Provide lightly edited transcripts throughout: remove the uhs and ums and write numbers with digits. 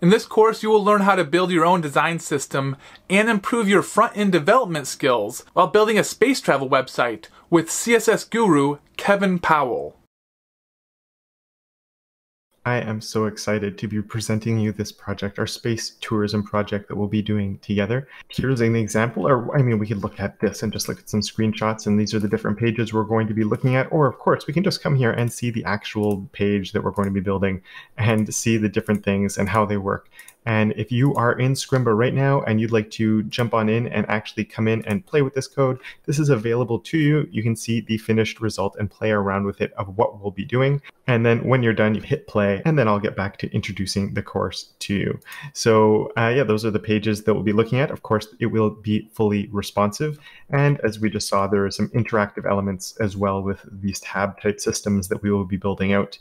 In this course, you will learn how to build your own design system and improve your front-end development skills while building a space travel website with CSS guru Kevin Powell. I am so excited to be presenting you this project, our space tourism project that we'll be doing together. Here's an example, or we could look at this and just look at some screenshots, and these are the different pages we're going to be looking at. Or of course, we can just come here and see the actual page that we're going to be building and see the different things and how they work. And if you are in Scrimba right now and you'd like to jump on in and actually come in and play with this code, this is available to you. You can see the finished result and play around with it of what we'll be doing. And then when you're done, you hit play, and then I'll get back to introducing the course to you. So yeah, those are the pages that we'll be looking at. Of course, it will be fully responsive. And as we just saw, there are some interactive elements as well with these tab type systems that we will be building out.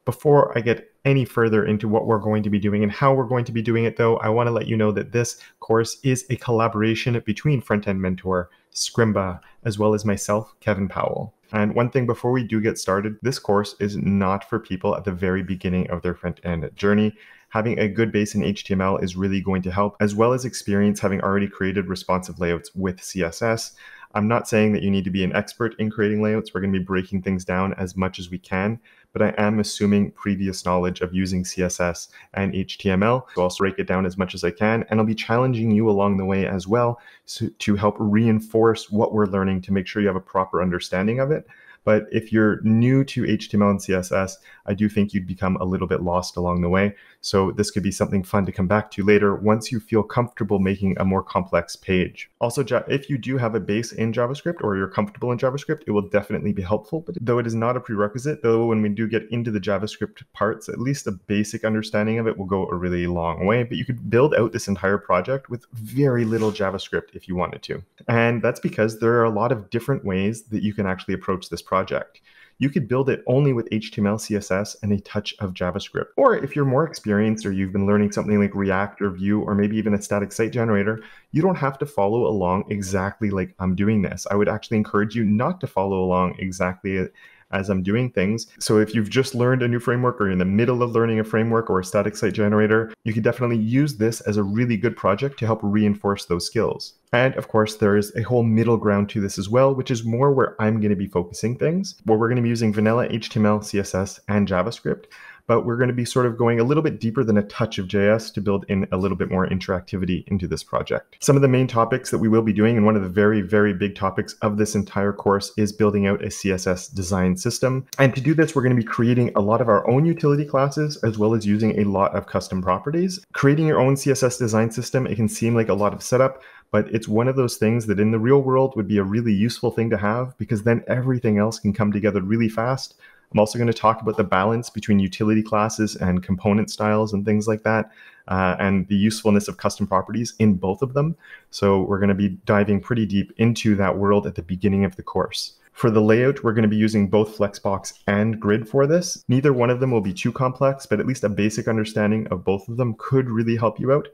Before I get any further into what we're going to be doing and how we're going to be doing it, though, I want to let you know that this course is a collaboration between Front-End Mentor, Scrimba, as well as myself, Kevin Powell. And one thing before we do get started, this course is not for people at the very beginning of their front-end journey. Having a good base in HTML is really going to help, as well as experience having already created responsive layouts with CSS. I'm not saying that you need to be an expert in creating layouts. We're going to be breaking things down as much as we can, but I am assuming previous knowledge of using CSS and HTML. So I'll break it down as much as I can, and I'll be challenging you along the way as well to help reinforce what we're learning to make sure you have a proper understanding of it. But if you're new to HTML and CSS, I do think you'd become a little bit lost along the way. So this could be something fun to come back to later once you feel comfortable making a more complex page. Also, if you do have a base in JavaScript or you're comfortable in JavaScript, it will definitely be helpful. But though it is not a prerequisite, though when we do get into the JavaScript parts, at least a basic understanding of it will go a really long way. But you could build out this entire project with very little JavaScript if you wanted to. And that's because there are a lot of different ways that you can actually approach this project. You could build it only with HTML, CSS, and a touch of JavaScript. Or if you're more experienced or you've been learning something like React or Vue or maybe even a static site generator, you don't have to follow along exactly like I'm doing this. I would actually encourage you not to follow along exactly as I'm doing things. So if you've just learned a new framework or you're in the middle of learning a framework or a static site generator, you can definitely use this as a really good project to help reinforce those skills. And of course, there is a whole middle ground to this as well, which is more where I'm going to be focusing things, where we're going to be using vanilla HTML, CSS, and JavaScript. But we're going to be sort of going a little bit deeper than a touch of JS to build in a little bit more interactivity into this project. Some of the main topics that we will be doing, and one of the very, very big topics of this entire course, is building out a CSS design system. And to do this, we're going to be creating a lot of our own utility classes, as well as using a lot of custom properties. Creating your own CSS design system, it can seem like a lot of setup, but it's one of those things that in the real world would be a really useful thing to have, because then everything else can come together really fast. I'm also going to talk about the balance between utility classes and component styles and things like that, and the usefulness of custom properties in both of them. So we're going to be diving pretty deep into that world at the beginning of the course. For the layout, we're going to be using both Flexbox and Grid for this. Neither one of them will be too complex, but at least a basic understanding of both of them could really help you out.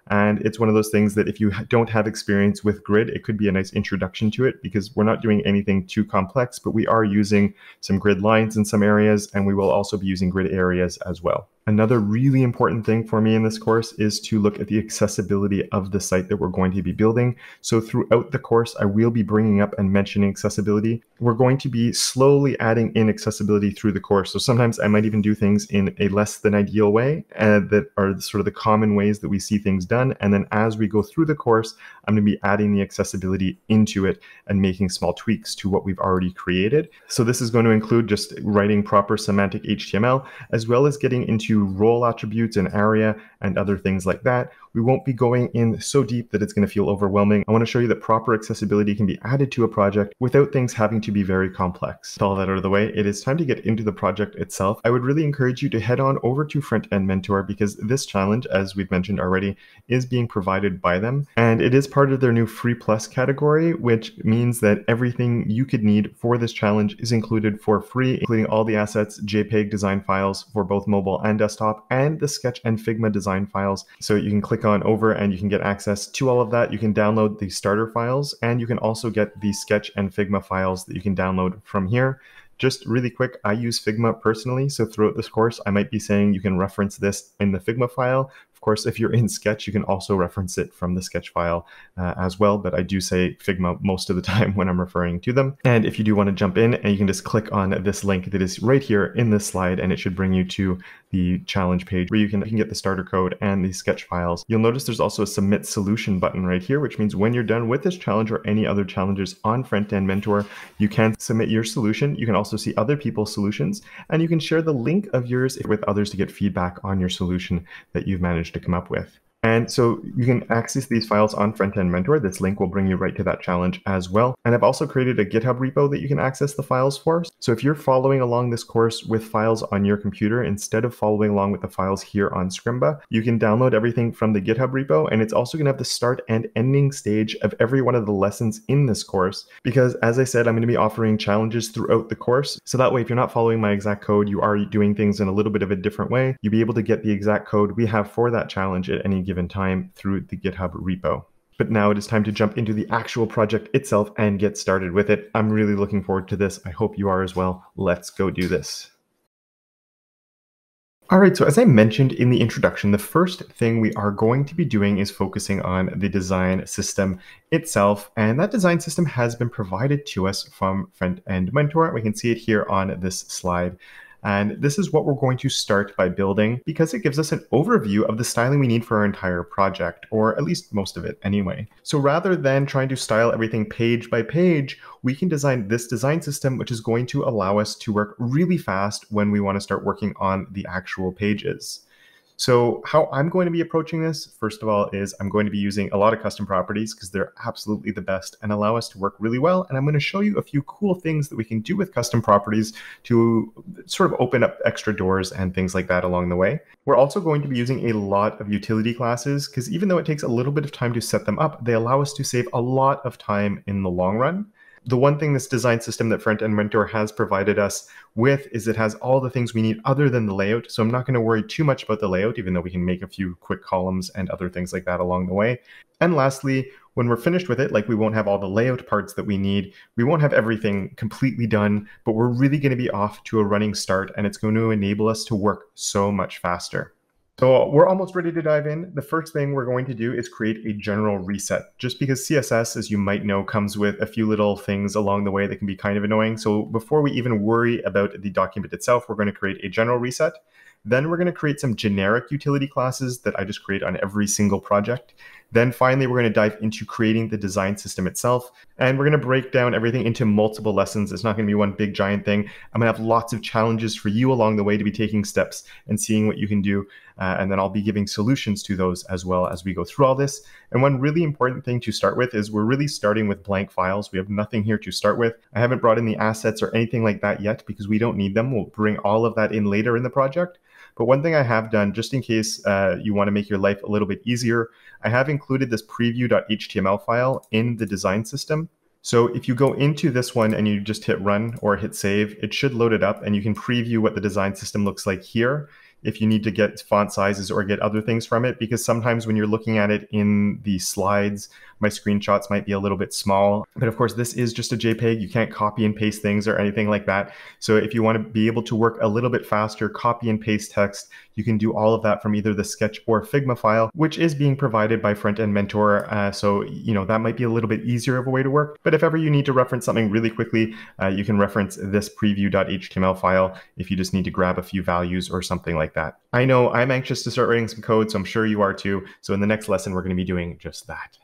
And it's one of those things that if you don't have experience with Grid, it could be a nice introduction to it, because we're not doing anything too complex, but we are using some grid lines in some areas, and we will also be using grid areas as well. Another really important thing for me in this course is to look at the accessibility of the site that we're going to be building. So throughout the course, I will be bringing up and mentioning accessibility. We're going to be slowly adding in accessibility through the course. So sometimes I might even do things in a less than ideal way, that are sort of the common ways that we see things done. And then as we go through the course, I'm going to be adding the accessibility into it and making small tweaks to what we've already created. So this is going to include just writing proper semantic HTML, as well as getting into role attributes and ARIA and other things like that. We won't be going in so deep that it's going to feel overwhelming. I want to show you that proper accessibility can be added to a project without things having to be very complex. With all that out of the way, it is time to get into the project itself. I would really encourage you to head on over to Front-End Mentor, because this challenge, as we've mentioned already, is being provided by them. And it is part of their new Free Plus category, which means that everything you could need for this challenge is included for free, including all the assets, JPEG design files for both mobile and desktop, and the Sketch and Figma design files. So you can click on over and you can get access to all of that. You can download the starter files, and you can also get the Sketch and Figma files that you can download from here. Just really quick, I use Figma personally, so throughout this course, I might be saying you can reference this in the Figma file Of course, if you're in Sketch, you can also reference it from the Sketch file as well, but I do say Figma most of the time when I'm referring to them. And if you do want to jump in, and you can just click on this link that is right here in this slide, and it should bring you to the challenge page where you can get the starter code and the Sketch files. You'll notice there's also a submit solution button right here, which means when you're done with this challenge or any other challenges on Front-End Mentor, you can submit your solution. You can also see other people's solutions, and you can share the link of yours with others to get feedback on your solution that you've managed to come up with. And so you can access these files on Front-End Mentor. This link will bring you right to that challenge as well. And I've also created a GitHub repo that you can access the files for. So if you're following along this course with files on your computer, instead of following along with the files here on Scrimba, you can download everything from the GitHub repo. And it's also going to have the start and ending stage of every one of the lessons in this course. Because as I said, I'm going to be offering challenges throughout the course. So that way, if you're not following my exact code, you are doing things in a little bit of a different way, you'll be able to get the exact code we have for that challenge at any given time through the GitHub repo. But now it is time to jump into the actual project itself and get started with it. I'm really looking forward to this. I hope you are as well. Let's go do this. All right, so as I mentioned in the introduction, the first thing we are going to be doing is focusing on the design system itself. And that design system has been provided to us from Front-End Mentor. We can see it here on this slide. And this is what we're going to start by building because it gives us an overview of the styling we need for our entire project, or at least most of it anyway. So rather than trying to style everything page by page, we can design this design system, which is going to allow us to work really fast when we want to start working on the actual pages. So how I'm going to be approaching this, first of all, is I'm going to be using a lot of custom properties because they're absolutely the best and allow us to work really well. And I'm going to show you a few cool things that we can do with custom properties to sort of open up extra doors and things like that along the way. We're also going to be using a lot of utility classes because even though it takes a little bit of time to set them up, they allow us to save a lot of time in the long run. The one thing this design system that Front-End Mentor has provided us with is it has all the things we need other than the layout. So I'm not going to worry too much about the layout, even though we can make a few quick columns and other things like that along the way. And lastly, when we're finished with it, like we won't have all the layout parts that we need. We won't have everything completely done, but we're really going to be off to a running start, and it's going to enable us to work so much faster. So we're almost ready to dive in. The first thing we're going to do is create a general reset, just because CSS, as you might know, comes with a few little things along the way that can be kind of annoying. So before we even worry about the document itself, we're going to create a general reset. Then we're going to create some generic utility classes that I just create on every single project. Then finally, we're going to dive into creating the design system itself. And we're going to break down everything into multiple lessons. It's not going to be one big giant thing. I'm going to have lots of challenges for you along the way to be taking steps and seeing what you can do. And then I'll be giving solutions to those as well as we go through all this. And one really important thing to start with is we're really starting with blank files. We have nothing here to start with. I haven't brought in the assets or anything like that yet because we don't need them. We'll bring all of that in later in the project. But one thing I have done, just in case you want to make your life a little bit easier, I have included this preview.html file in the design system. So if you go into this one and you just hit run or hit save, it should load it up and you can preview what the design system looks like here if you need to get font sizes or get other things from it, because sometimes when you're looking at it in the slides, my screenshots might be a little bit small. But of course, this is just a JPEG. You can't copy and paste things or anything like that. So if you want to be able to work a little bit faster, copy and paste text, you can do all of that from either the Sketch or Figma file, which is being provided by Front-End Mentor. So, that might be a little bit easier of a way to work. But if ever you need to reference something really quickly, you can reference this preview.html file if you just need to grab a few values or something like that. I know I'm anxious to start writing some code, so I'm sure you are too. So in the next lesson, we're going to be doing just that.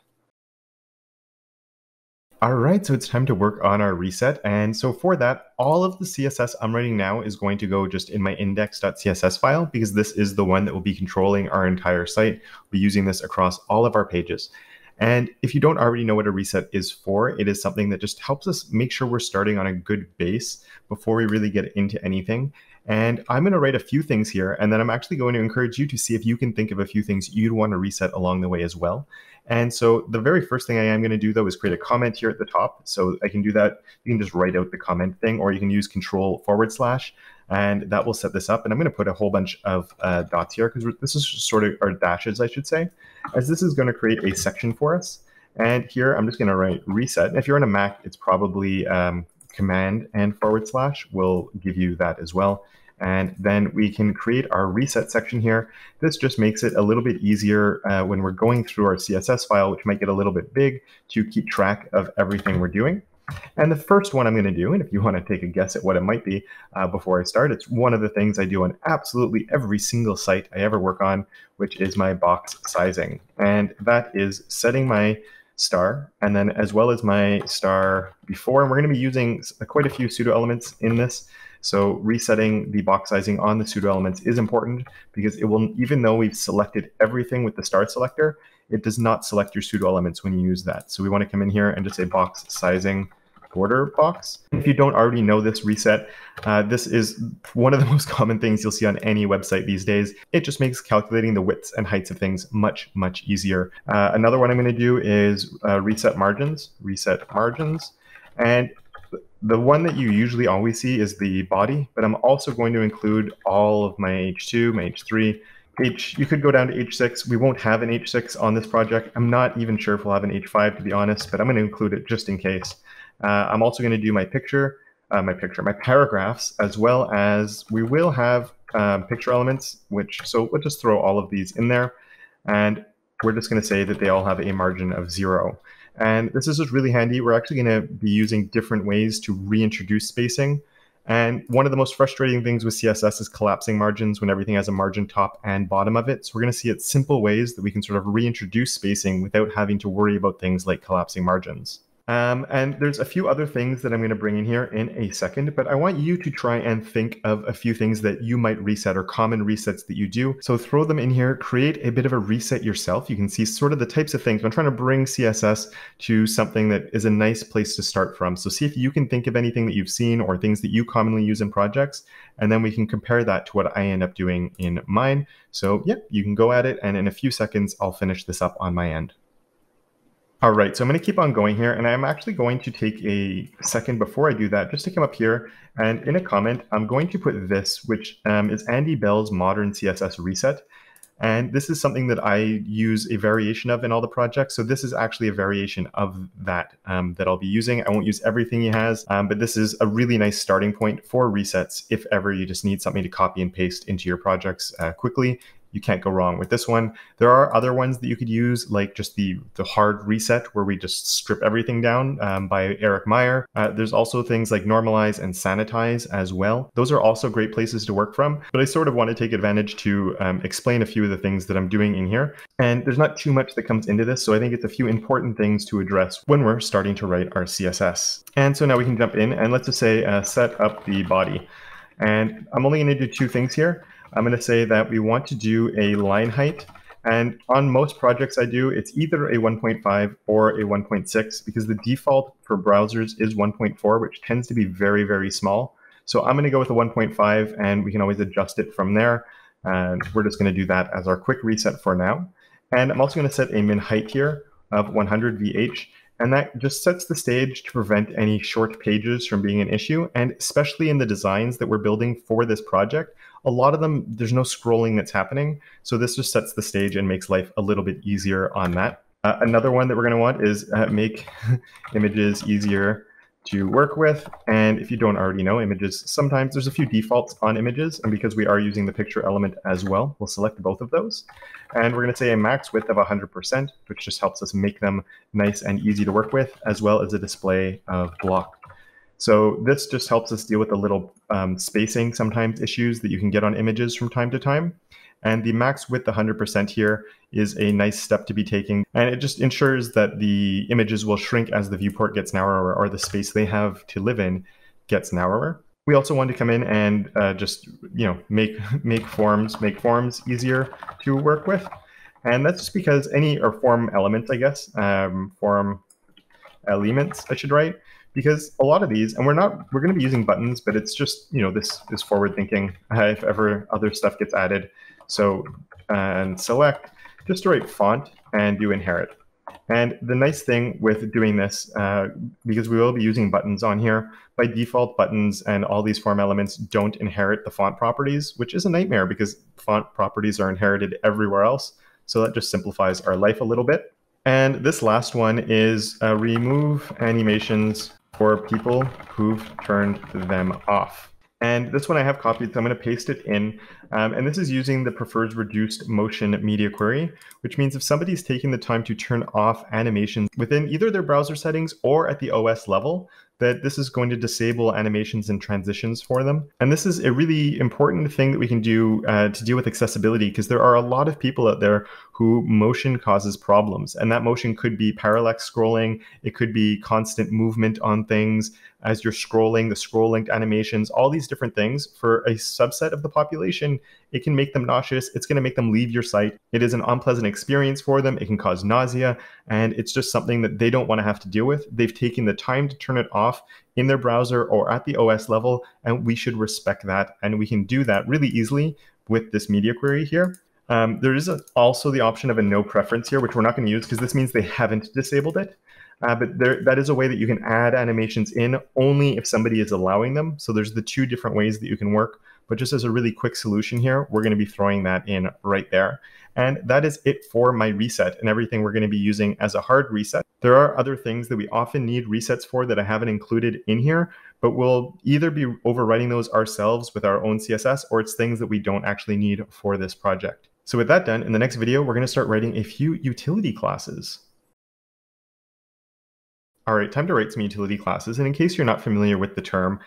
All right, so it's time to work on our reset. And so for that, all of the CSS I'm writing now is going to go just in my index.css file because this is the one that will be controlling our entire site. We'll be using this across all of our pages. And if you don't already know what a reset is for, it is something that just helps us make sure we're starting on a good base before we really get into anything. And I'm going to write a few things here, and then I'm actually going to encourage you to see if you can think of a few things you'd want to reset along the way as well. And so the very first thing I am going to do, though, is create a comment here at the top. So I can do that. You can just write out the comment thing, or you can use Control//, and that will set this up. And I'm going to put a whole bunch of dots here because this is sort of, or dashes, I should say, as this is going to create a section for us. And here I'm just going to write reset. And if you're on a Mac, it's probably Command and / will give you that as well. And then we can create our reset section here. This just makes it a little bit easier when we're going through our CSS file, which might get a little bit big, to keep track of everything we're doing. And the first one I'm going to do, and if you want to take a guess at what it might be before I start, it's one of the things I do on absolutely every single site I ever work on, which is my box sizing. And that is setting my star, and then as well as my star before. And we're going to be using quite a few pseudo elements in this. So resetting the box sizing on the pseudo elements is important because it will, even though we've selected everything with the star selector, it does not select your pseudo elements when you use that. So we want to come in here and just say box sizing border box. If you don't already know this reset, this is one of the most common things you'll see on any website these days. It just makes calculating the widths and heights of things much, much easier. Another one I'm going to do is reset margins. And the one that you usually always see is the body, but I'm also going to include all of my H2, my H3, you could go down to H6. We won't have an H6 on this project. I'm not even sure if we'll have an H5 to be honest, but I'm going to include it just in case. I'm also going to do my paragraphs, as well as we will have picture elements, so we'll just throw all of these in there. And we're just going to say that they all have a margin of 0. And this is just really handy. We're actually going to be using different ways to reintroduce spacing. And one of the most frustrating things with CSS is collapsing margins when everything has a margin top and bottom of it. So we're going to see simple ways that we can sort of reintroduce spacing without having to worry about things like collapsing margins. And there's a few other things that I'm going to bring in here in a second, but I want you to try and think of a few things that you might reset or common resets that you do. So throw them in here, create a bit of a reset yourself. You can see sort of the types of things. I'm trying to bring CSS to something that is a nice place to start from. So see if you can think of anything that you've seen or things that you commonly use in projects, and then we can compare that to what I end up doing in mine. So yeah, you can go at it, and in a few seconds, I'll finish this up on my end. All right, so I'm going to keep on going here, and I'm actually going to take a second before I do that just to come up here, and in a comment, I'm going to put this, which is Andy Bell's Modern CSS Reset. And this is something that I use a variation of in all the projects. So this is actually a variation of that that I'll be using. I won't use everything he has, but this is a really nice starting point for resets if ever you just need something to copy and paste into your projects quickly. You can't go wrong with this one. There are other ones that you could use, like just the hard reset where we just strip everything down by Eric Meyer. There's also things like normalize and sanitize as well. Those are also great places to work from, but I sort of want to take advantage to explain a few of the things that I'm doing in here. And there's not too much that comes into this, so I think it's a few important things to address when we're starting to write our CSS. And so now we can jump in and let's just say set up the body. And I'm only going to do two things here. I'm going to say that we want to do a line height. And on most projects I do, it's either a 1.5 or a 1.6 because the default for browsers is 1.4, which tends to be very, very small. So I'm going to go with a 1.5 and we can always adjust it from there. And we're just going to do that as our quick reset for now. And I'm also going to set a min height here of 100 VH. And that just sets the stage to prevent any short pages from being an issue. And especially in the designs that we're building for this project, a lot of them, there's no scrolling that's happening. So this just sets the stage and makes life a little bit easier on that. Another one that we're going to want is make images easier to work with. And if you don't already know, images, sometimes there's a few defaults on images. And because we are using the picture element as well, we'll select both of those. And we're going to say a max width of 100%, which just helps us make them nice and easy to work with, as well as a display of block. So this just helps us deal with the little spacing sometimes issues that you can get on images from time to time. And the max width 100% here is a nice step to be taking. And it just ensures that the images will shrink as the viewport gets narrower or the space they have to live in gets narrower. We also want to come in and just make forms easier to work with. And that's just because form elements, I guess, form elements I should write. Because a lot of these, and we're going to be using buttons, but it's just, this is forward thinking if ever other stuff gets added. So, and select, just to write font and do inherit. And the nice thing with doing this, because we will be using buttons on here, by default buttons and all these form elements don't inherit the font properties, which is a nightmare because font properties are inherited everywhere else. So that just simplifies our life a little bit. And this last one is remove animations for people who've turned them off. And this one I have copied, so I'm going to paste it in. And this is using the prefers reduced motion media query, which means if somebody's taking the time to turn off animations within either their browser settings or at the OS level, that this is going to disable animations and transitions for them. And this is a really important thing that we can do to deal with accessibility, because there are a lot of people out there who motion causes problems. And that motion could be parallax scrolling, it could be constant movement on things as you're scrolling, the scroll linked animations, all these different things. For a subset of the population, it can make them nauseous. It's going to make them leave your site. It is an unpleasant experience for them. It can cause nausea, and it's just something that they don't want to have to deal with. They've taken the time to turn it off in their browser or at the OS level, and we should respect that. And we can do that really easily with this media query here. There is also the option of a no preference here, which we're not going to use because this means they haven't disabled it. But that is a way that you can add animations in only if somebody is allowing them. So there's the two different ways that you can work. But just as a really quick solution here, we're going to be throwing that in right there. And that is it for my reset and everything we're going to be using as a hard reset. There are other things that we often need resets for that I haven't included in here, but we'll either be overwriting those ourselves with our own CSS, or it's things that we don't actually need for this project. So with that done, in the next video, we're going to start writing a few utility classes. All right, time to write some utility classes. And in case you're not familiar with the term,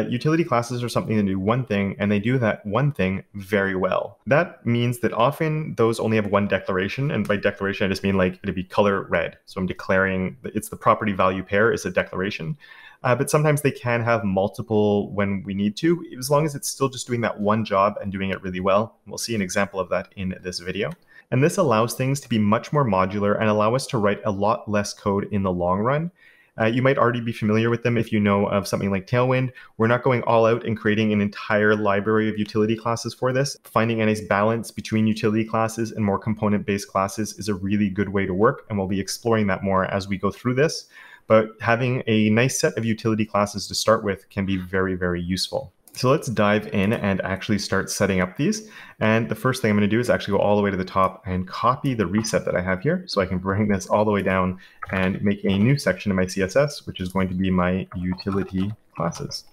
utility classes are something that do one thing, and they do that one thing very well. That means that often those only have one declaration. And by declaration, I just mean like it'd be color red. So I'm declaring that it's the property value pair is a declaration. But sometimes they can have multiple when we need to, as long as it's still just doing that one job and doing it really well. We'll see an example of that in this video. And this allows things to be much more modular and allow us to write a lot less code in the long run. You might already be familiar with them if you know of something like Tailwind. We're not going all out and creating an entire library of utility classes for this. Finding a nice balance between utility classes and more component-based classes is a really good way to work, and we'll be exploring that more as we go through this. But having a nice set of utility classes to start with can be very, very useful. So let's dive in and actually start setting up these. And the first thing I'm going to do is actually go all the way to the top and copy the reset that I have here. So I can bring this all the way down and make a new section in my CSS, which is going to be my utility classes.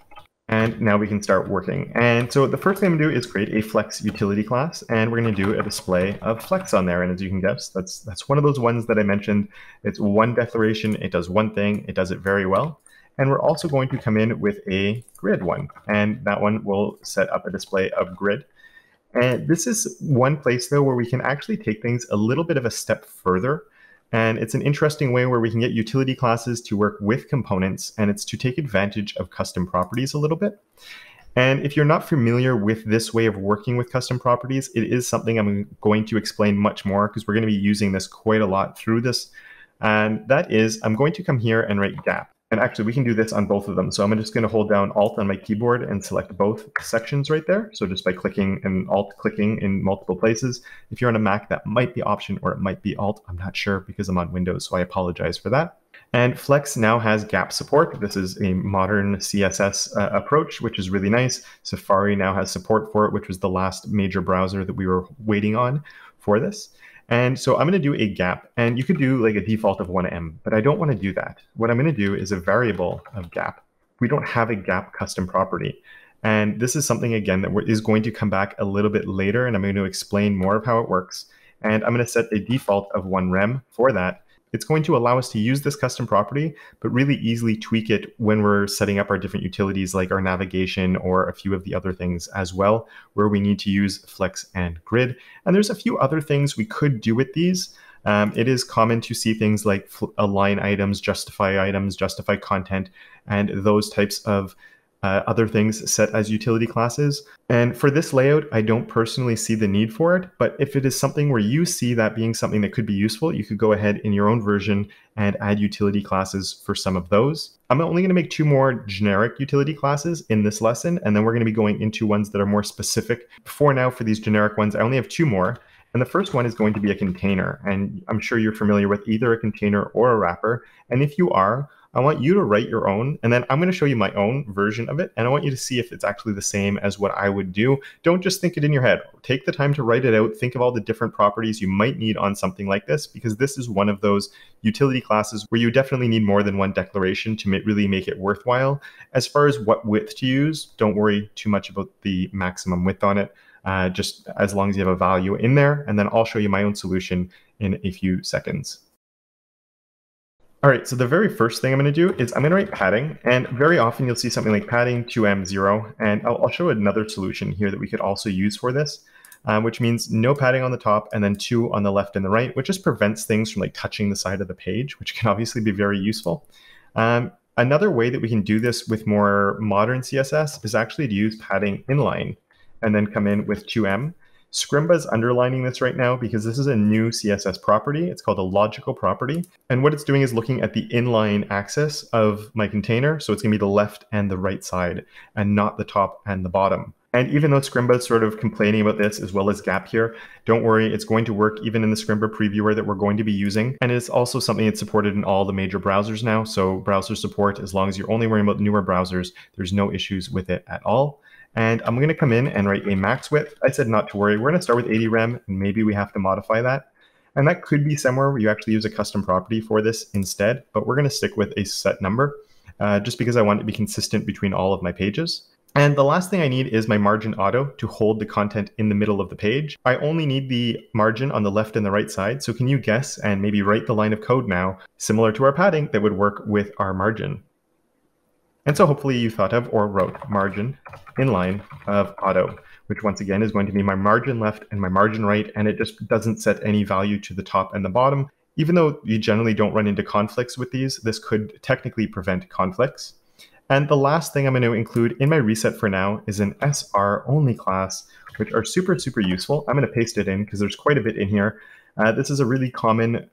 And now we can start working. And so the first thing I'm going to do is create a flex utility class, and we're going to do a display of flex on there. And as you can guess, that's one of those ones that I mentioned. It's one declaration, it does one thing, it does it very well. And we're also going to come in with a grid one, and that one will set up a display of grid. And this is one place, though, where we can actually take things a little bit of a step further. And it's an interesting way where we can get utility classes to work with components, and it's to take advantage of custom properties a little bit. And if you're not familiar with this way of working with custom properties, it is something I'm going to explain much more, because we're going to be using this quite a lot through this. And that is, I'm going to come here and write gap. And actually, we can do this on both of them. So I'm just going to hold down Alt on my keyboard and select both sections right there. So just by clicking and Alt-clicking in multiple places. If you're on a Mac, that might be Option or it might be Alt. I'm not sure because I'm on Windows, so I apologize for that. And Flex now has gap support. This is a modern CSS approach, which is really nice. Safari now has support for it, which was the last major browser that we were waiting on for this. And so I'm going to do a gap, and you could do like a default of 1em, but I don't want to do that. What I'm going to do is a variable of gap. We don't have a gap custom property. And this is something, again, that is going to come back a little bit later, and I'm going to explain more of how it works. And I'm going to set a default of 1rem for that. It's going to allow us to use this custom property, but really easily tweak it when we're setting up our different utilities, like our navigation or a few of the other things as well, where we need to use flex and grid. And there's a few other things we could do with these. It is common to see things like align items, justify content, and those types of other things set as utility classes. And for this layout, I don't personally see the need for it, but if it is something where you see that being something that could be useful, you could go ahead in your own version and add utility classes for some of those. I'm only going to make 2 more generic utility classes in this lesson, and then we're going to be going into ones that are more specific. For now, for these generic ones, I only have 2 more. And the first one is going to be a container. And I'm sure you're familiar with either a container or a wrapper. And if you are, I want you to write your own, and then I'm going to show you my own version of it, and I want you to see if it's actually the same as what I would do. Don't just think it in your head. Take the time to write it out. Think of all the different properties you might need on something like this, because this is one of those utility classes where you definitely need more than one declaration to really make it worthwhile. As far as what width to use, don't worry too much about the maximum width on it. Just as long as you have a value in there, and then I'll show you my own solution in a few seconds. All right, so the very first thing I'm going to do is I'm going to write padding, and very often you'll see something like padding 2M0, and I'll show another solution here that we could also use for this, which means no padding on the top and then 2 on the left and the right, which just prevents things from like touching the side of the page, which can obviously be very useful. Another way that we can do this with more modern CSS is actually to use padding inline and then come in with 2M. Scrimba's underlining this right now because this is a new CSS property. It's called a logical property. And what it's doing is looking at the inline axis of my container. So it's going to be the left and the right side and not the top and the bottom. And even though Scrimba is sort of complaining about this as well as Gap here, don't worry, it's going to work even in the Scrimba previewer that we're going to be using. And it's also something that's supported in all the major browsers now. So browser support, as long as you're only worrying about newer browsers, there's no issues with it at all. And I'm going to come in and write a max width. I said not to worry. We're going to start with 80 rem, and maybe we have to modify that. And that could be somewhere where you actually use a custom property for this instead, but we're going to stick with a set number just because I want it to be consistent between all of my pages. And the last thing I need is my margin auto to hold the content in the middle of the page. I only need the margin on the left and the right side. So can you guess and maybe write the line of code now, similar to our padding, that would work with our margin? And so hopefully you thought of or wrote margin inline of auto, which once again is going to be my margin left and my margin right, and it just doesn't set any value to the top and the bottom. Even though you generally don't run into conflicts with these, this could technically prevent conflicts. And the last thing I'm going to include in my reset for now is an SR only class, which are super, super useful. I'm going to paste it in because there's quite a bit in here. This is a really common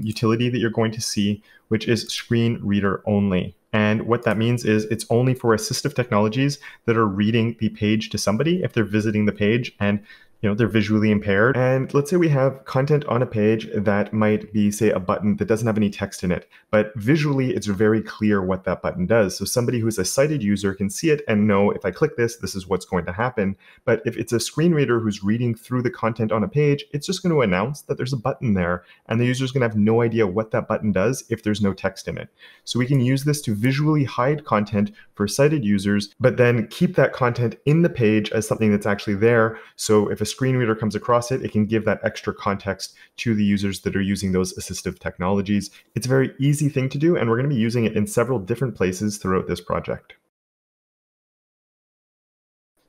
utility that you're going to see, which is screen reader only. And what that means is it's only for assistive technologies that are reading the page to somebody if they're visiting the page and they're visually impaired. And let's say we have content on a page that might be, say, a button that doesn't have any text in it, but visually it's very clear what that button does. So somebody who's a sighted user can see it and know if I click this, this is what's going to happen. But if it's a screen reader who's reading through the content on a page, it's just going to announce that there's a button there, and the user's going to have no idea what that button does if there's no text in it. So we can use this to visually hide content for sighted users, but then keep that content in the page as something that's actually there. So if a screen reader comes across it, it can give that extra context to the users that are using those assistive technologies. It's a very easy thing to do, and we're going to be using it in several different places throughout this project.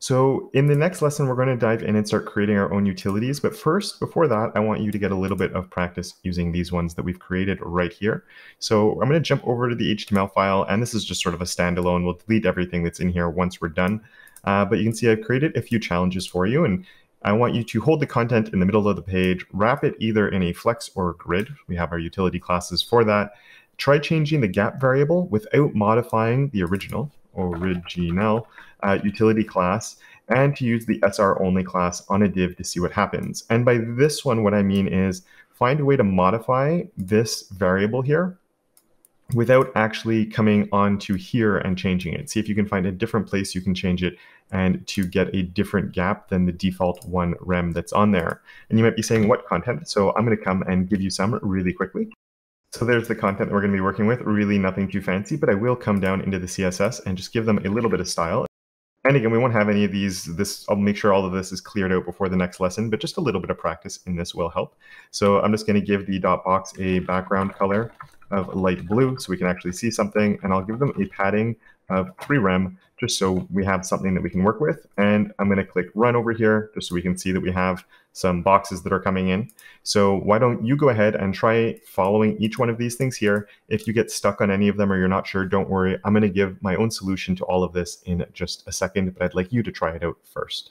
So in the next lesson, we're going to dive in and start creating our own utilities. But first, before that, I want you to get a little bit of practice using these ones that we've created right here. So I'm going to jump over to the HTML file, and this is just sort of a standalone. We'll delete everything that's in here once we're done. But you can see I've created a few challenges for you, and I want you to hold the content in the middle of the page, wrap it either in a flex or a grid. We have our utility classes for that. Try changing the gap variable without modifying the original utility class, and to use the SR only class on a div to see what happens. And by this one, what I mean is find a way to modify this variable here without actually coming onto here and changing it. See if you can find a different place you can change it and to get a different gap than the default 1 rem that's on there. And you might be saying, what content? So I'm going to come and give you some really quickly. So there's the content that we're going to be working with. Really nothing too fancy, but I will come down into the CSS and just give them a little bit of style. And again, we won't have any of these. I'll make sure all of this is cleared out before the next lesson, but just a little bit of practice in this will help. So I'm just going to give the dot box a background color of light blue so we can actually see something, and I'll give them a padding of 3 rem just so we have something that we can work with. And I'm going to click run over here just so we can see that we have some boxes that are coming in. So why don't you go ahead and try following each one of these things here. If you get stuck on any of them or you're not sure, don't worry. I'm going to give my own solution to all of this in just a second, but I'd like you to try it out first.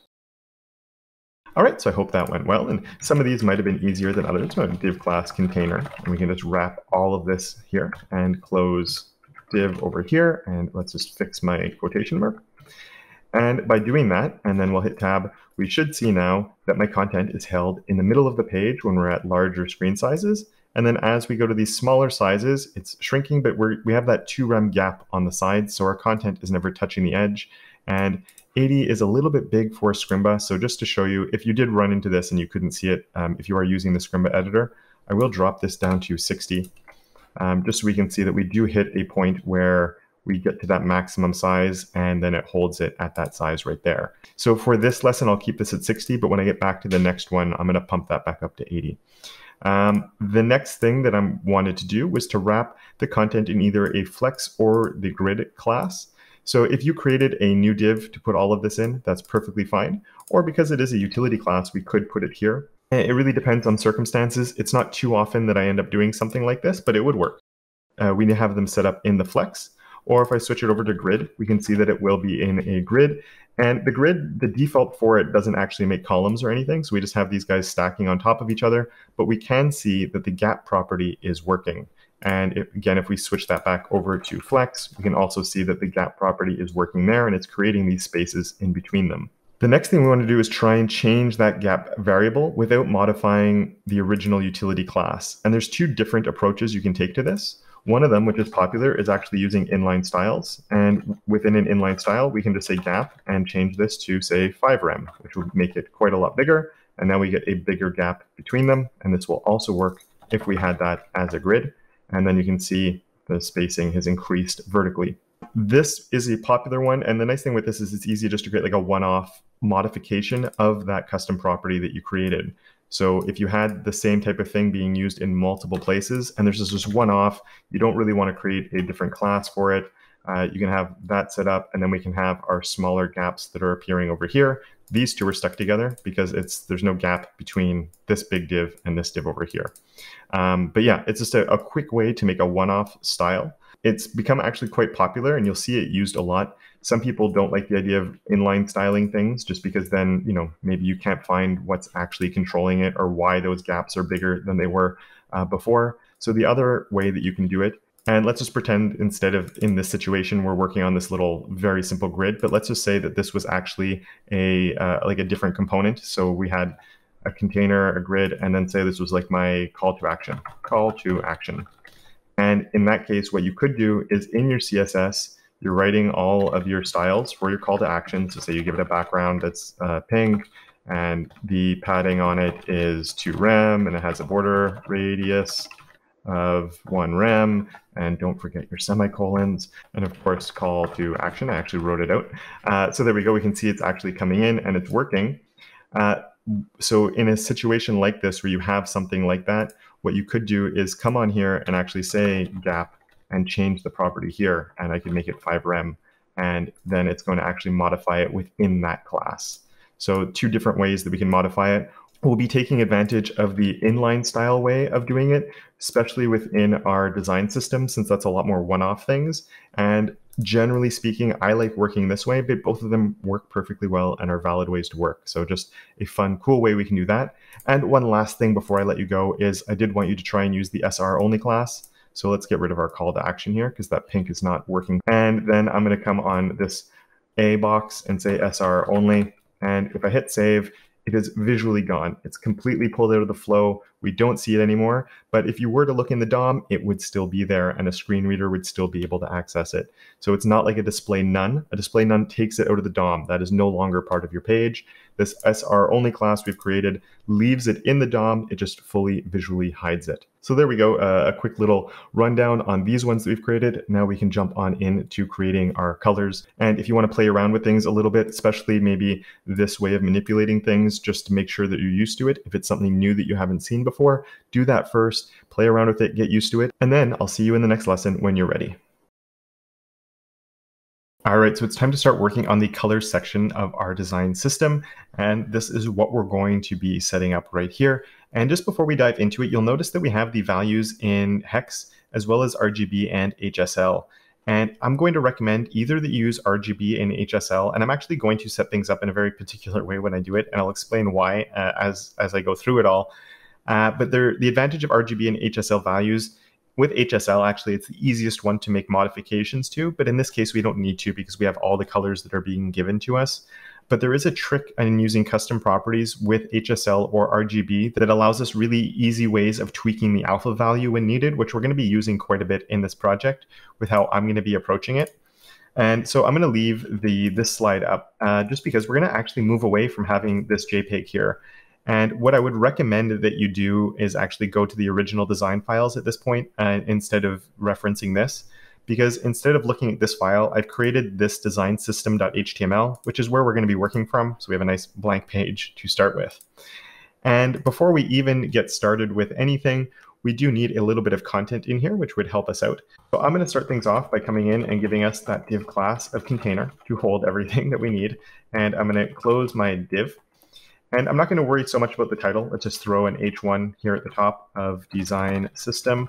All right, so I hope that went well. And some of these might have been easier than others. So div class container, and we can just wrap all of this here and close div over here. And let's just fix my quotation mark. And by doing that, and then we'll hit tab, we should see now that my content is held in the middle of the page when we're at larger screen sizes. And then as we go to these smaller sizes, it's shrinking, but we have that 2 rem gap on the side, so our content is never touching the edge. And 80 is a little bit big for Scrimba, so just to show you, if you did run into this and you couldn't see it, if you are using the Scrimba editor, I will drop this down to 60, just so we can see that we do hit a point where we get to that maximum size, and then it holds it at that size right there. So for this lesson, I'll keep this at 60, but when I get back to the next one, I'm going to pump that back up to 80. The next thing that I wanted to do was to wrap the content in either a flex or the grid class. So if you created a new div to put all of this in, that's perfectly fine. Or because it is a utility class, we could put it here. It really depends on circumstances. It's not too often that I end up doing something like this, but it would work. We have them set up in the flex. Or if I switch it over to grid, we can see that it will be in a grid. And the grid, the default for it doesn't actually make columns or anything. So we just have these guys stacking on top of each other. But we can see that the gap property is working. And again, if we switch that back over to flex, we can also see that the gap property is working there, and it's creating these spaces in between them. The next thing we want to do is try and change that gap variable without modifying the original utility class. And there's 2 different approaches you can take to this. One of them, which is popular, is actually using inline styles. And within an inline style, we can just say gap and change this to, say, 5 rem, which will make it quite a lot bigger. And now we get a bigger gap between them. And this will also work if we had that as a grid. And then you can see the spacing has increased vertically. This is a popular one. And the nice thing with this is it's easy just to create like a one-off modification of that custom property that you created. So if you had the same type of thing being used in multiple places, and there's just one-off, you don't really want to create a different class for it. You can have that set up, and then we can have our smaller gaps that are appearing over here. These 2 are stuck together because there's no gap between this big div and this div over here. But yeah, it's just a quick way to make a one-off style. It's become actually quite popular, and you'll see it used a lot. Some people don't like the idea of inline styling things just because then, maybe you can't find what's actually controlling it or why those gaps are bigger than they were before. So the other way that you can do it, and let's just pretend instead of in this situation, we're working on this little very simple grid, but let's just say that this was actually like a different component. So we had a container, a grid, and then say this was like my call to action. And in that case, what you could do is in your CSS, you're writing all of your styles for your call to action. So say you give it a background that's pink, and the padding on it is 2 rem, and it has a border radius of 1 rem, and don't forget your semicolons, and of course call to action. I actually wrote it out. So there we go. We can see it's actually coming in and it's working. So in a situation like this where you have something like that, what you could do is come on here and actually say gap and change the property here, and I can make it 5 rem, and then it's going to actually modify it within that class. So 2 different ways that we can modify it. We'll be taking advantage of the inline style way of doing it, especially within our design system, since that's a lot more one-off things. And generally speaking, I like working this way, but both of them work perfectly well and are valid ways to work. So just a fun, cool way we can do that. And one last thing before I let you go is I did want you to try and use the SR only class. So let's get rid of our call to action here because that pink is not working. And then I'm going to come on this A box and say SR only. And if I hit save, it is visually gone. It's completely pulled out of the flow. We don't see it anymore. But if you were to look in the DOM, it would still be there, and a screen reader would still be able to access it. So it's not like a display none. A display none takes it out of the DOM. That is no longer part of your page. This SR only class we've created leaves it in the DOM. It just fully visually hides it. So there we go, a quick little rundown on these ones that we've created. Now we can jump on into creating our colors. And if you want to play around with things a little bit, especially maybe this way of manipulating things, just to make sure that you're used to it. If it's something new that you haven't seen before, do that first, play around with it, get used to it. And then I'll see you in the next lesson when you're ready. All right, so it's time to start working on the colors section of our design system. And this is what we're going to be setting up right here. And just before we dive into it, you'll notice that we have the values in hex as well as RGB and HSL. And I'm going to recommend either that you use RGB and HSL, and I'm actually going to set things up in a very particular way when I do it, and I'll explain why as I go through it all. But the advantage of RGB and HSL values, with HSL, actually, it's the easiest one to make modifications to, but in this case, we don't need to because we have all the colors that are being given to us. But there is a trick in using custom properties with HSL or RGB that allows us really easy ways of tweaking the alpha value when needed, which we're going to be using quite a bit in this project with how I'm going to be approaching it. And so I'm going to leave this slide up just because we're going to actually move away from having this JPEG here. And what I would recommend that you do is actually go to the original design files at this point instead of referencing this. Because instead of looking at this file, I've created this design system.html, which is where we're going to be working from. So we have a nice blank page to start with. And before we even get started with anything, we do need a little bit of content in here, which would help us out. So I'm going to start things off by coming in and giving us that div class of container to hold everything that we need. And I'm going to close my div. And I'm not going to worry so much about the title. Let's just throw an H1 here at the top of design system.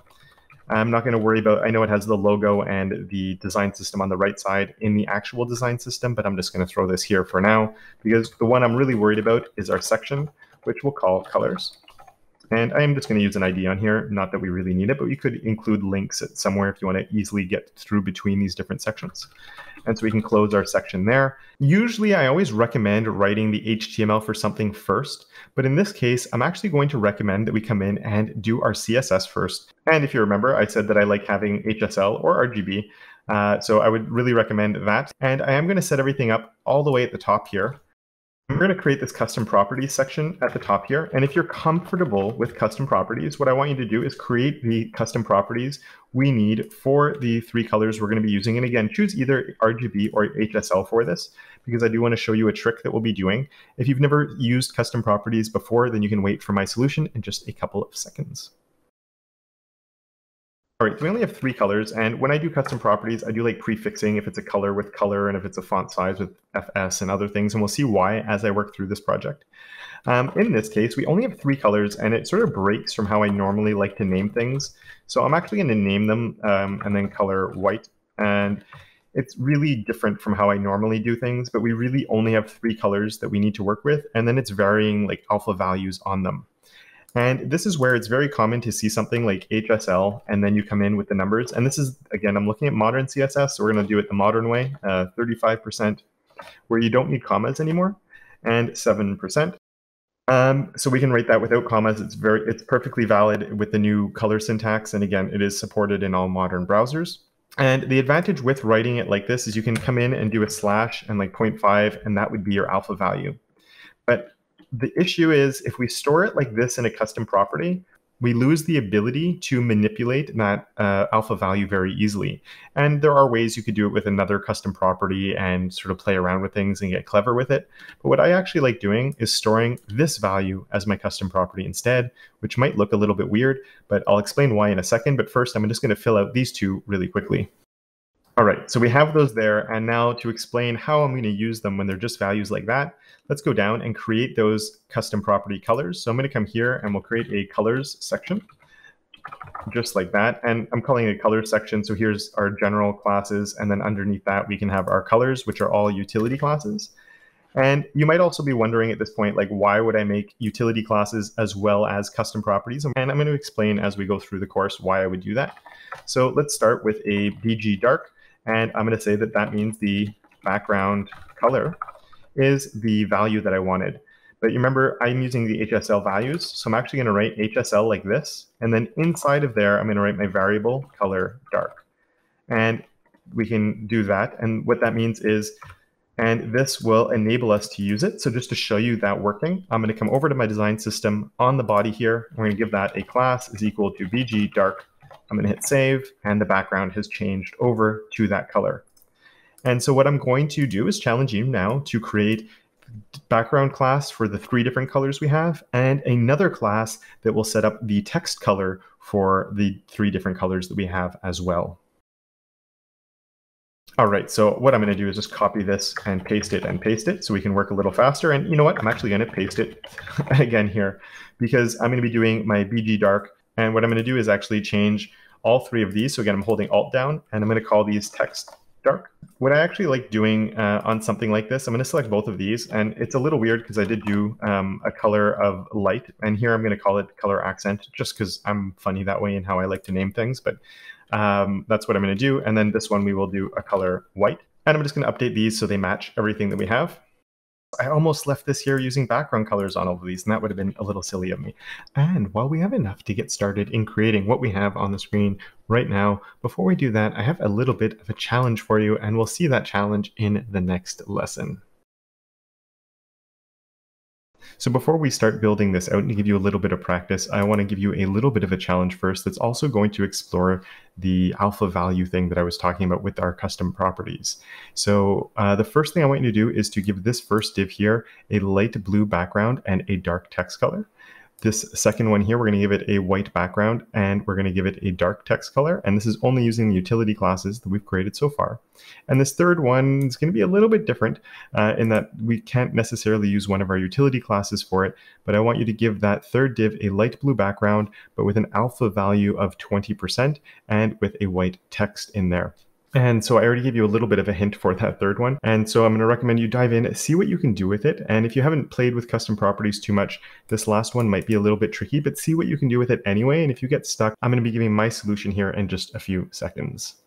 I'm not going to worry about, I know it has the logo and the design system on the right side in the actual design system, but I'm just going to throw this here for now because the one I'm really worried about is our section, which we'll call colors. And I am just going to use an ID on here, not that we really need it, but you could include links somewhere if you want to easily get through between these different sections. And so we can close our section there. Usually I always recommend writing the HTML for something first, but in this case, I'm actually going to recommend that we come in and do our CSS first. And if you remember, I said that I like having HSL or RGB, so I would really recommend that. And I am going to set everything up all the way at the top here. I'm going to create this custom properties section at the top here. And if you're comfortable with custom properties, what I want you to do is create the custom properties we need for the three colors we're going to be using. And again, choose either RGB or HSL for this, because I do want to show you a trick that we'll be doing. If you've never used custom properties before, then you can wait for my solution in just a couple of seconds. All right, so we only have three colors, and when I do custom properties, I do like prefixing if it's a color with color and if it's a font size with FS and other things, and we'll see why as I work through this project. In this case, we only have three colors, and it sort of breaks from how I normally like to name things. So I'm actually going to name them and then color white, and it's really different from how I normally do things, but we really only have three colors that we need to work with, and then it's varying like alpha values on them. And this is where it's very common to see something like HSL, and then you come in with the numbers. And this is, again, I'm looking at modern CSS, so we're going to do it the modern way, 35%, where you don't need commas anymore, and 7%. So we can write that without commas. It's perfectly valid with the new color syntax. And again, it is supported in all modern browsers. And the advantage with writing it like this is you can come in and do a slash and like 0.5, and that would be your alpha value. But the issue is if we store it like this in a custom property, we lose the ability to manipulate that alpha value very easily. And there are ways you could do it with another custom property and sort of play around with things and get clever with it. But what I actually like doing is storing this value as my custom property instead, which might look a little bit weird, but I'll explain why in a second. But first, I'm just going to fill out these two really quickly. All right, so we have those there. And now to explain how I'm going to use them when they're just values like that, let's go down and create those custom property colors. So I'm going to come here and we'll create a colors section, just like that. And I'm calling it a colors section. So here's our general classes. And then underneath that, we can have our colors, which are all utility classes. And you might also be wondering at this point, like, why would I make utility classes as well as custom properties? And I'm going to explain as we go through the course why I would do that. So let's start with a BG dark. And I'm going to say that that means the background color is the value that I wanted. But you remember, I'm using the HSL values. So I'm actually going to write HSL like this. And then inside of there, I'm going to write my variable color dark. And we can do that. And what that means is, and this will enable us to use it. So just to show you that working, I'm going to come over to my design system on the body here. I'm going to give that a class is equal to BG dark. I'm going to hit save, and the background has changed over to that color. And so what I'm going to do is challenge you now to create background class for the three different colors we have, and another class that will set up the text color for the three different colors that we have as well. All right, so what I'm going to do is just copy this and paste it so we can work a little faster. And you know what? I'm actually going to paste it again here because I'm going to be doing my BG dark. And what I'm going to do is actually change all three of these. So again, I'm holding Alt down, and I'm going to call these text dark. What I actually like doing on something like this, I'm going to select both of these. And it's a little weird because I did do a color of light. And here I'm going to call it color accent just because I'm funny that way in how I like to name things. But that's what I'm going to do. And then this one, we will do a color white. And I'm just going to update these so they match everything that we have. I almost left this here using background colors on all of these, and that would have been a little silly of me. And while we have enough to get started in creating what we have on the screen right now, before we do that, I have a little bit of a challenge for you, and we'll see that challenge in the next lesson. So before we start building this out and to give you a little bit of practice, I want to give you a little bit of a challenge first that's also going to explore the alpha value thing that I was talking about with our custom properties. So the first thing I want you to do is to give this first div here a light blue background and a dark text color. This second one here, we're going to give it a white background and we're going to give it a dark text color. And this is only using the utility classes that we've created so far. And this third one is going to be a little bit different in that we can't necessarily use one of our utility classes for it, but I want you to give that third div a light blue background, but with an alpha value of 20% and with a white text in there. And so I already gave you a little bit of a hint for that third one. And so I'm going to recommend you dive in, see what you can do with it. And if you haven't played with custom properties too much, this last one might be a little bit tricky, but see what you can do with it anyway. And if you get stuck, I'm going to be giving my solution here in just a few seconds.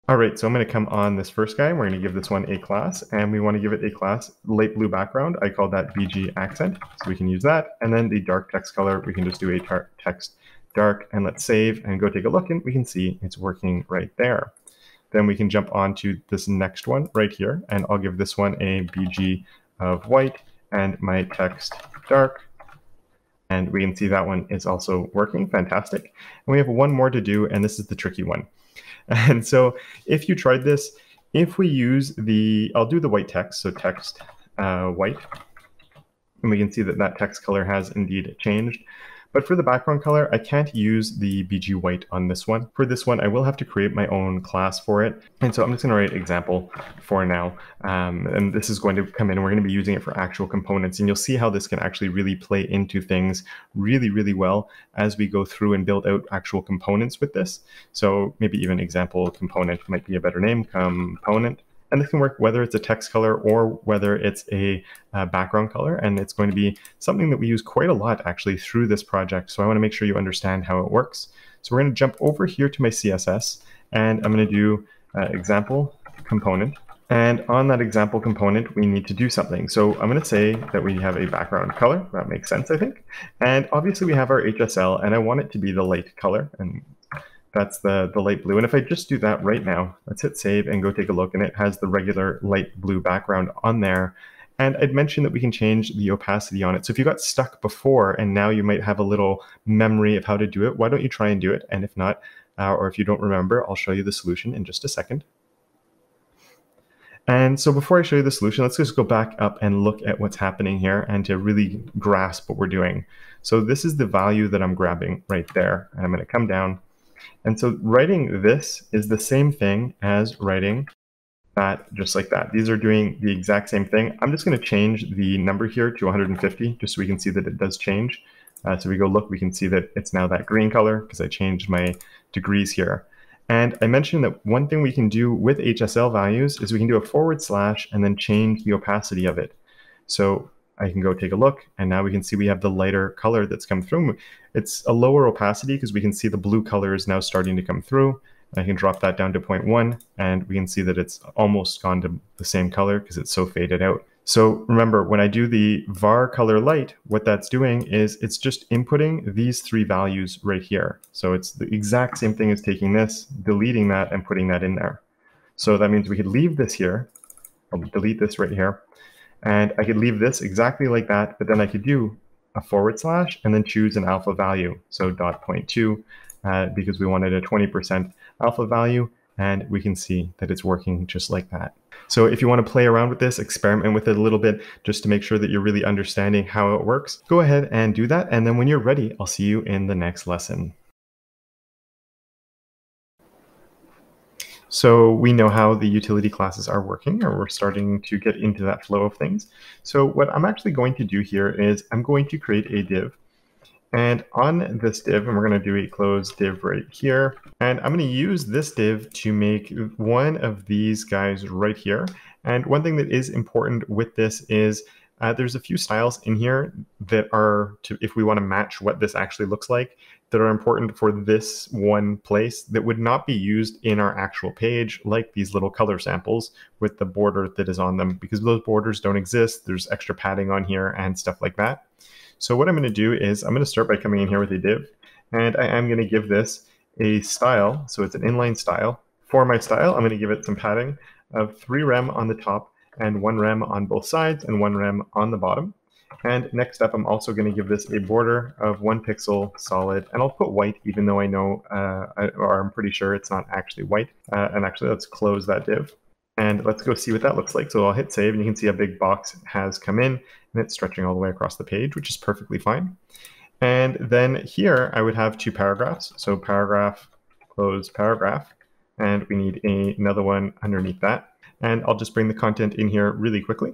All right, so I'm going to come on this first guy. We're going to give this one a class, and we want to give it a class light blue background. I call that BG accent, so we can use that. And then the dark text color, we can just do a text dark, and let's save and go take a look, and we can see it's working right there. Then we can jump on to this next one right here, and I'll give this one a BG of white and my text dark. And we can see that one is also working. Fantastic. And we have one more to do, and this is the tricky one. And so if you tried this, if we use I'll do the white text, so text white, and we can see that that text color has indeed changed. But for the background color, I can't use the BG white on this one. For this one, I will have to create my own class for it. And so I'm just going to write example for now. And this is going to come in, and we're going to be using it for actual components. And you'll see how this can actually really play into things really, really well as we go through and build out actual components with this. So maybe even example component might be a better name, component. And this can work whether it's a text color or whether it's a background color. And it's going to be something that we use quite a lot actually through this project. So I want to make sure you understand how it works. So we're going to jump over here to my CSS, and I'm going to do example component. And on that example component, we need to do something. So I'm going to say that we have a background color. That makes sense, I think. And obviously we have our HSL, and I want it to be the light color. And that's the light blue. And if I just do that right now, let's hit save and go take a look, and it has the regular light blue background on there. And I'd mentioned that we can change the opacity on it. So if you got stuck before and now you might have a little memory of how to do it, why don't you try and do it? And if not, or if you don't remember, I'll show you the solution in just a second. And so before I show you the solution, let's just go back up and look at what's happening here and to really grasp what we're doing. So this is the value that I'm grabbing right there. And I'm going to come down. And so writing this is the same thing as writing that just like that. These are doing the exact same thing. I'm just going to change the number here to 150 just so we can see that it does change. So we go look, we can see that it's now that green color because I changed my degrees here. And I mentioned that one thing we can do with HSL values is we can do a / and then change the opacity of it. So I can go take a look, and now we can see we have the lighter color that's come through. It's a lower opacity because we can see the blue color is now starting to come through. And I can drop that down to 0.1, and we can see that it's almost gone to the same color because it's so faded out. So remember, when I do the var color light, what that's doing is it's just inputting these three values right here. So it's the exact same thing as taking this, deleting that, and putting that in there. So that means we could leave this here. I'll delete this right here. And I could leave this exactly like that, but then I could do a / and then choose an alpha value. So .2 because we wanted a 20% alpha value, and we can see that it's working just like that. So if you want to play around with this, experiment with it a little bit, just to make sure that you're really understanding how it works, go ahead and do that. And then when you're ready, I'll see you in the next lesson. So we know how the utility classes are working, or we're starting to get into that flow of things. So what I'm actually going to do here is I'm going to create a div. And on this div, and we're going to do a close div right here. And I'm going to use this div to make one of these guys right here. And one thing that is important with this is there's a few styles in here that are, if we want to match what this actually looks like, that are important for this one place that would not be used in our actual page, like these little color samples with the border that is on them, because those borders don't exist. There's extra padding on here and stuff like that. So what I'm going to do is I'm going to start by coming in here with a div, and I am going to give this a style. So it's an inline style. For my style, I'm going to give it some padding of 3 rem on the top and 1 rem on both sides and 1 rem on the bottom. And next up, I'm also going to give this a border of 1 pixel solid, and I'll put white, even though I know, or I'm pretty sure it's not actually white. And actually, let's close that div. And let's go see what that looks like. So I'll hit save, and you can see a big box has come in, and it's stretching all the way across the page, which is perfectly fine. And then here, I would have 2 paragraphs. So paragraph, close paragraph, and we need another one underneath that. And I'll just bring the content in here really quickly.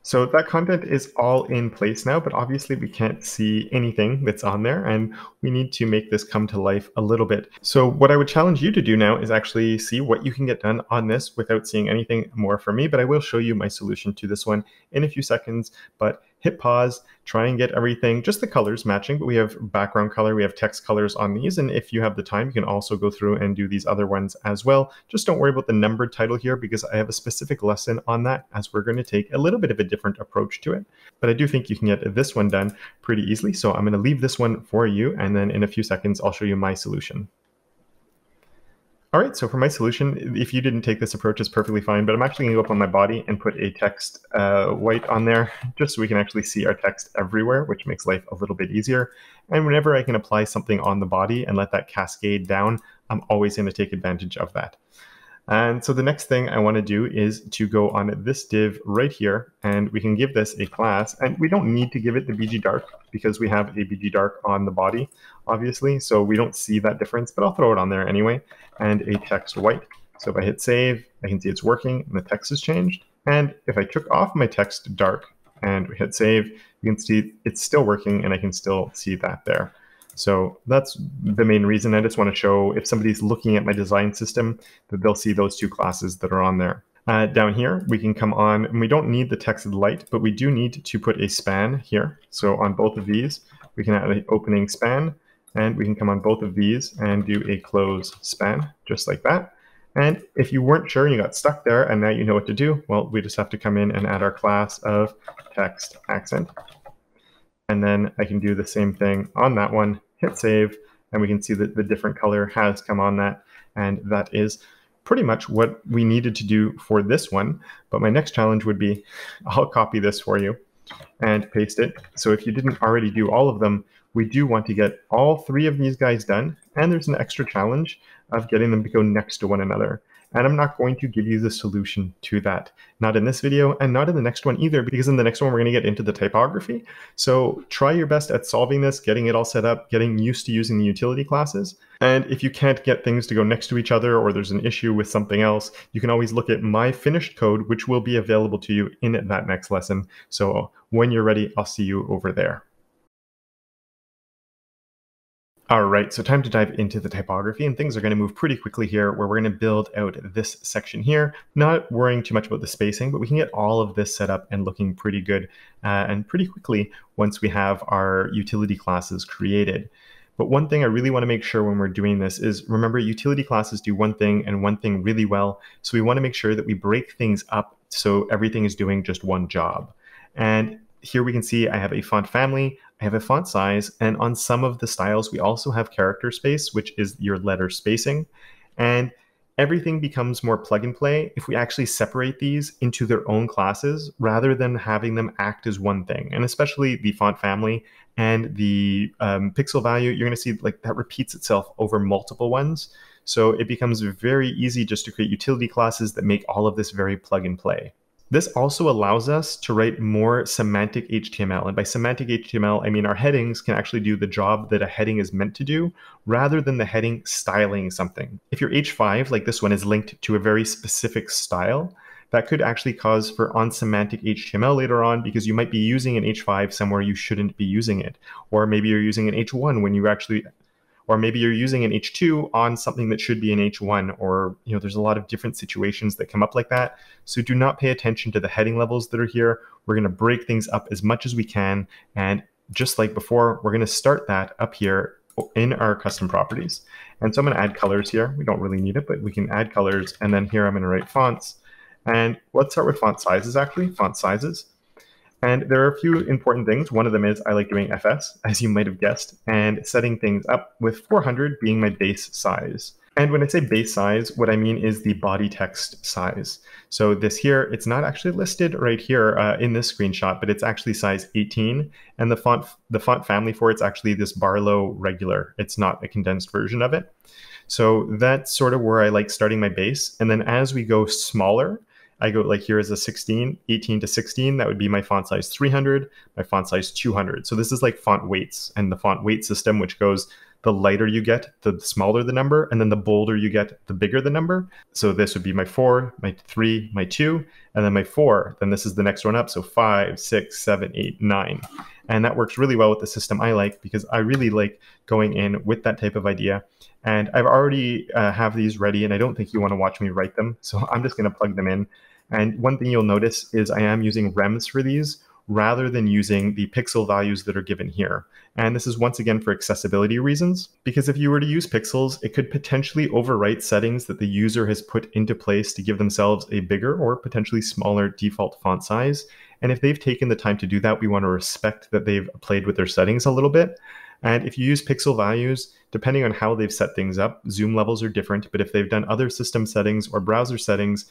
So that content is all in place now, but obviously we can't see anything that's on there, and we need to make this come to life a little bit. So what I would challenge you to do now is actually see what you can get done on this without seeing anything more from me, but I will show you my solution to this one in a few seconds. But hit pause, try and get everything, just the colors matching, but we have background color, we have text colors on these, and if you have the time, you can also go through and do these other ones as well. Just don't worry about the numbered title here, because I have a specific lesson on that, as we're going to take a little bit of a different approach to it. But I do think you can get this one done pretty easily, so I'm going to leave this one for you, and then in a few seconds, I'll show you my solution. All right, so for my solution, if you didn't take this approach, it's perfectly fine, but I'm actually gonna go up on my body and put a text white on there, just so we can actually see our text everywhere, which makes life a little bit easier. And whenever I can apply something on the body and let that cascade down, I'm always gonna take advantage of that. And so the next thing I want to do is to go on this div right here, and we can give this a class, and we don't need to give it the BG dark because we have a BG dark on the body, obviously, so we don't see that difference, but I'll throw it on there anyway, and a text white. So if I hit save, I can see it's working and the text has changed. And if I took off my text dark and we hit save, you can see it's still working and I can still see that there. So that's the main reason. I just want to show, if somebody's looking at my design system, that they'll see those 2 classes that are on there. Down here, we can come on, and we don't need the text light, but we do need to put a span here. So on both of these, we can add an opening span, and we can come on both of these and do a close span, just like that. And if you weren't sure and you got stuck there and now you know what to do, well, we just have to come in and add our class of text accent. And then I can do the same thing on that one, hit save, and we can see that the different color has come on that. And that is pretty much what we needed to do for this one. But my next challenge would be, I'll copy this for you and paste it. So if you didn't already do all of them, we do want to get all 3 of these guys done. And there's an extra challenge of getting them to go next to one another. And I'm not going to give you the solution to that. Not in this video and not in the next one either, because in the next one, we're going to get into the typography. So try your best at solving this, getting it all set up, getting used to using the utility classes. And if you can't get things to go next to each other, or there's an issue with something else, you can always look at my finished code, which will be available to you in that next lesson. So when you're ready, I'll see you over there. All right, so time to dive into the typography, and things are going to move pretty quickly here, where we're going to build out this section here, not worrying too much about the spacing, but we can get all of this set up and looking pretty good and pretty quickly once we have our utility classes created. But one thing I really want to make sure when we're doing this is, remember, utility classes do one thing and one thing really well, so we want to make sure that we break things up so everything is doing just one job. And here we can see I have a font family, I have a font size, and on some of the styles, we also have character space, which is your letter spacing. And everything becomes more plug and play if we actually separate these into their own classes rather than having them act as one thing. And especially the font family and the pixel value, you're going to see like that repeats itself over multiple ones. So it becomes very easy just to create utility classes that make all of this very plug and play. This also allows us to write more semantic HTML. And by semantic HTML, I mean our headings can actually do the job that a heading is meant to do, rather than the heading styling something. If your H5, like this one, is linked to a very specific style, that could actually cause for unsemantic HTML later on, because you might be using an H5 somewhere you shouldn't be using it. Or maybe you're using an H1 when you actually or maybe you're using an H2 on something that should be an H1, or there's a lot of different situations that come up like that. So do not pay attention to the heading levels that are here. We're going to break things up as much as we can, and just like before, we're going to start that up here in our custom properties. And so I'm going to add colors here. We don't really need it, but we can add colors. And then here I'm going to write fonts. And let's start with font sizes, actually, font sizes. And there are a few important things. One of them is I like doing FS, as you might have guessed, and setting things up with 400 being my base size. And when I say base size, what I mean is the body text size. So this here, it's not actually listed right here in this screenshot, but it's actually size 18. And the font family for it's actually this Barlow regular. It's not a condensed version of it. So that's sort of where I like starting my base. And then as we go smaller, I go like here is a 16, 18 to 16. That would be my font size 300, my font size 200. So this is like font weights, and the font weight system, which goes the lighter you get, the smaller the number, and then the bolder you get, the bigger the number. So this would be my 4, my 3, my 2, and then my 4. Then this is the next one up. So 5, 6, 7, 8, 9. And that works really well with the system I like, because I really like going in with that type of idea. And I've already have these ready, and I don't think you want to watch me write them. So I'm just going to plug them in. And one thing you'll notice is I am using rems for these rather than using the pixel values that are given here. And this is once again for accessibility reasons, because if you were to use pixels, it could potentially overwrite settings that the user has put into place to give themselves a bigger or potentially smaller default font size. And if they've taken the time to do that, we want to respect that they've played with their settings a little bit. And if you use pixel values, depending on how they've set things up, zoom levels are different, but if they've done other system settings or browser settings,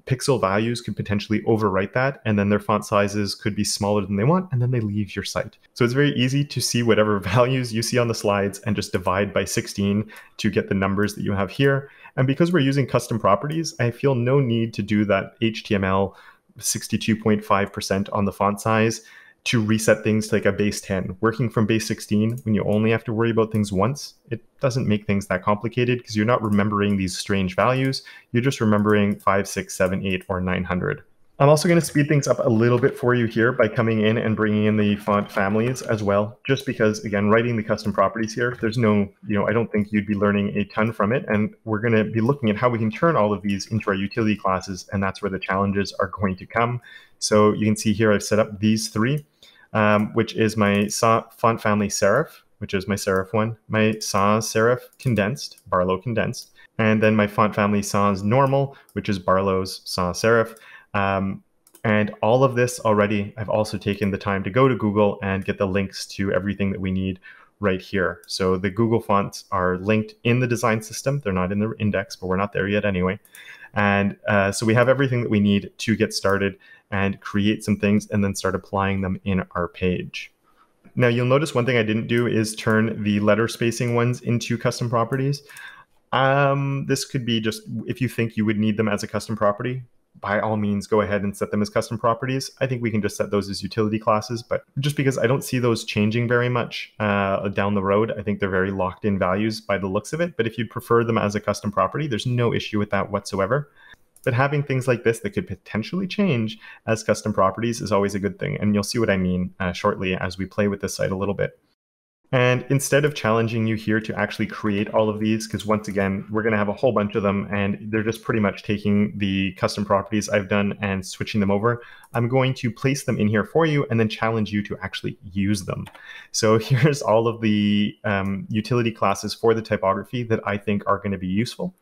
pixel values could potentially overwrite that, and then their font sizes could be smaller than they want, and then they leave your site. So it's very easy to see whatever values you see on the slides and just divide by 16 to get the numbers that you have here. And because we're using custom properties, I feel no need to do that HTML 62.5% on the font size to reset things to like a base 10. Working from base 16, when you only have to worry about things once, it doesn't make things that complicated, because you're not remembering these strange values. You're just remembering 5, 6, 7, 8, or 900. I'm also going to speed things up a little bit for you here by coming in and bringing in the font families as well, just because, again, writing the custom properties here, there's no, I don't think you'd be learning a ton from it. And we're going to be looking at how we can turn all of these into our utility classes, and that's where the challenges are going to come. So you can see here I've set up these three, which is my font family serif, which is my serif one, my sans serif condensed, Barlow condensed, and then my font family sans normal, which is Barlow's sans serif. And all of this already, I've also taken the time to go to Google and get the links to everything that we need right here. So the Google fonts are linked in the design system. They're not in the index, but we're not there yet anyway. And so we have everything that we need to get started and create some things and then start applying them in our page. Now you'll notice one thing I didn't do is turn the letter spacing ones into custom properties. This could be just, if you think you would need them as a custom property, by all means, go ahead and set them as custom properties. I think we can just set those as utility classes, but just because I don't see those changing very much down the road, I think they're very locked in values by the looks of it. But if you'd prefer them as a custom property, there's no issue with that whatsoever. But having things like this that could potentially change as custom properties is always a good thing. And you'll see what I mean shortly as we play with this site a little bit. And instead of challenging you here to actually create all of these, because once again, we're going to have a whole bunch of them and they're just pretty much taking the custom properties I've done and switching them over, I'm going to place them in here for you and then challenge you to actually use them. So here's all of the utility classes for the typography that I think are going to be useful.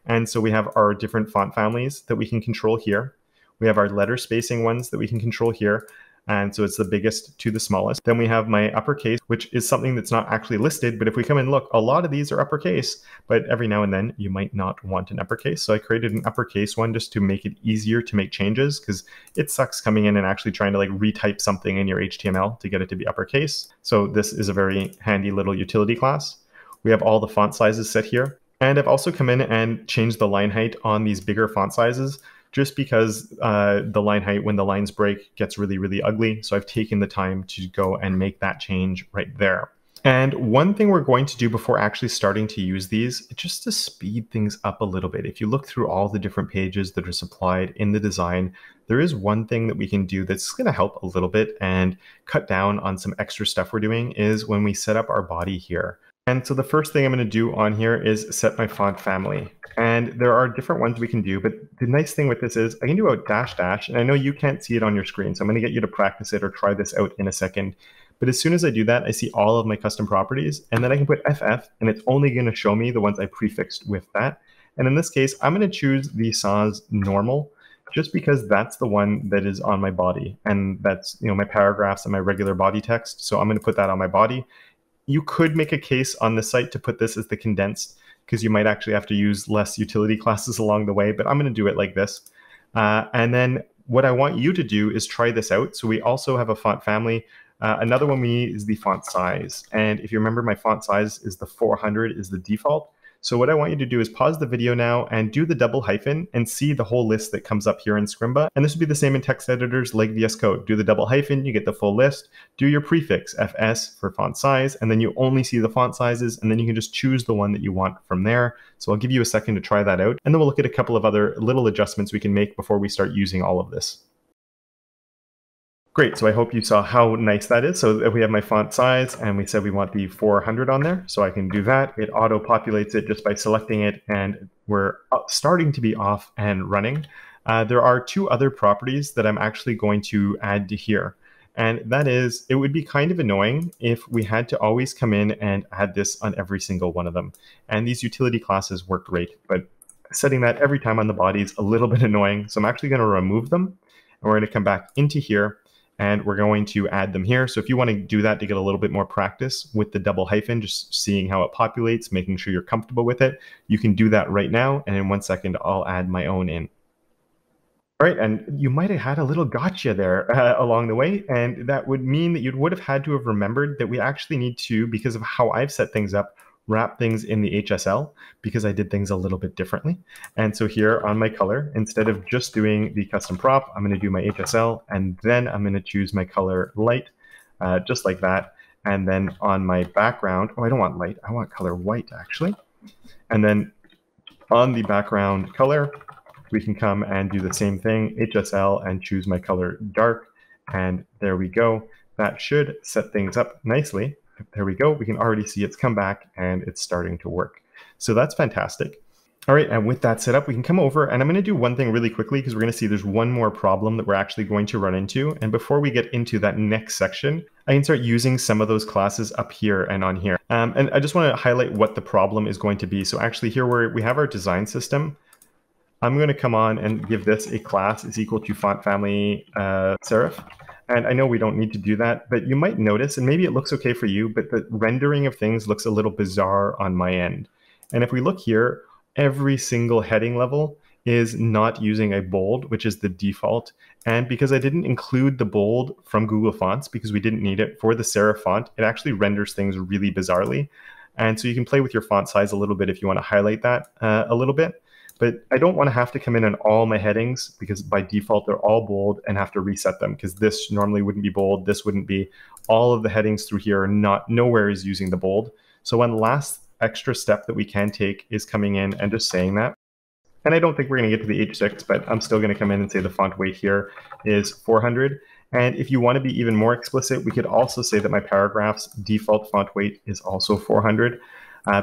And so we have our different font families that we can control here. We have our letter spacing ones that we can control here. And so it's the biggest to the smallest. Then we have my uppercase, which is something that's not actually listed. But if we come and look, a lot of these are uppercase, but every now and then you might not want an uppercase. So I created an uppercase one just to make it easier to make changes, because it sucks coming in and actually trying to like retype something in your HTML to get it to be uppercase. So this is a very handy little utility class. We have all the font sizes set here. And I've also come in and changed the line height on these bigger font sizes, just because the line height, when the lines break, gets really, really ugly. So I've taken the time to go and make that change right there. And one thing we're going to do before actually starting to use these, just to speed things up a little bit. If you look through all the different pages that are supplied in the design, there is one thing that we can do that's going to help a little bit and cut down on some extra stuff we're doing is when we set up our body here. And so the first thing I'm going to do on here is set my font family. And there are different ones we can do, but the nice thing with this is I can do a dash dash, and I know you can't see it on your screen, so I'm going to get you to practice it or try this out in a second. But as soon as I do that, I see all of my custom properties, and then I can put FF, and it's only going to show me the ones I prefixed with that. And in this case, I'm going to choose the sans normal, just because that's the one that is on my body, and that's, you know, my paragraphs and my regular body text. So I'm going to put that on my body. You could make a case on the site to put this as the condensed, because you might actually have to use less utility classes along the way, but I'm going to do it like this. And then what I want you to do is try this out. So we also have a font family. Another one we need is the font size. And if you remember, my font size is the 400 is the default. So what I want you to do is pause the video now and do the double hyphen and see the whole list that comes up here in Scrimba. And this would be the same in text editors like VS Code. Do the double hyphen, you get the full list. Do your prefix, FS for font size, and then you only see the font sizes, and then you can just choose the one that you want from there. So I'll give you a second to try that out, and then we'll look at a couple of other little adjustments we can make before we start using all of this. Great, so I hope you saw how nice that is. So we have my font size, and we said we want the 400 on there. So I can do that. It auto-populates it just by selecting it, and we're starting to be off and running. There are two other properties that I'm actually going to add to here. And that is, it would be kind of annoying if we had to always come in and add this on every single one of them. And these utility classes work great, but setting that every time on the body is a little bit annoying. So I'm actually going to remove them, and we're going to come back into here, and we're going to add them here. So if you want to do that to get a little bit more practice with the double hyphen, just seeing how it populates, making sure you're comfortable with it, you can do that right now. And in 1 second, I'll add my own in. All right, and you might have had a little gotcha there along the way, and that would mean that you would have had to have remembered that we actually need to, because of how I've set things up, wrap things in the HSL, because I did things a little bit differently. And so here on my color, instead of just doing the custom prop, I'm going to do my HSL, and then I'm going to choose my color light, just like that. And then on my background, oh, I don't want light, I want color white actually. And then on the background color, we can come and do the same thing, HSL, and choose my color dark. And there we go. That should set things up nicely. There we go. We can already see it's come back and it's starting to work. So that's fantastic. All right, and with that set up, we can come over, and I'm going to do one thing really quickly because we're going to see there's one more problem that we're actually going to run into. And before we get into that next section, I can start using some of those classes up here and on here. And I just want to highlight what the problem is going to be. So actually here where we have our design system, I'm going to come on and give this a class is equal to font family serif. And I know we don't need to do that, but you might notice, and maybe it looks okay for you, but the rendering of things looks a little bizarre on my end. And if we look here, every single heading level is not using a bold, which is the default. And because I didn't include the bold from Google Fonts, because we didn't need it for the serif font, it actually renders things really bizarrely. And so you can play with your font size a little bit if you want to highlight that a little bit. But I don't want to have to come in on all my headings because by default they're all bold and have to reset them because this normally wouldn't be bold, this wouldn't be. All of the headings through here are nowhere is using the bold. So one last extra step that we can take is coming in and just saying that. And I don't think we're going to get to the H6, but I'm still going to come in and say the font weight here is 400. And if you want to be even more explicit, we could also say that my paragraph's default font weight is also 400.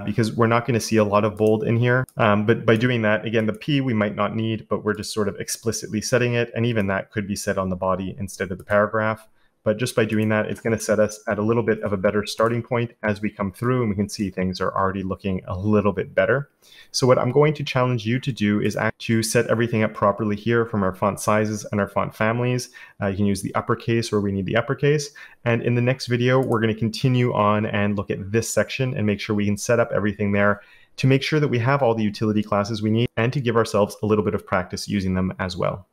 Because we're not going to see a lot of bold in here. But by doing that, again, the P we might not need, but we're just sort of explicitly setting it. And even that could be set on the body instead of the paragraph. But just by doing that, it's going to set us at a little bit of a better starting point as we come through, and we can see things are already looking a little bit better. So what I'm going to challenge you to do is to set everything up properly here from our font sizes and our font families. You can use the uppercase where we need the uppercase. And in the next video, we're going to continue on and look at this section and make sure we can set up everything there to make sure that we have all the utility classes we need and to give ourselves a little bit of practice using them as well.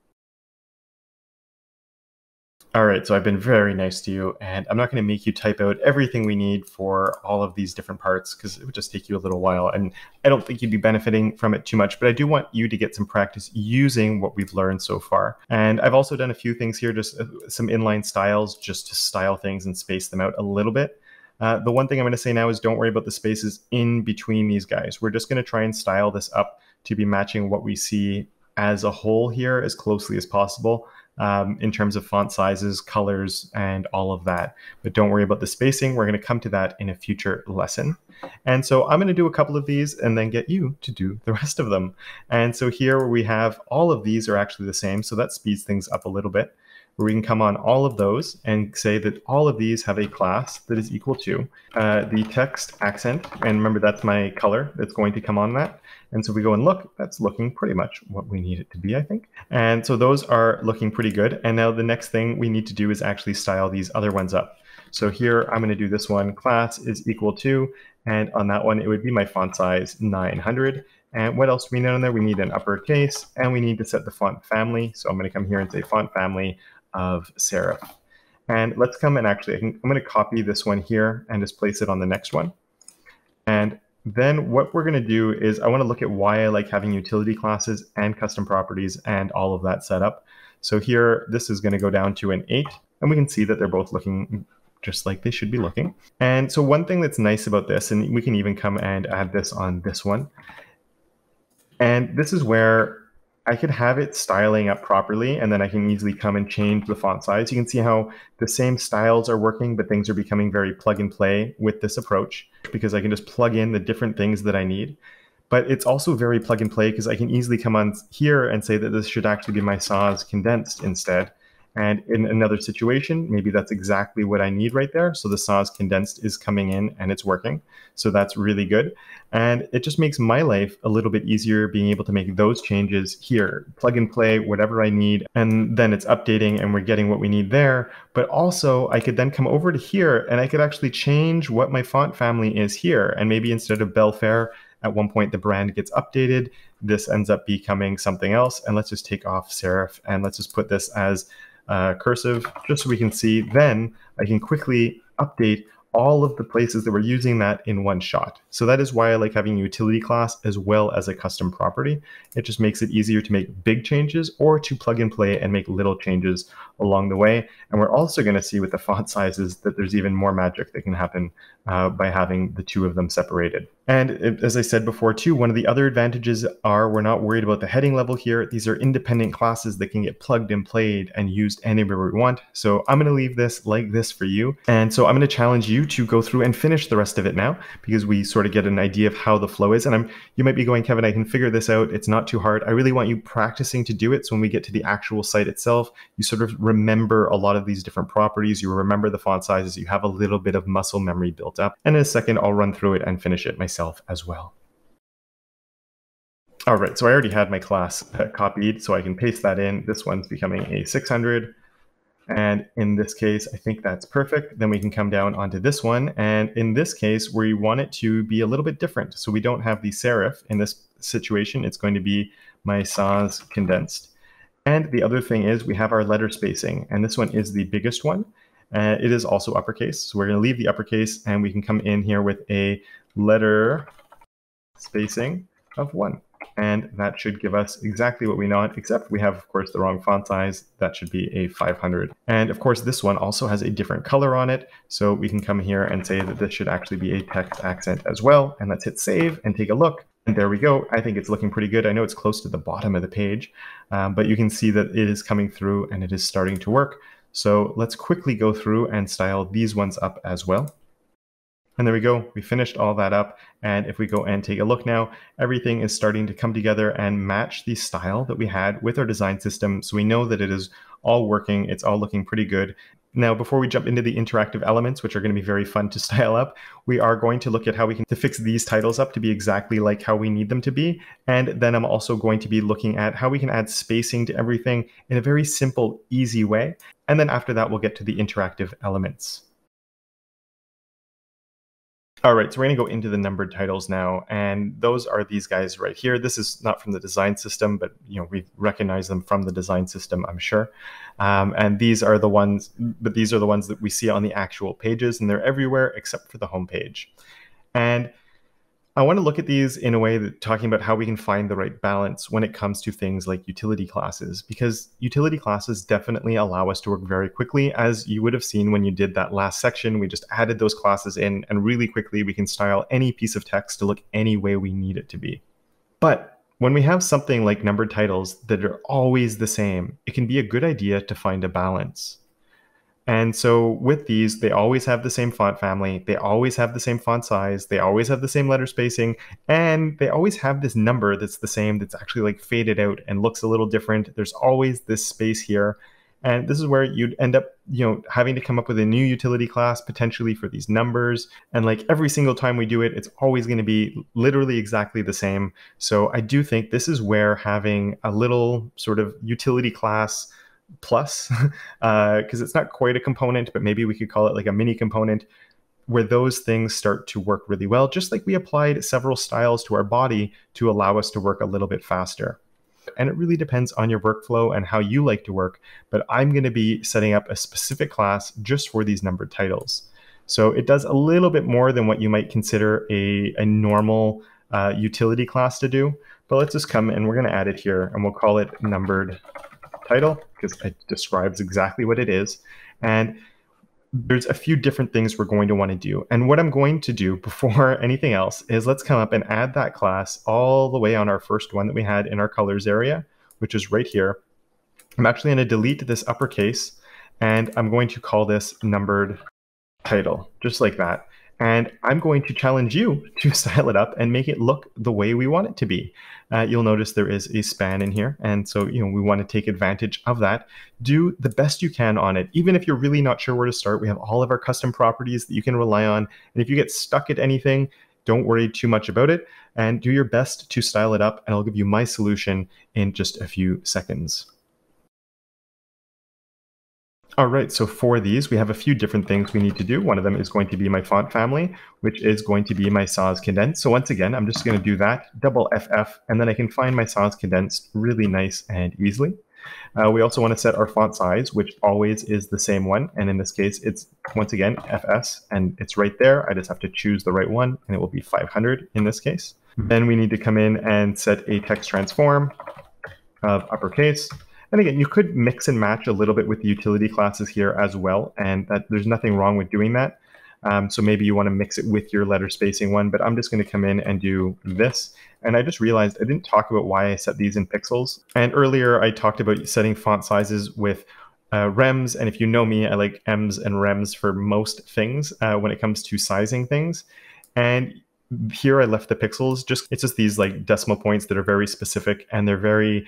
All right, so I've been very nice to you, and I'm not going to make you type out everything we need for all of these different parts because it would just take you a little while, and I don't think you'd be benefiting from it too much, but I do want you to get some practice using what we've learned so far. And I've also done a few things here, just some inline styles, just to style things and space them out a little bit. The one thing I'm going to say now is don't worry about the spaces in between these guys. We're just going to try and style this up to be matching what we see as a whole here as closely as possible. in terms of font sizes, colors, and all of that. But don't worry about the spacing. We're going to come to that in a future lesson. And so I'm going to do a couple of these and then get you to do the rest of them. And so here we have all of these are actually the same. So that speeds things up a little bit, where we can come on all of those and say that all of these have a class that is equal to the text accent. And remember, that's my color that's going to come on that. And so we go and look, that's looking pretty much what we need it to be, I think. And so those are looking pretty good. And now the next thing we need to do is actually style these other ones up. So here I'm going to do this one, class is equal to, and on that one, it would be my font size 900. And what else do we need on there? We need an uppercase, and we need to set the font family. So I'm going to come here and say font family of serif. And let's come and actually, I'm going to copy this one here and just place it on the next one. And then what we're going to do is I want to look at why I like having utility classes and custom properties and all of that set up. So here, this is going to go down to an 8, and we can see that they're both looking just like they should be looking. And so one thing that's nice about this, and we can even come and add this on this one, and this is where I could have it styling up properly, and then I can easily come and change the font size. You can see how the same styles are working, but things are becoming very plug and play with this approach, because I can just plug in the different things that I need. But it's also very plug and play because I can easily come on here and say that this should actually be my sans condensed instead. And in another situation, maybe that's exactly what I need right there. So the sans condensed is coming in and it's working. So that's really good. And it just makes my life a little bit easier being able to make those changes here, plug and play whatever I need. And then it's updating and we're getting what we need there. But also I could then come over to here and I could actually change what my font family is here. And maybe instead of Belfair, at one point the brand gets updated, this ends up becoming something else. And let's just take off serif and let's just put this as cursive, just so we can see. Then I can quickly update all of the places that we're using that in one shot. So that is why I like having a utility class as well as a custom property. It just makes it easier to make big changes or to plug and play and make little changes along the way. And we're also going to see with the font sizes that there's even more magic that can happen by having the two of them separated. And as I said before too, one of the other advantages are we're not worried about the heading level here. These are independent classes that can get plugged and played and used anywhere we want. So I'm going to leave this like this for you. And so I'm going to challenge you to go through and finish the rest of it now, because we sort of get an idea of how the flow is. And you might be going, Kevin, I can figure this out. It's not too hard. I really want you practicing to do it. So when we get to the actual site itself, you sort of remember a lot of these different properties. You remember the font sizes. You have a little bit of muscle memory built up. And in a second, I'll run through it and finish it myself as well. All right, so I already had my class copied, so I can paste that in. This one's becoming a 600. And in this case, I think that's perfect. Then we can come down onto this one. And in this case, we want it to be a little bit different. So we don't have the serif in this situation. It's going to be my sans condensed. And the other thing is we have our letter spacing. And this one is the biggest one. It is also uppercase. So we're going to leave the uppercase and we can come in here with a letter spacing of 1. And that should give us exactly what we want, except we have, of course, the wrong font size. That should be a 500. And of course, this one also has a different color on it. So we can come here and say that this should actually be a text accent as well. And let's hit save and take a look. And there we go. I think it's looking pretty good. I know it's close to the bottom of the page, but you can see that it is coming through and it is starting to work. So let's quickly go through and style these ones up as well. And there we go. We finished all that up. And if we go and take a look now, everything is starting to come together and match the style that we had with our design system. So we know that it is all working. It's all looking pretty good. Now, before we jump into the interactive elements, which are going to be very fun to style up, we are going to look at how we can fix these titles up to be exactly like how we need them to be. And then I'm also going to be looking at how we can add spacing to everything in a very simple, easy way. And then after that, we'll get to the interactive elements. All right, so we're going to go into the numbered titles now, and those are these guys right here. This is not from the design system, but we recognize them from the design system, I'm sure. And these are the ones, but these are the ones that we see on the actual pages, and they're everywhere except for the home page. And I want to look at these in a way that talking about how we can find the right balance when it comes to things like utility classes, because utility classes definitely allow us to work very quickly. As you would have seen when you did that last section, we just added those classes in and really quickly we can style any piece of text to look any way we need it to be. But When we have something like numbered titles that are always the same, it can be a good idea to find a balance. And so with these, they always have the same font family, they always have the same font size, they always have the same letter spacing, and they always have this number that's the same, that's actually like faded out and looks a little different. There's always this space here. And this is where you'd end up, having to come up with a new utility class potentially for these numbers. And like every single time we do it, it's always going to be literally exactly the same. So I do think this is where having a little sort of utility class plus, because it's not quite a component, but maybe we could call it like a mini component, where those things start to work really well, just like we applied several styles to our body to allow us to work a little bit faster. And it really depends on your workflow and how you like to work, but I'm going to be setting up a specific class just for these numbered titles. So it does a little bit more than what you might consider a normal utility class to do, but let's just come and we're going to add it here, and we'll call it numbered title because it describes exactly what it is. And there's a few different things we're going to want to do. And what I'm going to do before anything else is let's come up and add that class all the way on our first one that we had in our colors area, which is right here. I'm actually going to delete this uppercase, and I'm going to call this numbered title, just like that. And I'm going to challenge you to style it up and make it look the way we want it to be. You'll notice there is a span in here. And so, we want to take advantage of that. Do the best you can on it. Even if you're really not sure where to start, we have all of our custom properties that you can rely on. And if you get stuck at anything, don't worry too much about it and do your best to style it up. And I'll give you my solution in just a few seconds. All right, so for these, we have a few different things we need to do. One of them is going to be my font family, which is going to be my sans condensed. So once again, I'm just going to do that, double FF, and then I can find my sans condensed really nice and easily. We also want to set our font size, which always is the same one. And in this case, it's once again, FS, and it's right there. I just have to choose the right one, and it will be 500 in this case. Then we need to come in and set a text transform of uppercase. And again, you could mix and match a little bit with the utility classes here as well, and there's nothing wrong with doing that. So maybe you want to mix it with your letter spacing one, but I'm just going to come in and do this. And I just realized I didn't talk about why I set these in pixels. And earlier I talked about setting font sizes with rems, and if you know me, I like ems and rems for most things when it comes to sizing things. And here I left the pixels, it's just these like decimal points that are very specific, and they're very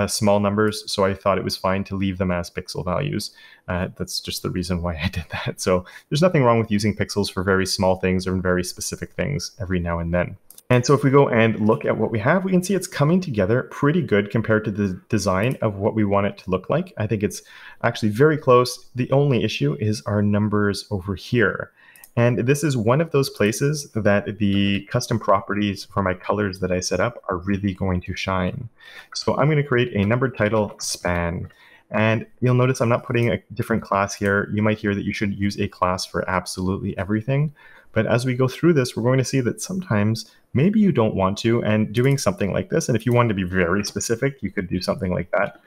small numbers, so I thought it was fine to leave them as pixel values. That's just the reason why I did that. So there's nothing wrong with using pixels for very small things or very specific things every now and then. And so if we go and look at what we have, we can see it's coming together pretty good compared to the design of what we want it to look like. I think it's actually very close. The only issue is our numbers over here. And this is one of those places that the custom properties for my colors that I set up are really going to shine. So I'm going to create a numbered title span. And you'll notice I'm not putting a different class here. You might hear that you should use a class for absolutely everything. But as we go through this, we're going to see that sometimes maybe you don't want to, and doing something like this, and if you wanted to be very specific, you could do something like that.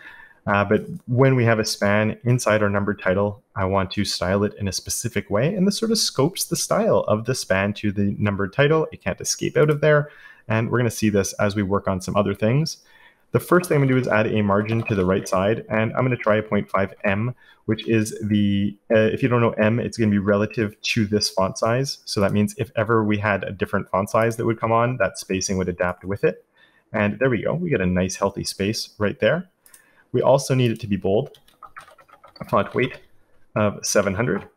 But when we have a span inside our numbered title, I want to style it in a specific way. And this sort of scopes the style of the span to the numbered title. It can't escape out of there. And we're going to see this as we work on some other things. The first thing I'm going to do is add a margin to the right side. And I'm going to try a 0.5 M, which is the, if you don't know M, it's going to be relative to this font size. So that means if ever we had a different font size that would come on, that spacing would adapt with it. And there we go. We get a nice healthy space right there. We also need it to be bold, a font weight of 700.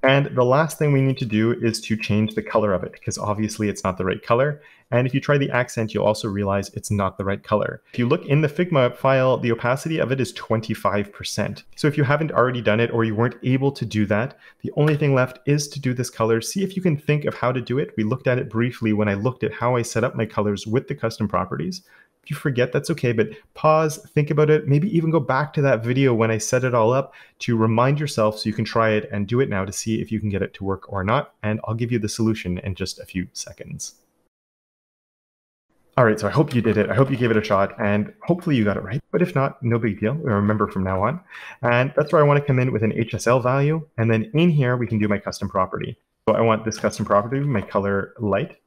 And the last thing we need to do is to change the color of it, because obviously it's not the right color. And if you try the accent, you'll also realize it's not the right color. If you look in the Figma file, the opacity of it is 25%. So if you haven't already done it or you weren't able to do that, the only thing left is to do this color. See if you can think of how to do it. We looked at it briefly when I looked at how I set up my colors with the custom properties. If you forget, that's okay, but pause, think about it, maybe even go back to that video when I set it all up to remind yourself so you can try it and do it now to see if you can get it to work or not. And I'll give you the solution in just a few seconds. All right, so I hope you did it. I hope you gave it a shot, and hopefully you got it right. But if not, no big deal. Remember from now on. And that's where I want to come in with an HSL value. And then in here, we can do my custom property. So I want this custom property, my color light.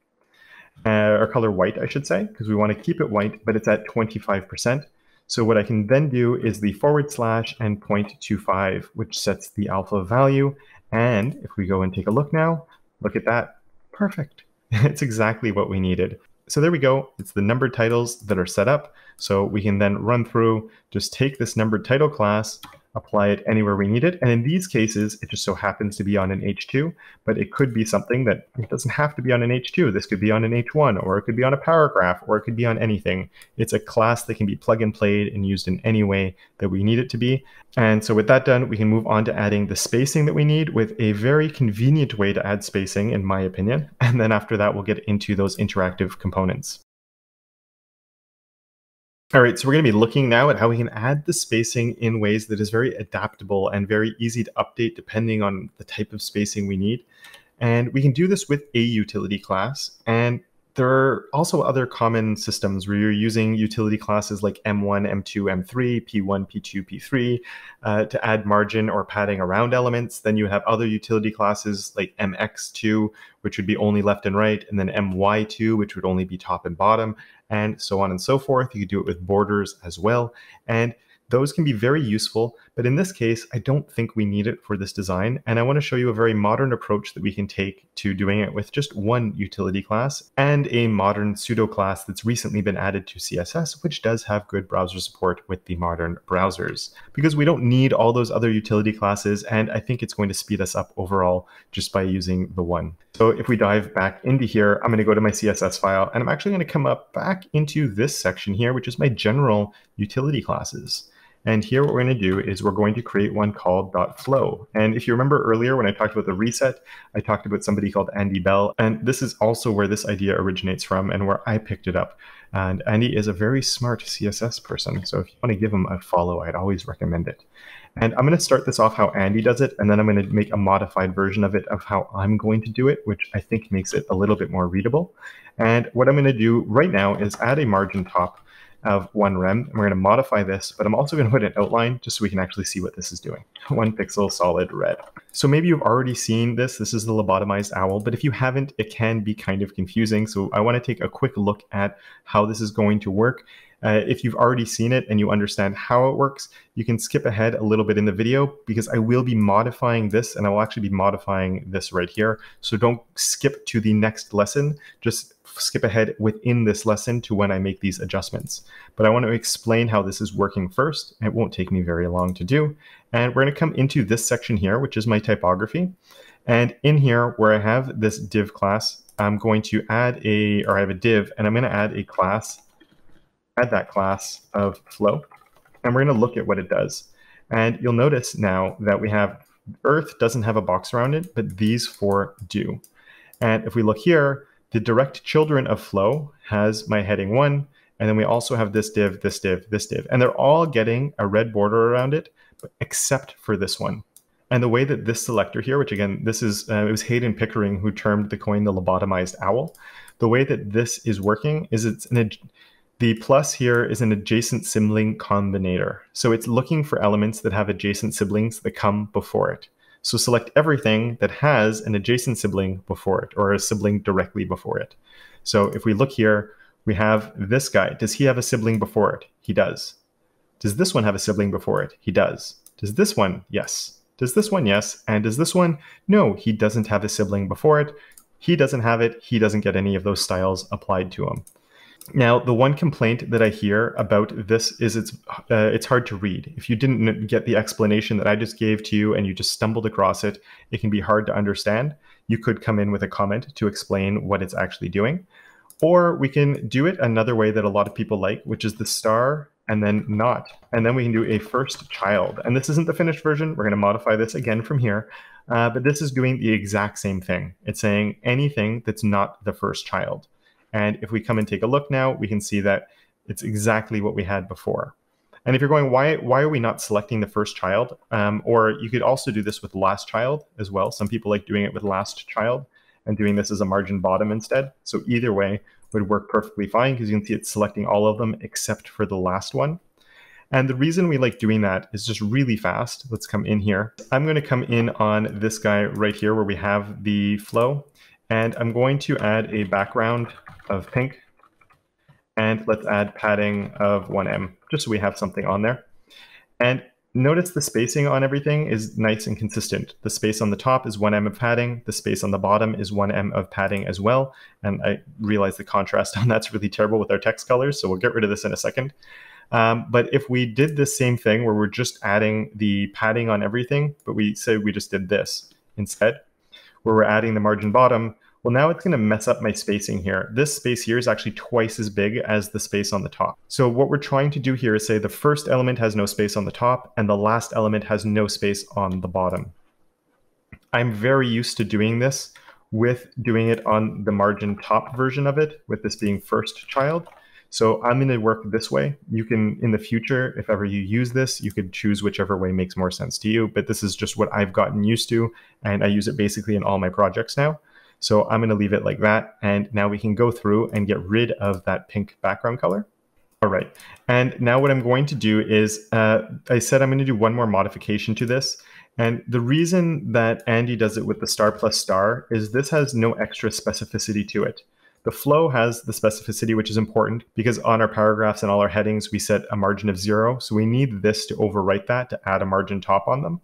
or color white, I should say, because we want to keep it white, but it's at 25%. So what I can then do is the / and 0.25, which sets the alpha value. And if we go and take a look now, look at that. Perfect. It's exactly what we needed. So there we go. It's the numbered titles that are set up. So we can then run through, just take this numbered title class, apply it anywhere we need it. And in these cases, it just so happens to be on an H2, but it could be something that it doesn't have to be on an H2. This could be on an H1, or it could be on a paragraph, or it could be on anything. It's a class that can be plug and played and used in any way that we need it to be. And so with that done, we can move on to adding the spacing that we need with a very convenient way to add spacing, in my opinion. And then after that, we'll get into those interactive components. All right, so we're going to be looking now at how we can add the spacing in ways that is very adaptable and very easy to update depending on the type of spacing we need. And we can do this with a utility class. And there are also other common systems where you're using utility classes like M1, M2, M3, P1, P2, P3 to add margin or padding around elements. Then you have other utility classes like MX2, which would be only left and right, and then MY2, which would only be top and bottom, and so on and so forth. You could do it with borders as well. And those can be very useful, but in this case, I don't think we need it for this design. And I want to show you a very modern approach that we can take to doing it with just one utility class and a modern pseudo class that's recently been added to CSS, which does have good browser support with the modern browsers, because we don't need all those other utility classes. And I think it's going to speed us up overall just by using the one. So if we dive back into here, I'm going to go to my CSS file, and I'm actually going to come up back into this section here, which is my general utility classes. And here what we're going to do is we're going to create one called .flow. And if you remember earlier when I talked about the reset, I talked about somebody called Andy Bell. And this is also where this idea originates from and where I picked it up. And Andy is a very smart CSS person. So if you want to give him a follow, I'd always recommend it. And I'm going to start this off how Andy does it, and then I'm going to make a modified version of it of how I'm going to do it, which I think makes it a little bit more readable. And what I'm going to do right now is add a margin top of 1 rem, and we're going to modify this, but I'm also going to put an outline just so we can actually see what this is doing. 1 pixel solid red. So maybe you've already seen this. This is the lobotomized owl, but if you haven't, it can be kind of confusing. So I want to take a quick look at how this is going to work. If you've already seen it and you understand how it works, you can skip ahead a little bit in the video because I will be modifying this, and I will actually be modifying this right here. So don't skip to the next lesson, just skip ahead within this lesson to when I make these adjustments. But I want to explain how this is working first. It won't take me very long to do. And we're going to come into this section here, which is my typography. And in here where I have this div class, I'm going to add I have a div, and I'm going to add a class, add that class of flow. And we're going to look at what it does. And you'll notice now that we have Earth doesn't have a box around it, but these 4 do. And if we look here, the direct children of flow has my heading 1, and then we also have this div, this div, this div. And they're all getting a red border around it, except for this one. And the way that this selector here, which again, this is, it was Hayden Pickering who termed the coin the lobotomized owl. The way that this is working is the plus here is an adjacent sibling combinator. So it's looking for elements that have adjacent siblings that come before it. So select everything that has an adjacent sibling before it, or a sibling directly before it. So if we look here, we have this guy. Does he have a sibling before it? He does. Does this one have a sibling before it? He does. Does this one? Yes. Does this one? Yes. And does this one? No, he doesn't have a sibling before it. He doesn't have it. He doesn't get any of those styles applied to him. Now, the one complaint that I hear about this is it's hard to read. If you didn't get the explanation that I just gave to you and you just stumbled across it, it can be hard to understand. You could come in with a comment to explain what it's actually doing. Or we can do it another way that a lot of people like, which is the star and then not. And then we can do a first child. And this isn't the finished version. We're going to modify this again from here. But this is doing the exact same thing. It's saying anything that's not the first child. And if we come and take a look now, we can see that it's exactly what we had before. And if you're going, why are we not selecting the first child? Or you could also do this with last child as well. Some people like doing it with last child and doing this as a margin bottom instead. So either way would work perfectly fine because you can see it's selecting all of them except for the last one. And the reason we like doing that is just really fast. Let's come in here. I'm going to come in on this guy right here where we have the flow. And I'm going to add a background of pink. And let's add padding of 1em, just so we have something on there. And notice the spacing on everything is nice and consistent. The space on the top is 1em of padding. The space on the bottom is 1em of padding as well. And I realize the contrast on that's really terrible with our text colors, so we'll get rid of this in a second. But if we did the same thing where we're just adding the padding on everything, but we say we just did this instead, where we're adding the margin bottom, well, now it's going to mess up my spacing here. This space here is actually twice as big as the space on the top. So what we're trying to do here is say the first element has no space on the top and the last element has no space on the bottom. I'm very used to doing this with doing it on the margin top version of it, with this being first child. So I'm going to work this way. You can, in the future, if ever you use this, you could choose whichever way makes more sense to you. But this is just what I've gotten used to, and I use it basically in all my projects now. So I'm going to leave it like that. And now we can go through and get rid of that pink background color. All right. And now what I'm going to do is, I said I'm going to do one more modification to this. And the reason that Andy does it with the star plus star is this has no extra specificity to it. The flow has the specificity, which is important because on our paragraphs and all our headings, we set a margin of 0. So we need this to overwrite that to add a margin top on them.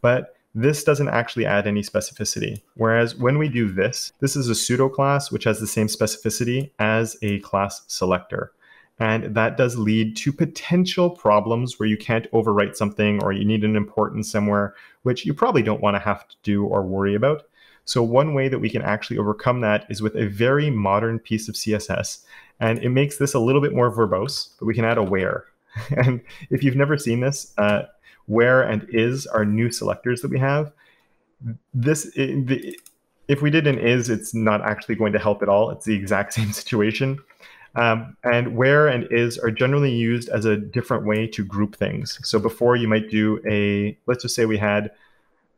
But this doesn't actually add any specificity. Whereas when we do this, this is a pseudo class, which has the same specificity as a class selector. And that does lead to potential problems where you can't overwrite something or you need an importance somewhere, which you probably don't want to have to do or worry about. So one way that we can actually overcome that is with a very modern piece of CSS. And it makes this a little bit more verbose, but we can add a where. And if you've never seen this, where and is are new selectors that we have. If we did an is, it's not actually going to help at all. It's the exact same situation. And where and is are generally used as a different way to group things. So before you might do let's just say we had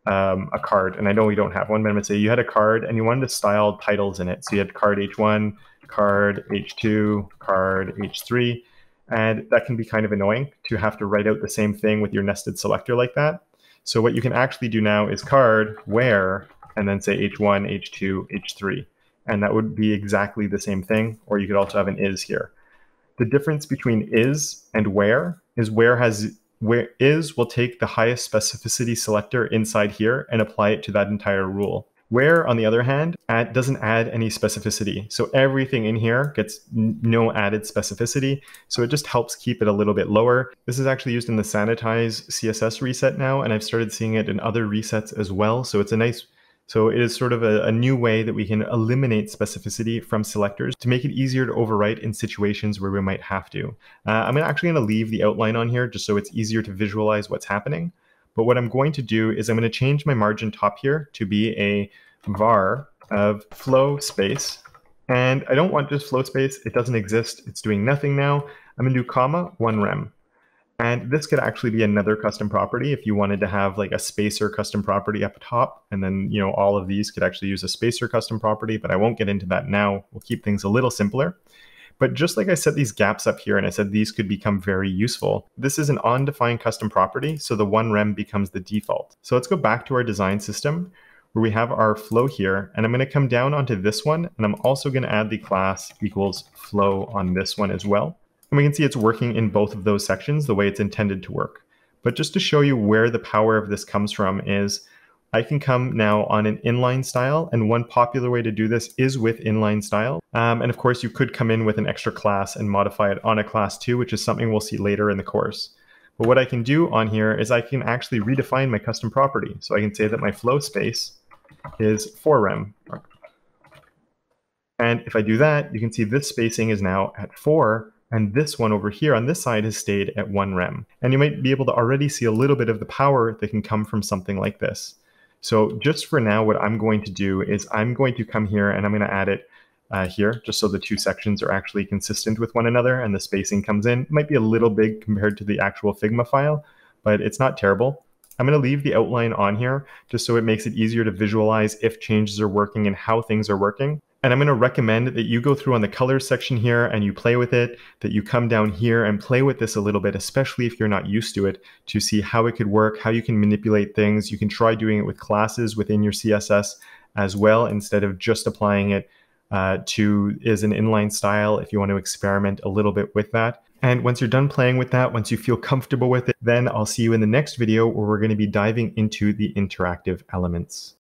a card, and I know we don't have one, but I'm going to say you had a card and you wanted to style titles in it. So you had card H1, card H2, card H3. And that can be kind of annoying to have to write out the same thing with your nested selector like that. So what you can actually do now is card where, and then say H1, H2, H3. And that would be exactly the same thing. Or you could also have an is here. The difference between is and where is where is will take the highest specificity selector inside here and apply it to that entire rule. Where, on the other hand, doesn't add any specificity. So everything in here gets no added specificity. So it just helps keep it a little bit lower. This is actually used in the sanitize CSS reset now, and I've started seeing it in other resets as well. So it's so it is sort of a new way that we can eliminate specificity from selectors to make it easier to overwrite in situations where we might have to. I'm actually going to leave the outline on here just so it's easier to visualize what's happening. But what I'm going to do is I'm going to change my margin top here to be a var of flow space. And I don't want just flow space. It doesn't exist. It's doing nothing now. I'm going to do comma 1rem. And this could actually be another custom property if you wanted to have like a spacer custom property up top. And then, all of these could actually use a spacer custom property, but I won't get into that now. We'll keep things a little simpler. But just like I set these gaps up here and I said these could become very useful, this is an undefined custom property, so the 1rem becomes the default. So let's go back to our design system where we have our flow here, and I'm going to come down onto this one, and I'm also going to add the class equals flow on this one as well. And we can see it's working in both of those sections the way it's intended to work. But just to show you where the power of this comes from is I can come now on an inline style, and one popular way to do this is with inline style. And of course, you could come in with an extra class and modify it on a class too, which is something we'll see later in the course. But what I can do on here is I can actually redefine my custom property. So I can say that my flow space is 4rem. And if I do that, you can see this spacing is now at 4, and this one over here on this side has stayed at 1rem. And you might be able to already see a little bit of the power that can come from something like this. So just for now, what I'm going to do is I'm going to come here and I'm going to add it here, just so the two sections are actually consistent with one another and the spacing comes in. It might be a little big compared to the actual Figma file, but it's not terrible. I'm going to leave the outline on here just so it makes it easier to visualize if changes are working and how things are working. And I'm going to recommend that you go through on the colors section here and you play with it, that you come down here and play with this a little bit, especially if you're not used to it, to see how it could work, how you can manipulate things. You can try doing it with classes within your CSS. as well, instead of just applying it to as an inline style if you want to experiment a little bit with that. And once you're done playing with that, once you feel comfortable with it, then I'll see you in the next video where we're going to be diving into the interactive elements.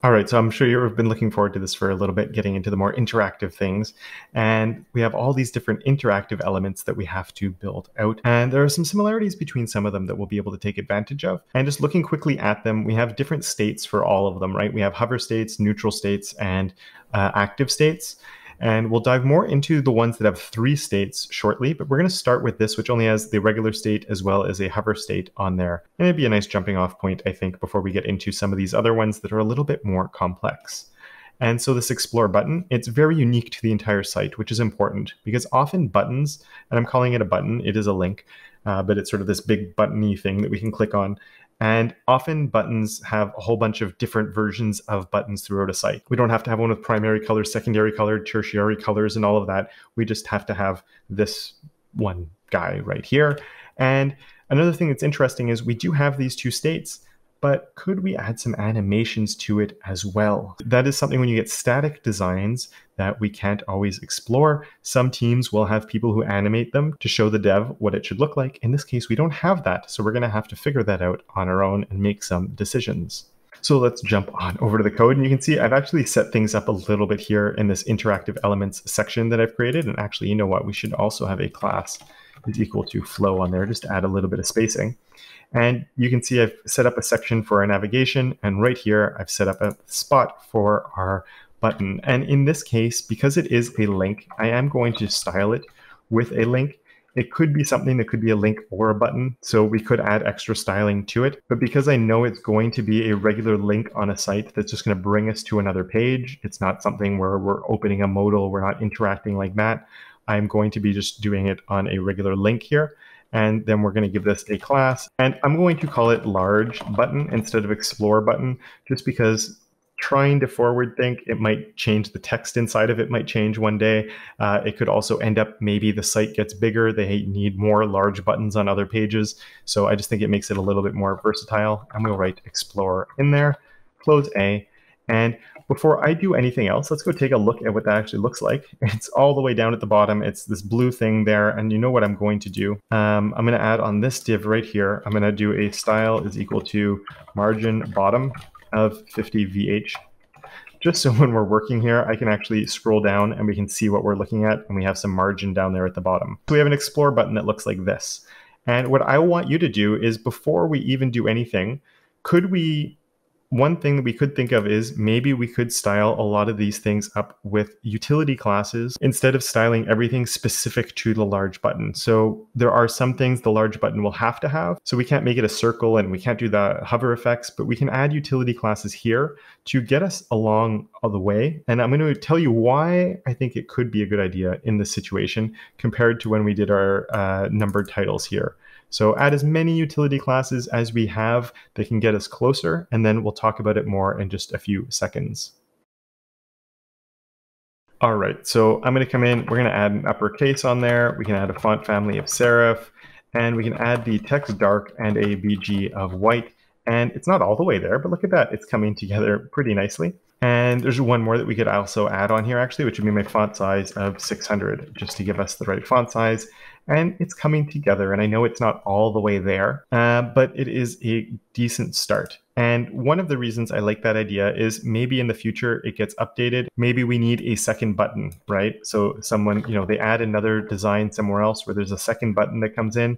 All right, so I'm sure you've been looking forward to this for a little bit, getting into the more interactive things. And we have all these different interactive elements that we have to build out. And there are some similarities between some of them that we'll be able to take advantage of. And just looking quickly at them, we have different states for all of them, right? We have hover states, neutral states, and active states. And we'll dive more into the ones that have 3 states shortly, but we're going to start with this, which only has the regular state as well as a hover state on there. And it'd be a nice jumping off point, I think, before we get into some of these other ones that are a little bit more complex. And so this explore button, it's very unique to the entire site, which is important because often buttons, and I'm calling it a button, it is a link, but it's sort of this big button-y thing that we can click on. And often buttons have a whole bunch of different versions of buttons throughout a site. We don't have to have one with primary colors, secondary color, tertiary colors, and all of that. We just have to have this one guy right here. And another thing that's interesting is we do have these 2 states, but could we add some animations to it as well? That is something when you get static designs that we can't always explore. Some teams will have people who animate them to show the dev what it should look like. In this case, we don't have that. So we're going to have to figure that out on our own and make some decisions. So let's jump on over to the code. And you can see I've actually set things up a little bit here in this interactive elements section that I've created. And actually, you know what? We should also have a class is equal to flow on there just to add a little bit of spacing. And you can see I've set up a section for our navigation, and right here I've set up a spot for our button. And in this case, because it is a link, I am going to style it with a link. It could be something that could be a link or a button, so we could add extra styling to it. But because I know it's going to be a regular link on a site that's just going to bring us to another page, it's not something where we're opening a modal, we're not interacting like that. I'm going to be just doing it on a regular link here. And then we're going to give this a class. And I'm going to call it large button instead of explore button, just because trying to forward think, it might change the text inside of it, might change one day. It could also end up maybe the site gets bigger. They need more large buttons on other pages. So I just think it makes it a little bit more versatile. I'm going to write explore in there, close A. And before I do anything else, let's go take a look at what that actually looks like. It's all the way down at the bottom. It's this blue thing there. And you know what I'm going to do? I'm going to add on this div right here. I'm going to do a style is equal to margin bottom of 50 VH. Just so when we're working here, I can actually scroll down and we can see what we're looking at. And we have some margin down there at the bottom. So we have an explore button that looks like this. And what I want you to do is before we even do anything, one thing that we could think of is maybe we could style a lot of these things up with utility classes instead of styling everything specific to the large button. So there are some things the large button will have to have. So we can't make it a circle and we can't do the hover effects, but we can add utility classes here to get us along all the way. And I'm going to tell you why I think it could be a good idea in this situation compared to when we did our numbered titles here. So add as many utility classes as we have that can get us closer, and then we'll talk about it more in just a few seconds. All right, so I'm going to come in, we're going to add an uppercase on there. We can add a font family of serif, and we can add the text dark and a BG of white. And it's not all the way there, but look at that. It's coming together pretty nicely. And there's one more that we could also add on here actually, which would be my font size of 600, just to give us the right font size. And it's coming together. And I know it's not all the way there, but it is a decent start. And one of the reasons I like that idea is maybe in the future it gets updated. Maybe we need a second button, right? So someone, they add another design somewhere else where there's a second button that comes in.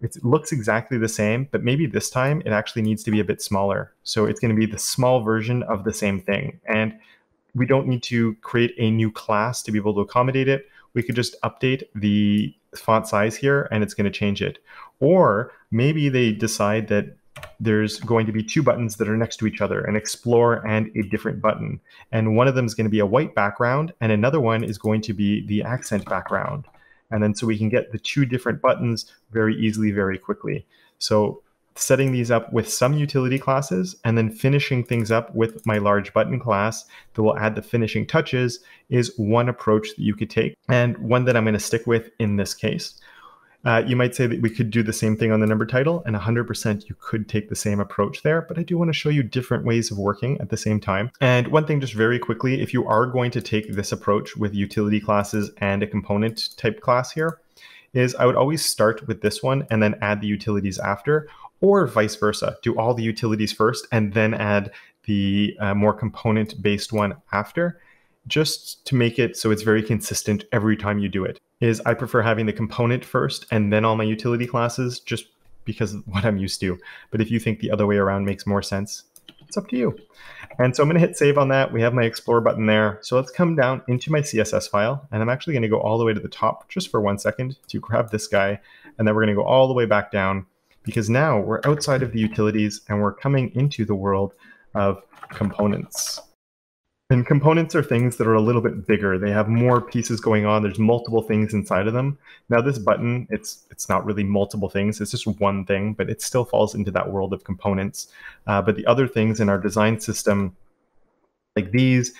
It looks exactly the same, but maybe this time it actually needs to be a bit smaller. So it's going to be the small version of the same thing. And we don't need to create a new class to be able to accommodate it. We could just update the font size here and it's going to change it. Or maybe they decide that there's going to be two buttons that are next to each other, an explore and a different button. And one of them is going to be a white background and another one is going to be the accent background. And then so we can get the two different buttons very easily, very quickly. So setting these up with some utility classes and then finishing things up with my large button class that will add the finishing touches is one approach that you could take, and one that I'm going to stick with in this case. You might say that we could do the same thing on the number title, and 100% you could take the same approach there, but I do want to show you different ways of working at the same time. And one thing just very quickly, if you are going to take this approach with utility classes and a component type class here, is I would always start with this one and then add the utilities after, or vice versa. Do all the utilities first and then add the more component-based one after, just to make it so it's very consistent every time you do it. Is I prefer having the component first and then all my utility classes, just because of what I'm used to. But if you think the other way around makes more sense, it's up to you. And so I'm going to hit save on that. We have my Explore button there. So let's come down into my CSS file, and I'm actually going to go all the way to the top just for 1 second to grab this guy, and then we're going to go all the way back down, because now we're outside of the utilities and we're coming into the world of components. And components are things that are a little bit bigger. They have more pieces going on. There's multiple things inside of them. Now this button, it's not really multiple things. It's just one thing, but it still falls into that world of components. But the other things in our design system, like these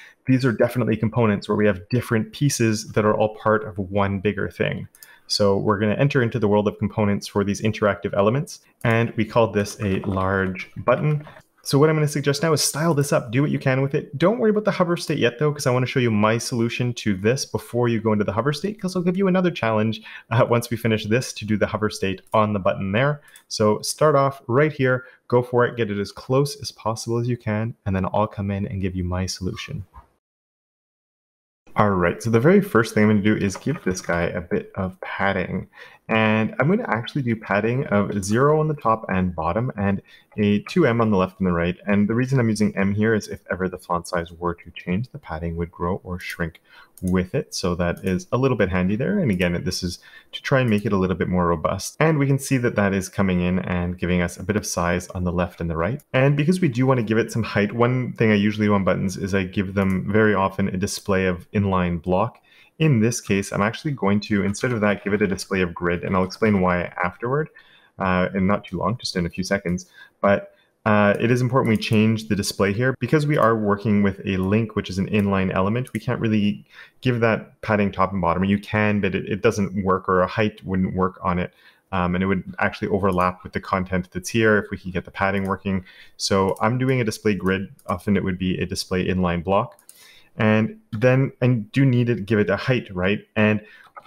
are definitely components where we have different pieces that are all part of one bigger thing. So we're going to enter into the world of components for these interactive elements, and we call this a large button. So what I'm going to suggest now is style this up. Do what you can with it. Don't worry about the hover state yet, though, because I want to show you my solution to this before you go into the hover state, because I'll give you another challenge once we finish this to do the hover state on the button there. So start off right here, go for it, get it as close as possible as you can, and then I'll come in and give you my solution. All right, so the very first thing I'm going to do is give this guy a bit of padding. And I'm going to actually do padding of 0 on the top and bottom and a 2M on the left and the right. And the reason I'm using M here is if ever the font size were to change, the padding would grow or shrink with it. So that is a little bit handy there. And again, this is to try and make it a little bit more robust. And we can see that that is coming in and giving us a bit of size on the left and the right. And because we do want to give it some height, one thing I usually do on buttons is I give them very often a display of inline block. In this case, I'm actually going to, instead of that, give it a display of grid, and I'll explain why afterward, in not too long, just in a few seconds. But it is important we change the display here, because we are working with a link, which is an inline element. We can't really give that padding top and bottom. You can, but it doesn't work, or a height wouldn't work on it. And it would actually overlap with the content that's here if we can get the padding working. So I'm doing a display grid. Often it would be a display inline block. And then I do need to give it a height, right? And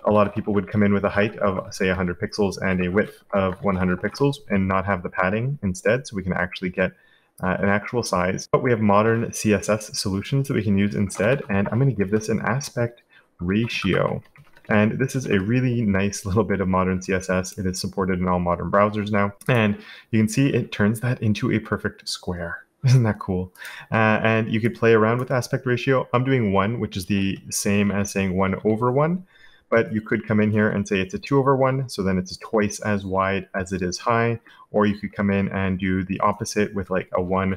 a lot of people would come in with a height of, say, 100 pixels and a width of 100 pixels and not have the padding instead, so we can actually get an actual size. But we have modern CSS solutions that we can use instead, and I'm going to give this an aspect ratio. And this is a really nice little bit of modern CSS. It is supported in all modern browsers now. And you can see it turns that into a perfect square. Isn't that cool? And you could play around with aspect ratio. I'm doing 1, which is the same as saying 1/1. But you could come in here and say it's a 2/1, so then it's twice as wide as it is high. Or you could come in and do the opposite with like a 1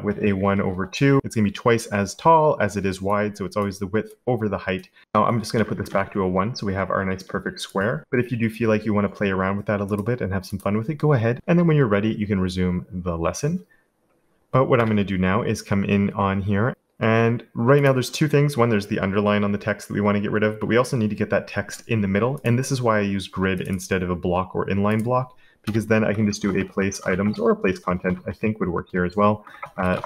with a 1/2. It's going to be twice as tall as it is wide, so it's always the width over the height. Now I'm just going to put this back to a 1, so we have our nice perfect square. But if you do feel like you want to play around with that a little bit and have some fun with it, go ahead. And then when you're ready, you can resume the lesson. But what I'm going to do now is come in on here. And right now there's two things. One, there's the underline on the text that we want to get rid of, but we also need to get that text in the middle. And this is why I use grid instead of a block or inline block, because then I can just do a place items or a place content, I think would work here as well,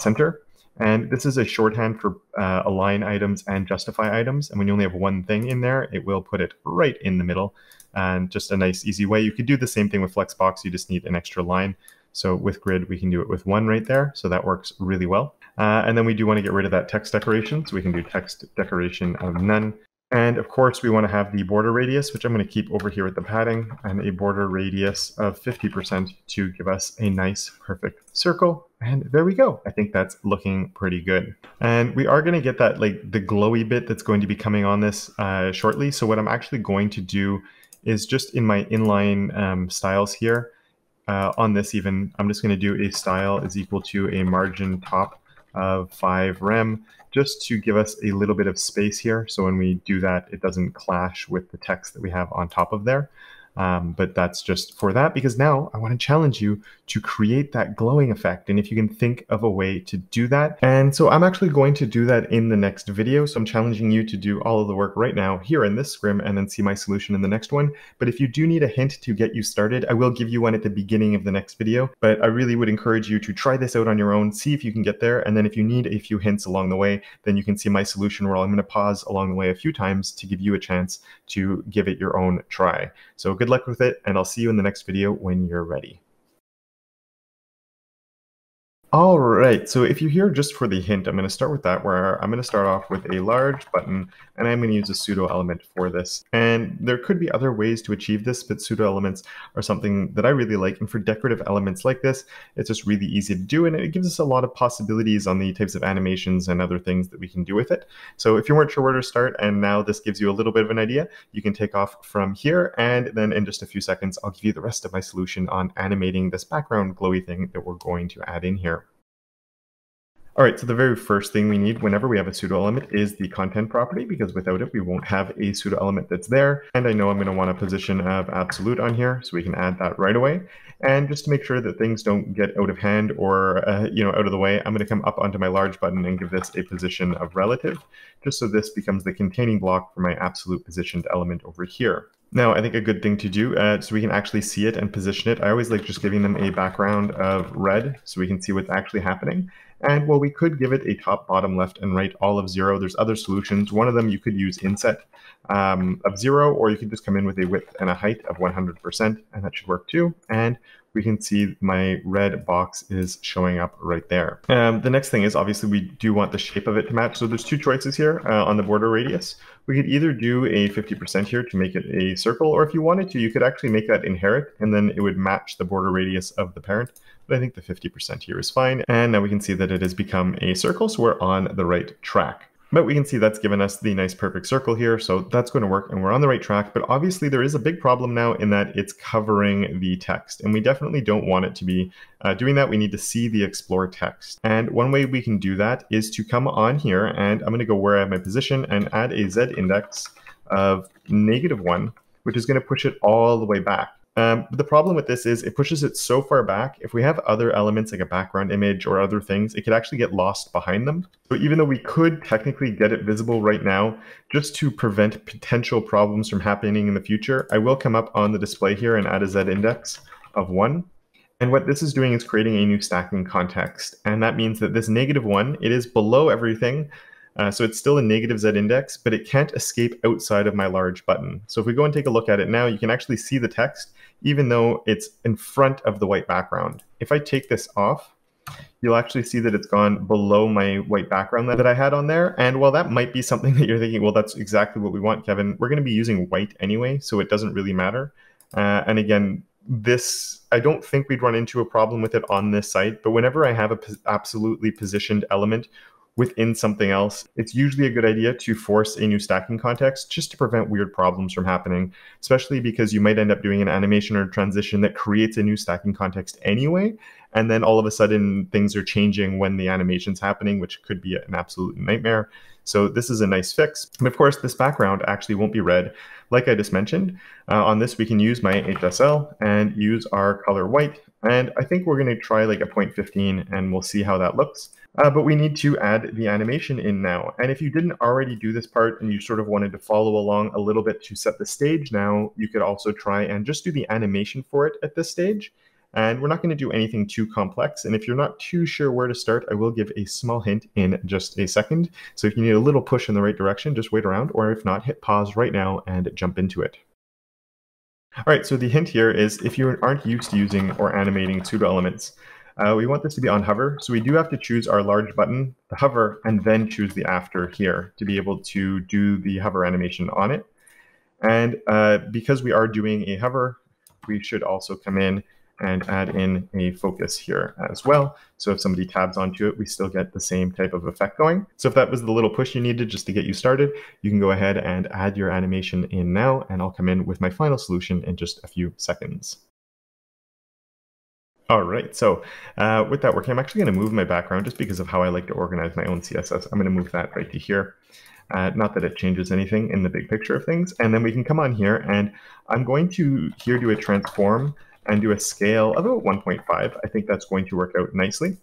center. And this is a shorthand for align items and justify items. And when you only have one thing in there, it will put it right in the middle. And just a nice, easy way. You could do the same thing with Flexbox. You just need an extra line. So with grid, we can do it with 1 right there. So that works really well. And then we do want to get rid of that text decoration. So we can do text decoration of none. And of course, we want to have the border radius, which I'm going to keep over here with the padding, and a border radius of 50% to give us a nice, perfect circle. And there we go. I think that's looking pretty good. And we are going to get that, like the glowy bit that's going to be coming on this shortly. So what I'm actually going to do is just in my inline styles here, on this even, I'm just going to do a style is equal to a margin top of 5 rem, just to give us a little bit of space here. So when we do that, it doesn't clash with the text that we have on top of there. But that's just for that, because now I want to challenge you to create that glowing effect. And if you can think of a way to do that. And so I'm actually going to do that in the next video. So I'm challenging you to do all of the work right now here in this scrim and then see my solution in the next one. But if you do need a hint to get you started, I will give you one at the beginning of the next video. But I really would encourage you to try this out on your own, see if you can get there. And then if you need a few hints along the way, then you can see my solution where I'm going to pause along the way a few times to give you a chance to give it your own try. So good luck with it, and I'll see you in the next video when you're ready. All right, so if you're here just for the hint, I'm going to start with that, where I'm going to start off with a large button, and I'm going to use a pseudo element for this. And there could be other ways to achieve this, but pseudo elements are something that I really like. And for decorative elements like this, it's just really easy to do, and it gives us a lot of possibilities on the types of animations and other things that we can do with it. So if you weren't sure where to start, and now this gives you a little bit of an idea, you can take off from here, and then in just a few seconds, I'll give you the rest of my solution on animating this background glowy thing that we're going to add in here. All right, so the very first thing we need whenever we have a pseudo element is the content property, because without it, we won't have a pseudo element that's there. And I know I'm going to want a position of absolute on here, so we can add that right away. And just to make sure that things don't get out of hand or out of the way, I'm going to come up onto my large button and give this a position of relative, just so this becomes the containing block for my absolute positioned element over here. Now, I think a good thing to do, so we can actually see it and position it, I always like just giving them a background of red so we can see what's actually happening. And well, we could give it a top, bottom, left, and right, all of 0. There's other solutions. One of them you could use inset of 0, or you could just come in with a width and a height of 100%, and that should work too. And we can see my red box is showing up right there. The next thing is, obviously, we do want the shape of it to match. So there's two choices here on the border radius. We could either do a 50% here to make it a circle, or if you wanted to, you could actually make that inherit, and then it would match the border radius of the parent. But I think the 50% here is fine. And now we can see that it has become a circle, so we're on the right track. But we can see that's given us the nice perfect circle here, so that's going to work and we're on the right track. But obviously there is a big problem now in that it's covering the text, and we definitely don't want it to be doing that. We need to see the explore text. And one way we can do that is to come on here, and I'm going to go where I have my position and add a Z index of -1, which is going to push it all the way back. But the problem with this is it pushes it so far back. If we have other elements like a background image or other things, it could actually get lost behind them. So even though we could technically get it visible right now, just to prevent potential problems from happening in the future, I will come up on the display here and add a Z index of 1. And what this is doing is creating a new stacking context. And that means that this -1, it is below everything. So it's still a negative Z index, but it can't escape outside of my large button. So if we go and take a look at it now, you can actually see the text, even though it's in front of the white background. If I take this off, you'll actually see that it's gone below my white background that I had on there. And while that might be something that you're thinking, well, that's exactly what we want, Kevin, we're going to be using white anyway, so it doesn't really matter. And again, this, I don't think we'd run into a problem with it on this site, but whenever I have a absolutely positioned element within something else, it's usually a good idea to force a new stacking context just to prevent weird problems from happening, especially because you might end up doing an animation or transition that creates a new stacking context anyway, and then all of a sudden things are changing when the animation's happening, which could be an absolute nightmare. So this is a nice fix. And of course, this background actually won't be red. Like I just mentioned, on this we can use my HSL and use our color white. And I think we're going to try like a 0.15 and we'll see how that looks. But we need to add the animation in now. And if you didn't already do this part and you sort of wanted to follow along a little bit to set the stage now, you could also try and just do the animation for it at this stage. And we're not going to do anything too complex. And if you're not too sure where to start, I will give a small hint in just a second. So if you need a little push in the right direction, just wait around, or if not, hit pause right now and jump into it. All right, so the hint here is if you aren't used to using or animating pseudo elements, we want this to be on hover. So we do have to choose our large button, the hover, and then choose the after here to be able to do the hover animation on it. And because we are doing a hover, we should also come in and add in a focus here as well. So if somebody tabs onto it, we still get the same type of effect going. So if that was the little push you needed just to get you started, you can go ahead and add your animation in now, and I'll come in with my final solution in just a few seconds. All right, so with that working, I'm actually going to move my background just because of how I like to organize my own CSS. I'm going to move that right to here. Not that it changes anything in the big picture of things. And then we can come on here, and I'm going to here do a transform and do a scale of about 1.5. I think that's going to work out nicely.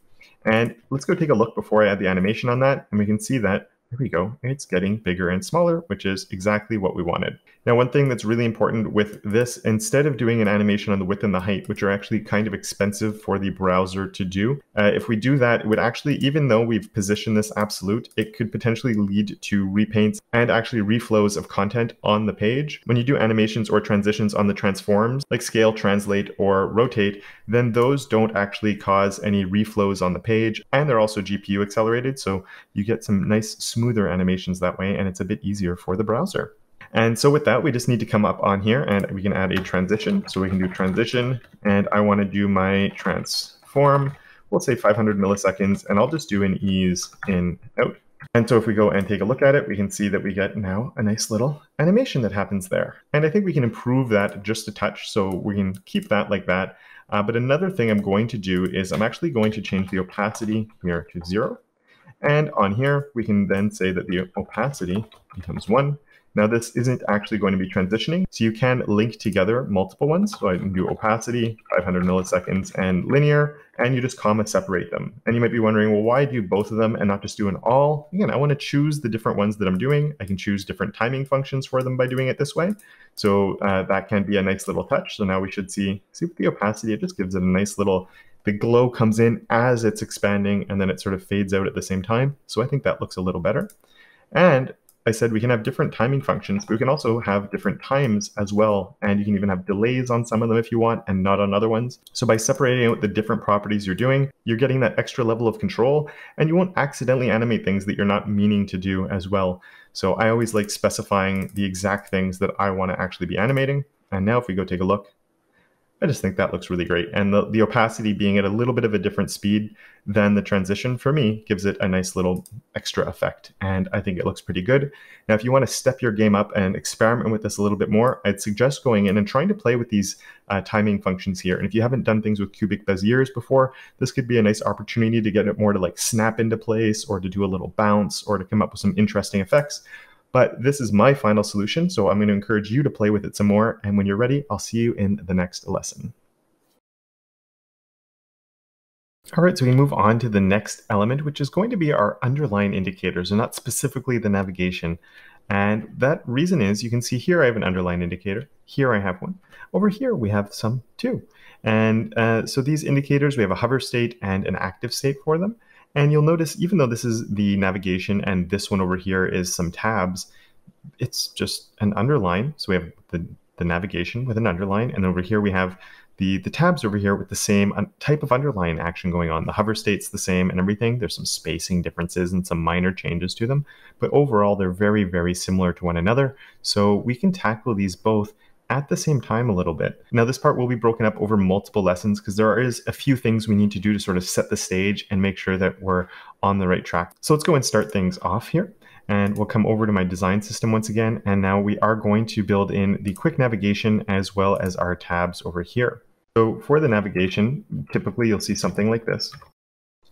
And let's go take a look before I add the animation on that, and we can see that, there we go, it's getting bigger and smaller, which is exactly what we wanted. Now, one thing that's really important with this, instead of doing an animation on the width and the height, which are actually kind of expensive for the browser to do, if we do that, it would actually, even though we've positioned this absolute, it could potentially lead to repaints and actually reflows of content on the page. When you do animations or transitions on the transforms, like scale, translate, or rotate, then those don't actually cause any reflows on the page, and they're also GPU accelerated, so you get some nice smoother animations that way, and it's a bit easier for the browser. And so with that, we just need to come up on here and we can add a transition. So we can do transition, and I want to do my transform. We'll say 500 milliseconds, and I'll just do an ease in out. And so if we go and take a look at it, we can see that we get now a nice little animation that happens there. And I think we can improve that just a touch, so we can keep that like that. But another thing I'm going to do is I'm actually going to change the opacity here to 0. And on here, we can then say that the opacity becomes 1. Now, this isn't actually going to be transitioning, so you can link together multiple ones. So I can do opacity, 500 milliseconds, and linear, and you just comma separate them. And you might be wondering, well, why do both of them and not just do an all? Again, I want to choose the different ones that I'm doing. I can choose different timing functions for them by doing it this way. So that can be a nice little touch. So now we should see with the opacity, it just gives it a nice little, the glow comes in as it's expanding, and then it sort of fades out at the same time. So I think that looks a little better. And I said we can have different timing functions, but we can also have different times as well. And you can even have delays on some of them if you want and not on other ones. So by separating out the different properties you're doing, you're getting that extra level of control, and you won't accidentally animate things that you're not meaning to do as well. So I always like specifying the exact things that I want to actually be animating. And now if we go take a look, I just think that looks really great. And the opacity being at a little bit of a different speed than the transition, for me, gives it a nice little extra effect. And I think it looks pretty good. Now, if you want to step your game up and experiment with this a little bit more, I'd suggest going in and trying to play with these timing functions here. And if you haven't done things with cubic Beziers before, this could be a nice opportunity to get it more to like snap into place, or to do a little bounce, or to come up with some interesting effects. But this is my final solution, so I'm going to encourage you to play with it some more, and when you're ready, I'll see you in the next lesson. All right, so we can move on to the next element, which is going to be our underline indicators, and not specifically the navigation. And that reason is, you can see here I have an underline indicator, here I have one, over here we have some too. And so these indicators, we have a hover state and an active state for them. And you'll notice, even though this is the navigation and this one over here is some tabs, it's just an underline. So we have the navigation with an underline, and over here we have the tabs over here with the same type of underline action going on. The hover state's the same and everything. There's some spacing differences and some minor changes to them, but overall they're very, very similar to one another. So we can tackle these both at the same time a little bit. Now this part will be broken up over multiple lessons because there is a few things we need to do to sort of set the stage and make sure that we're on the right track. So let's go and start things off here. And we'll come over to my design system once again. And now we are going to build in the quick navigation as well as our tabs over here. So for the navigation, typically you'll see something like this.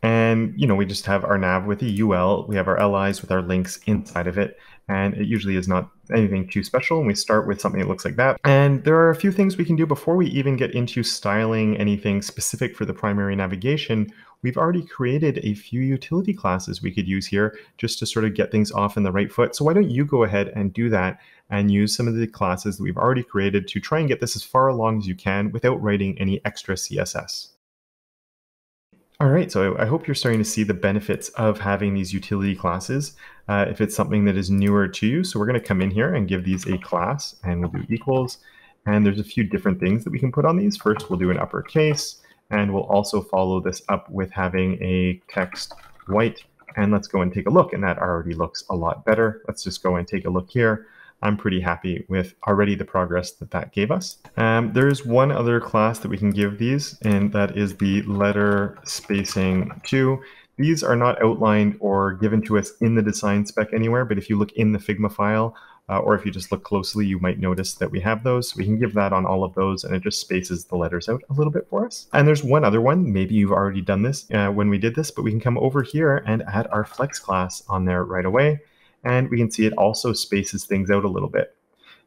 And, you know, we just have our nav with a UL, we have our LIs with our links inside of it, and it usually is not anything too special. And we start with something that looks like that. And there are a few things we can do before we even get into styling anything specific for the primary navigation. We've already created a few utility classes we could use here just to sort of get things off in the right foot. So why don't you go ahead and do that and use some of the classes that we've already created to try and get this as far along as you can without writing any extra CSS. All right, so I hope you're starting to see the benefits of having these utility classes if it's something that is newer to you. So we're going to come in here and give these a class, and we'll do equals. And there's a few different things that we can put on these. First, we'll do an uppercase, and we'll also follow this up with having a text white. And let's go and take a look, and that already looks a lot better. Let's just go and take a look here. I'm pretty happy with already the progress that that gave us. There's one other class that we can give these, and that is the letter spacing 2. These are not outlined or given to us in the design spec anywhere, but if you look in the Figma file, or if you just look closely, you might notice that we have those. We can give that on all of those, and it just spaces the letters out a little bit for us. And there's one other one. Maybe you've already done this when we did this, but we can come over here and add our flex class on there right away. and we can see it also spaces things out a little bit.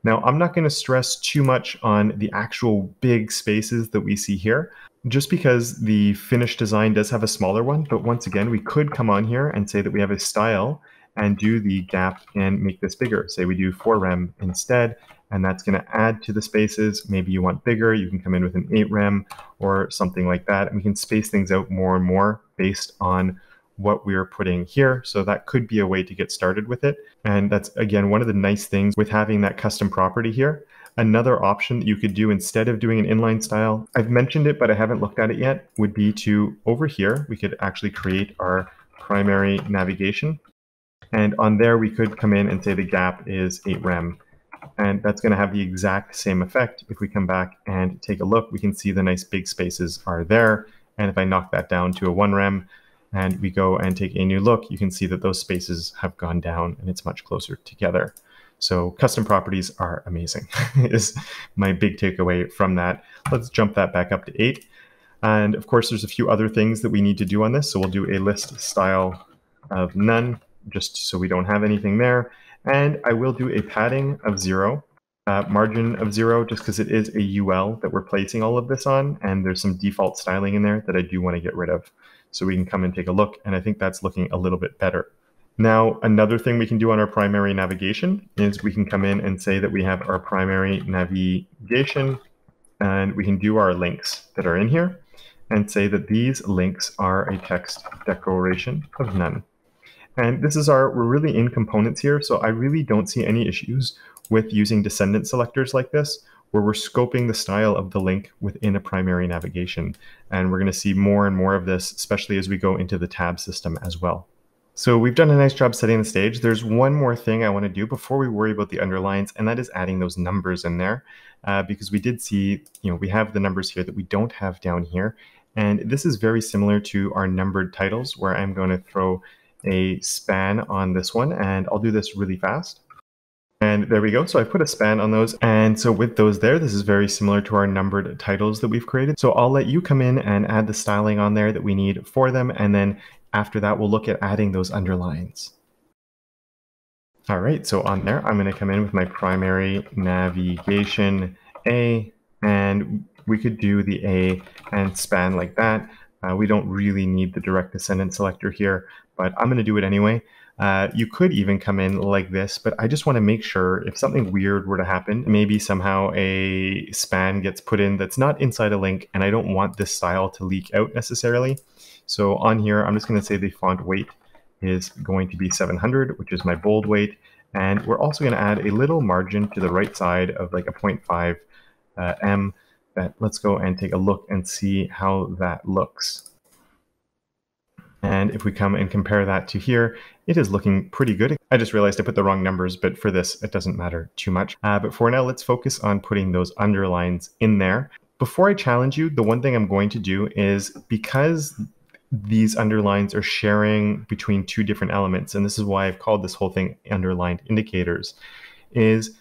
Now, I'm not going to stress too much on the actual big spaces that we see here, just because the finished design does have a smaller one. But once again, we could come on here and say that we have a style and do the gap and make this bigger. Say we do 4 rem instead, and that's going to add to the spaces. Maybe you want bigger, you can come in with an 8 rem or something like that, and we can space things out more and more based on what we're putting here. So that could be a way to get started with it. And that's, again, one of the nice things with having that custom property here. Another option that you could do instead of doing an inline style, I've mentioned it, but I haven't looked at it yet, would be to, over here, we could actually create our primary navigation. And on there, we could come in and say the gap is 8 rem. And that's going to have the exact same effect. If we come back and take a look, we can see the nice big spaces are there. And if I knock that down to a 1 rem, and we go and take a new look, you can see that those spaces have gone down and it's much closer together. So custom properties are amazing is my big takeaway from that. Let's jump that back up to 8. And of course, there's a few other things that we need to do on this. So we'll do a list style of none, just so we don't have anything there. And I will do a padding of 0, margin of 0, just because it is a UL that we're placing all of this on. And there's some default styling in there that I do want to get rid of. So we can come and take a look, and I think that's looking a little bit better. Now, another thing we can do on our primary navigation is we can come in and say that we have our primary navigation, and we can do our links that are in here and say that these links are a text declaration of none. And this is we're really in components here, so I really don't see any issues with using descendant selectors like this, where we're scoping the style of the link within a primary navigation. And we're going to see more and more of this, especially as we go into the tab system as well. So we've done a nice job setting the stage. There's one more thing I want to do before we worry about the underlines, and that is adding those numbers in there, because we did see, we have the numbers here that we don't have down here. And this is very similar to our numbered titles, where I'm going to throw a span on this one, and I'll do this really fast. And there we go. So I put a span on those. And so with those there, this is very similar to our numbered titles that we've created. So I'll let you come in and add the styling on there that we need for them. And then after that, we'll look at adding those underlines. All right, so on there, I'm going to come in with my primary navigation A, and we could do the A and span like that. We don't really need the direct descendant selector here, but I'm going to do it anyway. You could even come in like this, but I just want to make sure if something weird were to happen, maybe somehow a span gets put in that's not inside a link, and I don't want this style to leak out necessarily. So on here, I'm just going to say the font weight is going to be 700, which is my bold weight. And we're also going to add a little margin to the right side of like a 0.5 em. Let's go and take a look and see how that looks. And if we come and compare that to here, it is looking pretty good. I just realized I put the wrong numbers, but for this, it doesn't matter too much. But for now, let's focus on putting those underlines in there. Before I challenge you, the one thing I'm going to do is, because these underlines are sharing between two different elements, and this is why I've called this whole thing underlined indicators, is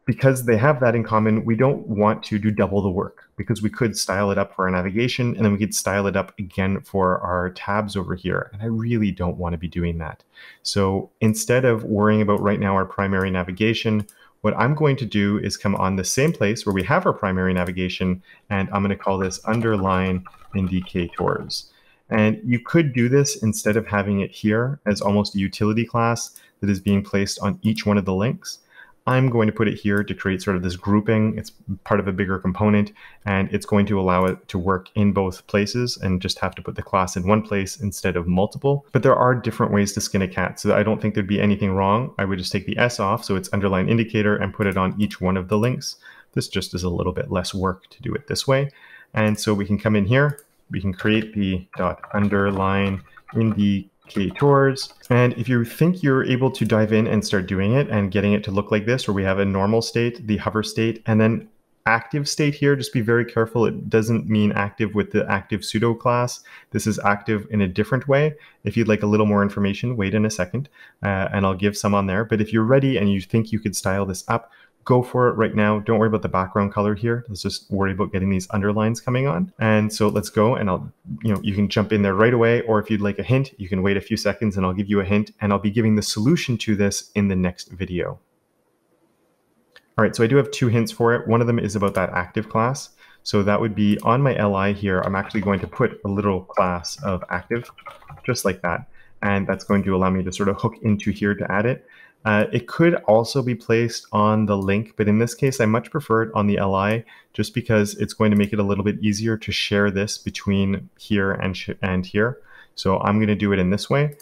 because they have that in common, we don't want to do double the work, because we could style it up for our navigation and then we could style it up again for our tabs over here. And I really don't want to be doing that. So instead of worrying about right now our primary navigation, what I'm going to do is come on the same place where we have our primary navigation, and I'm going to call this underline indicators. And you could do this instead of having it here as almost a utility class that is being placed on each one of the links. I'm going to put it here to create sort of this grouping. It's part of a bigger component, and it's going to allow it to work in both places and just have to put the class in one place instead of multiple. But there are different ways to skin a cat, so I don't think there'd be anything wrong. I would just take the S off, so it's underline indicator, and put it on each one of the links. This just is a little bit less work to do it this way. And so we can come in here, we can create the .underline indicators. And if you think you're able to dive in and start doing it and getting it to look like this, where we have a normal state, the hover state, and then active state here, just be very careful. It doesn't mean active with the active pseudo class. This is active in a different way. If you'd like a little more information, wait in a second, and I'll give some on there. But if you're ready and you think you could style this up, go for it right now. Don't worry about the background color here. Let's just worry about getting these underlines coming on. And so let's go, and you can jump in there right away, or if you'd like a hint, you can wait a few seconds and I'll give you a hint, and I'll be giving the solution to this in the next video. All right, so I do have 2 hints for it. One of them is about that active class. So that would be on my LI here, I'm actually going to put a little class of active, just like that. And that's going to allow me to sort of hook into here to add it. It could also be placed on the link, but in this case, I much prefer it on the LI just because it's going to make it a little bit easier to share this between here and here. So I'm going to do it in this way.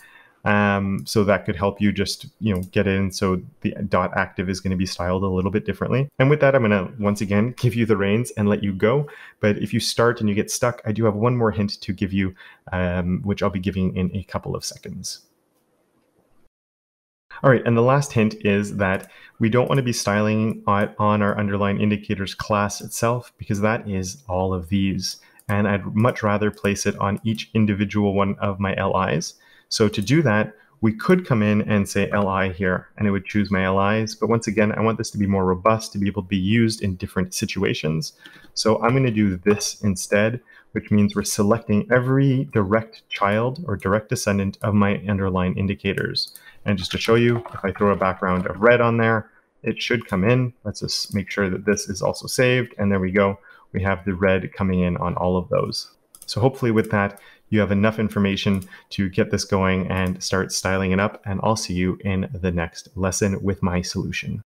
So that could help you just, get in. So the .active is going to be styled a little bit differently. And with that, I'm going to once again give you the reins and let you go. But if you start and you get stuck, I do have one more hint to give you, which I'll be giving in a couple of seconds. All right, and the last hint is that we don't want to be styling on our underline indicators class itself, because that is all of these. And I'd much rather place it on each individual one of my LIs. So to do that, we could come in and say LI here, and it would choose my LIs. But once again, I want this to be more robust, to be able to be used in different situations. So I'm going to do this instead, which means we're selecting every direct child or direct descendant of my underline indicators. And just to show you, if I throw a background of red on there, it should come in. Let's just make sure that this is also saved. And there we go. We have the red coming in on all of those. So hopefully with that, you have enough information to get this going and start styling it up. And I'll see you in the next lesson with my solution.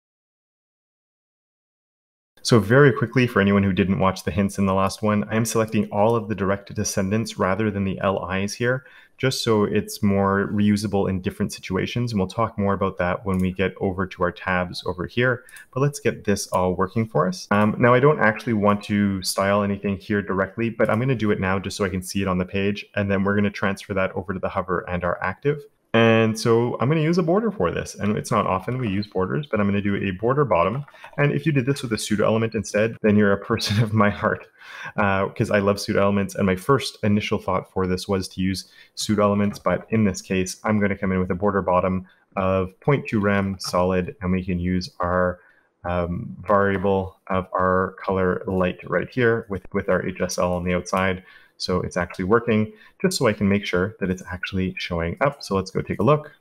So very quickly, for anyone who didn't watch the hints in the last one, I am selecting all of the direct descendants rather than the LIs here, just so it's more reusable in different situations. And we'll talk more about that when we get over to our tabs over here. But let's get this all working for us. Now, I don't actually want to style anything here directly, but I'm going to do it now just so I can see it on the page. And then we're going to transfer that over to the hover and our active. And so I'm going to use a border for this. And it's not often we use borders, but I'm going to do a border bottom. And if you did this with a pseudo element instead, then you're a person of my heart, because I love pseudo elements. And my first initial thought for this was to use pseudo elements. But in this case, I'm going to come in with a border bottom of 0.2 rem solid, and we can use our variable of our color light right here with our HSL on the outside. So it's actually working, just so I can make sure that it's actually showing up. So let's go take a look.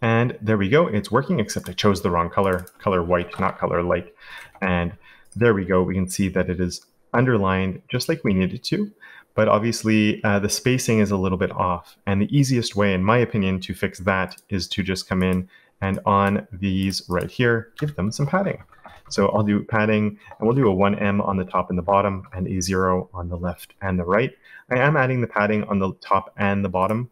And there we go. It's working, except I chose the wrong color, color white, not color light. And there we go. We can see that it is underlined just like we needed to. But obviously, the spacing is a little bit off. And the easiest way, in my opinion, to fix that is to just come in and on these right here, give them some padding. So I'll do padding, and we'll do a 1M on the top and the bottom, and a 0 on the left and the right. I am adding the padding on the top and the bottom,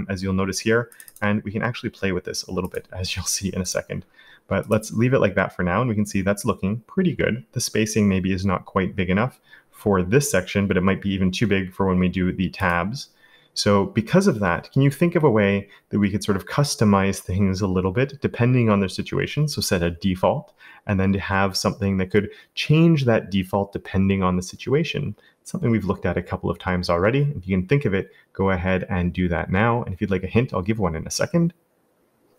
as you'll notice here, and we can actually play with this a little bit, as you'll see in a second. But let's leave it like that for now, and we can see that's looking pretty good. The spacing maybe is not quite big enough for this section, but it might be even too big for when we do the tabs. So because of that, can you think of a way that we could sort of customize things a little bit depending on their situation? So set a default, and then to have something that could change that default depending on the situation. It's something we've looked at a couple of times already. If you can think of it, go ahead and do that now. And if you'd like a hint, I'll give one in a second.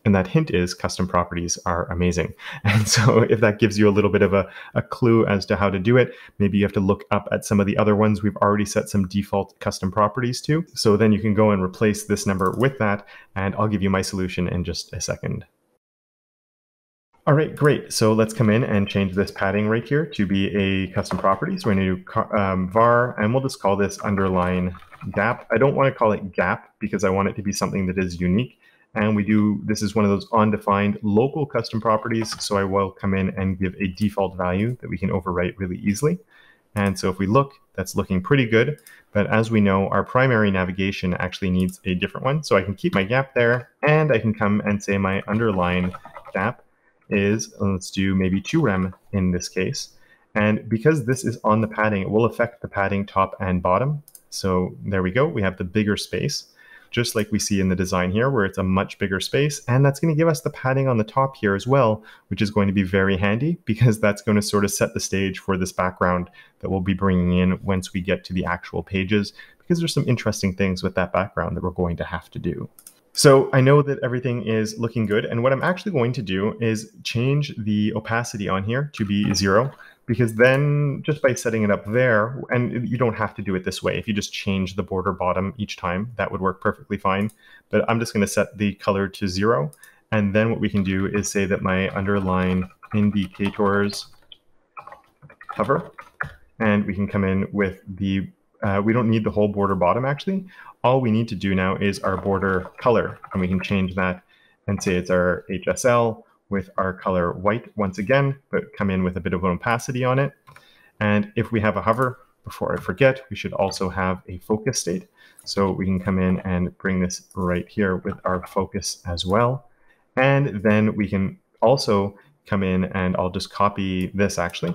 And that hint is custom properties are amazing. And so if that gives you a little bit of a clue as to how to do it, maybe you have to look up at some of the other ones we've already set some default custom properties to. So then you can go and replace this number with that, and I'll give you my solution in just a second. All right, great. So let's come in and change this padding right here to be a custom property. So we're going to do var, and we'll just call this underline gap. I don't want to call it gap because I want it to be something that is unique. And this is one of those undefined local custom properties. So I will come in and give a default value that we can overwrite really easily. And so if we look, that's looking pretty good. But as we know, our primary navigation actually needs a different one. So I can keep my gap there, and I can come and say my underline gap is, let's do maybe 2 rem in this case. And because this is on the padding, it will affect the padding top and bottom. So there we go. We have the bigger space, just like we see in the design here, where it's a much bigger space. And that's going to give us the padding on the top here as well, which is going to be very handy because that's going to sort of set the stage for this background that we'll be bringing in once we get to the actual pages, because there's some interesting things with that background that we're going to have to do. So I know that everything is looking good, and what I'm actually going to do is change the opacity on here to be 0, because then just by setting it up there, and you don't have to do it this way, if you just change the border bottom each time, that would work perfectly fine. But I'm just going to set the color to 0, and then what we can do is say that my underline indicators hover, and we can come in with the, we don't need the whole border bottom actually. All we need to do now is our border color, and we can change that and say it's our HSL with our color white once again, but come in with a bit of an opacity on it. And if we have a hover, before I forget, we should also have a focus state. So we can come in and bring this right here with our focus as well. And then we can also come in, and I'll just copy this actually,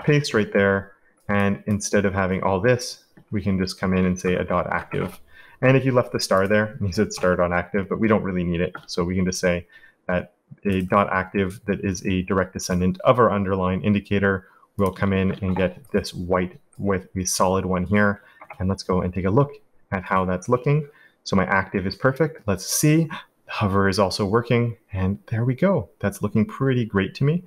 paste right there. And instead of having all this, we can just come in and say a dot active. And if you left the star there, you said star dot active, but we don't really need it. So we can just say that a dot active that is a direct descendant of our underline indicator will come in and get this white with a solid one here. And let's go and take a look at how that's looking. So my active is perfect. Let's see. Hover is also working. And there we go. That's looking pretty great to me.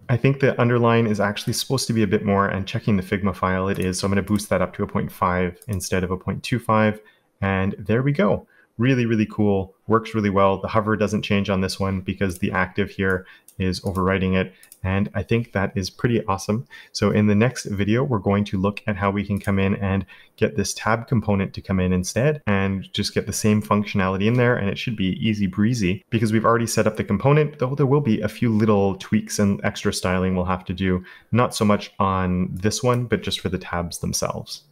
I think the underline is actually supposed to be a bit more, and checking the Figma file it is, so I'm going to boost that up to a 0.5 instead of a 0.25, and there we go. Really, really cool, works really well. The hover doesn't change on this one because the active here is overriding it, and I think that is pretty awesome. So in the next video, we're going to look at how we can come in and get this tab component to come in instead and just get the same functionality in there, and it should be easy breezy because we've already set up the component, though there will be a few little tweaks and extra styling we'll have to do, not so much on this one, but just for the tabs themselves.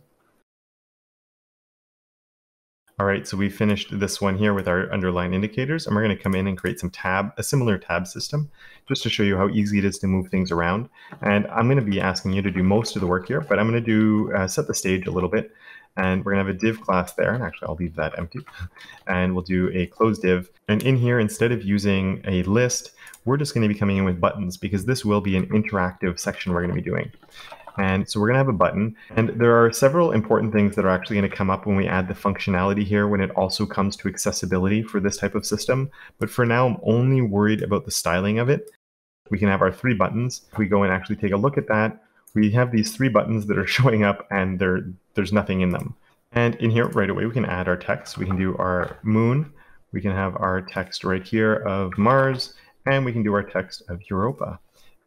All right, so we finished this one here with our underline indicators, and we're going to come in and create a similar tab system, just to show you how easy it is to move things around. And I'm going to be asking you to do most of the work here, but I'm going to do set the stage a little bit, and we're going to have a div class there, and actually I'll leave that empty, and we'll do a close div. And in here, instead of using a list, we're just going to be coming in with buttons, because this will be an interactive section we're going to be doing. And so we're going to have a button, and there are several important things that are actually going to come up when we add the functionality here when it also comes to accessibility for this type of system. But for now, I'm only worried about the styling of it. We can have our 3 buttons. If we go and actually take a look at that, we have these 3 buttons that are showing up, and there's nothing in them. And in here right away, we can add our text. We can do our moon. We can have our text right here of Mars, and we can do our text of Europa.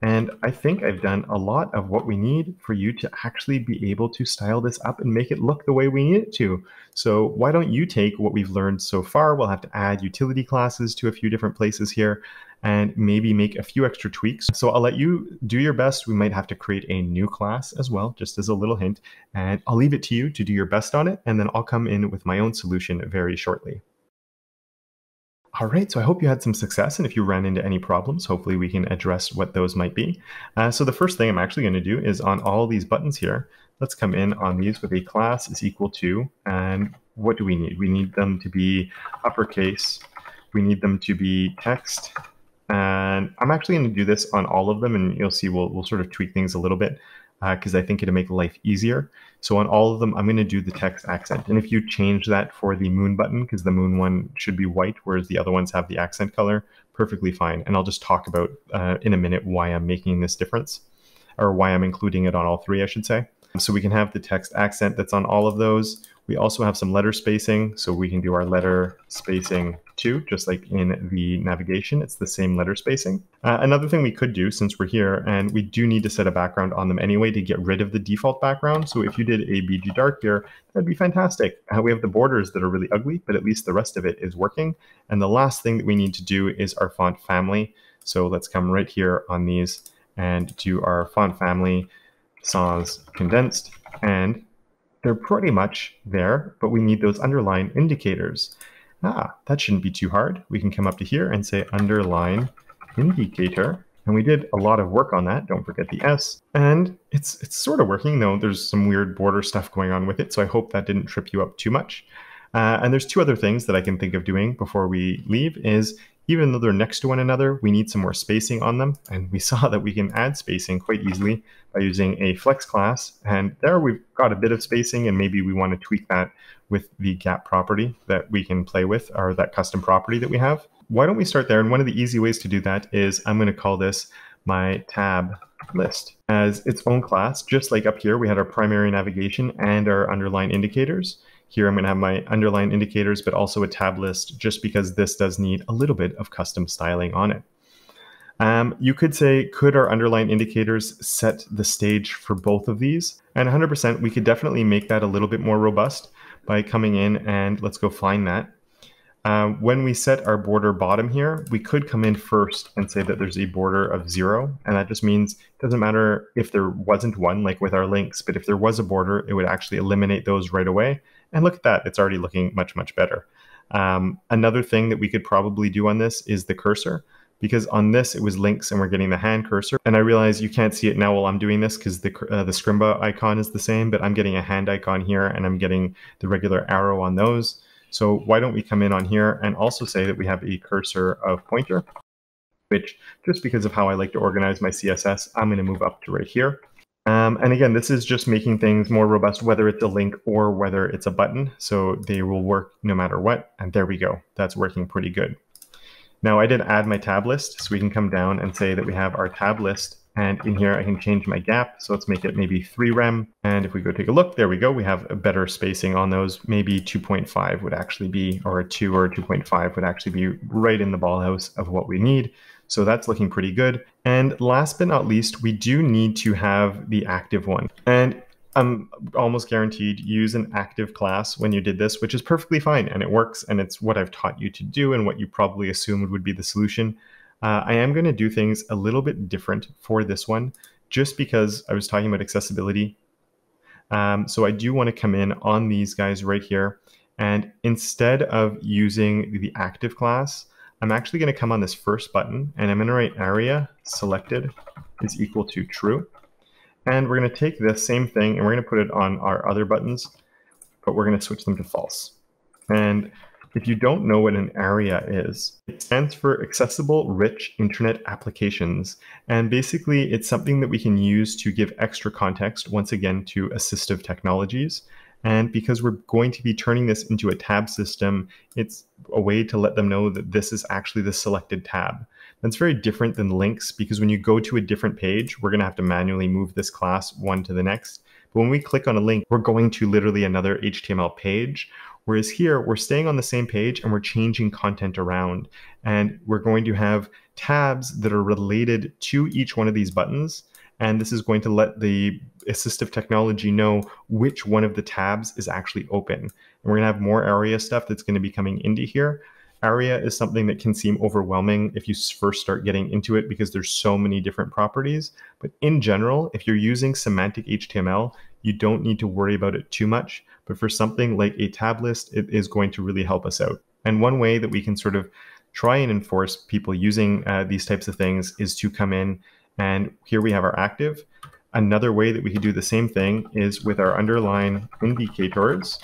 And I think I've done a lot of what we need for you to actually be able to style this up and make it look the way we need it to. So why don't you take what we've learned so far? We'll have to add utility classes to a few different places here and maybe make a few extra tweaks. So I'll let you do your best. We might have to create a new class as well, just as a little hint. And I'll leave it to you to do your best on it. And then I'll come in with my own solution very shortly. All right, so I hope you had some success, and if you ran into any problems, hopefully we can address what those might be. So the first thing I'm actually going to do is on all these buttons here, let's come in on these with a class is equal to, and what do we need? We need them to be uppercase, we need them to be text, and I'm actually going to do this on all of them, and you'll see we'll sort of tweak things a little bit because I think it'll make life easier. So on all of them, I'm going to do the text accent. And if you change that for the moon button, because the moon one should be white, whereas the other ones have the accent color, perfectly fine. And I'll just talk about in a minute why I'm making this difference, or why I'm including it on all 3, I should say. So we can have the text accent that's on all of those. We also have some letter spacing, so we can do our letter spacing too, just like in the navigation, it's the same letter spacing. Another thing we could do, since we're here, and we do need to set a background on them anyway to get rid of the default background. So if you did a BG dark here, that'd be fantastic. We have the borders that are really ugly, but at least the rest of it is working. And the last thing that we need to do is our font family. So let's come right here on these and do our font family, sans condensed, and they're pretty much there, but we need those underline indicators. That shouldn't be too hard. We can come up to here and say underline indicator, and we did a lot of work on that. Don't forget the S, and it's sort of working, though there's some weird border stuff going on with it, so I hope that didn't trip you up too much. And there's 2 other things that I can think of doing before we leave is Even though they're next to one another, we need some more spacing on them. And we saw that we can add spacing quite easily by using a flex class. And there we've got a bit of spacing, and maybe we want to tweak that with the gap property that we can play with, or that custom property that we have. Why don't we start there? And one of the easy ways to do that is I'm going to call this my tab list as its own class. Just like up here, we had our primary navigation and our underline indicators. Here I'm going to have my underline indicators, but also a tab list, just because this does need a little bit of custom styling on it. You could say, could our underline indicators set the stage for both of these? And 100%, we could definitely make that a little bit more robust by coming in and let's go find that. When we set our border bottom here, we could come in first and say that there's a border of 0. And that just means it doesn't matter if there wasn't one, like with our links, but if there was a border, it would actually eliminate those right away. And look at that, it's already looking much, much better. Another thing that we could probably do on this is the cursor, because on this it was links and we're getting the hand cursor. And I realize you can't see it now while I'm doing this because the Scrimba icon is the same, but I'm getting a hand icon here and I'm getting the regular arrow on those. So why don't we come in on here and also say that we have a cursor of pointer, which just because of how I like to organize my CSS, I'm going to move up to right here. And again, this is just making things more robust, whether it's a link or whether it's a button. So they will work no matter what. And there we go. That's working pretty good. Now I did add my tab list, so we can come down and say that we have our tab list. And in here, I can change my gap. So let's make it maybe 3 rem. And if we go take a look, there we go. We have a better spacing on those. Maybe 2.5 would actually be, or a 2 or a 2.5 would actually be right in the ballhouse of what we need. So that's looking pretty good. And last but not least, we do need to have the active one. And I'm almost guaranteed use an active class when you did this, which is perfectly fine. And it works. And it's what I've taught you to do and what you probably assumed would be the solution. I am going to do things a little bit different for this one, just because I was talking about accessibility. So I do want to come in on these guys right here. And instead of using the active class, I'm actually going to come on this first button and I'm going to write area selected is equal to true. And we're going to take this same thing and we're going to put it on our other buttons, but we're going to switch them to false. And if you don't know what an area is, it stands for Accessible Rich Internet Applications. And basically, it's something that we can use to give extra context, once again, to assistive technologies. And because we're going to be turning this into a tab system, it's a way to let them know that this is actually the selected tab. That's very different than links, because when you go to a different page, we're going to have to manually move this class one to the next. But when we click on a link, we're going to literally another HTML page. Whereas here, we're staying on the same page and we're changing content around. And we're going to have tabs that are related to each one of these buttons. And this is going to let the assistive technology know which one of the tabs is actually open. And we're going to have more area stuff that's going to be coming into here. Area is something that can seem overwhelming if you first start getting into it because there's so many different properties. But in general, if you're using semantic HTML, you don't need to worry about it too much. But for something like a tab list, it is going to really help us out. And one way that we can sort of try and enforce people using these types of things is to come in, and here we have our active. Another way that we could do the same thing is with our underline indicators.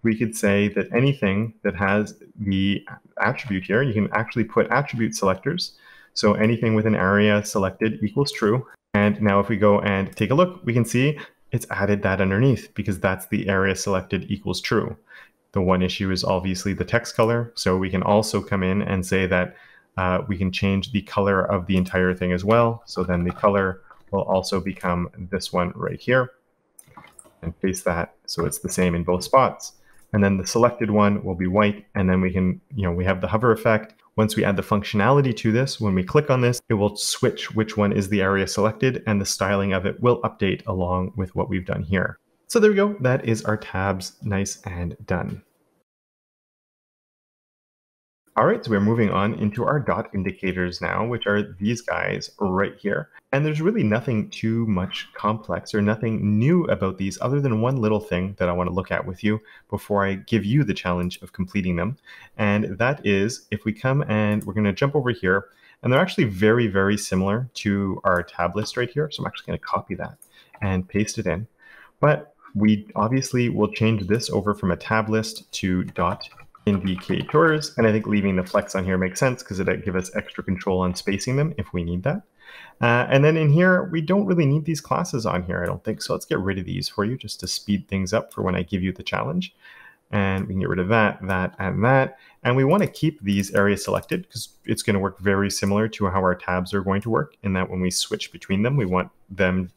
We could say that anything that has the attribute here, you can actually put attribute selectors. So anything with an area selected equals true. And now if we go and take a look, we can see it's added that underneath because that's the area selected equals true. The one issue is obviously the text color. So we can also come in and say that we can change the color of the entire thing as well. So then the color will also become this one right here, and paste that so it's the same in both spots. And then the selected one will be white. And then we can, we have the hover effect. Once we add the functionality to this, when we click on this, it will switch which one is the area selected, and the styling of it will update along with what we've done here. So there we go. That is our tabs, nice and done. All right, so we're moving on into our dot indicators now, which are these guys right here. And there's really nothing too much complex or nothing new about these other than one little thing that I want to look at with you before I give you the challenge of completing them. And that is if we come and we're going to jump over here, and they're actually very, very similar to our tab list right here. So I'm actually going to copy that and paste it in. But we obviously will change this over from a tab list to dot indicators. And I think leaving the flex on here makes sense because it'll give us extra control on spacing them if we need that. And then in here, we don't really need these classes on here, I don't think. So let's get rid of these for you just to speed things up for when I give you the challenge. And we can get rid of that, that, and that. And we want to keep these areas selected because it's going to work very similar to how our tabs are going to work, in that when we switch between them, we're going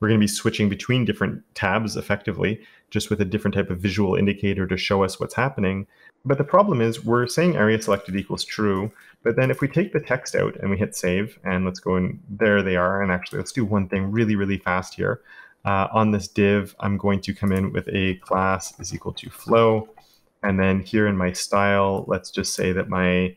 to be switching between different tabs effectively, just with a different type of visual indicator to show us what's happening. But the problem is we're saying area selected equals true, but then if we take the text out and we hit save, and let's go in, there they are. And actually, let's do one thing really, really fast here. On this div, I'm going to come in with a class is equal to flow. And then here in my style, let's just say that my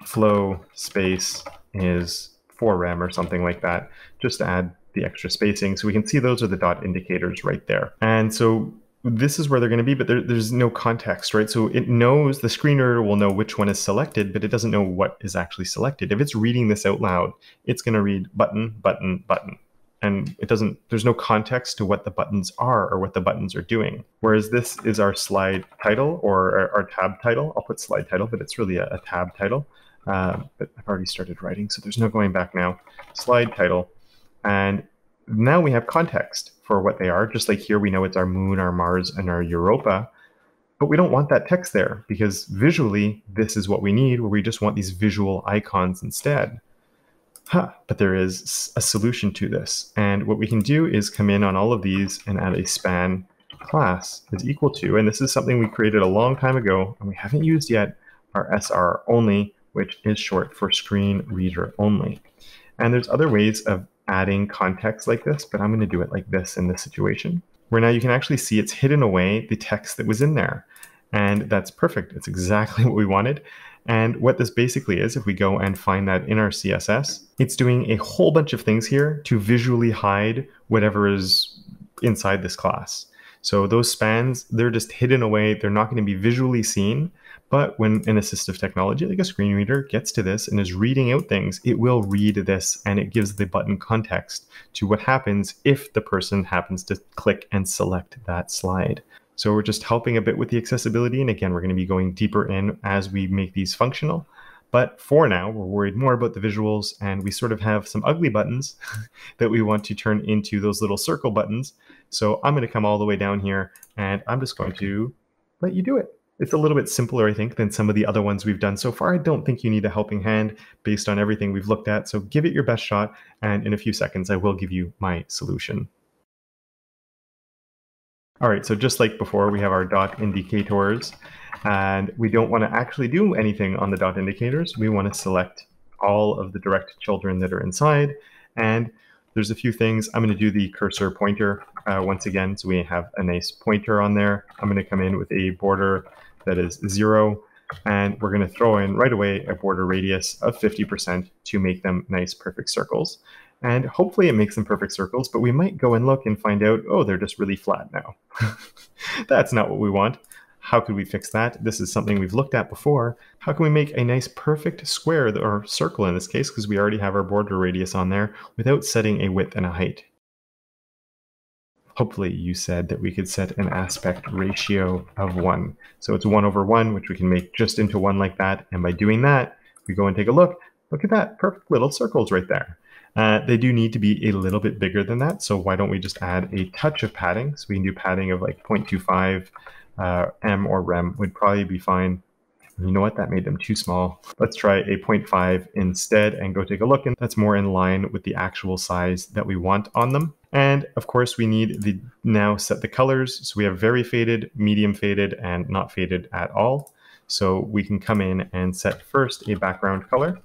flow space is 4rem or something like that, just to add the extra spacing. So we can see those are the dot indicators right there. And so this is where they're going to be, but there's no context, right? So it knows, the screen reader will know which one is selected, but it doesn't know what is actually selected. If it's reading this out loud, it's going to read button, button, button. And there's no context to what the buttons are or what the buttons are doing. Whereas this is our slide title or our tab title. I'll put slide title, but it's really a tab title. But I've already started writing, so there's no going back now. Slide title. And now we have context for what they are. Just like here, we know it's our moon, our Mars, and our Europa. But we don't want that text there because visually, this is what we need, where we just want these visual icons instead. But there is a solution to this. And what we can do is come in on all of these and add a span class is equal to, and this is something we created a long time ago and we haven't used yet, our SR only, which is short for screen reader only. And there's other ways of adding context like this, but I'm going to do it like this in this situation, where now you can actually see it's hidden away the text that was in there. And that's perfect. It's exactly what we wanted. And what this basically is, if we go and find that in our CSS, it's doing a whole bunch of things here to visually hide whatever is inside this class. So those spans, they're just hidden away. They're not going to be visually seen. But when an assistive technology like a screen reader gets to this and is reading out things, it will read this and it gives the button context to what happens if the person happens to click and select that slide. So we're just helping a bit with the accessibility. And again, we're going to be going deeper in as we make these functional. But for now, we're worried more about the visuals, and we sort of have some ugly buttons that we want to turn into those little circle buttons. So I'm going to come all the way down here and I'm just going to let you do it. It's a little bit simpler, I think, than some of the other ones we've done so far. I don't think you need a helping hand based on everything we've looked at. So give it your best shot. And in a few seconds, I will give you my solution. All right, so just like before, we have our dot indicators, and we don't want to actually do anything on the dot indicators. We want to select all of the direct children that are inside. And there's a few things. I'm going to do the cursor pointer once again, so we have a nice pointer on there. I'm going to come in with a border that is 0, and we're going to throw in right away a border radius of 50% to make them nice, perfect circles. And hopefully it makes them perfect circles, but we might go and look and find out, oh, they're just really flat now. That's not what we want. How could we fix that? This is something we've looked at before. How can we make a nice perfect square, or circle in this case, because we already have our border radius on there, without setting a width and a height? Hopefully you said that we could set an aspect ratio of 1. So it's 1/1, which we can make just into 1 like that. And by doing that, we go and take a look. Look at that, perfect little circles right there. They do need to be a little bit bigger than that. So why don't we just add a touch of padding? So we can do padding of like 0.25 M or rem would probably be fine. You know what? That made them too small. Let's try a 0.5 instead and go take a look. And that's more in line with the actual size that we want on them. And of course, we need the now set the colors. So we have very faded, medium faded, and not faded at all. So we can come in and set first a background color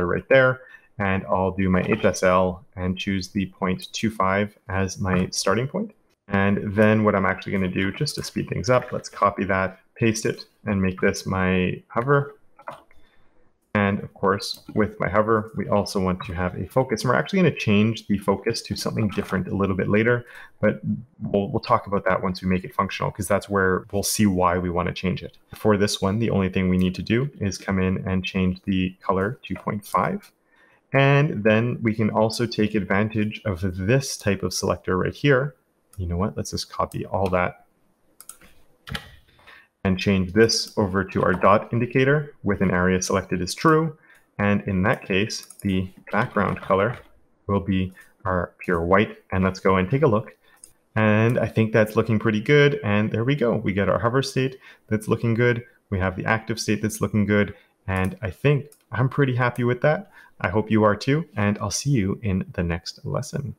right there. And I'll do my HSL and choose the 0.25 as my starting point. And then what I'm actually going to do, just to speed things up, let's copy that, paste it, and make this my hover. And of course, with my hover, we also want to have a focus. And we're actually going to change the focus to something different a little bit later, but we'll talk about that once we make it functional, because that's where we'll see why we want to change it. For this one, the only thing we need to do is come in and change the color to 0.5. And then we can also take advantage of this type of selector right here. You know what? Let's just copy all that. and change this over to our dot indicator with an area selected as true. And in that case, the background color will be our pure white. And let's go and take a look. And I think that's looking pretty good. And there we go. We get our hover state that's looking good. We have the active state that's looking good. And I think I'm pretty happy with that. I hope you are too. And I'll see you in the next lesson.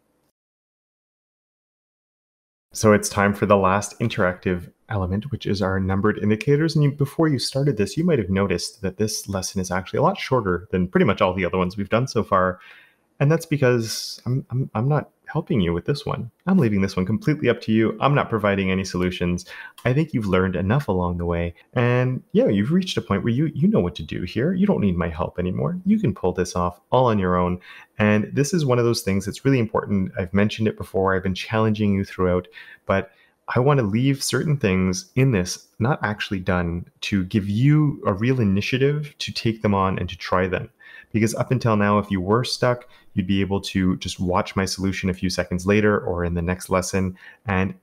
So it's time for the last interactive element, which is our numbered indicators. And before you started this, you might have noticed that this lesson is actually a lot shorter than pretty much all the other ones we've done so far. And that's because I'm not helping you with this one. I'm leaving this one completely up to you. I'm not providing any solutions. I think you've learned enough along the way. And yeah, you've reached a point where you know what to do here. You don't need my help anymore. You can pull this off all on your own. And this is one of those things that's really important. I've mentioned it before. I've been challenging you throughout, but I want to leave certain things in this not actually done to give you a real initiative to take them on and to try them. Because up until now, if you were stuck, you'd be able to just watch my solution a few seconds later or in the next lesson. And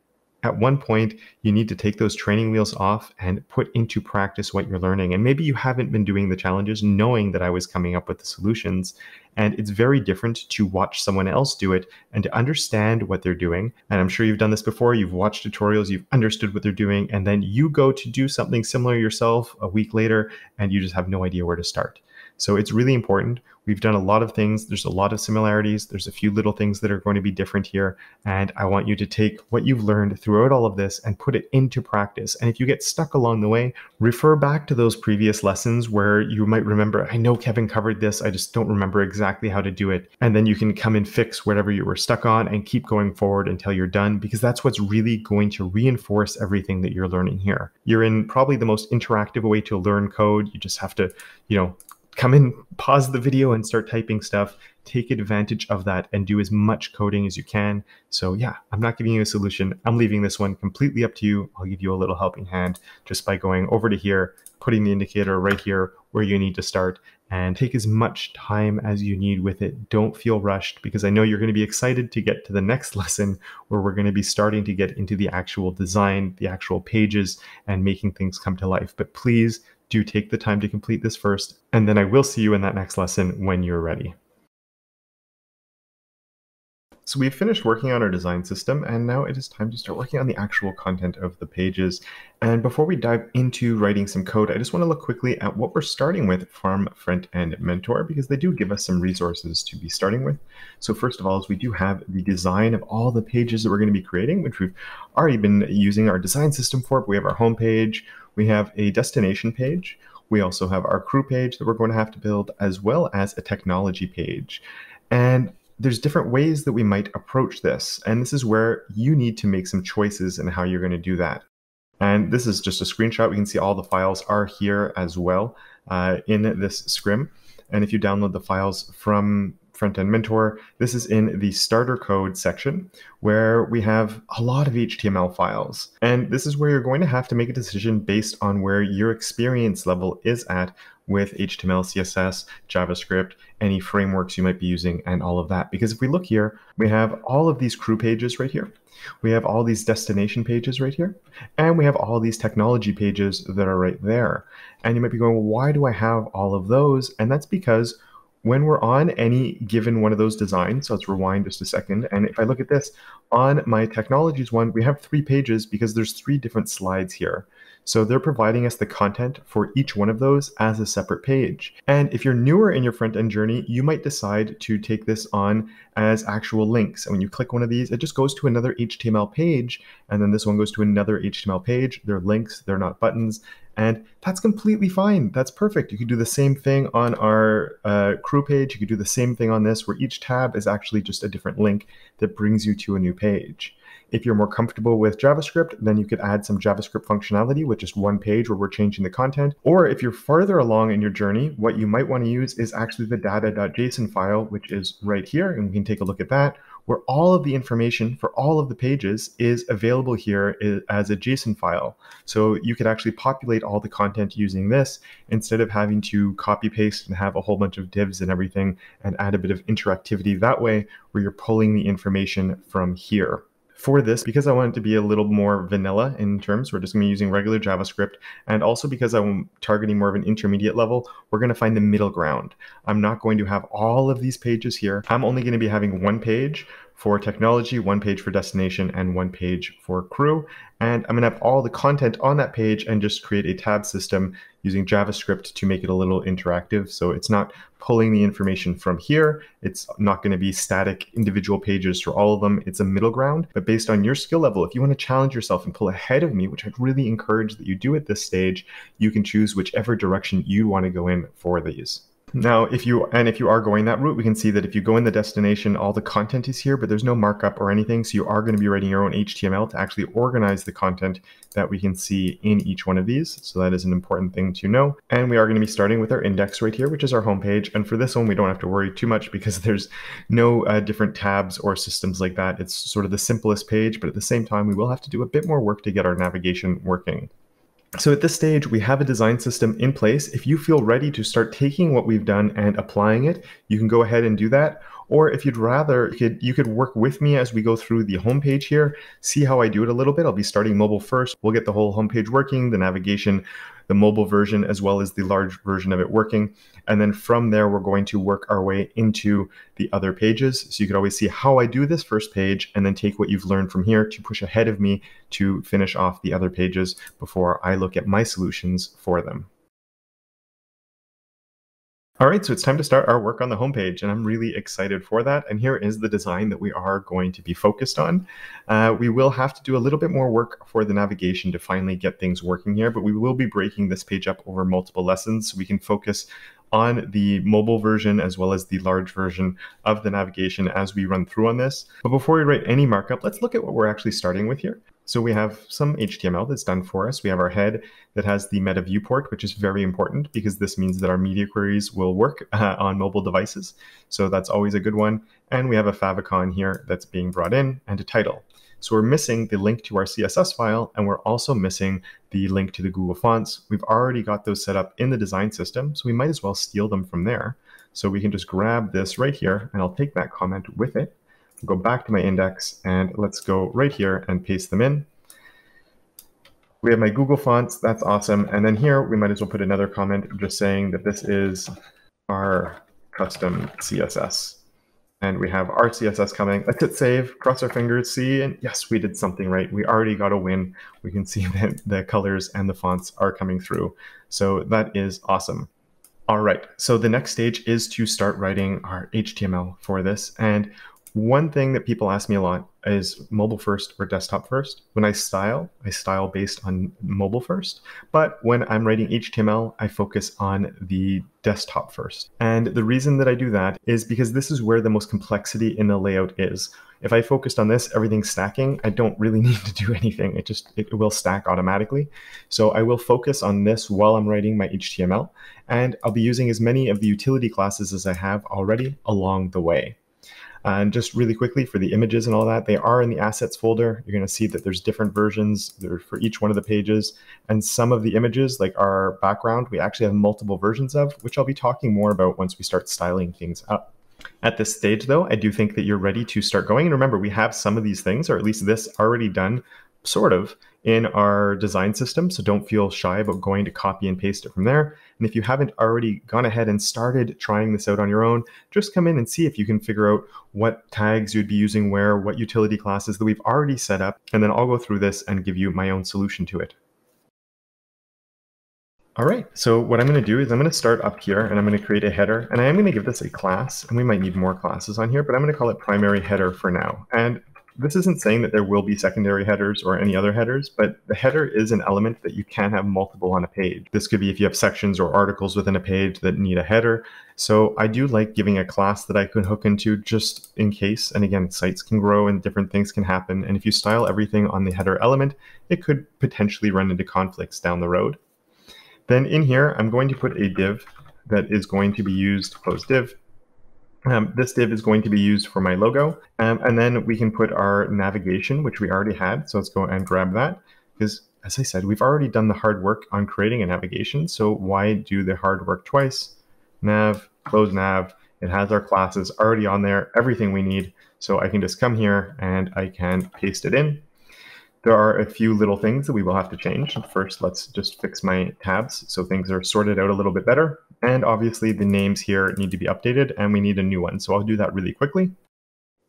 at one point, you need to take those training wheels off and put into practice what you're learning. And maybe you haven't been doing the challenges knowing that I was coming up with the solutions. And it's very different to watch someone else do it and to understand what they're doing. And I'm sure you've done this before. You've watched tutorials, you've understood what they're doing, and then you go to do something similar yourself a week later, and you just have no idea where to start. So it's really important. We've done a lot of things. There's a lot of similarities. There's a few little things that are going to be different here. And I want you to take what you've learned throughout all of this and put it into practice. And if you get stuck along the way, refer back to those previous lessons where you might remember, I know Kevin covered this, I just don't remember exactly how to do it. And then you can come and fix whatever you were stuck on and keep going forward until you're done, because that's what's really going to reinforce everything that you're learning here. You're in probably the most interactive way to learn code. You just have to, come in, pause the video and start typing stuff. Take advantage of that and do as much coding as you can. So yeah, I'm not giving you a solution. I'm leaving this one completely up to you. I'll give you a little helping hand just by going over to here, putting the indicator right here where you need to start, and take as much time as you need with it. Don't feel rushed, because I know you're going to be excited to get to the next lesson where we're going to be starting to get into the actual design, the actual pages, and making things come to life. But please do take the time to complete this first, and then I will see you in that next lesson when you're ready. So we've finished working on our design system, and now it is time to start working on the actual content of the pages. And before we dive into writing some code, I just want to look quickly at what we're starting with from Front-End Mentor, because they do give us some resources to be starting with. So first of all, is we do have the design of all the pages that we're going to be creating, which we've already been using our design system for. But we have our home page, we have a destination page, we also have our crew page that we're going to have to build, as well as a technology page. And there's different ways that we might approach this, and this is where you need to make some choices in how you're going to do that. And this is just a screenshot. We can see all the files are here as well in this scrim. And if you download the files from Front-End Mentor, this is in the starter code section where we have a lot of HTML files. And this is where you're going to have to make a decision based on where your experience level is at with HTML, CSS, JavaScript, any frameworks you might be using, and all of that. Because if we look here, we have all of these crew pages right here. We have all these destination pages right here. And we have all these technology pages that are right there. And you might be going, well, why do I have all of those? And that's because when we're on any given one of those designs, so let's rewind just a second. And if I look at this, on my technologies one, we have 3 pages because there's 3 different slides here. So they're providing us the content for each one of those as a separate page. And if you're newer in your front-end journey, you might decide to take this on as actual links. And when you click one of these, it just goes to another HTML page. And then this one goes to another HTML page. They're links, they're not buttons. And that's completely fine. That's perfect. You could do the same thing on our crew page. You could do the same thing on this, where each tab is actually just a different link that brings you to a new page. If you're more comfortable with JavaScript, then you could add some JavaScript functionality with just one page where we're changing the content. Or if you're farther along in your journey, what you might want to use is actually the data.json file, which is right here. And we can take a look at that, where all of the information for all of the pages is available here as a JSON file. So you could actually populate all the content using this instead of having to copy paste and have a whole bunch of divs and everything, and add a bit of interactivity that way, where you're pulling the information from here. For this, because I want it to be a little more vanilla in terms, we're just going to be using regular JavaScript, and also because I'm targeting more of an intermediate level, we're going to find the middle ground. I'm not going to have all of these pages here. I'm only going to be having one page for technology, one page for destination, and one page for crew. And I'm going to have all the content on that page and just create a tab system using JavaScript to make it a little interactive. So it's not pulling the information from here. It's not going to be static individual pages for all of them. It's a middle ground. But based on your skill level, if you want to challenge yourself and pull ahead of me, which I'd really encourage that you do at this stage, you can choose whichever direction you want to go in for these. Now, if you are going that route, we can see that if you go in the destination, all the content is here, but there's no markup or anything. So you are going to be writing your own HTML to actually organize the content that we can see in each one of these. So that is an important thing to know. And we are going to be starting with our index right here, which is our home page. And for this one, we don't have to worry too much because there's no different tabs or systems like that. It's sort of the simplest page, but at the same time, we will have to do a bit more work to get our navigation working. So at this stage, we have a design system in place. If you feel ready to start taking what we've done and applying it, you can go ahead and do that. Or if you'd rather, you could work with me as we go through the homepage here, see how I do it a little bit. I'll be starting mobile first. We'll get the whole homepage working, the navigation, the mobile version, as well as the large version of it working. And then from there, we're going to work our way into the other pages. So you could always see how I do this first page and then take what you've learned from here to push ahead of me to finish off the other pages before I look at my solutions for them. All right, so it's time to start our work on the homepage, and I'm really excited for that. And here is the design that we are going to be focused on. We will have to do a little bit more work for the navigation to finally get things working here, but we will be breaking this page up over multiple lessons so we can focus on the mobile version as well as the large version of the navigation as we run through on this. But before we write any markup, let's look at what we're actually starting with here. So we have some HTML that's done for us. We have our head that has the meta viewport, which is very important because this means that our media queries will work on mobile devices. So that's always a good one. And we have a favicon here that's being brought in and a title. So we're missing the link to our CSS file, and we're also missing the link to the Google Fonts. We've already got those set up in the design system, so we might as well steal them from there. So we can just grab this right here, and I'll take that comment with it. Go back to my index, and let's go right here and paste them in. We have my Google Fonts, that's awesome. And then here, we might as well put another comment just saying that this is our custom CSS. And we have our CSS coming. Let's hit save, cross our fingers, see, and yes, we did something right. We already got a win. We can see that the colors and the fonts are coming through. So that is awesome. All right, so the next stage is to start writing our HTML for this. And one thing that people ask me a lot is mobile first or desktop first. When I style based on mobile first. But when I'm writing HTML, I focus on the desktop first. And the reason that I do that is because this is where the most complexity in the layout is. If I focused on this, everything's stacking. I don't really need to do anything. It will stack automatically. So I will focus on this while I'm writing my HTML. And I'll be using as many of the utility classes as I have already along the way. And just really quickly for the images and all that, they are in the assets folder. You're going to see that there's different versions there for each one of the pages. And some of the images, like our background, we actually have multiple versions of, which I'll be talking more about once we start styling things up. At this stage, though, I do think that you're ready to start going. And remember, we have some of these things, or at least this already done, sort of, in our design system. So don't feel shy about going to copy and paste it from there. And if you haven't already gone ahead and started trying this out on your own, just come in and see if you can figure out what tags you'd be using where, what utility classes that we've already set up. And then I'll go through this and give you my own solution to it. All right, so what I'm going to do is I'm going to start up here and I'm going to create a header, and I am going to give this a class, and we might need more classes on here, but I'm going to call it primary header for now. And this isn't saying that there will be secondary headers or any other headers, but the header is an element that you can have multiple on a page. This could be if you have sections or articles within a page that need a header. So I do like giving a class that I could hook into just in case. And again, sites can grow and different things can happen. And if you style everything on the header element, it could potentially run into conflicts down the road. Then in here, I'm going to put a div that is going to be used, close div. This div is going to be used for my logo. And then we can put our navigation, which we already had. So let's go and grab that. Because as I said, we've already done the hard work on creating a navigation. So why do the hard work twice? Nav, close nav, It has our classes already on there, everything we need. So I can just come here and I can paste it in. There are a few little things that we will have to change. First, let's just fix my tabs so things are sorted out a little bit better. And obviously the names here need to be updated and we need a new one. So I'll do that really quickly.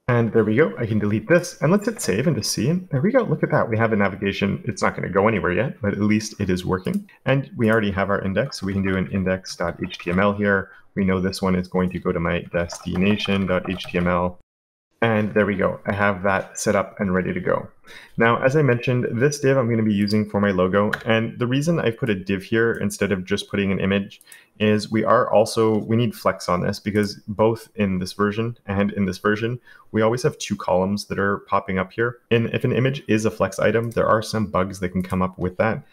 And there we go. I can delete this and let's hit save and just see. And there we go. Look at that. We have a navigation. It's not going to go anywhere yet, but at least it is working. And we already have our index. So we can do an index.html here. We know this one is going to go to my destination.html. And there we go. I have that set up and ready to go. Now, as I mentioned, this div I'm going to be using for my logo. And the reason I put a div here instead of just putting an image is we need flex on this because both in this version and in this version, we always have two columns that are popping up here. And if an image is a flex item, there are some bugs that can come up with that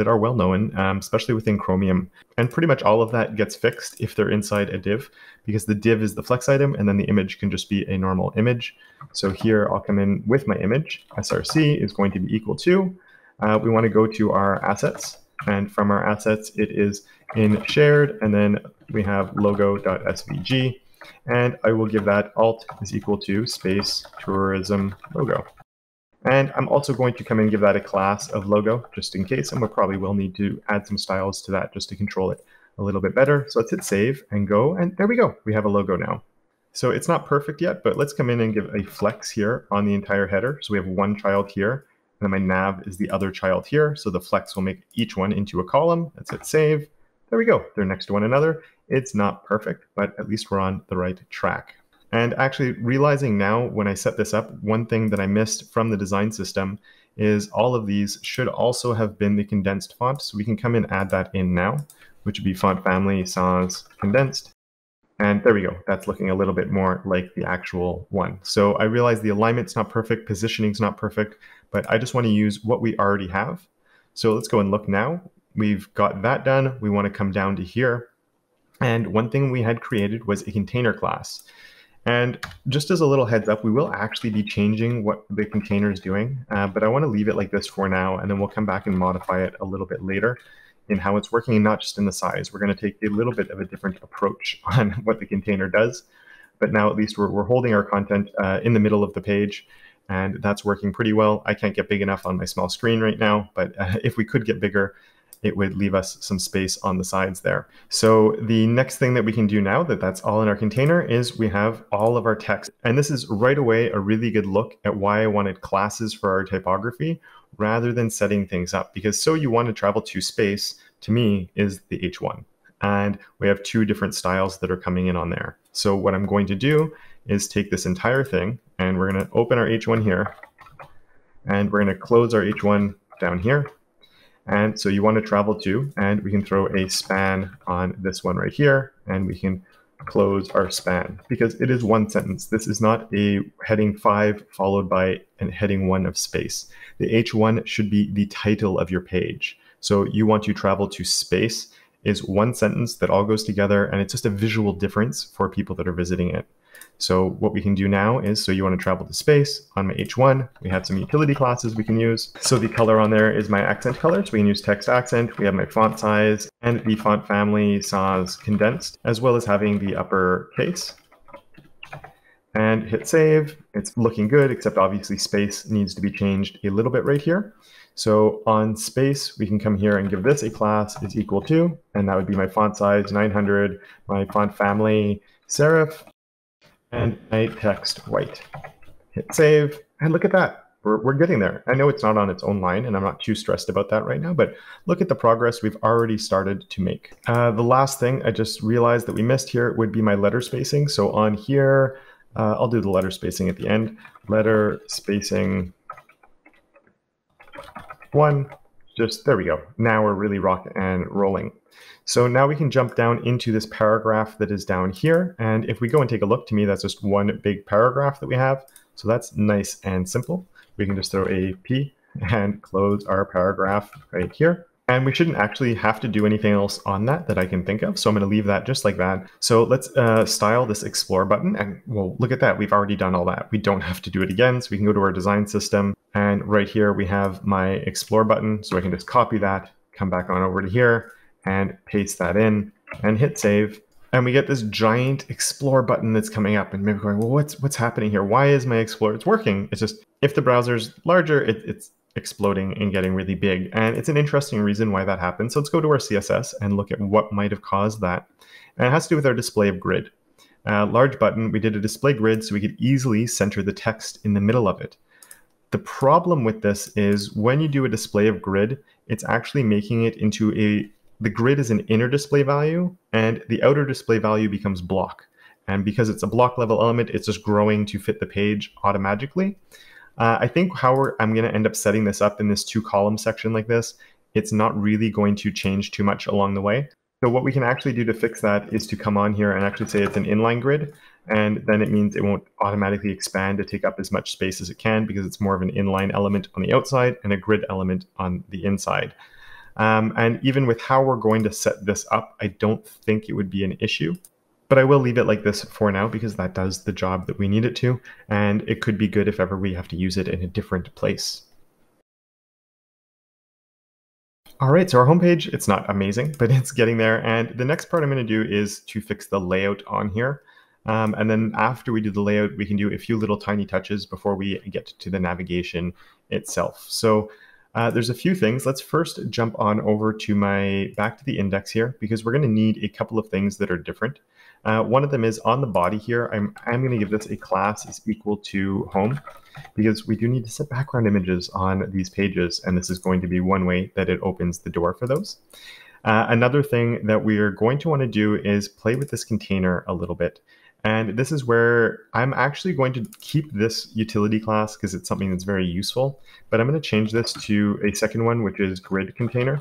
are well known, especially within Chromium. And pretty much all of that gets fixed if they're inside a div, because the div is the flex item and then the image can just be a normal image. So here I'll come in with my image. src is going to be equal to, we want to go to our assets. And from our assets, it is in shared, and then we have logo.svg. And I will give that alt is equal to space tourism logo. And I'm also going to come and give that a class of logo just in case, and we probably will need to add some styles to that just to control it a little bit better. So let's hit save and go, and there we go. We have a logo now. So it's not perfect yet, but let's come in and give a flex here on the entire header. So we have one child here, and then my nav is the other child here. So the flex will make each one into a column. Let's hit save. There we go. They're next to one another. It's not perfect, but at least we're on the right track. And actually realizing now when I set this up, one thing that I missed from the design system is all of these should also have been the condensed font. So we can come and add that in now, which would be font family, sans, condensed. And there we go. That's looking a little bit more like the actual one. So I realize the alignment's not perfect, positioning's not perfect, but I just want to use what we already have. So let's go and look now. We've got that done. We want to come down to here. And one thing we had created was a container class. And just as a little heads up, we will actually be changing what the container is doing, but I want to leave it like this for now, and then we'll come back and modify it a little bit later in how it's working, and not just in the size. We're going to take a little bit of a different approach on what the container does, but now at least we're holding our content in the middle of the page, and that's working pretty well. I can't get big enough on my small screen right now, but if we could get bigger, it would leave us some space on the sides there. So the next thing that we can do now that that's all in our container is we have all of our text. And this is right away a really good look at why I wanted classes for our typography rather than setting things up. Because so you want to travel to space, to me, is the H1. And we have two different styles that are coming in on there. So what I'm going to do is take this entire thing and we're going to open our H1 here. And we're going to close our H1 down here. And so you want to travel to, and we can throw a span on this one right here, and we can close our span because it is one sentence. This is not a heading 5 followed by a heading 1 of space. The H1 should be the title of your page. So you want to travel to space is one sentence that all goes together, and it's just a visual difference for people that are visiting it. So what we can do now is, so you want to travel to space on my H1, we have some utility classes we can use. So the color on there is my accent color. So we can use text accent. We have my font size and the font family sans condensed, as well as having the uppercase. And hit save. It's looking good, except obviously space needs to be changed a little bit right here. So on space, we can come here and give this a class is equal to, and that would be my font size 900, my font family serif, and my text white. Hit save, and look at that. We're getting there. I know it's not on its own line, and I'm not too stressed about that right now, but look at the progress we've already started to make. The last thing I just realized that we missed here would be my letter spacing. So on here, I'll do the letter spacing at the end. Letter spacing 1, just there we go. Now we're really rock and rolling. So now we can jump down into this paragraph that is down here. And if we go and take a look, to me, that's just one big paragraph that we have. So that's nice and simple. We can just throw a P and close our paragraph right here. And we shouldn't actually have to do anything else on that I can think of. So I'm going to leave that just like that. So let's style this explore button. And well, look at that. We've already done all that. We don't have to do it again. So we can go to our design system. And right here, we have my explore button. So I can just copy that, come back on over to here and paste that in and hit save. And we get this giant explore button that's coming up, and maybe going, well, what's happening here? Why is my explore? It's working. It's just if the browser's larger, it's exploding and getting really big. And it's an interesting reason why that happens. So let's go to our CSS and look at what might have caused that. And it has to do with our display of grid. Large button, we did a display grid so we could easily center the text in the middle of it. The problem with this is when you do a display of grid, it's actually making it into the grid is an inner display value, and the outer display value becomes block. And because it's a block level element, it's just growing to fit the page automatically. I think how I'm going to end up setting this up in this 2-column section like this, it's not really going to change too much along the way. So what we can actually do to fix that is to come on here and actually say it's an inline grid, and then it means it won't automatically expand to take up as much space as it can because it's more of an inline element on the outside and a grid element on the inside. And even with how we're going to set this up, I don't think it would be an issue. But I will leave it like this for now because that does the job that we need it to, and it could be good if ever we have to use it in a different place. All right, so our homepage, it's not amazing, but it's getting there. And the next part I'm going to do is to fix the layout on here. And then after we do the layout, we can do a few little tiny touches before we get to the navigation itself. So there's a few things. Let's first jump on over to back to the index here, because we're going to need a couple of things that are different. One of them is on the body here. I'm going to give this a class is equal to home, because we do need to set background images on these pages, and this is going to be one way that it opens the door for those. Another thing that we're going to want to do is play with this container a little bit. And this is where I'm actually going to keep this utility class because it's something that's very useful, but I'm going to change this to a second one, which is grid container.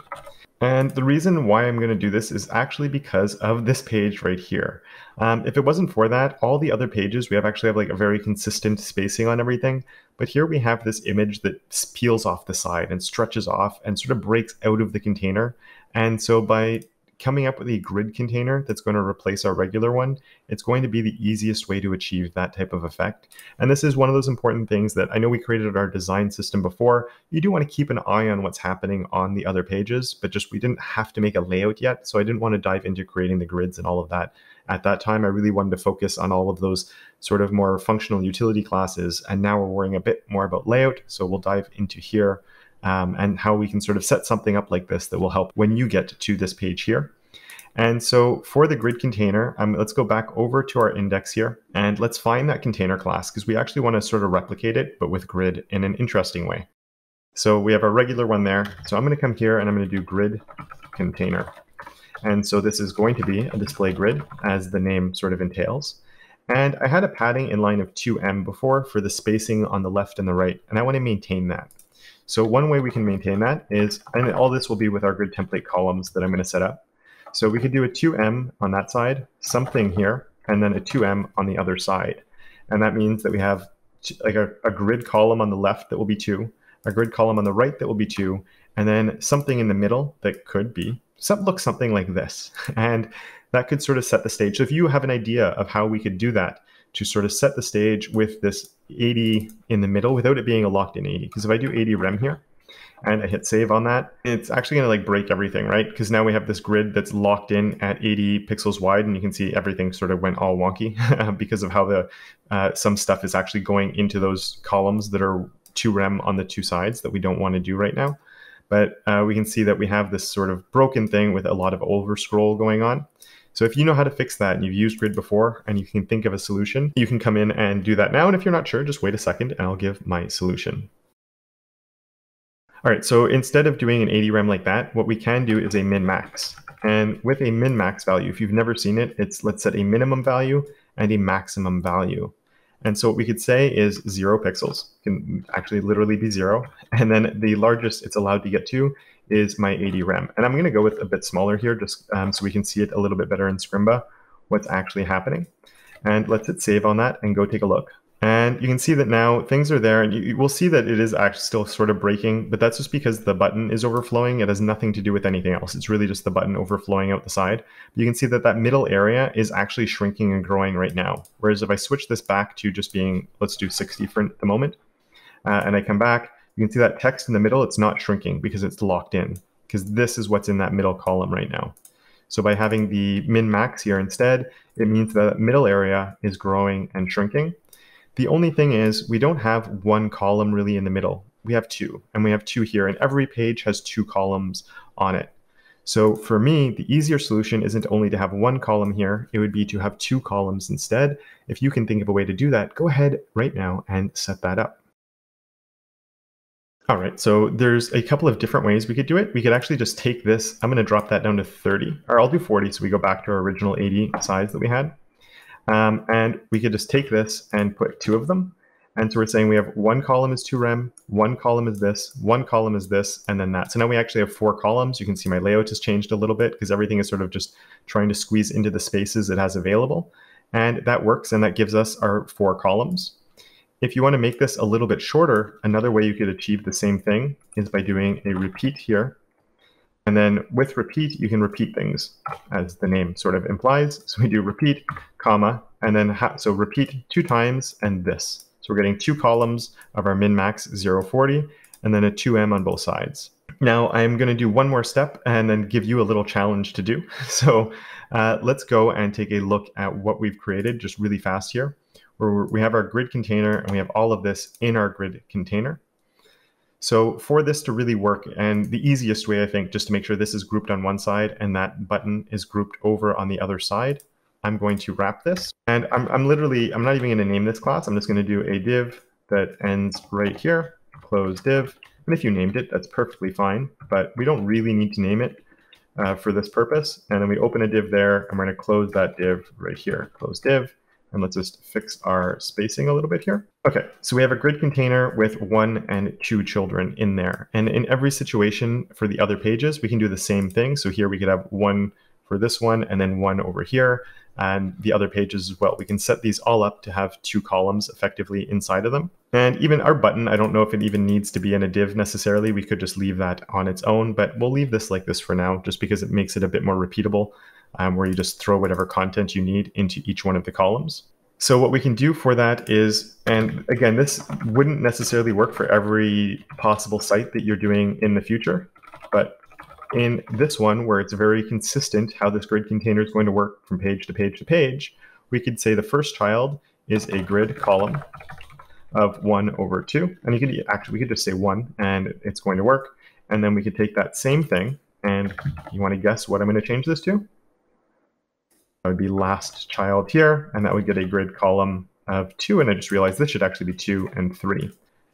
And the reason why I'm going to do this is actually because of this page right here. If it wasn't for that, all the other pages, we actually have like a very consistent spacing on everything. But here we have this image that peels off the side and stretches off and sort of breaks out of the container. And so by coming up with a grid container that's going to replace our regular one, it's going to be the easiest way to achieve that type of effect. And this is one of those important things that I know we created our design system before. You do want to keep an eye on what's happening on the other pages, but just we didn't have to make a layout yet. So I didn't want to dive into creating the grids and all of that. At that time, I really wanted to focus on all of those sort of more functional utility classes. And now we're worrying a bit more about layout. So we'll dive into here. And how we can sort of set something up like this that will help when you get to this page here. And so for the grid container, let's go back over to our index here, and let's find that container class because we actually want to sort of replicate it, but with grid in an interesting way. So we have our regular one there. So I'm going to come here and I'm going to do grid container. And so this is going to be a display grid, as the name sort of entails. And I had a padding inline of 2M before for the spacing on the left and the right, and I want to maintain that. So one way we can maintain that is, and all this will be with our grid template columns that I'm going to set up. So we could do a 2M on that side, something here, and then a 2M on the other side. And that means that we have like a grid column on the left that will be 2, a grid column on the right that will be 2, and then something in the middle that could be, look something like this. And that could sort of set the stage. So if you have an idea of how we could do that to sort of set the stage with this 80 in the middle without it being a locked in 80. Because if I do 80 rem here and I hit save on that, it's actually going to like break everything, right? Because now we have this grid that's locked in at 80 pixels wide, and you can see everything sort of went all wonky because of how some stuff is actually going into those columns that are 2 rem on the 2 sides that we don't want to do right now. But we can see that we have this sort of broken thing with a lot of over scroll going on. So if you know how to fix that and you've used grid before and you can think of a solution, you can come in and do that now. And if you're not sure, just wait a second and I'll give my solution. All right, so instead of doing an 80 rem like that, what we can do is a min-max. And with a min-max value, if you've never seen it, it's let's set a minimum value and a maximum value. And so what we could say is 0 pixels, can actually literally be 0. And then the largest it's allowed to get to is my 80 rem. And I'm going to go with a bit smaller here just so we can see it a little bit better in Scrimba, what's actually happening. And let's hit save on that and go take a look. And you can see that now things are there, and you will see that it is actually still sort of breaking, but that's just because the button is overflowing. It has nothing to do with anything else. It's really just the button overflowing out the side. You can see that that middle area is actually shrinking and growing right now. Whereas if I switch this back to just being, let's do 60 for the moment, and I come back, you can see that text in the middle, it's not shrinking because it's locked in, because this is what's in that middle column right now. So by having the min-max here instead, it means the middle area is growing and shrinking. The only thing is we don't have one column really in the middle. We have two, and we have two here, and every page has two columns on it. So for me, the easier solution isn't only to have one column here, it would be to have two columns instead. If you can think of a way to do that, go ahead right now and set that up. All right, so there's a couple of different ways we could do it. We could actually just take this, I'm gonna drop that down to 30, or I'll do 40 so we go back to our original 80 size that we had. And we could just take this and put two of them. And so we're saying we have one column is 2rem, one column is this, one column is this, and then that. So now we actually have 4 columns. You can see my layout has changed a little bit because everything is sort of just trying to squeeze into the spaces it has available. And that works, and that gives us our 4 columns. If you want to make this a little bit shorter, another way you could achieve the same thing is by doing a repeat here. And then with repeat, you can repeat things, as the name sort of implies. So we do repeat, comma, and then so repeat 2 times and this. So we're getting 2 columns of our min-max 0, 40, and then a 2m on both sides. Now I'm going to do one more step and then give you a little challenge to do. So let's go and take a look at what we've created just really fast here, where we have our grid container and we have all of this in our grid container. So for this to really work, and the easiest way, I think, just to make sure this is grouped on one side and that button is grouped over on the other side, I'm going to wrap this. And I'm not even going to name this class. I'm just going to do a div that ends right here, close div. And if you named it, that's perfectly fine, but we don't really need to name it for this purpose. And then we open a div there, and we're going to close that div right here, close div. And let's just fix our spacing a little bit here. Okay, so we have a grid container with 1 and 2 children in there. And in every situation for the other pages, we can do the same thing. So here we could have 1 for this one and then 1 over here, and the other pages as well. We can set these all up to have 2 columns effectively inside of them. And even our button, I don't know if it even needs to be in a div necessarily. We could just leave that on its own, but we'll leave this like this for now, just because it makes it a bit more repeatable, where you just throw whatever content you need into each one of the columns. So what we can do for that is, and again, this wouldn't necessarily work for every possible site that you're doing in the future, but in this one, where it's very consistent how this grid container is going to work from page to page to page, we could say the first child is a grid column of 1 over 2. And we could just say 1 and it's going to work. And then we could take that same thing, and you want to guess what I'm going to change this to? That would be last child here, and that would get a grid column of 2. And I just realized this should actually be 2 and 3.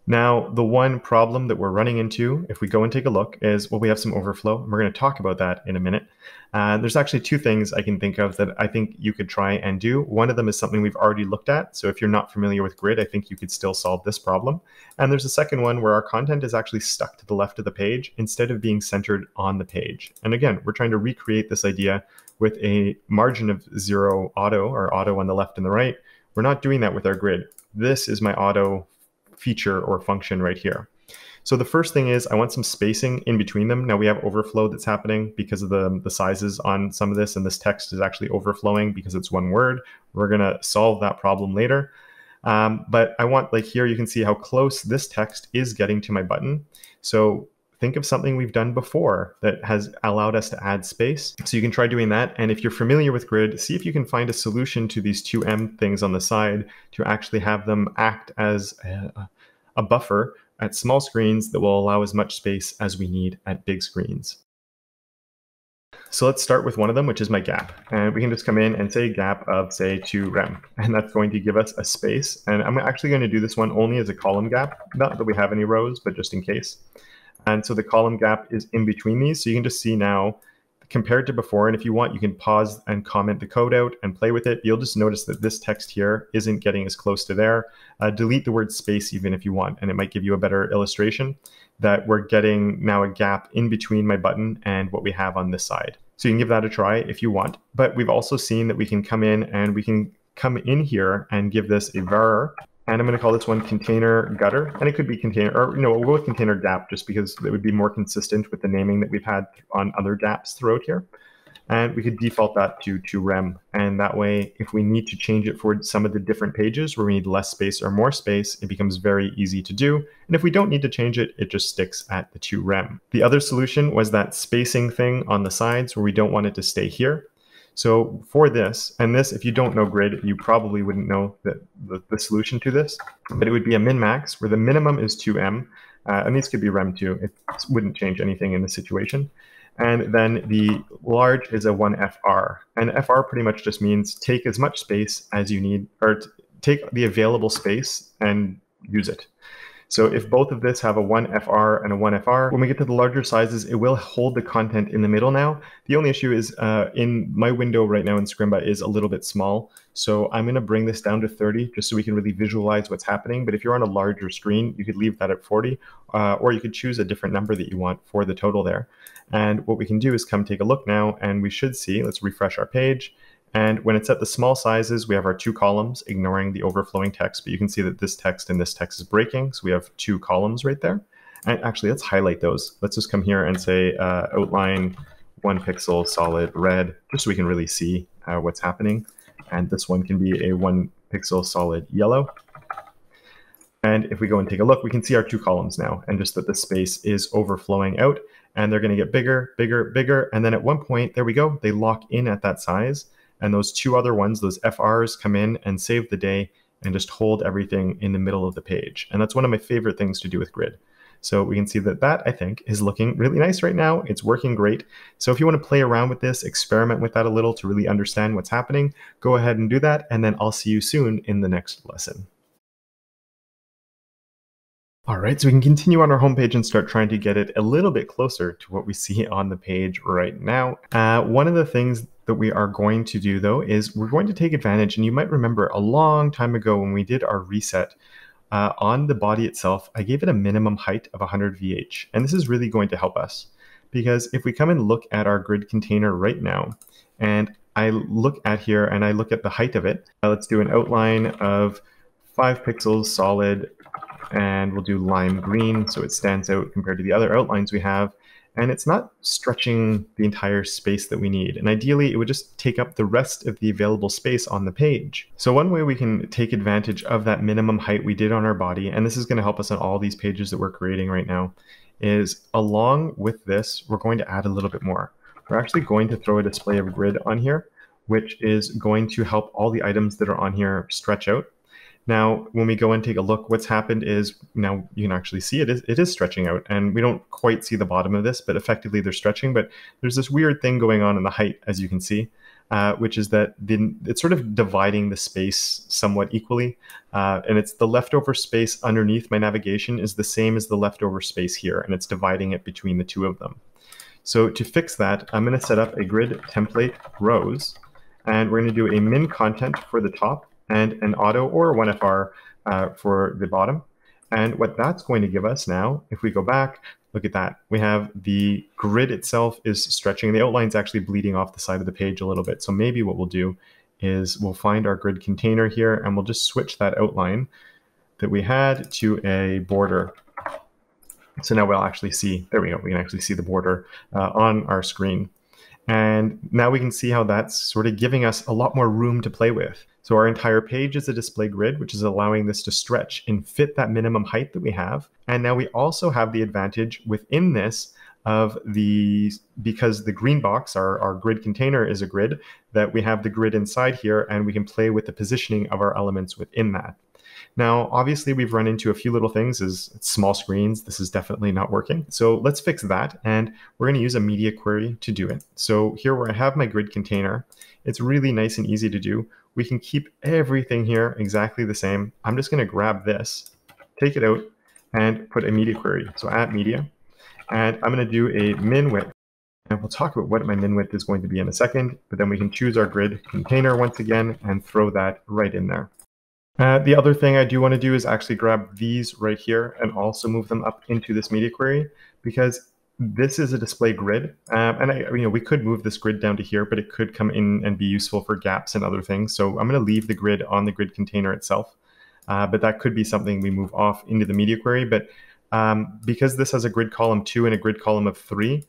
Now, the one problem that we're running into, if we go and take a look, is, well, we have some overflow, and we're going to talk about that in a minute. There's actually 2 things I can think of that I think you could try and do. One of them is something we've already looked at. So if you're not familiar with grid, I think you could still solve this problem. And there's a second one where our content is actually stuck to the left of the page instead of being centered on the page. And again, we're trying to recreate this idea with a margin of 0 auto, or auto on the left and the right. We're not doing that with our grid. This is my auto feature or function right here. So the first thing is I want some spacing in between them. Now we have overflow that's happening because of the sizes on some of this, and this text is actually overflowing because it's one word. We're going to solve that problem later. But I want, like here, you can see how close this text is getting to my button. So think of something we've done before that has allowed us to add space. So you can try doing that. And if you're familiar with grid, see if you can find a solution to these 2m things on the side to actually have them act as a buffer at small screens that will allow as much space as we need at big screens. So let's start with one of them, which is my gap. And we can just come in and say gap of, say, 2rem. And that's going to give us a space. And I'm actually going to do this one only as a column gap. Not that we have any rows, but just in case. And so the column gap is in between these. So you can just see now, compared to before, and if you want, you can pause and comment the code out and play with it. You'll just notice that this text here isn't getting as close to there. Delete the word space even if you want, and it might give you a better illustration that we're getting now a gap in between my button and what we have on this side. So you can give that a try if you want. But we've also seen that we can come in and we can come in here and give this a var. And I'm going to call this one container gutter, and it could be container, or no, we'll go with container gap just because it would be more consistent with the naming that we've had on other gaps throughout here. And we could default that to rem. And that way, if we need to change it for some of the different pages where we need less space or more space, it becomes very easy to do. And if we don't need to change it, it just sticks at the to rem. The other solution was that spacing thing on the sides where we don't want it to stay here. So for this, and this, if you don't know grid, you probably wouldn't know the solution to this, but it would be a min-max where the minimum is 2m, and these could be rem too. It wouldn't change anything in this situation. And then the large is a 1fr. And fr pretty much just means take as much space as you need, or take the available space and use it. So if both of this have a 1fr and a 1fr, when we get to the larger sizes, it will hold the content in the middle now. The only issue is in my window right now in Scrimba is a little bit small. So I'm going to bring this down to 30 just so we can really visualize what's happening. But if you're on a larger screen, you could leave that at 40, or you could choose a different number that you want for the total there. And what we can do is come take a look now, and we should see, let's refresh our page. And when it's at the small sizes, we have our 2 columns, ignoring the overflowing text. But you can see that this text and this text is breaking. So we have 2 columns right there. And actually, let's highlight those. Let's just come here and say outline 1 pixel solid red, just so we can really see what's happening. And this one can be a 1 pixel solid yellow. And if we go and take a look, we can see our 2 columns now, and just that the space is overflowing out. And they're going to get bigger, bigger, bigger. And then at one point, there we go, they lock in at that size. And those 2 other ones, those FRs, come in and save the day and just hold everything in the middle of the page. And that's one of my favorite things to do with grid. So we can see that I think, is looking really nice right now. It's working great. So if you want to play around with this, experiment with that a little to really understand what's happening, go ahead and do that. And then I'll see you soon in the next lesson. All right, so we can continue on our homepage and start trying to get it a little bit closer to what we see on the page right now. One of the things that we are going to do, though, is we're going to take advantage, and you might remember a long time ago when we did our reset on the body itself, I gave it a minimum height of 100 VH. And this is really going to help us, because if we come and look at our grid container right now, and I look at here and I look at the height of it, let's do an outline of 5 pixels solid, and we'll do lime green so it stands out compared to the other outlines we have. And it's not stretching the entire space that we need. And ideally, it would just take up the rest of the available space on the page. So one way we can take advantage of that minimum height we did on our body, and this is going to help us on all these pages that we're creating right now, is along with this, we're going to add a little bit more. We're actually going to throw a display of grid on here, which is going to help all the items that are on here stretch out. Now, when we go and take a look, what's happened is now you can actually see it is stretching out, and we don't quite see the bottom of this, but effectively they're stretching. But there's this weird thing going on in the height, as you can see, which is that it's sort of dividing the space somewhat equally. And it's the leftover space underneath my navigation is the same as the leftover space here, and it's dividing it between the 2 of them. So to fix that, I'm going to set up a grid template rows, and we're going to do a min content for the top, and an auto or 1FR for the bottom. And what that's going to give us now, if we go back, look at that. We have the grid itself is stretching. The outline's actually bleeding off the side of the page a little bit. So maybe what we'll do is we'll find our grid container here, and we'll just switch that outline that we had to a border. So now we'll actually see, there we go, we can actually see the border on our screen. And now we can see how that's sort of giving us a lot more room to play with. So our entire page is a display grid, which is allowing this to stretch and fit that minimum height that we have. And now we also have the advantage within this of because the green box, our grid container is a grid, that we have the grid inside here, and we can play with the positioning of our elements within that. Now, obviously, we've run into a few little things as small screens. This is definitely not working. So let's fix that. And we're going to use a media query to do it. So here where I have my grid container, it's really nice and easy to do. We can keep everything here exactly the same. I'm just going to grab this, take it out, and put a media query. So add media. And I'm going to do a min width. And we'll talk about what my min width is going to be in a second. But then we can choose our grid container once again and throw that right in there. The other thing I do want to do is actually grab these right here and also move them up into this media query, because this is a display grid. And we could move this grid down to here, but it could come in and be useful for gaps and other things. So I'm going to leave the grid on the grid container itself. But that could be something we move off into the media query. But because this has a grid column 2 and a grid column of 3,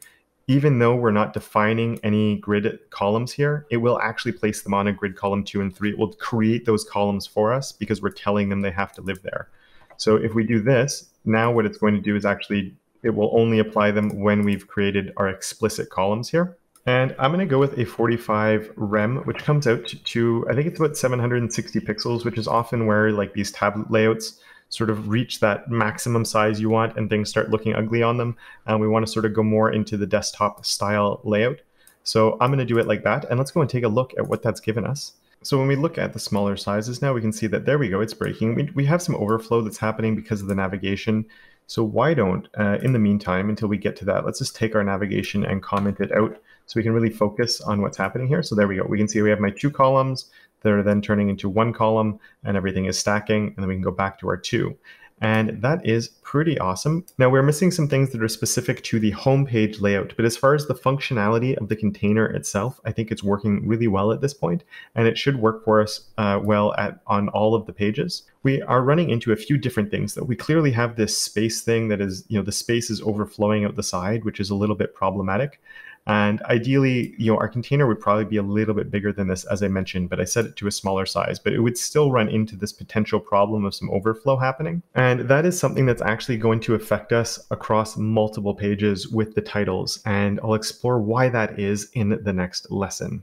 even though we're not defining any grid columns here, it will actually place them on a grid column 2 and 3. It will create those columns for us because we're telling them they have to live there. So if we do this, now what it's going to do is actually, it will only apply them when we've created our explicit columns here. And I'm going to go with a 45 rem, which comes out to, I think it's about 760 pixels, which is often where like these tablet layouts sort of reach that maximum size you want and things start looking ugly on them. And we want to sort of go more into the desktop style layout. So I'm going to do it like that. And let's go and take a look at what that's given us. So when we look at the smaller sizes now, we can see that there we go, it's breaking. We have some overflow that's happening because of the navigation. So why don't, in the meantime, until we get to that, let's just take our navigation and comment it out so we can really focus on what's happening here. So there we go. We can see we have my 2 columns that are then turning into 1 column and everything is stacking. And then we can go back to our 2. And that is pretty awesome. Now we're missing some things that are specific to the homepage layout, but as far as the functionality of the container itself, I think it's working really well at this point, and it should work for us well on all of the pages. We are running into a few different things though. We clearly have this space thing that is, the space is overflowing out the side, which is a little bit problematic. And ideally, our container would probably be a little bit bigger than this, as I mentioned, but I set it to a smaller size, but it would still run into this potential problem of some overflow happening. And that is something that's actually going to affect us across multiple pages with the titles. And I'll explore why that is in the next lesson.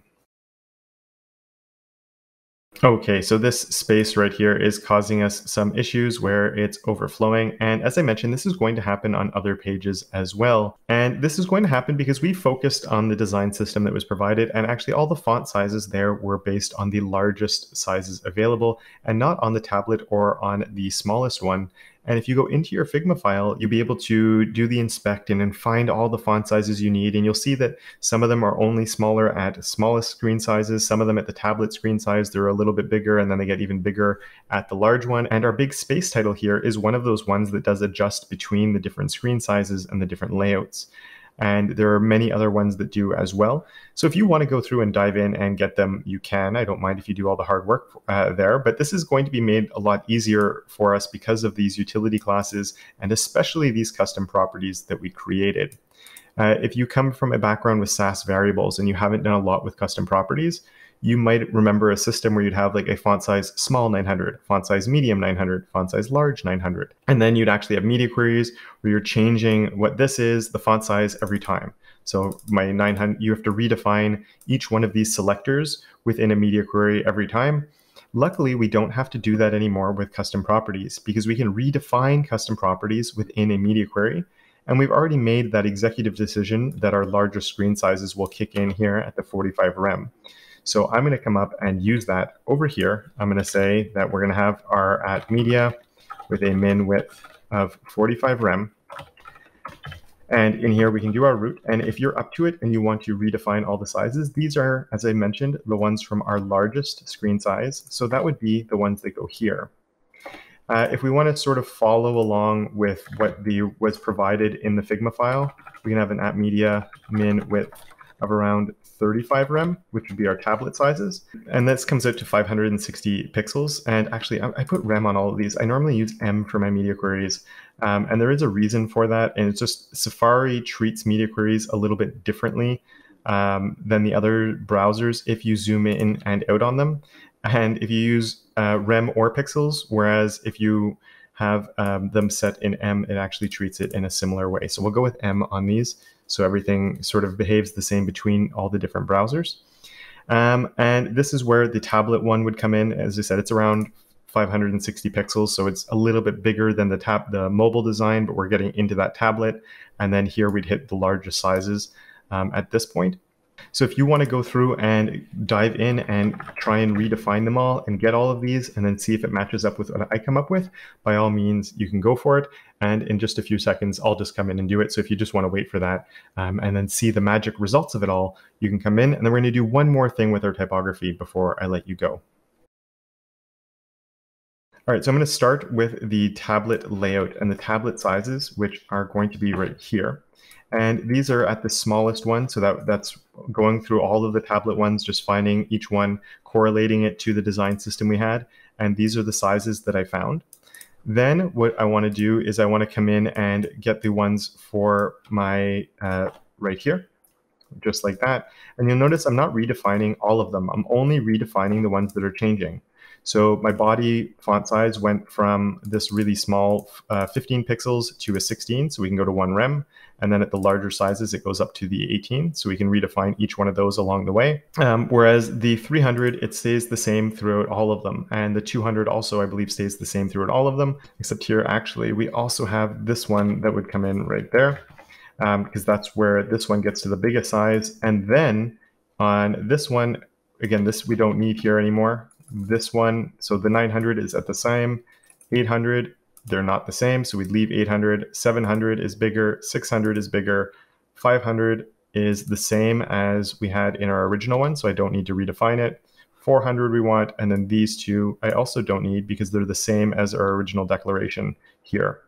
Okay, so this space right here is causing us some issues where it's overflowing. And as I mentioned, this is going to happen on other pages as well. And this is going to happen because we focused on the design system that was provided, and actually all the font sizes there were based on the largest sizes available and not on the tablet or on the smallest one. And if you go into your Figma file, you'll be able to do the inspect and find all the font sizes you need. And you'll see that some of them are only smaller at smallest screen sizes. Some of them at the tablet screen size, they're a little bit bigger, and then they get even bigger at the large one. And our big space title here is one of those ones that does adjust between the different screen sizes and the different layouts. And there are many other ones that do as well. So if you want to go through and dive in and get them, you can. I don't mind if you do all the hard work there, but this is going to be made a lot easier for us because of these utility classes and especially these custom properties that we created. If you come from a background with Sass variables and you haven't done a lot with custom properties, you might remember a system where you'd have like a font size small 900, font size medium 900, font size large 900. And then you'd actually have media queries where you're changing what this is, the font size every time. So my 900, you have to redefine each one of these selectors within a media query every time. Luckily, we don't have to do that anymore with custom properties because we can redefine custom properties within a media query. And we've already made that executive decision that our larger screen sizes will kick in here at the 45 rem. So I'm going to come up and use that over here. I'm going to say that we're going to have our at media with a min width of 45 rem. And in here, we can do our root. And if you're up to it and you want to redefine all the sizes, these are, as I mentioned, the ones from our largest screen size. So that would be the ones that go here. If we want to sort of follow along with what was provided in the Figma file, we can have an at media min width of around 35 rem, which would be our tablet sizes. And this comes out to 560 pixels. And actually, I put rem on all of these. I normally use M for my media queries. And there is a reason for that. And it's just Safari treats media queries a little bit differently than the other browsers if you zoom in and out on them. And if you use rem or pixels, whereas if you have them set in M, it actually treats it in a similar way. So we'll go with M on these. So everything sort of behaves the same between all the different browsers. And this is where the tablet one would come in. As I said, it's around 560 pixels. So it's a little bit bigger than the mobile design, but we're getting into that tablet. And then here we'd hit the largest sizes at this point. So if you want to go through and dive in and try and redefine them all and get all of these and then see if it matches up with what I come up with, by all means, you can go for it. And in just a few seconds, I'll just come in and do it. So if you just want to wait for that and then see the magic results of it all, you can come in. And then we're going to do one more thing with our typography before I let you go. All right, so I'm going to start with the tablet layout and the tablet sizes, which are going to be right here. And these are at the smallest one, so that's going through all of the tablet ones, just finding each one, correlating it to the design system we had. And these are the sizes that I found. Then what I want to do is I want to come in and get the ones for my right here. just like that. And you'll notice I'm not redefining all of them. I'm only redefining the ones that are changing. So my body font size went from this really small 15 pixels to a 16, so we can go to 1 rem. And then at the larger sizes, it goes up to the 18, so we can redefine each one of those along the way. Whereas the 300, it stays the same throughout all of them. And the 200 also, I believe, stays the same throughout all of them, except here, actually, we also have this one that would come in right there, because that's where this one gets to the biggest size. And then on this one, again, this we don't need here anymore. This one, so the 900 is at the same, 800, they're not the same, so we'd leave 800, 700 is bigger, 600 is bigger, 500 is the same as we had in our original one, so I don't need to redefine it. 400 we want, and then these two I also don't need because they're the same as our original declaration here.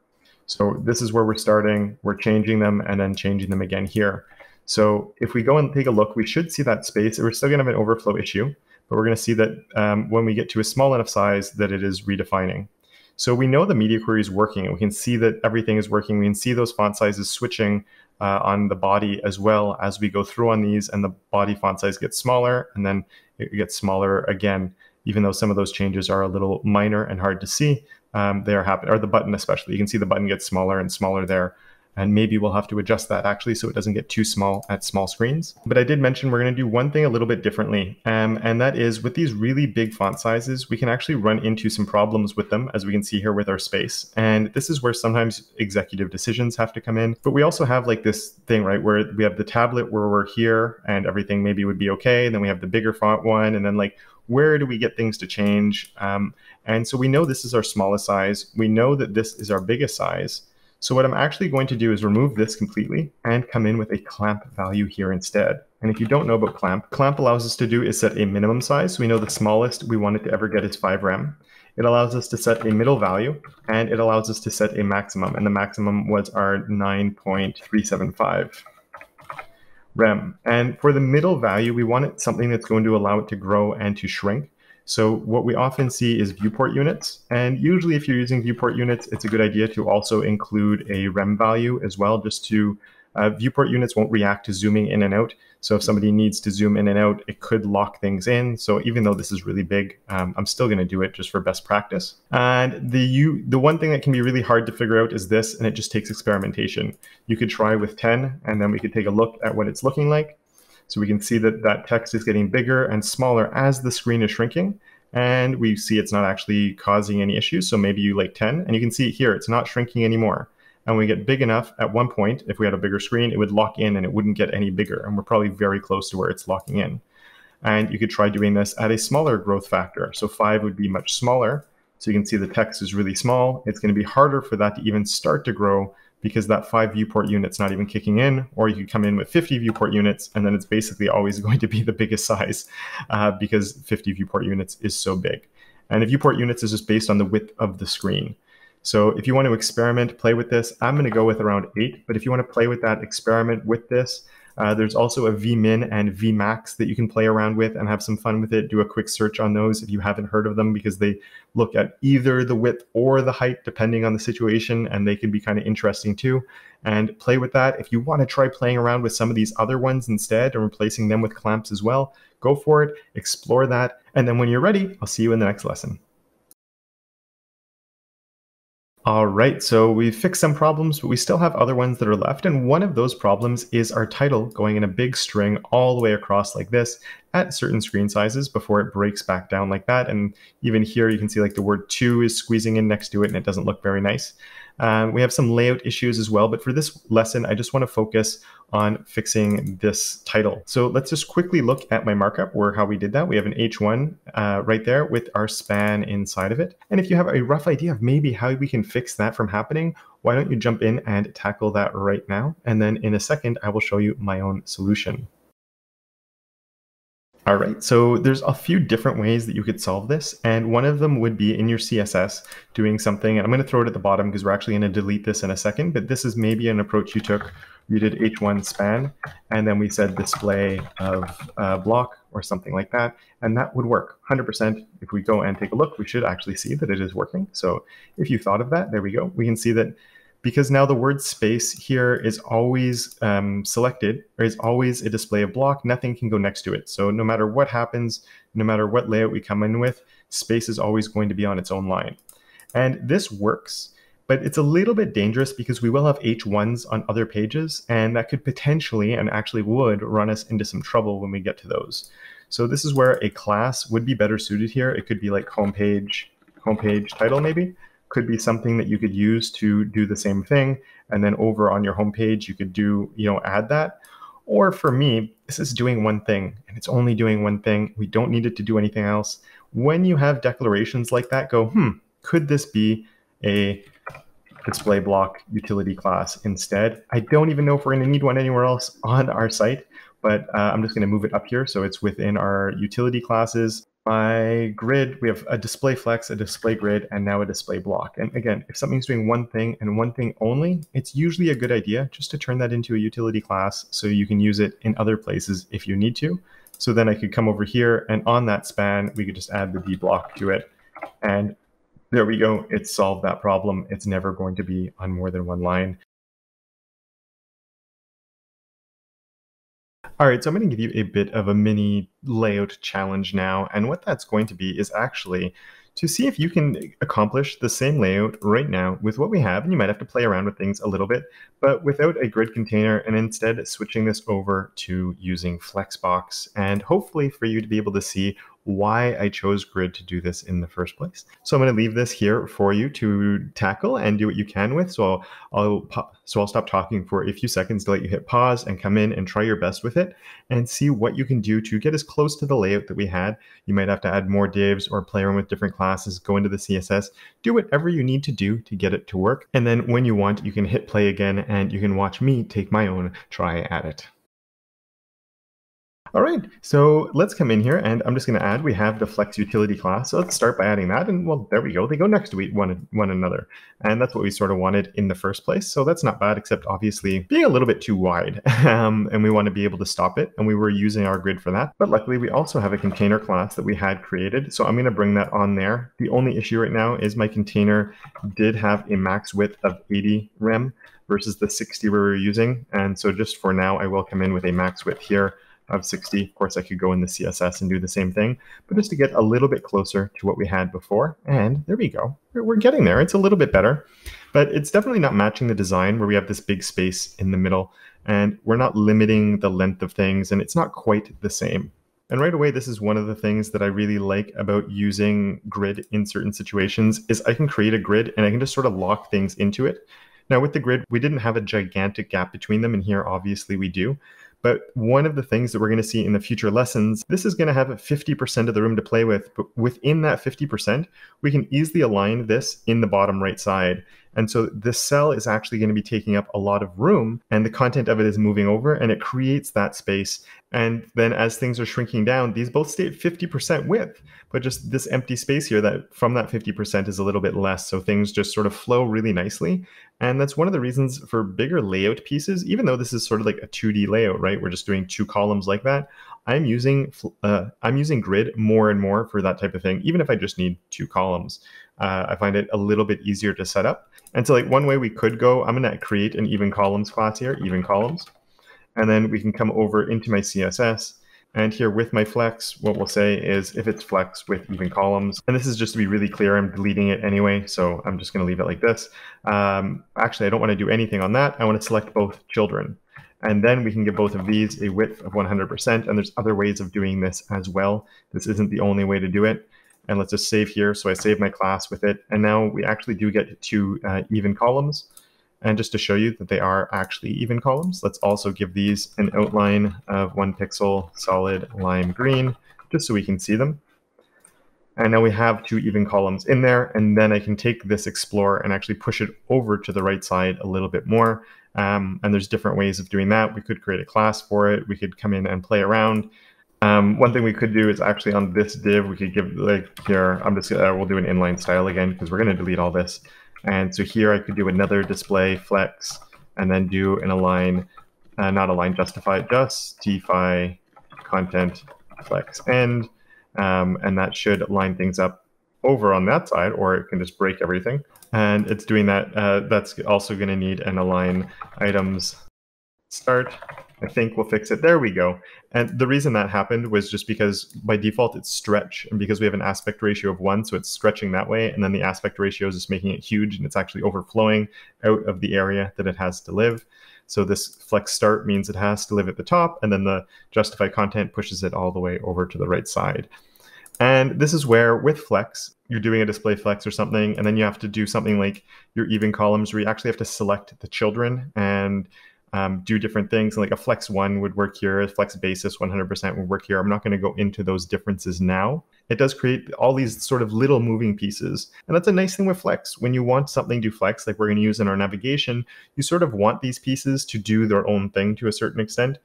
So this is where we're starting, we're changing them and then changing them again here. So if we go and take a look, we should see that space. We're still going to have an overflow issue, but we're going to see that when we get to a small enough size that it is redefining. So we know the media query is working, and we can see that everything is working. We can see those font sizes switching on the body as well as we go through on these, and the body font size gets smaller, and then it gets smaller again, even though some of those changes are a little minor and hard to see. They are happening, or the button especially. You can see the button gets smaller and smaller there. And maybe we'll have to adjust that actually so it doesn't get too small at small screens. But I did mention we're going to do one thing a little bit differently. And that is with these really big font sizes, we can actually run into some problems with them, as we can see here with our space. And this is where sometimes executive decisions have to come in. But we also have like this thing, right, where we have the tablet where we're here and everything maybe would be okay. And then we have the bigger font one. And then like, where do we get things to change? And so we know this is our smallest size. We know that this is our biggest size. So what I'm actually going to do is remove this completely and come in with a clamp value here instead. And if you don't know about clamp allows us to do is set a minimum size. So we know the smallest we want it to ever get is 5 rem. It allows us to set a middle value, and it allows us to set a maximum. And the maximum was our 9.375 rem. And for the middle value, we want it something that's going to allow it to grow and to shrink. So what we often see is viewport units. And usually if you're using viewport units, it's a good idea to also include a rem value as well, just to, viewport units won't react to zooming in and out. So if somebody needs to zoom in and out, it could lock things in. So even though this is really big, I'm still going to do it just for best practice. And the one thing that can be really hard to figure out is this, and it just takes experimentation. You could try with 10, and then we could take a look at what it's looking like. So we can see that that text is getting bigger and smaller as the screen is shrinking. And we see it's not actually causing any issues. So maybe you like 10, and you can see here, it's not shrinking anymore. And when we get big enough, at one point, if we had a bigger screen, it would lock in and it wouldn't get any bigger. And we're probably very close to where it's locking in. And you could try doing this at a smaller growth factor. So 5 would be much smaller. So you can see the text is really small. It's going to be harder for that to even start to grow because that 5 viewport unit's not even kicking in, or you could come in with 50 viewport units, and then it's basically always going to be the biggest size because 50 viewport units is so big. And the viewport units is just based on the width of the screen. So if you want to experiment, play with this, I'm going to go with around 8, but if you want to play with that, experiment with this. There's also a vmin and vmax that you can play around with and have some fun with it. Do a quick search on those if you haven't heard of them, because they look at either the width or the height depending on the situation, and they can be kind of interesting too. And play with that. If you want to try playing around with some of these other ones instead and replacing them with clamps as well, go for it, explore that, and then when you're ready, I'll see you in the next lesson. All right, so we've fixed some problems, but we still have other ones that are left. And one of those problems is our title going in a big string all the way across like this at certain screen sizes before it breaks back down like that. And even here, you can see like the word to is squeezing in next to it, and it doesn't look very nice. We have some layout issues as well, but for this lesson, I just want to focus on fixing this title. So let's just quickly look at my markup or how we did that. We have an H1 right there with our span inside of it. And if you have a rough idea of maybe how we can fix that from happening, why don't you jump in and tackle that right now? And then in a second, I will show you my own solution. All right, so there's a few different ways that you could solve this, and one of them would be in your CSS doing something, and I'm going to throw it at the bottom because we're actually going to delete this in a second, but this is maybe an approach you took. You did H1 span, and then we said display of block or something like that, and that would work 100%. If we go and take a look, we should actually see that it is working. So if you thought of that, there we go. We can see that because now the word space here is always selected, or is always a display of block. Nothing can go next to it. So no matter what happens, no matter what layout we come in with, space is always going to be on its own line. And this works, but it's a little bit dangerous because we will have H1s on other pages, and that could potentially, and actually would, run us into some trouble when we get to those. So this is where a class would be better suited here. It could be like homepage title maybe. Could be something that you could use to do the same thing, and then over on your homepage you could do, add that. Or for me, this is doing one thing, and it's only doing one thing. We don't need it to do anything else. When you have declarations like that, go, could this be a display block utility class instead? I don't even know if we're going to need one anywhere else on our site, but I'm just going to move it up here so it's within our utility classes. My grid, we have a display flex, a display grid, and now a display block. And again, if something's doing one thing and one thing only, it's usually a good idea just to turn that into a utility class so you can use it in other places if you need to. So then I could come over here, and on that span, we could just add the D block to it. And there we go. It's solved that problem. It's never going to be on more than one line. All right, so I'm going to give you a bit of a mini layout challenge now. And what that's going to be is actually to see if you can accomplish the same layout right now with what we have. And you might have to play around with things a little bit, but without a grid container, and instead switching this over to using Flexbox, and hopefully for you to be able to see why I chose grid to do this in the first place. So I'm going to leave this here for you to tackle and do what you can with. So I'll stop talking for a few seconds to let you hit pause and come in and try your best with it and see what you can do to get as close to the layout that we had. You might have to add more divs or play around with different classes, go into the CSS, do whatever you need to do to get it to work. And then when you want, you can hit play again and you can watch me take my own try at it. All right, so let's come in here, and I'm just going to add, we have the Flex utility class. So let's start by adding that, and well, there we go. They go next to one another, and that's what we sort of wanted in the first place. So that's not bad, except obviously being a little bit too wide, and we want to be able to stop it, and we were using our grid for that. But luckily, we also have a container class that we had created, so I'm going to bring that on there. The only issue right now is my container did have a max width of 80 rem versus the 60 we were using, and so just for now, I will come in with a max width here of 60. Of course, I could go in the CSS and do the same thing, but just to get a little bit closer to what we had before. And there we go. We're getting there. It's a little bit better, but it's definitely not matching the design where we have this big space in the middle, and we're not limiting the length of things, and it's not quite the same. And right away, this is one of the things that I really like about using grid in certain situations is I can create a grid and I can just sort of lock things into it. Now with the grid, we didn't have a gigantic gap between them, and here obviously we do. But one of the things that we're going to see in the future lessons, this is going to have 50% of the room to play with, but within that 50%, we can easily align this in the bottom right side. And so this cell is actually going to be taking up a lot of room, and the content of it is moving over, and it creates that space. And then as things are shrinking down, these both stay at 50% width, but just this empty space here that from that 50% is a little bit less. So things just sort of flow really nicely. And that's one of the reasons for bigger layout pieces, even though this is sort of like a 2D layout, right? We're just doing 2 columns like that. I'm using grid more and more for that type of thing, even if I just need 2 columns. I find it a little bit easier to set up. And so like one way we could go, I'm going to create an even columns class here, even columns. And then we can come over into my CSS. And here with my flex, what we'll say is if it's flex with even columns, and this is just to be really clear, I'm deleting it anyway, so I'm just going to leave it like this. Actually, I don't want to do anything on that. I want to select both children. And then we can give both of these a width of 100%. And there's other ways of doing this as well. This isn't the only way to do it. And let's just save here. So I save my class with it. And now we actually do get 2 even columns. And just to show you that they are actually even columns, let's also give these an outline of 1 pixel solid lime green, just so we can see them. And now we have 2 even columns in there. And then I can take this Explorer and actually push it over to the right side a little bit more. And there's different ways of doing that. We could create a class for it. We could come in and play around. One thing we could do is actually on this div, we could give like here, we'll do an inline style again because we're going to delete all this. And so here I could do another display flex and then do an align, not align justify, justify content flex end. And that should line things up over on that side, or it can just break everything. And it's doing that. That's also going to need an align items start. I think we'll fix it. There we go. And the reason that happened was just because by default it's stretch, and because we have an aspect ratio of 1, so it's stretching that way, and then the aspect ratio is just making it huge, and it's actually overflowing out of the area that it has to live. So this flex start means it has to live at the top, and then the justify content pushes it all the way over to the right side. And this is where, with flex, you're doing a display flex or something, and then you have to do something like your even columns, where you actually have to select the children and do different things. Like a flex 1 would work here, a flex basis 100% would work here. I'm not going to go into those differences now. It does create all these sort of little moving pieces. And that's a nice thing with flex. When you want something to flex, like we're going to use in our navigation, you sort of want these pieces to do their own thing to a certain extent.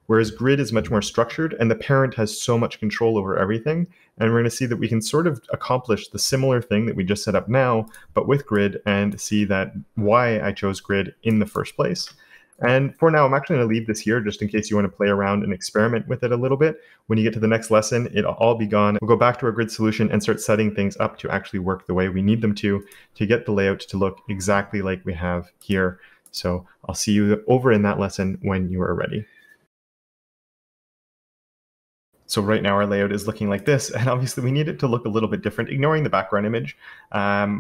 Whereas grid is much more structured, and the parent has so much control over everything. And we're going to see that we can sort of accomplish the similar thing that we just set up now, but with grid, and see that why I chose grid in the first place. And for now, I'm actually going to leave this here just in case you want to play around and experiment with it a little bit. When you get to the next lesson, it'll all be gone. We'll go back to our grid solution and start setting things up to actually work the way we need them to get the layout to look exactly like we have here. So I'll see you over in that lesson when you are ready. So right now our layout is looking like this, and obviously we need it to look a little bit different, ignoring the background image.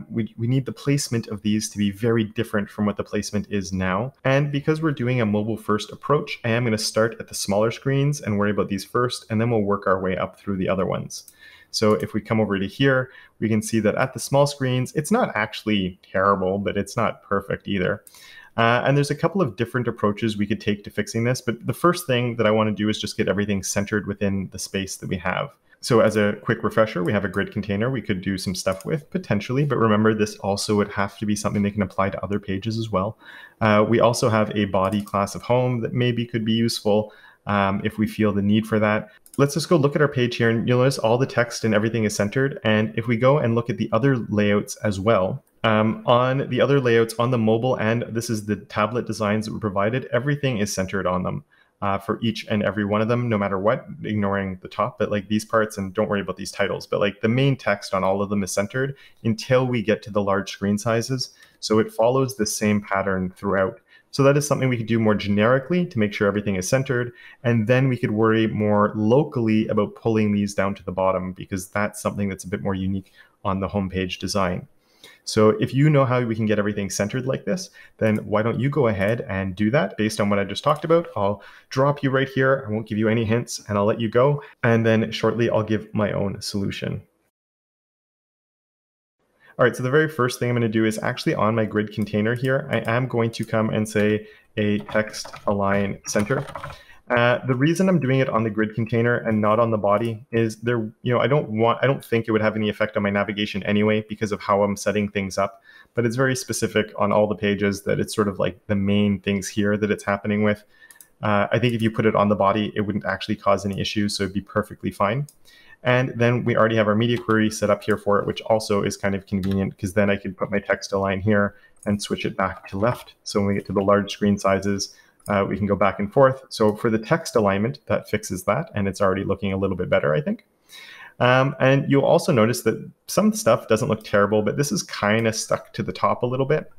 We need the placement of these to be very different from what the placement is now. And because we're doing a mobile first approach, I am going to start at the smaller screens and worry about these first, and then we'll work our way up through the other ones. So if we come over to here, we can see that at the small screens, it's not actually terrible, but it's not perfect either. And there's a couple of different approaches we could take to fixing this, but the first thing that I want to do is just get everything centered within the space that we have. So as a quick refresher, we have a grid container we could do some stuff with, potentially, but remember this also would have to be something that can apply to other pages as well. We also have a body class of home that maybe could be useful if we feel the need for that. Let's just go look at our page here, and you'll notice all the text and everything is centered. And if we go and look at the other layouts as well, on the other layouts on the mobile, and this is the tablet designs that were provided, everything is centered on them for each and every one of them, no matter what, ignoring the top, but like these parts, and don't worry about these titles, but like the main text on all of them is centered until we get to the large screen sizes. So it follows the same pattern throughout. So that is something we could do more generically to make sure everything is centered. And then we could worry more locally about pulling these down to the bottom, because that's something that's a bit more unique on the homepage design. So if you know how we can get everything centered like this, then why don't you go ahead and do that based on what I just talked about. I'll drop you right here. I won't give you any hints, and I'll let you go. And then shortly, I'll give my own solution. All right, so the very first thing I'm going to do is actually on my grid container here, I am going to come and say a text align center. The reason I'm doing it on the grid container and not on the body is I don't think it would have any effect on my navigation anyway because of how I'm setting things up, but it's very specific on all the pages that it's sort of like the main things here that it's happening with. I think if you put it on the body, it wouldn't actually cause any issues, so it'd be perfectly fine. And then we already have our media query set up here for it, which also is kind of convenient because then I could put my text align here and switch it back to left. So when we get to the large screen sizes, we can go back and forth. So for the text alignment, that fixes that, and it's already looking a little bit better, I think. And you'll also notice that some stuff doesn't look terrible, but this is kind of stuck to the top a little bit.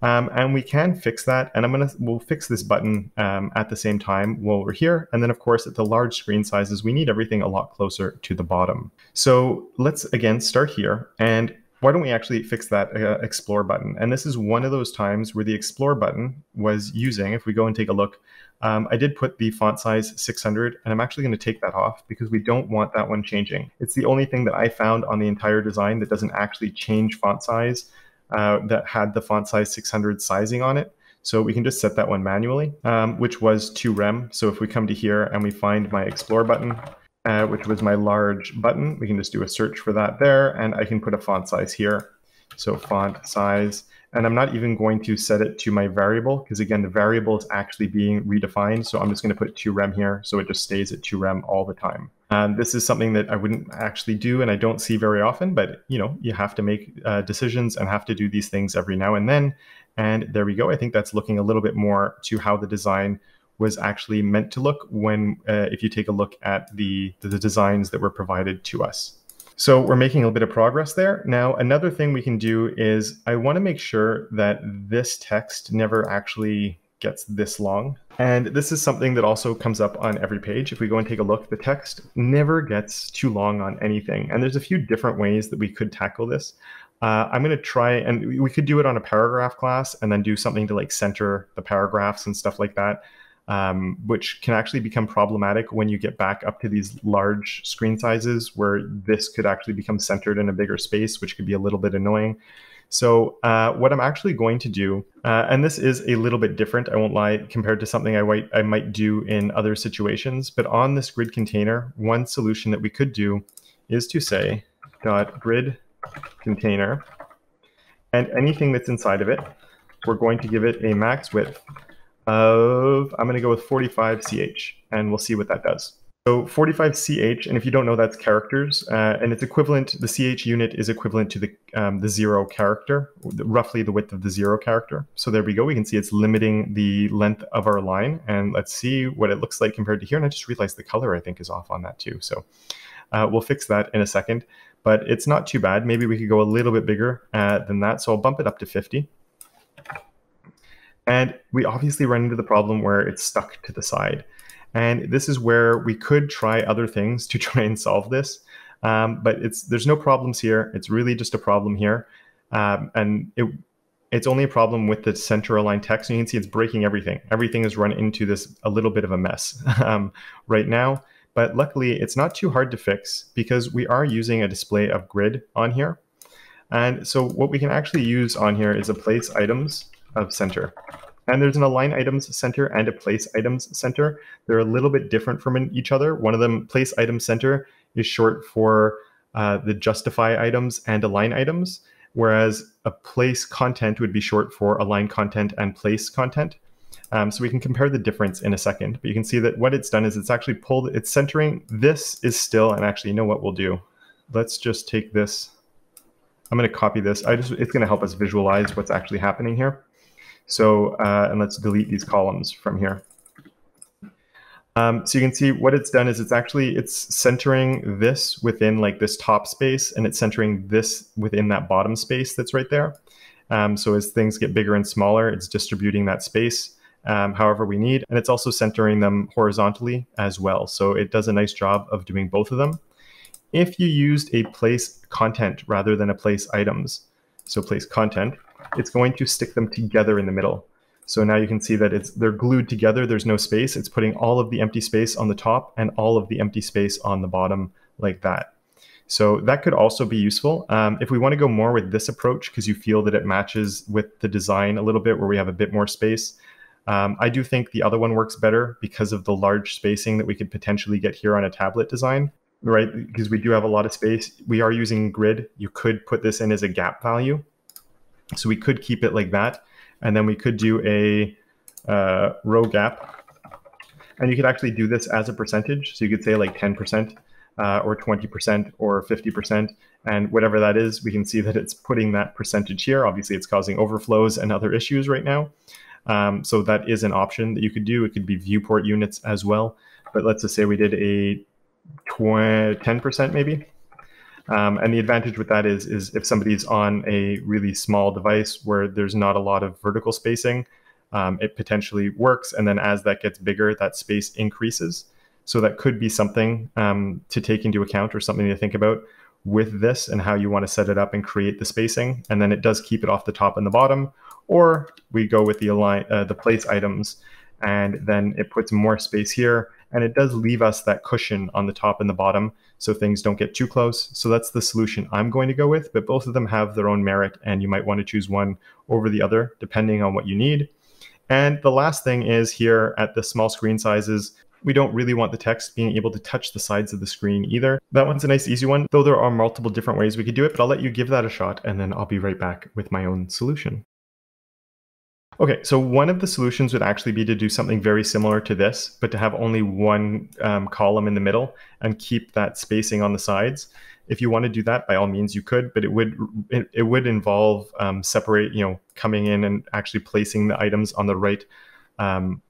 And we can fix that, and we'll fix this button at the same time while we're here. And then, of course, at the large screen sizes, we need everything a lot closer to the bottom. So let's, again, start here. And why don't we actually fix that Explore button? And this is one of those times where the Explore button was using, if we go and take a look, I did put the font size 600, and I'm actually going to take that off because we don't want that one changing. It's the only thing that I found on the entire design that doesn't actually change font size, that had the font size 600 sizing on it. So we can just set that one manually, which was 2 rem. So if we come to here and we find my Explore button, which was my large button, we can just do a search for that there, and I can put a font size here. So font size, and I'm not even going to set it to my variable because again, the variable is actually being redefined. So I'm just going to put 2 rem here, so it just stays at 2 rem all the time. This is something that I wouldn't actually do and I don't see very often, but you have to make decisions and have to do these things every now and then. And there we go. I think that's looking a little bit more to how the design was actually meant to look when, if you take a look at the designs that were provided to us. So we're making a little bit of progress there. Now, another thing we can do is I want to make sure that this text never actually gets this long. And this is something that also comes up on every page. If we go and take a look, the text never gets too long on anything. And there's a few different ways that we could tackle this. I'm going to try, and we could do it on a paragraph class and then do something to like center the paragraphs and stuff like that. Which can actually become problematic when you get back up to these large screen sizes where this could actually become centered in a bigger space, which could be a little bit annoying. So what I'm actually going to do, and this is a little bit different, I won't lie, compared to something I might do in other situations, but on this grid container, one solution that we could do is to say .grid container, and anything that's inside of it, we're going to give it a max width of, I'm going to go with 45 CH, and we'll see what that does. So 45 CH, and if you don't know, that's characters, and it's equivalent, the CH unit is equivalent to the 0 character, roughly the width of the 0 character. So there we go, we can see it's limiting the length of our line, and let's see what it looks like compared to here, and I just realized the color I think is off on that too, so we'll fix that in a second, but it's not too bad. Maybe we could go a little bit bigger than that, so I'll bump it up to 50. And we obviously run into the problem where it's stuck to the side. And this is where we could try other things to try and solve this. But there's no problems here. It's really just a problem here. And it's only a problem with the center aligned text. And you can see it's breaking everything. Everything is run into this a little bit of a mess right now. But luckily, it's not too hard to fix because we are using a display of grid on here. And so what we can actually use on here is a place items of center. And there's an align items center and a place items center. They're a little bit different from each other. One of them, place item center, is short for the justify items and align items, whereas a place content would be short for align content and place content. So we can compare the difference in a second, but you can see that what it's done is it's actually pulled, it's centering. This is still, and actually, you know what we'll do? Let's just take this. I'm going to copy this. It's going to help us visualize what's actually happening here. So, and let's delete these columns from here. So you can see what it's done is it's centering this within like this top space, and it's centering this within that bottom space that's right there. So as things get bigger and smaller, it's distributing that space however we need. And it's also centering them horizontally as well. So it does a nice job of doing both of them. If you used a place content rather than a place items, so place content, it's going to stick them together in the middle. So now you can see that they're glued together. There's no space. It's putting all of the empty space on the top and all of the empty space on the bottom like that. So that could also be useful. If we want to go more with this approach, because you feel that it matches with the design a little bit where we have a bit more space, I do think the other one works better because of the large spacing that we could potentially get here on a tablet design, right? Because we do have a lot of space. We are using grid. You could put this in as a gap value. So we could keep it like that, and then we could do a row gap, and you could actually do this as a percentage. So you could say like 10% or 20% or 50%, and whatever that is, we can see that it's putting that percentage here. Obviously, it's causing overflows and other issues right now. So that is an option that you could do. It could be viewport units as well, but let's just say we did a 10% maybe. And the advantage with that is if somebody's on a really small device where there's not a lot of vertical spacing, it potentially works. And then as that gets bigger, that space increases. So that could be something to take into account or something to think about with this and how you want to set it up and create the spacing. And then it does keep it off the top and the bottom. Or we go with the place items, and then it puts more space here. And it does leave us that cushion on the top and the bottom so things don't get too close. So that's the solution I'm going to go with, but both of them have their own merit, and you might want to choose one over the other depending on what you need. And the last thing is here at the small screen sizes, we don't really want the text being able to touch the sides of the screen either. That one's a nice easy one, though there are multiple different ways we could do it, but I'll let you give that a shot, and then I'll be right back with my own solution. Okay, so one of the solutions would actually be to do something very similar to this, but to have only one column in the middle and keep that spacing on the sides. If you want to do that, by all means you could, but it would involve coming in and actually placing the items on the right,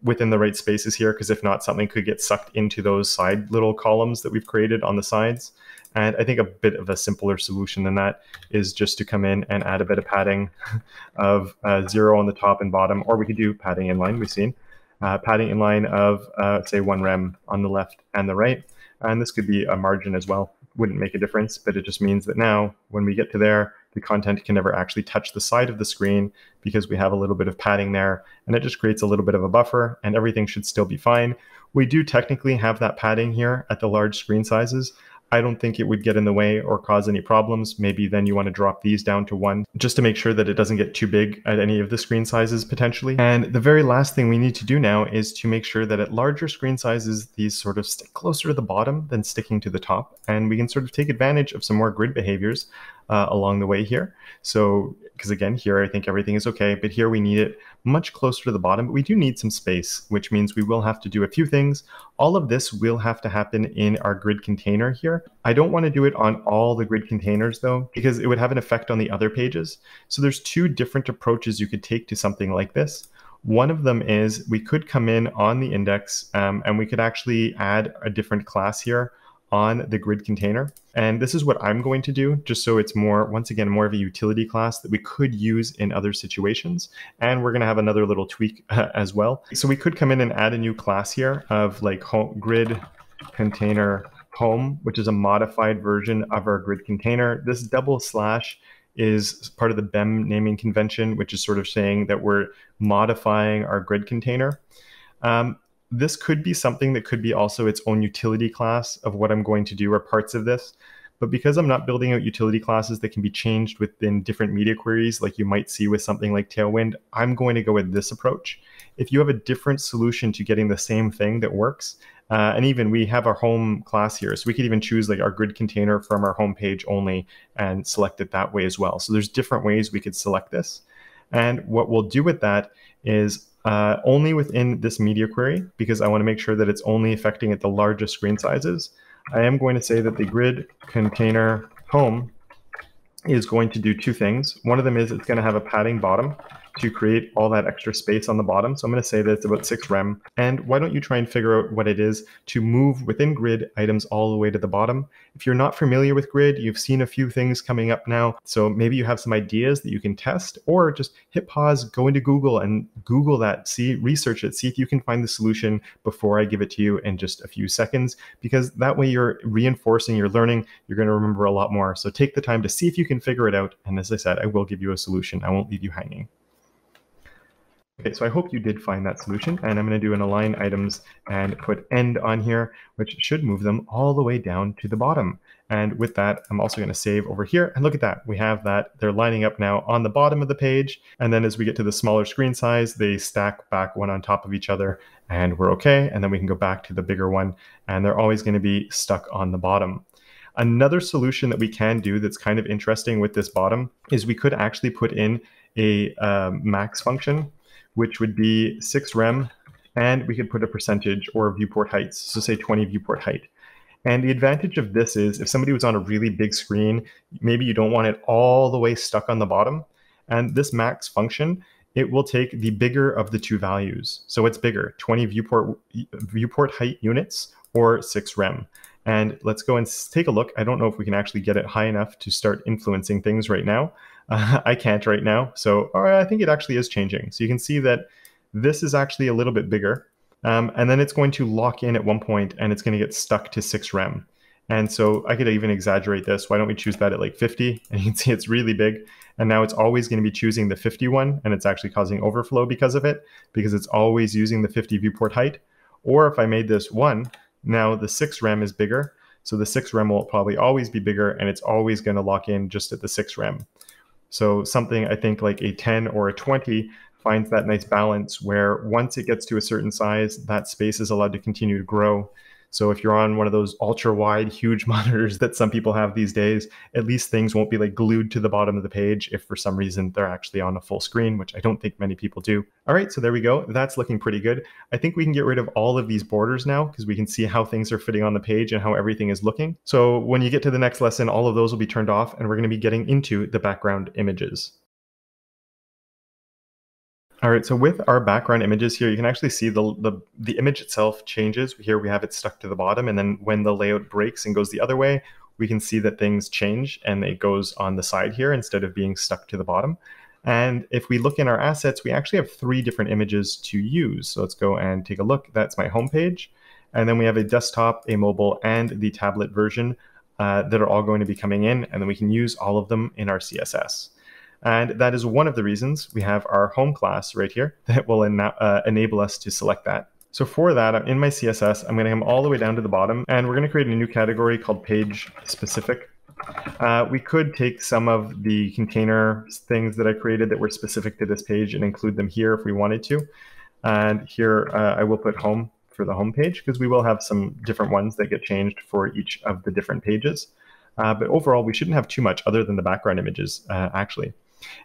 within the right spaces here, because if not, something could get sucked into those side little columns that we've created on the sides. And I think a bit of a simpler solution than that is just to come in and add a bit of padding of 0 on the top and bottom, or we could do padding inline, we've seen. Padding inline of, say, 1 rem on the left and the right. And this could be a margin as well. Wouldn't make a difference, but it just means that now when we get to there, the content can never actually touch the side of the screen because we have a little bit of padding there, and it just creates a little bit of a buffer, and everything should still be fine. We do technically have that padding here at the large screen sizes. I don't think it would get in the way or cause any problems. Maybe then you want to drop these down to 1 just to make sure that it doesn't get too big at any of the screen sizes potentially. And the very last thing we need to do now is to make sure that at larger screen sizes, these sort of stick closer to the bottom than sticking to the top. And we can sort of take advantage of some more grid behaviors along the way here. So, because again, here I think everything is okay, but here we need it much closer to the bottom, but we do need some space, which means we will have to do a few things. All of this will have to happen in our grid container here. I don't want to do it on all the grid containers though, because it would have an effect on the other pages. So there's 2 different approaches you could take to something like this. One of them is we could come in on the index and we could actually add a different class here on the grid container. And this is what I'm going to do, just so it's more, once again, more of a utility class that we could use in other situations. And we're gonna have another little tweak as well. So we could come in and add a new class here of like grid container home, which is a modified version of our grid container. This double slash is part of the BEM naming convention, which is sort of saying that we're modifying our grid container. This could be something that could be also its own utility class of what I'm going to do or parts of this. But because I'm not building out utility classes that can be changed within different media queries, like you might see with something like Tailwind, I'm going to go with this approach. If you have a different solution to getting the same thing that works, and even we have our home class here, so we could even choose like our grid container from our home page only and select it that way as well. So there's different ways we could select this. And what we'll do with that is only within this media query, because I want to make sure that it's only affecting at the largest screen sizes. I am going to say that the grid container home is going to do 2 things. One of them is it's going to have a padding bottom to create all that extra space on the bottom. So I'm going to say that it's about 6 rem. And why don't you try and figure out what it is to move within grid items all the way to the bottom. If you're not familiar with grid, you've seen a few things coming up now. So maybe you have some ideas that you can test, or just hit pause, go into Google and Google that, research it, see if you can find the solution before I give it to you in just a few seconds, because that way you're reinforcing your learning. You're going to remember a lot more. So take the time to see if you can figure it out. And as I said, I will give you a solution. I won't leave you hanging. Okay, so I hope you did find that solution, and I'm going to do an align items and put end on here, which should move them all the way down to the bottom. And with that, I'm also going to save over here, and look at that. We have that. They're lining up now on the bottom of the page, and then as we get to the smaller screen size, they stack back one on top of each other, and we're okay. And then we can go back to the bigger one, and they're always going to be stuck on the bottom. Another solution that we can do that's kind of interesting with this bottom is we could actually put in a max function, which would be 6 rem, and we could put a percentage or viewport heights, so say 20 viewport height. And the advantage of this is if somebody was on a really big screen, maybe you don't want it all the way stuck on the bottom, and this max function, it will take the bigger of the 2 values. So it's bigger, 20 viewport height units or 6 rem. And let's go and take a look. I don't know if we can actually get it high enough to start influencing things right now. I can't right now. So I think it actually is changing. So you can see that this is actually a little bit bigger. And then it's going to lock in at one point and it's going to get stuck to 6 rem. And so I could even exaggerate this. Why don't we choose that at like 50? And you can see it's really big. And now it's always going to be choosing the 51, and it's actually causing overflow because of it, because it's always using the 50 viewport height. Or if I made this 1, now the 6 rem is bigger. So the 6 rem will probably always be bigger, and it's always going to lock in just at the 6 rem. So something I think like a 10 or a 20 finds that nice balance where once it gets to a certain size, that space is allowed to continue to grow. So if you're on one of those ultra wide, huge monitors that some people have these days, at least things won't be like glued to the bottom of the page if for some reason they're actually on a full screen, which I don't think many people do. All right, so there we go. That's looking pretty good. I think we can get rid of all of these borders now because we can see how things are fitting on the page and how everything is looking. So when you get to the next lesson, all of those will be turned off and we're going to be getting into the background images. All right, so with our background images here, you can actually see the image itself changes. Here we have it stuck to the bottom, and then when the layout breaks and goes the other way, we can see that things change and it goes on the side here instead of being stuck to the bottom. And if we look in our assets, we actually have 3 different images to use. So let's go and take a look. That's my home page. And then we have a desktop, a mobile, and the tablet version that are all going to be coming in. And then we can use all of them in our CSS. And that is one of the reasons we have our home class right here that will enable us to select that. So for that, in my CSS, I'm going to come all the way down to the bottom, and we're going to create a new category called page specific. We could take some of the container things that I created that were specific to this page and include them here if we wanted to. And here I will put home for the home page because we will have some different ones that get changed for each of the different pages. But overall, we shouldn't have too much other than the background images, actually.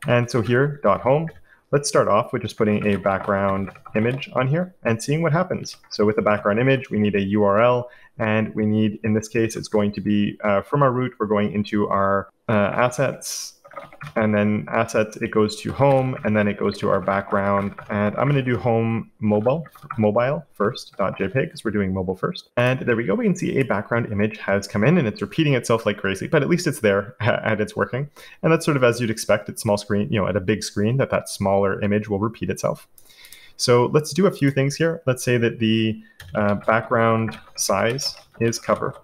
And so here, .home, let's start off with just putting a background image on here and seeing what happens. So with the background image, we need a URL, and we need, in this case, it's going to be from our root, we're going into our assets, and then assets, it goes to home, and then it goes to our background. And I'm going to do home mobile first, .jpg, because we're doing mobile first. And there we go. We can see a background image has come in, and it's repeating itself like crazy, but at least it's there and it's working. And that's sort of as you'd expect at small screen, at a big screen, that smaller image will repeat itself. So let's do a few things here. Let's say that the background size is cover.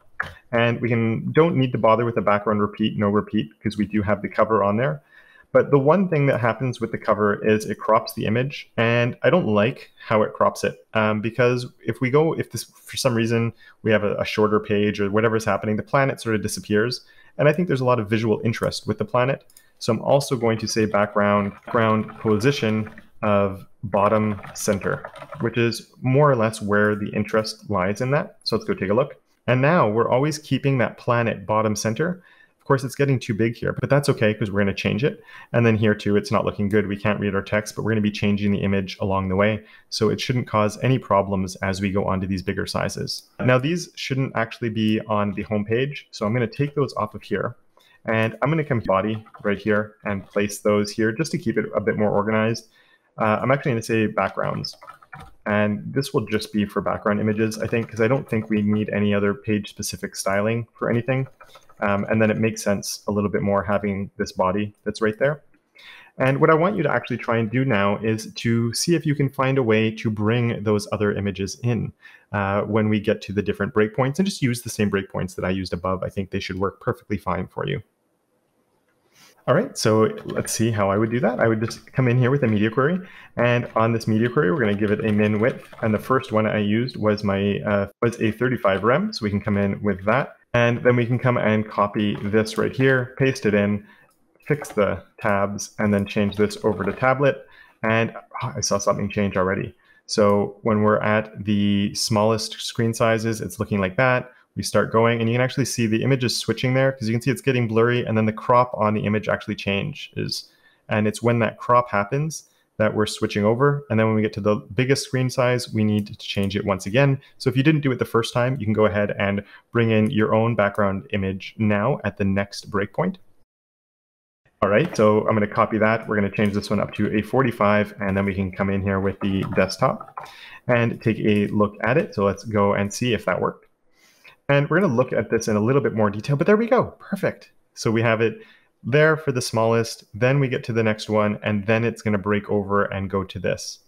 And we don't need to bother with the background repeat, no repeat, because we do have the cover on there. But the one thing that happens with the cover is it crops the image, and I don't like how it crops it because if this for some reason we have a shorter page or whatever's happening, the planet sort of disappears. And I think there's a lot of visual interest with the planet. So I'm also going to say background position of bottom center, which is more or less where the interest lies in that. So let's go take a look. And now we're always keeping that planet bottom center. Of course, it's getting too big here, but that's okay because we're going to change it. And then here too, it's not looking good. We can't read our text, but we're going to be changing the image along the way. So it shouldn't cause any problems as we go on to these bigger sizes. Now, these shouldn't actually be on the home page. So I'm going to take those off of here. And I'm going to come body right here and place those here just to keep it a bit more organized. I'm actually going to say backgrounds. And this will just be for background images, I think, because I don't think we need any other page-specific styling for anything. And then it makes sense a little bit more having this body that's right there. And what I want you to actually try and do now is to see if you can find a way to bring those other images in when we get to the different breakpoints, and just use the same breakpoints that I used above. I think they should work perfectly fine for you. All right, so let's see how I would do that. I would just come in here with a media query, and on this media query, we're going to give it a min width. And the first one I used was a 35 rem, so we can come in with that. And then we can come and copy this right here, paste it in, fix the tabs, and then change this over to tablet. And I saw something change already. So when we're at the smallest screen sizes, it's looking like that. We start going, and you can actually see the image is switching there because you can see it's getting blurry, and then the crop on the image actually changes. And it's when that crop happens that we're switching over. And then when we get to the biggest screen size, we need to change it once again. So if you didn't do it the first time, you can go ahead and bring in your own background image now at the next breakpoint. All right, so I'm going to copy that. We're going to change this one up to a 45, and then we can come in here with the desktop and take a look at it. So let's go and see if that worked. And we're going to look at this in a little bit more detail, but there we go. Perfect. So we have it there for the smallest, then we get to the next one, and then it's going to break over and go to this.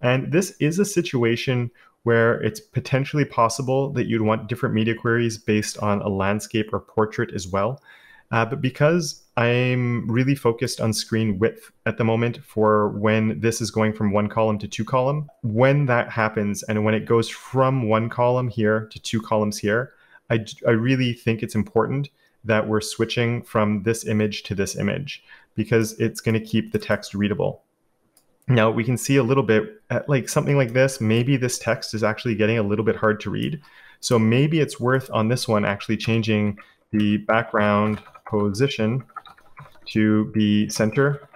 And this is a situation where it's potentially possible that you'd want different media queries based on a landscape or portrait as well. But because I'm really focused on screen width at the moment for when this is going from 1 column to 2 column, when that happens and when it goes from 1 column here to 2 columns here, I really think it's important that we're switching from this image to this image because it's going to keep the text readable. Now we can see a little bit at like something like this, maybe this text is actually getting a little bit hard to read. So maybe it's worth on this one actually changing the background position to be center,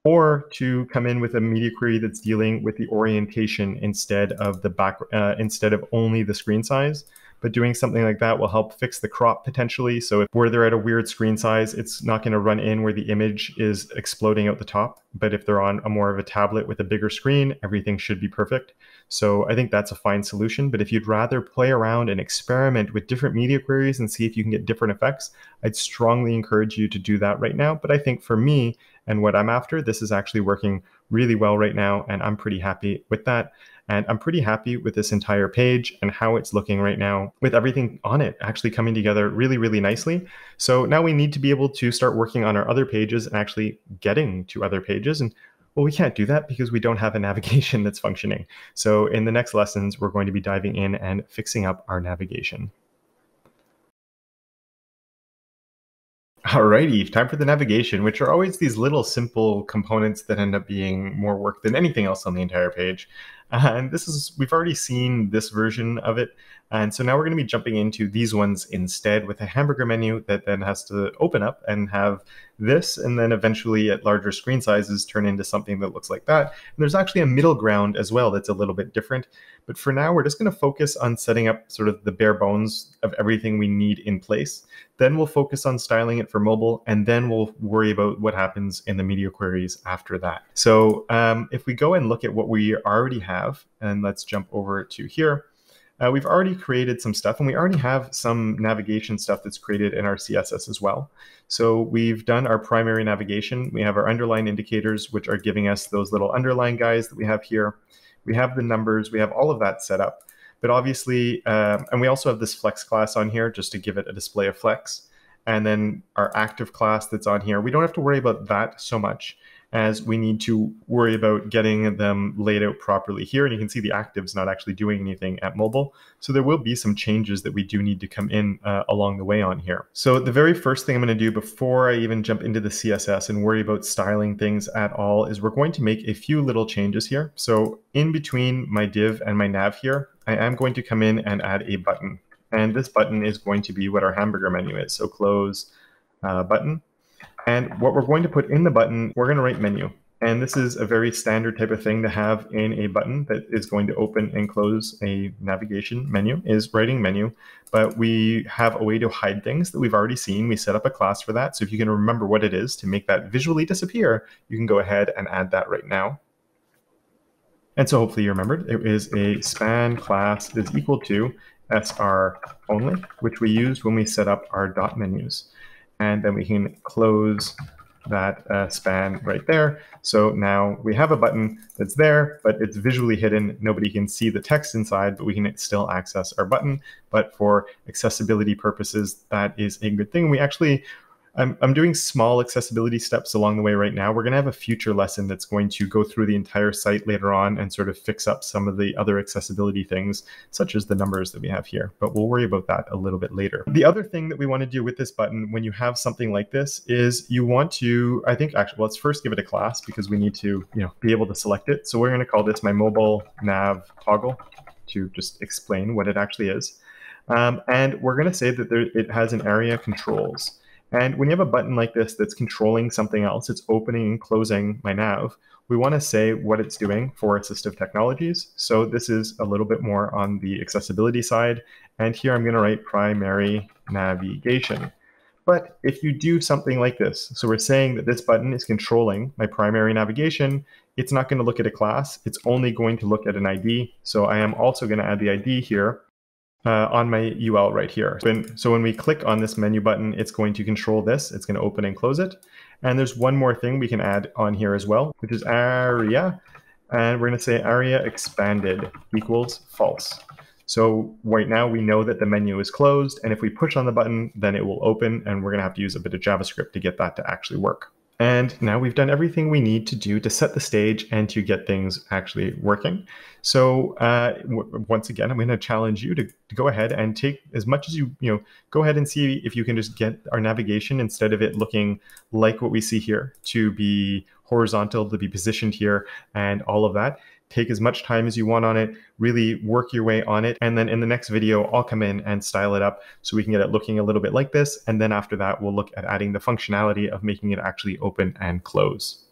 or to come in with a media query that's dealing with the orientation instead of the instead of only the screen size. but doing something like that will help fix the crop potentially. So if where they're at a weird screen size, it's not going to run in where the image is exploding out the top. But if they're on a more of a tablet with a bigger screen, everything should be perfect. So I think that's a fine solution. But if you'd rather play around and experiment with different media queries and see if you can get different effects, I'd strongly encourage you to do that right now. But I think for me and what I'm after, this is actually working really well right now, and I'm pretty happy with that. And I'm pretty happy with this entire page and how it's looking right now, with everything on it actually coming together really, really nicely. So now we need to be able to start working on our other pages and actually getting to other pages. And well, we can't do that because we don't have a navigation that's functioning. So in the next lessons, we're going to be diving in and fixing up our navigation. Alrighty, time for the navigation, which are always these little simple components that end up being more work than anything else on the entire page. And we've already seen this version of it. And so now we're going to be jumping into these ones instead with a hamburger menu that then has to open up and have this, and then eventually at larger screen sizes turn into something that looks like that. And there's actually a middle ground as well that's a little bit different. But for now, we're just going to focus on setting up sort of the bare bones of everything we need in place. Then we'll focus on styling it for mobile, and then we'll worry about what happens in the media queries after that. So if we go and look at what we already have, and let's jump over to here. We've already created some stuff, and we already have some navigation stuff that's created in our CSS as well. So we've done our primary navigation. We have our underline indicators, which are giving us those little underline guys that we have here. We have the numbers, we have all of that set up. But obviously, and we also have this flex class on here just to give it a display of flex. And then our active class that's on here, we don't have to worry about that so much, as we need to worry about getting them laid out properly here. And you can see the active's not actually doing anything at mobile. So there will be some changes that we do need to come in along the way on here. So the very first thing I'm going to do before I even jump into the CSS and worry about styling things at all is we're going to make a few little changes here. So in between my div and my nav here, I am going to come in and add a button. And this button is going to be what our hamburger menu is. So close button. And what we're going to put in the button, we're going to write menu. And this is a very standard type of thing to have in a button that is going to open and close a navigation menu, is writing menu. But we have a way to hide things that we've already seen. We set up a class for that. So if you can remember what it is to make that visually disappear, you can go ahead and add that right now. And so hopefully you remembered, it is a span class is equal to SR only, which we used when we set up our dot menus. And then we can close that span right there. So now we have a button that's there, but it's visually hidden. Nobody can see the text inside, but we can still access our button. But for accessibility purposes, that is a good thing. We actually, I'm doing small accessibility steps along the way right now. We're going to have a future lesson that's going to go through the entire site later on and sort of fix up some of the other accessibility things, such as the numbers that we have here. But we'll worry about that a little bit later. The other thing that we want to do with this button when you have something like this is you want to, I think actually, let's first give it a class because we need to, be able to select it. So we're going to call this my mobile nav toggle to just explain what it actually is. And we're going to say that it has an area controls. And when you have a button like this that's controlling something else, it's opening and closing my nav, we want to say what it's doing for assistive technologies. So this is a little bit more on the accessibility side. And here I'm going to write primary navigation. But if you do something like this, so we're saying that this button is controlling my primary navigation, it's not going to look at a class. It's only going to look at an ID. So I am also going to add the ID here. On my UL right here. So when we click on this menu button, it's going to control this. It's going to open and close it. And there's one more thing we can add on here as well, which is area. And we're going to say area expanded equals false. So right now we know that the menu is closed. And if we push on the button, then it will open. And we're going to have to use a bit of JavaScript to get that to actually work. And now we've done everything we need to do to set the stage and to get things actually working. So once again, I'm going to challenge you to go ahead and take as much as you go ahead and see if you can just get our navigation, instead of it looking like what we see here, to be horizontal, to be positioned here, and all of that. Take as much time as you want on it, really work your way on it. And then in the next video, I'll come in and style it up so we can get it looking a little bit like this. And then after that, we'll look at adding the functionality of making it actually open and close.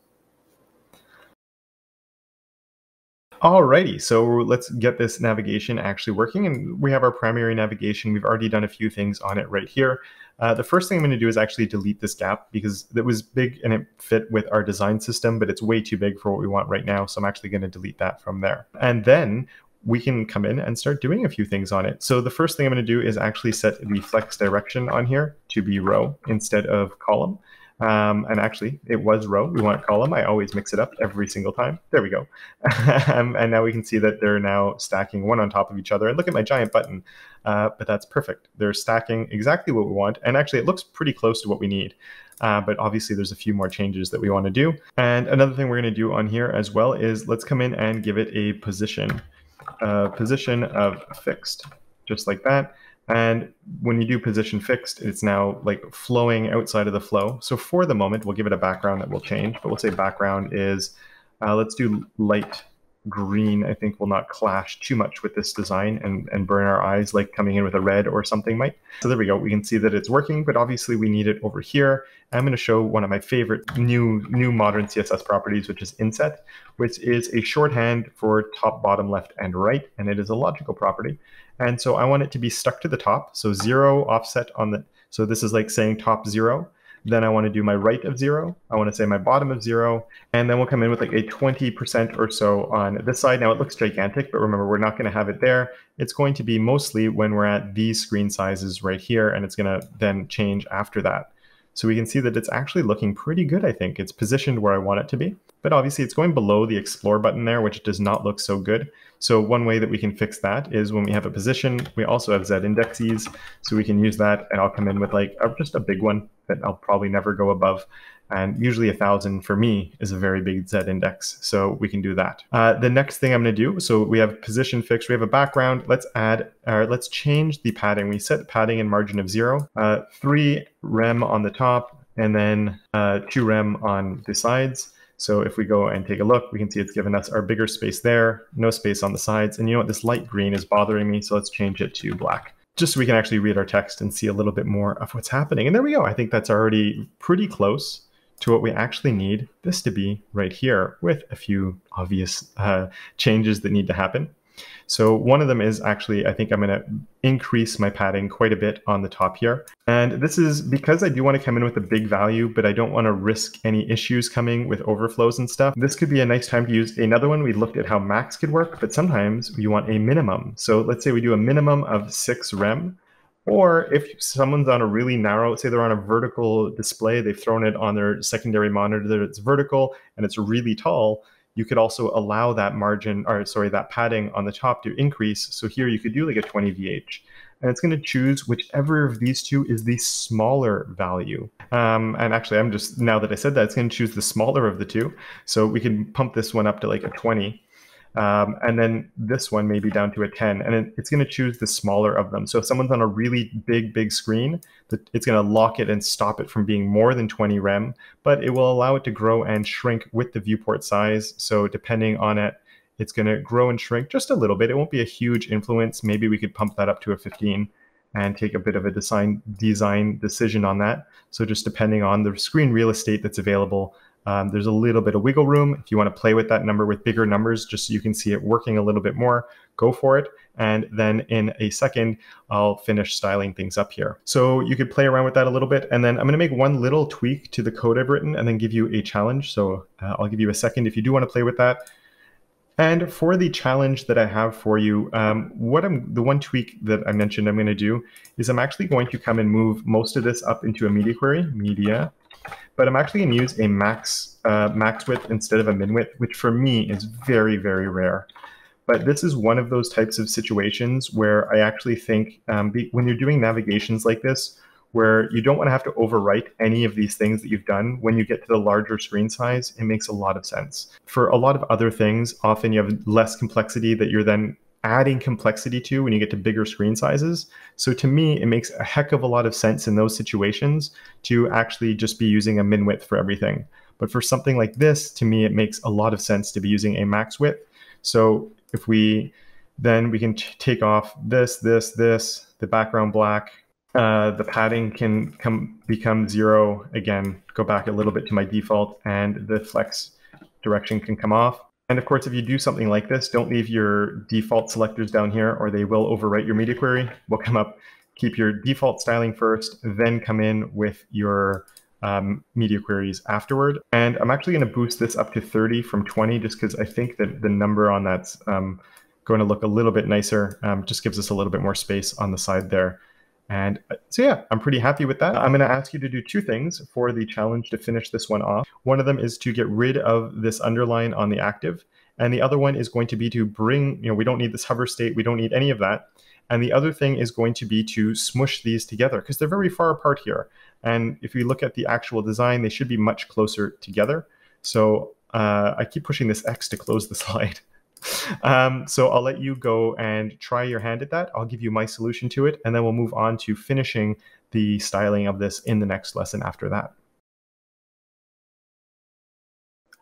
Alrighty, so let's get this navigation actually working, and we have our primary navigation. We've already done a few things on it right here. The first thing I'm going to do is actually delete this gap because it was big and it fit with our design system, but it's way too big for what we want right now, so I'm actually going to delete that from there. And then we can come in and start doing a few things on it. So the first thing I'm going to do is actually set the flex direction on here to be row instead of column. And actually, it was row. We want column. I always mix it up every single time. There we go. And now we can see that they're now stacking one on top of each other. And look at my giant button. But that's perfect. They're stacking exactly what we want. And actually, it looks pretty close to what we need. But obviously, there's a few more changes that we want to do. And another thing we're going to do on here as well is let's come in and give it a position of fixed, just like that. And when you do position fixed, it's now like flowing outside of the flow. So for the moment, we'll give it a background that will change, but we'll say background is, let's do light green. I think will not clash too much with this design and burn our eyes like coming in with a red or something might. So there we go. We can see that it's working, but obviously we need it over here. I'm going to show one of my favorite new modern CSS properties, which is inset, which is a shorthand for top, bottom, left, and right. And it is a logical property. And so I want it to be stuck to the top. So 0 offset on the, so this is like saying top 0. Then I want to do my right of 0. I want to say my bottom of 0. And then we'll come in with like a 20% or so on this side. Now it looks gigantic, but remember, we're not going to have it there. It's going to be mostly when we're at these screen sizes right here, and it's going to then change after that. So we can see that it's actually looking pretty good, I think. It's positioned where I want it to be. But obviously it's going below the explore button there, which does not look so good. So one way that we can fix that is when we have a position, we also have Z indexes. So we can use that, and I'll come in with like just a big one that I'll probably never go above. And usually 1,000 for me is a very big Z index. So we can do that. The next thing I'm going to do, so we have position fixed, we have a background. Let's change the padding. We set padding and margin of 0, 3 rem on the top, and then 2 rem on the sides. So if we go and take a look, we can see it's given us our bigger space there, no space on the sides. And you know what, this light green is bothering me, so let's change it to black, just so we can actually read our text and see a little bit more of what's happening. And there we go. I think that's already pretty close to what we actually need this to be right here, with a few obvious changes that need to happen. So one of them is actually, I think I'm going to increase my padding quite a bit on the top here. And this is because I do want to come in with a big value, but I don't want to risk any issues coming with overflows and stuff. This could be a nice time to use another one. We looked at how max could work, but sometimes you want a minimum. So let's say we do a minimum of 6 rem. Or if someone's on a really narrow, say they're on a vertical display, they've thrown it on their secondary monitor that it's vertical and it's really tall, you could also allow that margin, or sorry, that padding on the top to increase. So here you could do like a 20 VH. And it's going to choose whichever of these two is the smaller value. And actually, I'm just, now that I said that, it's going to choose the smaller of the two. So we can pump this one up to like a 20. And then this one maybe down to a 10, and it's going to choose the smaller of them. So if someone's on a really big screen, it's going to lock it and stop it from being more than 20 rem, but it will allow it to grow and shrink with the viewport size. So depending on it, it's going to grow and shrink just a little bit. It won't be a huge influence. Maybe we could pump that up to a 15 and take a bit of a design decision on that. So just depending on the screen real estate that's available, there's a little bit of wiggle room. If you want to play with that number with bigger numbers, just so you can see it working a little bit more, go for it. And then in a second, I'll finish styling things up here. So you could play around with that a little bit. And then I'm going to make one little tweak to the code I've written and then give you a challenge. So I'll give you a second if you do want to play with that. And for the challenge that I have for you, the one tweak that I mentioned I'm going to do is I'm actually going to come and move most of this up into a media query, media. But I'm actually going to use a max width instead of a min width, which for me is very, very rare. But this is one of those types of situations where I actually think when you're doing navigations like this, where you don't want to have to overwrite any of these things that you've done, when you get to the larger screen size, it makes a lot of sense. For a lot of other things, often you have less complexity that you're then adding complexity to when you get to bigger screen sizes. So to me, it makes a heck of a lot of sense in those situations to actually just be using a min width for everything. But for something like this, to me, it makes a lot of sense to be using a max width. So if we can take off this, the background black, the padding can become 0. Again, go back a little bit to my default, and the flex direction can come off. And of course, if you do something like this, don't leave your default selectors down here or they will overwrite your media query. We'll come up, keep your default styling first, then come in with your media queries afterward. And I'm actually going to boost this up to 30 from 20 just because I think that the number on that's going to look a little bit nicer. Just gives us a little bit more space on the side there. And so yeah, I'm pretty happy with that. I'm going to ask you to do two things for the challenge to finish this one off. One of them is to get rid of this underline on the active. And the other one is going to be to bring, we don't need this hover state. We don't need any of that. And the other thing is going to be to smush these together because they're very far apart here. And if we look at the actual design, they should be much closer together. So I keep pushing this X to close the slide. So I'll let you go and try your hand at that. I'll give you my solution to it, and then we'll move on to finishing the styling of this in the next lesson after that.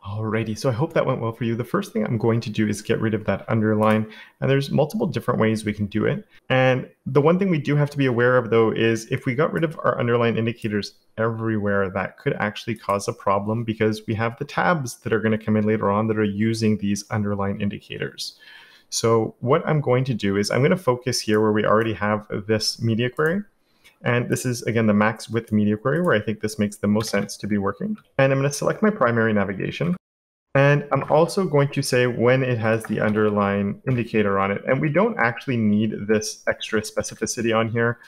Alrighty, so I hope that went well for you. The first thing I'm going to do is get rid of that underline, and there's multiple different ways we can do it. And the one thing we do have to be aware of though is if we got rid of our underline indicators everywhere, that could actually cause a problem because we have the tabs that are going to come in later on that are using these underline indicators. So what I'm going to do is I'm going to focus here where we already have this media query. And this is, again, the max width media query where I think this makes the most sense to be working. And I'm going to select my primary navigation. And I'm also going to say when it has the underline indicator on it. And we don't actually need this extra specificity on here.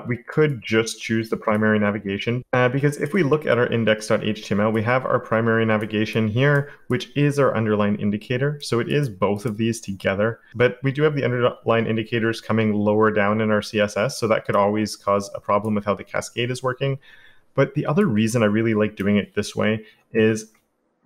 We could just choose the primary navigation because if we look at our index.html, we have our primary navigation here, which is our underline indicator. So it is both of these together, but we do have the underline indicators coming lower down in our CSS. So that could always cause a problem with how the cascade is working. But the other reason I really like doing it this way is,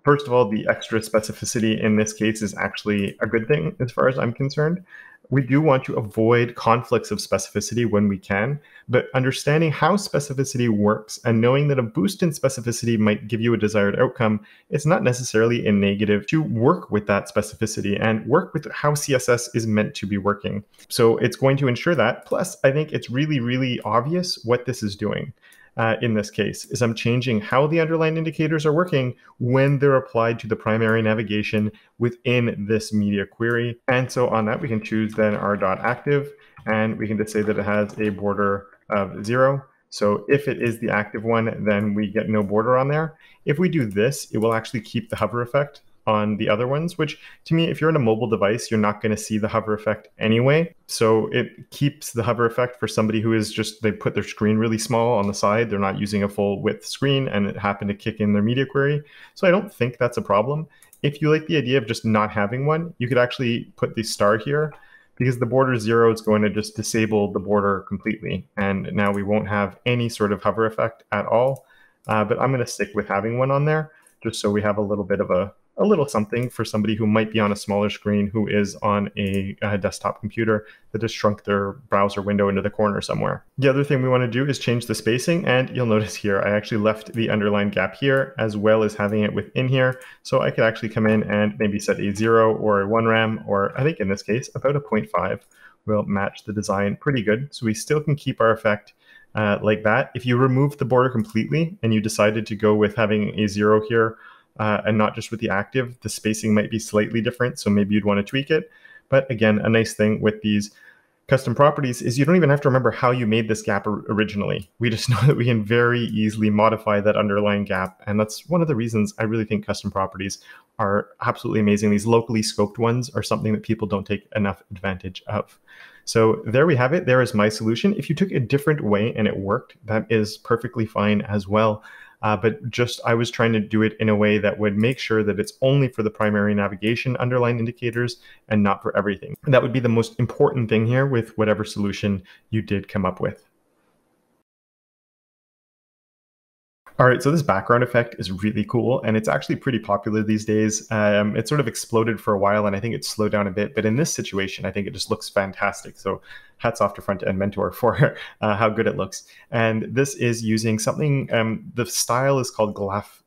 first of all, the extra specificity in this case is actually a good thing as far as I'm concerned. We do want to avoid conflicts of specificity when we can, but understanding how specificity works and knowing that a boost in specificity might give you a desired outcome, it's not necessarily a negative to work with that specificity and work with how CSS is meant to be working. So it's going to ensure that. Plus, I think it's really, really obvious what this is doing. In this case, is I'm changing how the underline indicators are working when they're applied to the primary navigation within this media query. And so on that, we can choose then our .active, and we can just say that it has a border of 0. So if it is the active one, then we get no border on there. If we do this, it will actually keep the hover effect on the other ones, which to me, if you're on a mobile device, you're not going to see the hover effect anyway. So it keeps the hover effect for somebody who is just, they put their screen really small on the side. They're not using a full width screen and it happened to kick in their media query. So I don't think that's a problem. If you like the idea of just not having one, you could actually put the star here because the border 0 is going to just disable the border completely. And now we won't have any sort of hover effect at all. But I'm going to stick with having one on there just so we have a little bit of a little something for somebody who might be on a smaller screen who is on a desktop computer that has shrunk their browser window into the corner somewhere. The other thing we want to do is change the spacing, and you'll notice here I actually left the underline gap here as well as having it within here. So I could actually come in and maybe set a 0 or a 1 rem, or I think in this case about a 0.5 will match the design pretty good. So we still can keep our effect like that. If you remove the border completely and you decided to go with having a 0 here, and not just with the active, the spacing might be slightly different, so maybe you'd want to tweak it. But again, a nice thing with these custom properties is you don't even have to remember how you made this gap originally. We just know that we can very easily modify that underlying gap, and that's one of the reasons I really think custom properties are absolutely amazing. These locally scoped ones are something that people don't take enough advantage of. So there we have it. There is my solution. If you took a different way and it worked, that is perfectly fine as well. But just I was trying to do it in a way that would make sure that it's only for the primary navigation underline indicators and not for everything. And that would be the most important thing here with whatever solution you did come up with. All right, so this background effect is really cool, and it's actually pretty popular these days. It sort of exploded for a while, and I think it's slowed down a bit. But in this situation, I think it just looks fantastic. So hats off to Front End Mentor for how good it looks. And this is using something, the style is called glass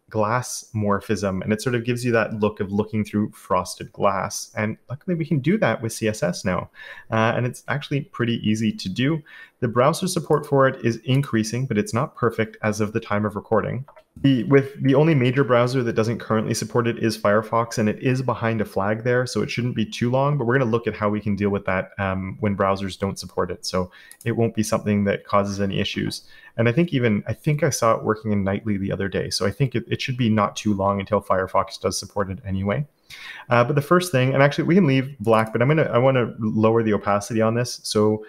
morphism, and it sort of gives you that look of looking through frosted glass. And luckily we can do that with CSS now. And it's actually pretty easy to do. The browser support for it is increasing, but it's not perfect as of the time of recording. The only major browser that doesn't currently support it is Firefox, and it is behind a flag there, so it shouldn't be too long, but we're going to look at how we can deal with that when browsers don't support it. So it won't be something that causes any issues. And I think I saw it working in Nightly the other day, so I think it should be not too long until Firefox does support it anyway. But the first thing, and actually we can leave black, but I want to lower the opacity on this. So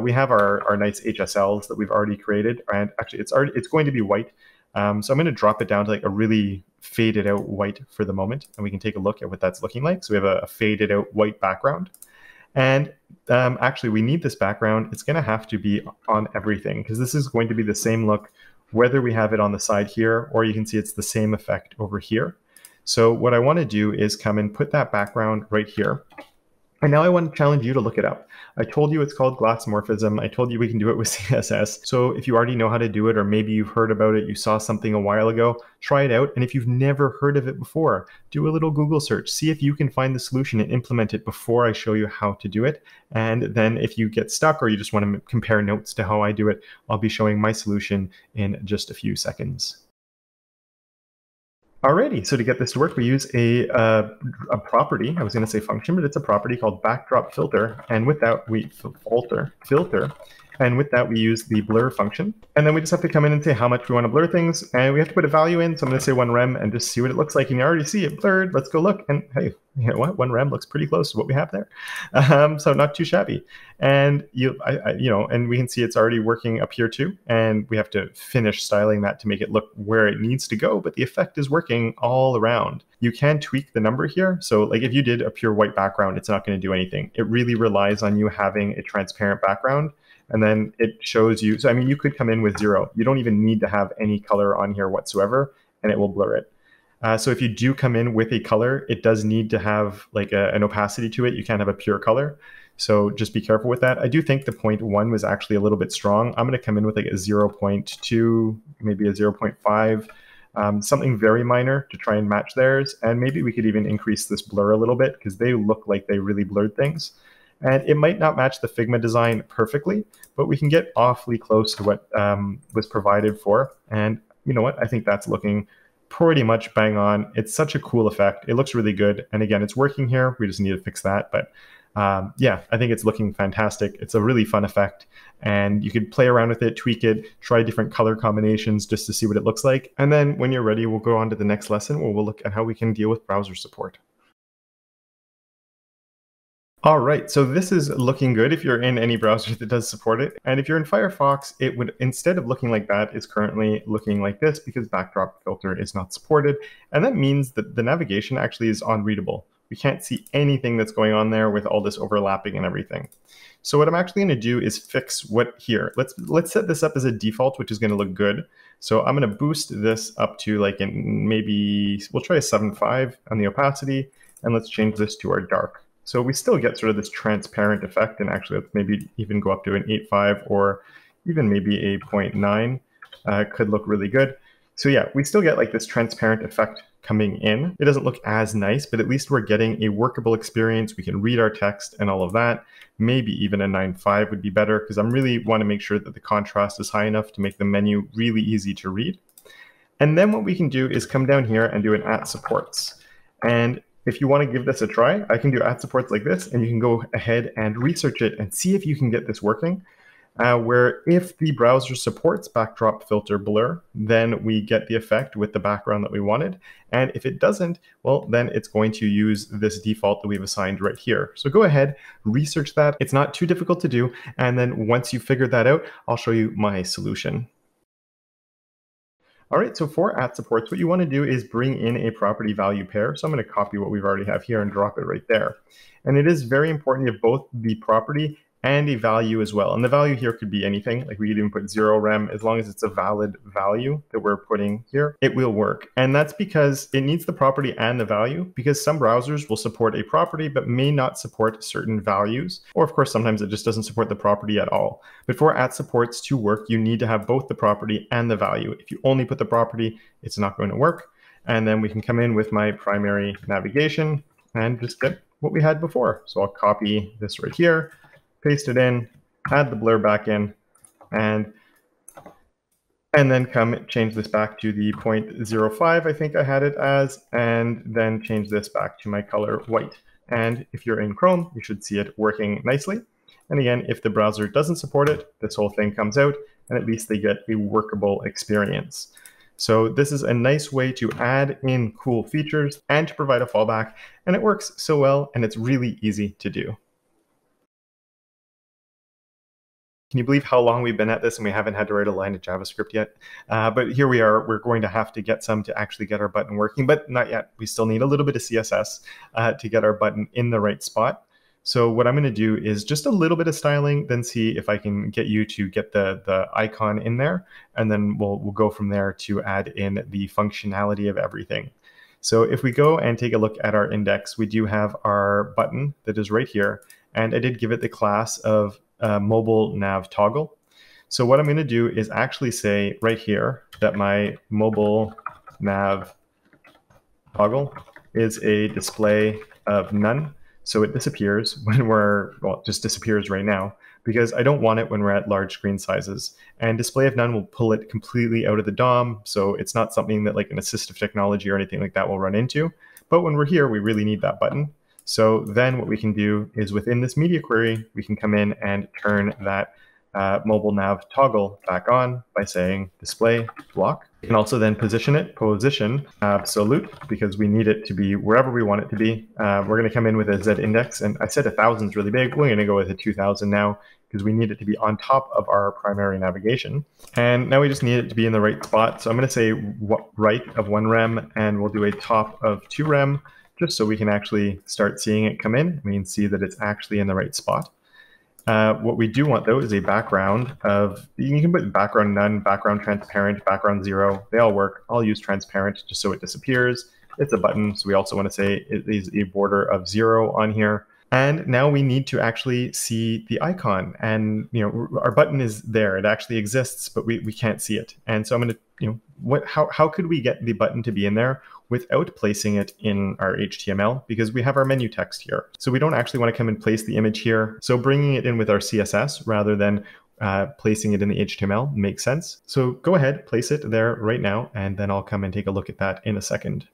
we have our nice HSLs that we've already created, and actually it's going to be white. So I'm going to drop it down to like a really faded out white for the moment, and we can take a look at what that's looking like. So we have a faded out white background. And actually we need this background. It's going to have to be on everything because this is going to be the same look whether we have it on the side here, or you can see it's the same effect over here. So what I want to do is come and put that background right here. And now I want to challenge you to look it up. I told you it's called glassmorphism. I told you we can do it with CSS. So if you already know how to do it, or maybe you've heard about it, you saw something a while ago, try it out. And if you've never heard of it before, do a little Google search. See if you can find the solution and implement it before I show you how to do it. And then if you get stuck or you just want to compare notes to how I do it, I'll be showing my solution in just a few seconds. Alrighty, so to get this to work, we use a property. I was going to say function, but it's a property called backdrop filter. And with that, we filter. And with that, we use the blur function. And then we just have to come in and say how much we want to blur things. And we have to put a value in. So I'm going to say 1 rem and just see what it looks like. And you already see it blurred. Let's go look. And hey, you know what? 1 rem looks pretty close to what we have there. So not too shabby. And and we can see it's already working up here too. And we have to finish styling that to make it look where it needs to go. But the effect is working all around. You can tweak the number here. So like if you did a pure white background, it's not going to do anything. It really relies on you having a transparent background. And then it shows you, so I mean, you could come in with 0. You don't even need to have any color on here whatsoever, and it will blur it. So if you do come in with a color, it does need to have like an opacity to it. You can't have a pure color. So just be careful with that. I do think the 0.1 was actually a little bit strong. I'm going to come in with like a 0.2, maybe a 0.5, something very minor to try and match theirs. And maybe we could even increase this blur a little bit because they look like they really blurred things. And it might not match the Figma design perfectly, but we can get awfully close to what was provided for. And you know what? I think that's looking pretty much bang on. It's such a cool effect. It looks really good. And again, it's working here. We just need to fix that. But yeah, I think it's looking fantastic. It's a really fun effect. And you could play around with it, tweak it, try different color combinations just to see what it looks like. And then when you're ready, we'll go on to the next lesson where we'll look at how we can deal with browser support. All right, so this is looking good if you're in any browser that does support it. And if you're in Firefox, it would, instead of looking like that, is currently looking like this because backdrop filter is not supported. And that means that the navigation actually is unreadable. We can't see anything that's going on there with all this overlapping and everything. So what I'm actually going to do is fix what here. Let's set this up as a default, which is going to look good. So I'm going to boost this up to like maybe, we'll try a 7.5 on the opacity, and let's change this to our dark. So we still get sort of this transparent effect, and actually let's maybe even go up to an 8.5 or even maybe a 0.9 could look really good. So yeah, we still get like this transparent effect coming in. It doesn't look as nice, but at least we're getting a workable experience. We can read our text and all of that. Maybe even a 9.5 would be better because I really want to make sure that the contrast is high enough to make the menu really easy to read. And then what we can do is come down here and do an @supports. And if you want to give this a try, I can do @supports like this, and you can go ahead and research it and see if you can get this working. Where if the browser supports backdrop filter blur, then we get the effect with the background that we wanted. And if it doesn't, well, then it's going to use this default that we've assigned right here. So go ahead, research that. It's not too difficult to do. And then once you've figured that out, I'll show you my solution. All right, so for @supports, what you want to do is bring in a property value pair. So I'm going to copy what we've already have here and drop it right there. And it is very important you have both the property and a value as well. And the value here could be anything, like we could even put 0 rem, as long as it's a valid value that we're putting here, it will work. And that's because it needs the property and the value, because some browsers will support a property but may not support certain values. Or of course, sometimes it just doesn't support the property at all. But for @supports to work, you need to have both the property and the value. If you only put the property, it's not going to work. And then we can come in with my primary navigation and just get what we had before. So I'll copy this right here, paste it in, add the blur back in, and then change this back to the 0.05, I think I had it as, and then change this back to my color white. And if you're in Chrome, you should see it working nicely. And again, if the browser doesn't support it, this whole thing comes out, and at least they get a workable experience. So this is a nice way to add in cool features and to provide a fallback, and it works so well, and it's really easy to do. Can you believe how long we've been at this and we haven't had to write a line of JavaScript yet? But here we are. We're going to have to get some to actually get our button working, but not yet. We still need a little bit of CSS to get our button in the right spot. So what I'm going to do is just a little bit of styling, then see if I can get you to get the icon in there, and then we'll go from there to add in the functionality of everything. So if we go and take a look at our index, we do have our button that is right here, and I did give it the class of mobile nav toggle. So what I'm going to do is actually say right here that my mobile nav toggle is a display of none. So it disappears when well, it just disappears right now, because I don't want it when we're at large screen sizes. And display of none will pull it completely out of the DOM, so it's not something that like an assistive technology or anything like that will run into. But when we're here, we really need that button. So then what we can do is within this media query, we can come in and turn that mobile nav toggle back on by saying display block. We can also then position absolute, because we need it to be wherever we want it to be. We're going to come in with a Z index, and I said 1,000 is really big. We're going to go with a 2,000 now, because we need it to be on top of our primary navigation. And now we just need it to be in the right spot. So I'm going to say right of 1 rem, and we'll do a top of 2 rem, just so we can actually start seeing it come in. We can see that it's actually in the right spot. What we do want, though, is a background of, you can put background none, background transparent, background 0. They all work. I'll use transparent just so it disappears. It's a button, so we also want to say it is a border of 0 on here. And now we need to actually see the icon. And our button is there. It actually exists, but we can't see it. And so I'm going to, how could we get the button to be in there without placing it in our HTML? Because we have our menu text here. So we don't actually want to come and place the image here. So bringing it in with our CSS rather than placing it in the HTML makes sense. So go ahead, place it there right now, and then I'll come and take a look at that in a second.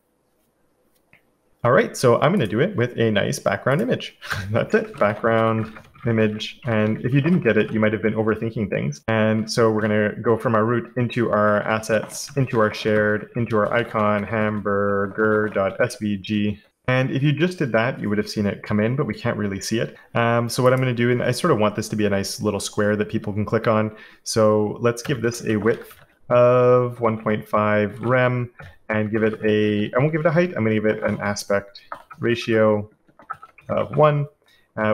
All right, so I'm going to do it with a nice background image. That's it, background image. And if you didn't get it, you might have been overthinking things. And so we're going to go from our root into our assets, into our shared, into our icon, hamburger.svg. And if you just did that, you would have seen it come in, but we can't really see it. So what I'm going to do, and I sort of want this to be a nice little square that people can click on. So let's give this a width of 1.5 rem and give it I won't give it a height, I'm going to give it an aspect ratio of 1,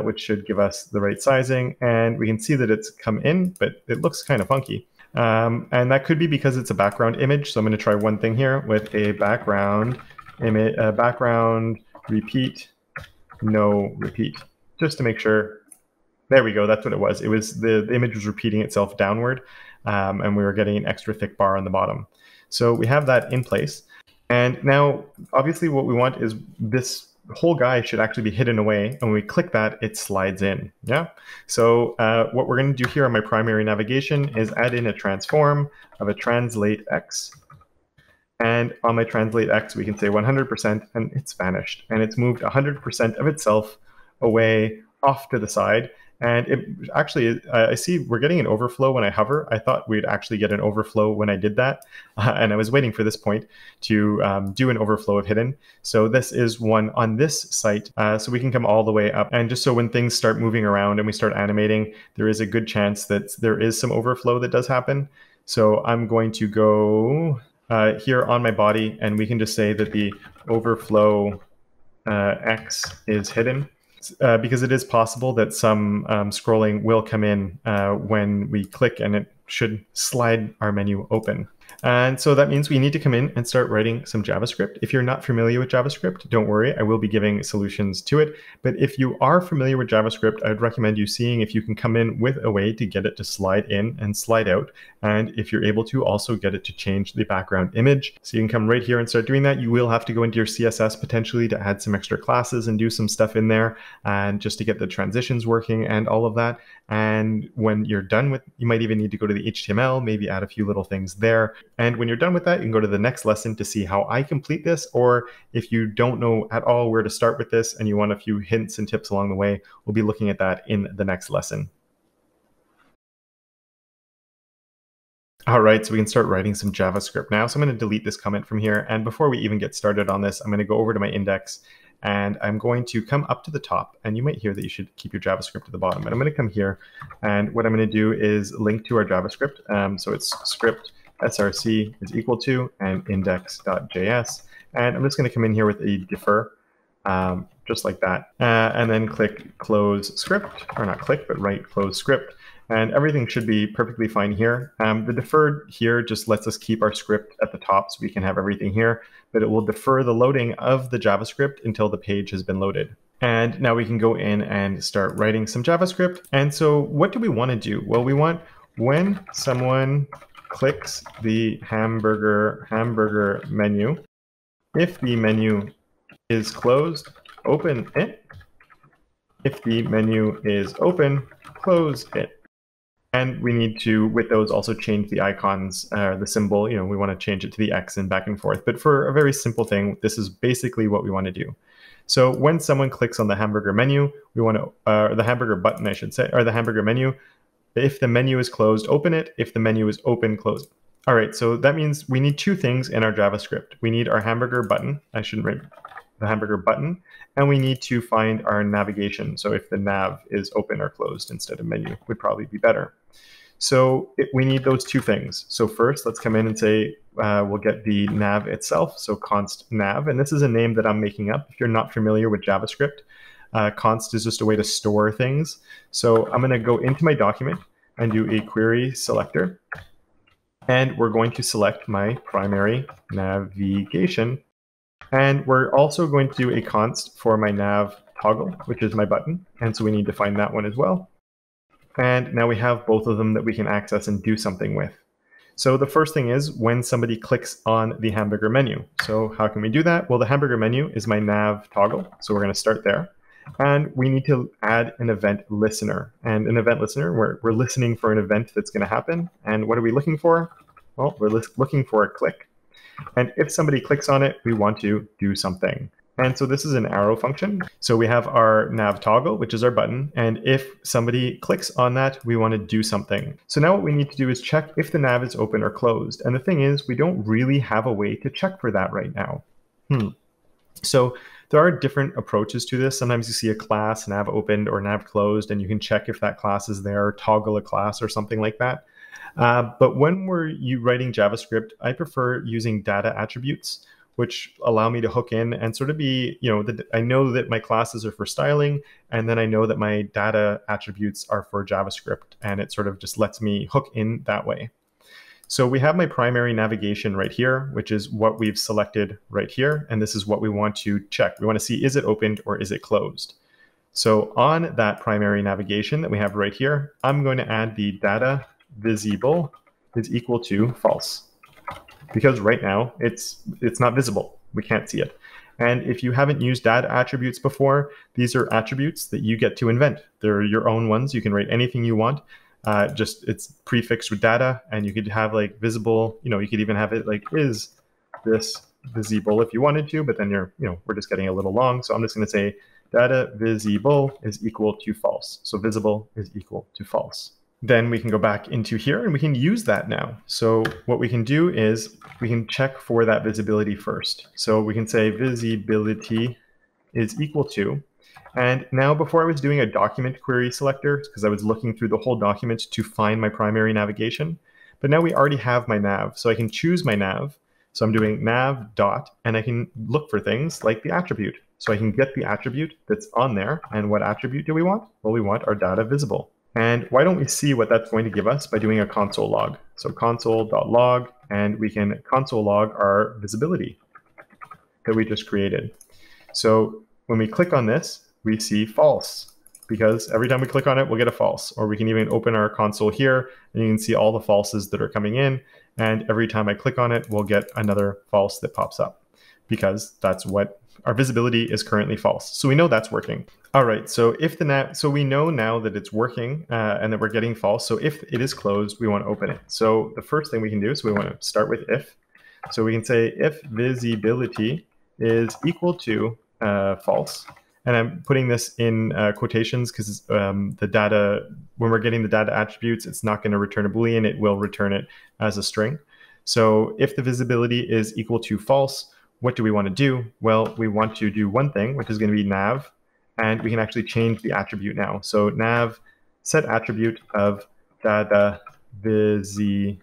which should give us the right sizing. And we can see that it's come in, but it looks kind of funky. And that could be because it's a background image. So I'm going to try one thing here with a background image, background repeat, no repeat, just to make sure. There we go. That's what it was. It was the image was repeating itself downward, and we were getting an extra thick bar on the bottom. So we have that in place. And now, obviously, what we want is this whole guy should actually be hidden away. And when we click that, it slides in. Yeah. So what we're going to do here on my primary navigation is add in a transform of a translate x. And on my translate x, we can say 100%, and it's vanished. And it's moved 100% of itself away off to the side. And it actually, I see we're getting an overflow when I hover. I thought we'd actually get an overflow when I did that. And I was waiting for this point to do an overflow of hidden. So this is one on this site. So we can come all the way up. And just so when things start moving around and we start animating, there is a good chance that there is some overflow that does happen. So I'm going to go here on my body, and we can just say that the overflow X is hidden. Because it is possible that some scrolling will come in when we click, and it should slide our menu open. And so that means we need to come in and start writing some JavaScript. If you're not familiar with JavaScript, don't worry, I will be giving solutions to it. But if you are familiar with JavaScript, I would recommend you seeing if you can come in with a way to get it to slide in and slide out. And if you're able to, also get it to change the background image. So you can come right here and start doing that. You will have to go into your CSS potentially to add some extra classes and do some stuff in there, and just to get the transitions working and all of that. And when you're done with, you might even need to go to the HTML, maybe add a few little things there. And when you're done with that, you can go to the next lesson to see how I complete this. Or if you don't know at all where to start with this and you want a few hints and tips along the way, we'll be looking at that in the next lesson. All right, so we can start writing some JavaScript now. So I'm going to delete this comment from here. And before we even get started on this, I'm going to go over to my index and I'm going to come up to the top. And you might hear that you should keep your JavaScript at the bottom. But I'm going to come here. And what I'm going to do is link to our JavaScript. So it's script src is equal to and index.js. And I'm just going to come in here with a defer, just like that. And then click close script, or not click, but write close script. And everything should be perfectly fine here. The deferred here just lets us keep our script at the top so we can have everything here, but it will defer the loading of the JavaScript until the page has been loaded. And now we can go in and start writing some JavaScript. And so what do we want to do? Well, we want when someone clicks the hamburger menu, if the menu is closed, open it. If the menu is open, close it. And we need to, with those, also change the icons, the symbol. We want to change it to the X and back and forth. But for a very simple thing, this is basically what we want to do. So when someone clicks on the hamburger menu, we want to, the hamburger button, I should say, or the hamburger menu. If the menu is closed, open it. If the menu is open, close it. All right, so that means we need two things in our JavaScript. We need our hamburger button. I shouldn't write the hamburger button. And we need to find our navigation. So if the nav is open or closed instead of menu would probably be better. So we need those two things. So first, let's come in and say, we'll get the nav itself. So const nav, and this is a name that I'm making up. If you're not familiar with JavaScript, const is just a way to store things. So I'm going to go into my document and do a query selector. And we're going to select my primary navigation. And we're also going to do a const for my nav toggle, which is my button. And so we need to find that one as well. And now we have both of them that we can access and do something with. So the first thing is when somebody clicks on the hamburger menu. So how can we do that? Well, the hamburger menu is my nav toggle. So we're going to start there. And we need to add an event listener. And an event listener, we're listening for an event that's going to happen. And what are we looking for? Well, we're looking for a click. And if somebody clicks on it, we want to do something. And so this is an arrow function. So we have our nav toggle, which is our button. And if somebody clicks on that, we want to do something. So now what we need to do is check if the nav is open or closed. And the thing is, we don't really have a way to check for that right now. So there are different approaches to this. Sometimes you see a class nav opened or nav closed, and you can check if that class is there, toggle a class or something like that. But when we're writing JavaScript, I prefer using data attributes, which allow me to hook in and sort of be, I know that my classes are for styling, and then I know that my data attributes are for JavaScript, and it sort of just lets me hook in that way. So we have my primary navigation right here, which is what we've selected right here, and this is what we want to check. We want to see, is it opened or is it closed? So on that primary navigation that we have right here, I'm going to add the data visible is equal to false. Because right now it's not visible. We can't see it. And if you haven't used data attributes before, these are attributes that you get to invent. They're your own ones. You can write anything you want. It's prefixed with data, and you could have like visible, you could even have it like is this visible if you wanted to, but then we're just getting a little long. So I'm just going to say data visible is equal to false. So visible is equal to false. Then we can go back into here and we can use that now. So what we can do is we can check for that visibility first. So we can say visibility is equal to, and now before I was doing a document query selector because I was looking through the whole document to find my primary navigation, but now we already have my nav. So I can choose my nav. So I'm doing nav dot, and I can look for things like the attribute. So I can get the attribute that's on there. And what attribute do we want? Well, we want our data visible. And why don't we see what that's going to give us by doing a console log? So console.log, and we can console log our visibility that we just created. So when we click on this, we see false, because every time we click on it, we'll get a false. Or we can even open our console here, and you can see all the falses that are coming in. And every time I click on it, we'll get another false that pops up, because that's what our visibility is currently false. So we know that's working. All right, so if the nav, so we know now that it's working and that we're getting false. So if it is closed, we want to open it. So the first thing we can do is we want to start with if. So we can say if visibility is equal to false. And I'm putting this in quotations because the data, when we're getting the data attributes, it's not going to return a Boolean. It will return it as a string. So if the visibility is equal to false, what do we want to do? Well, we want to do one thing, which is going to be nav, and we can actually change the attribute now. So nav set attribute of data visible,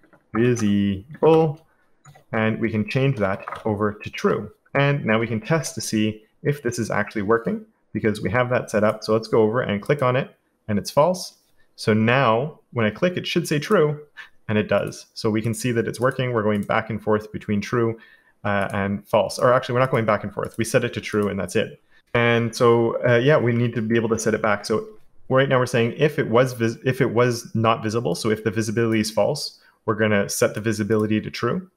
and we can change that over to true. And now we can test to see if this is actually working, because we have that set up. So let's go over and click on it, and it's false. So now when I click, it should say true, and it does. So we can see that it's working. We're going back and forth between true and false. Or actually, we're not going back and forth. We set it to true, and that's it. And so, yeah, we need to be able to set it back. So right now we're saying if it was not visible, so if the visibility is false, we're going to set the visibility to true.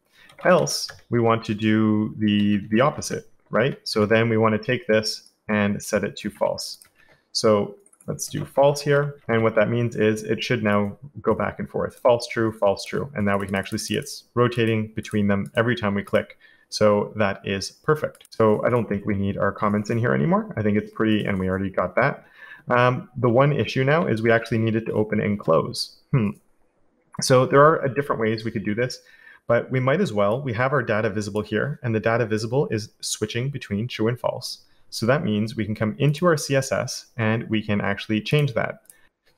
Else, we want to do the opposite, right? So then we want to take this and set it to false. So let's do false here. And what that means is it should now go back and forth. False, true, false, true. And now we can actually see it's rotating between them every time we click. So that is perfect. So I don't think we need our comments in here anymore. I think it's pretty, and we already got that. The one issue now is we actually needed to open and close. So there are different ways we could do this, but we might as well. We have our data visible here, and the data visible is switching between true and false. So that means we can come into our CSS and we can actually change that.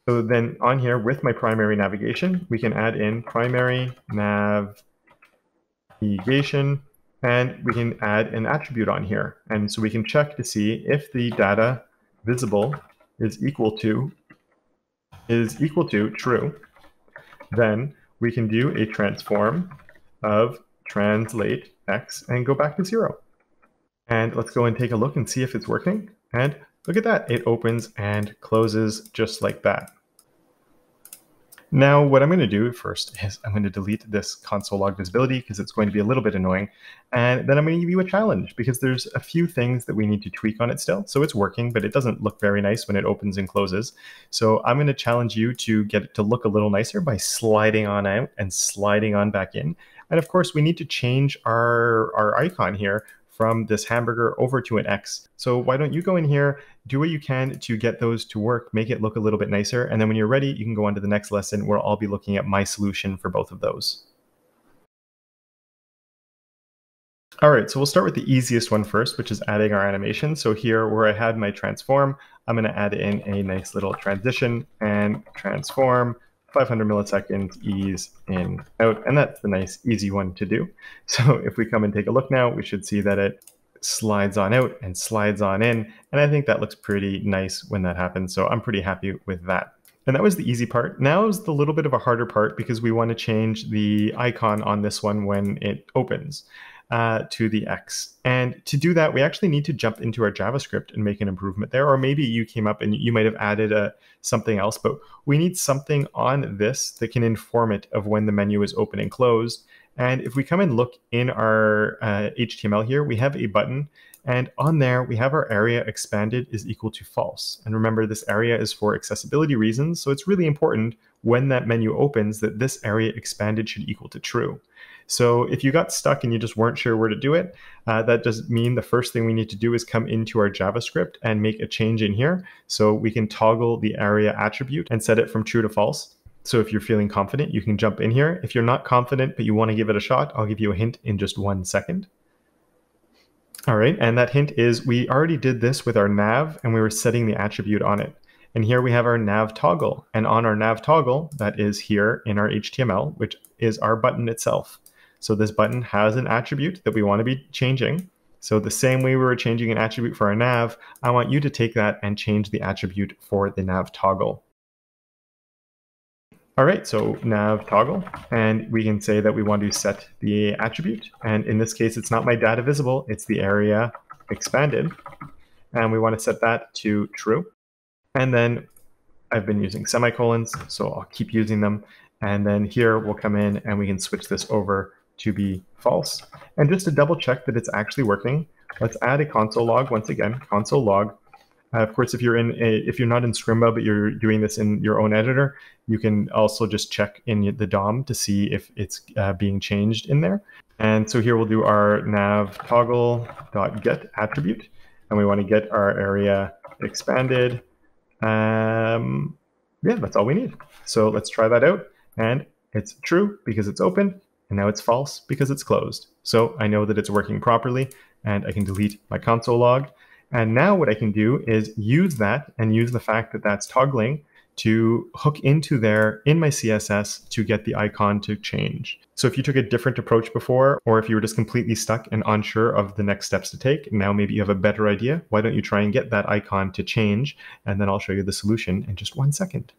So then on here with my primary navigation, we can add in primary navigation, and we can add an attribute on here. And so we can check to see if the data visible is equal to true. Then we can do a transform of translate x and go back to 0. And let's go and take a look and see if it's working. And look at that, it opens and closes just like that. Now, what I'm going to do first is I'm going to delete this console log visibility because it's going to be a little bit annoying. And then I'm going to give you a challenge because there's a few things that we need to tweak on it still. So it's working, but it doesn't look very nice when it opens and closes. So I'm going to challenge you to get it to look a little nicer by sliding on out and sliding on back in. And of course, we need to change our icon here from this hamburger over to an X. So why don't you go in here, do what you can to get those to work, make it look a little bit nicer. And then when you're ready, you can go on to the next lesson where I'll be looking at my solution for both of those. All right, so we'll start with the easiest one first, which is adding our animation. So here where I had my transform, I'm going to add in a nice little transition and transform 500 milliseconds, ease in, out, and that's the nice, easy one to do. So if we come and take a look now, we should see that it slides on out and slides on in, and I think that looks pretty nice when that happens, so I'm pretty happy with that. And that was the easy part. Now is the little bit of a harder part because we want to change the icon on this one when it opens to the X. And to do that, we actually need to jump into our JavaScript and make an improvement there. Or maybe you came up and you might have added something else, but we need something on this that can inform it of when the menu is open and closed. And if we come and look in our HTML here, we have a button, and on there we have our area expanded is equal to false. And remember, this area is for accessibility reasons, so it's really important when that menu opens that this area expanded should equal to true. So if you got stuck and you just weren't sure where to do it, that does mean the first thing we need to do is come into our JavaScript and make a change in here. So we can toggle the area attribute and set it from true to false. So if you're feeling confident, you can jump in here. If you're not confident, but you want to give it a shot, I'll give you a hint in just 1 second. All right, and that hint is we already did this with our nav and we were setting the attribute on it. And here we have our nav toggle, and on our nav toggle, that is here in our HTML, which is our button itself. So this button has an attribute that we want to be changing. So the same way we were changing an attribute for our nav, I want you to take that and change the attribute for the nav toggle. All right, so nav toggle, and we can say that we want to set the attribute. And in this case, it's not my data visible, it's the area expanded. And we want to set that to true. And then I've been using semicolons, so I'll keep using them. And then here we'll come in and we can switch this over to be false. And just to double check that it's actually working, let's add a console log once again, console log. Of course, if you're not in Scrimba, but you're doing this in your own editor, you can also just check in the DOM to see if it's being changed in there. And so here we'll do our nav toggle.get attribute, and we want to get our area expanded. Yeah, that's all we need. So let's try that out. And it's true because it's open, and now it's false because it's closed. So I know that it's working properly, and I can delete my console log. And now what I can do is use that and use the fact that that's toggling to hook into there in my CSS to get the icon to change. So if you took a different approach before, or if you were just completely stuck and unsure of the next steps to take, now maybe you have a better idea, why don't you try and get that icon to change? And then I'll show you the solution in just 1 second.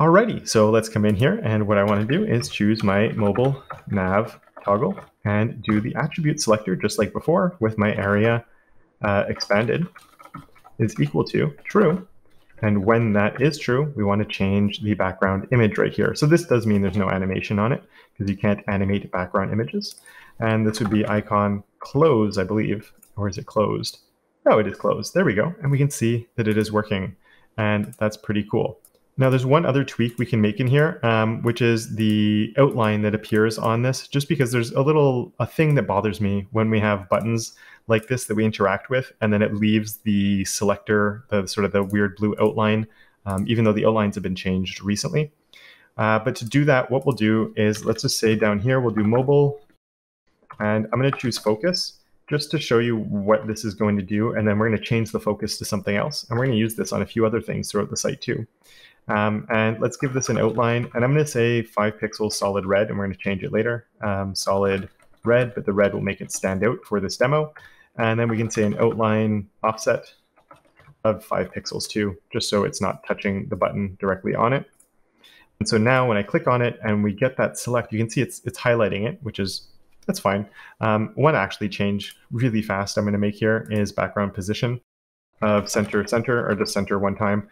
Alrighty, so let's come in here, and what I want to do is choose my mobile nav toggle and do the attribute selector just like before with my area expanded is equal to true. And when that is true, we want to change the background image right here. So this does mean there's no animation on it because you can't animate background images. And this would be icon close, I believe. Or is it closed? Oh, it is closed. There we go. And we can see that it is working. And that's pretty cool. Now there's one other tweak we can make in here, which is the outline that appears on this, just because there's a thing that bothers me when we have buttons like this that we interact with, and then it leaves the selector, the sort of the weird blue outline, even though the outlines have been changed recently. But to do that, what we'll do is, let's just say down here, we'll do mobile, and I'm going to choose focus, just to show you what this is going to do, and then we're going to change the focus to something else, and we're going to use this on a few other things throughout the site too. And let's give this an outline, and I'm going to say 5 pixels solid red, and we're going to change it later, solid red, but the red will make it stand out for this demo. And then we can say an outline offset of 5 pixels too, just so it's not touching the button directly on it. And so now when I click on it and we get that select, you can see it's highlighting it, that's fine. One actually change really fast I'm going to make here is background position of center, or just center one time,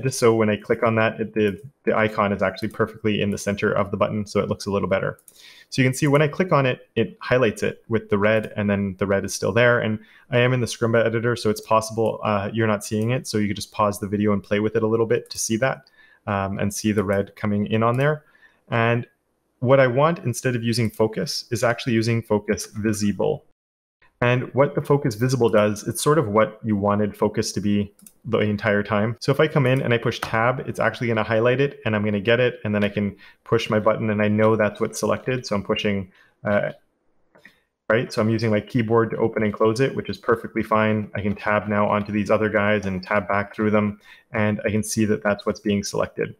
just so when I click on that, the icon is actually perfectly in the center of the button, so it looks a little better. So you can see when I click on it, it highlights it with the red, and then the red is still there. And I am in the Scrimba editor, so it's possible you're not seeing it, so you could just pause the video and play with it a little bit to see that, and see the red coming in on there. And what I want, instead of using focus, is actually using focus visible. And what the focus visible does, it's sort of what you wanted focus to be the entire time. So if I come in and I push tab, it's actually going to highlight it, and I'm going to get it, and then I can push my button and I know that's what's selected. So I'm pushing, right? So I'm using my keyboard to open and close it, which is perfectly fine. I can tab now onto these other guys and tab back through them, and I can see that that's what's being selected.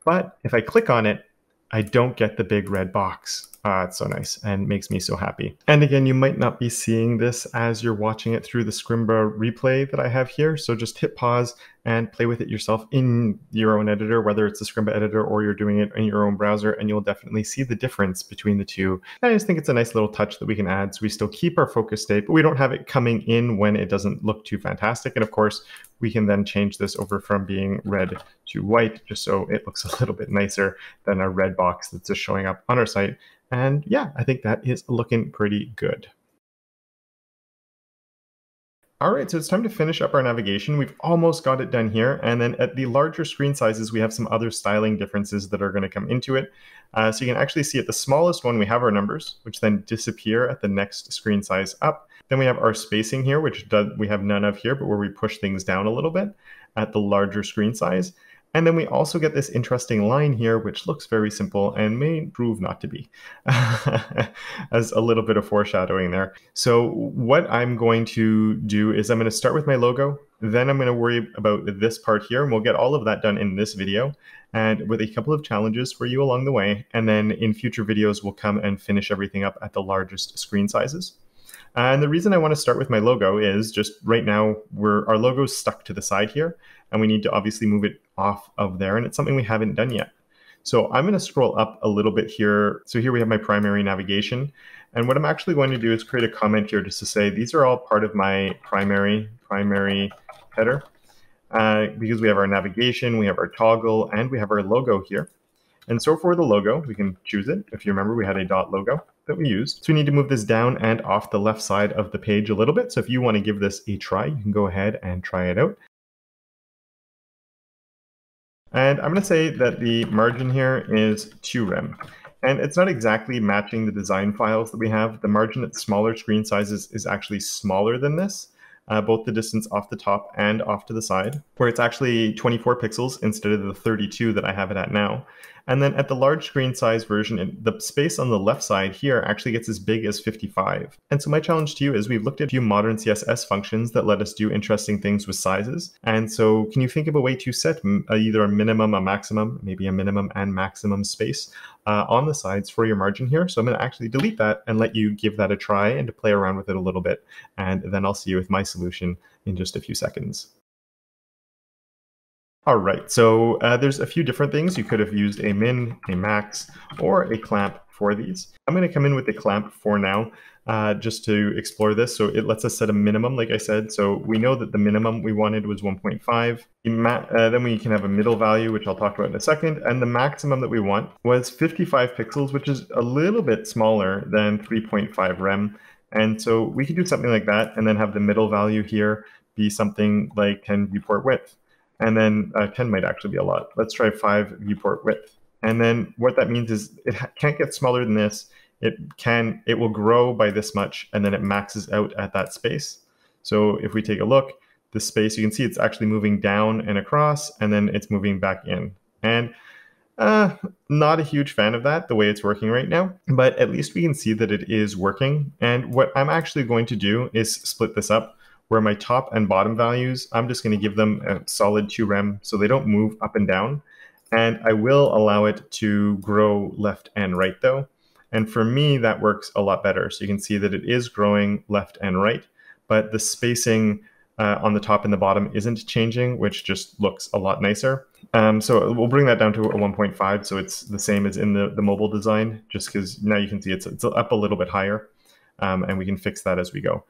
But if I click on it, I don't get the big red box. It's so nice and makes me so happy. And again, you might not be seeing this as you're watching it through the Scrimba replay that I have here. So just hit pause and play with it yourself in your own editor, whether it's the Scrimba editor or you're doing it in your own browser, and you'll definitely see the difference between the two. I just think it's a nice little touch that we can add, so we still keep our focus state, but we don't have it coming in when it doesn't look too fantastic. And of course, we can then change this over from being red to white, just so it looks a little bit nicer than a red box that's just showing up on our site. And yeah, I think that is looking pretty good. All right, so it's time to finish up our navigation. We've almost got it done here. And then at the larger screen sizes, we have some other styling differences that are going to come into it. So you can actually see at the smallest one, we have our numbers, which then disappear at the next screen size up. Then we have our spacing here, which we have none of here, but where we push things down a little bit at the larger screen size. And then we also get this interesting line here, which looks very simple and may prove not to be, as a little bit of foreshadowing there. So what I'm going to do is I'm going to start with my logo. Then I'm going to worry about this part here, and we'll get all of that done in this video, and with a couple of challenges for you along the way. And then in future videos, we'll come and finish everything up at the largest screen sizes. And the reason I want to start with my logo is just right now our logo's stuck to the side here, and we need to obviously move it off of there, and it's something we haven't done yet. So I'm going to scroll up a little bit here. So here we have my primary navigation. And what I'm actually going to do is create a comment here just to say these are all part of my primary header. Because we have our navigation, we have our toggle, and we have our logo here. And so for the logo, we can choose it. If you remember, we had a .logo that we used. So we need to move this down and off the left side of the page a little bit. So if you want to give this a try, you can go ahead and try it out. And I'm going to say that the margin here is 2 rem. And it's not exactly matching the design files that we have. The margin at smaller screen sizes is actually smaller than this, both the distance off the top and off to the side, where it's actually 24 pixels instead of the 32 that I have it at now. And then at the large screen size version, the space on the left side here actually gets as big as 55. And so my challenge to you is we've looked at a few modern CSS functions that let us do interesting things with sizes. And so can you think of a way to set either a minimum, a maximum, maybe a minimum and maximum space on the sides for your margin here? So I'm going to actually delete that and let you give that a try and to play around with it a little bit. And then I'll see you with my solution in just a few seconds. All right, so there's a few different things. You could have used a min, a max, or a clamp for these. I'm going to come in with the clamp for now, just to explore this. So it lets us set a minimum, like I said. So we know that the minimum we wanted was 1.5. Then we can have a middle value, which I'll talk about in a second. And the maximum that we want was 55 pixels, which is a little bit smaller than 3.5 rem. And so we could do something like that and then have the middle value here be something like 10 viewport width. And then 10 might actually be a lot. Let's try 5 viewport width. And then what that means is it can't get smaller than this. It will grow by this much, and then it maxes out at that space. So if we take a look, the space, you can see it's actually moving down and across, and then it's moving back in. And not a huge fan of that, the way it's working right now, but at least we can see that it is working. And what I'm actually going to do is split this up, where my top and bottom values, I'm just going to give them a solid 2 rem so they don't move up and down. And I will allow it to grow left and right though. And for me, that works a lot better. So you can see that it is growing left and right, but the spacing on the top and the bottom isn't changing, which just looks a lot nicer. So we'll bring that down to a 1.5, so it's the same as in the mobile design, just because now you can see it's up a little bit higher, and we can fix that as we go.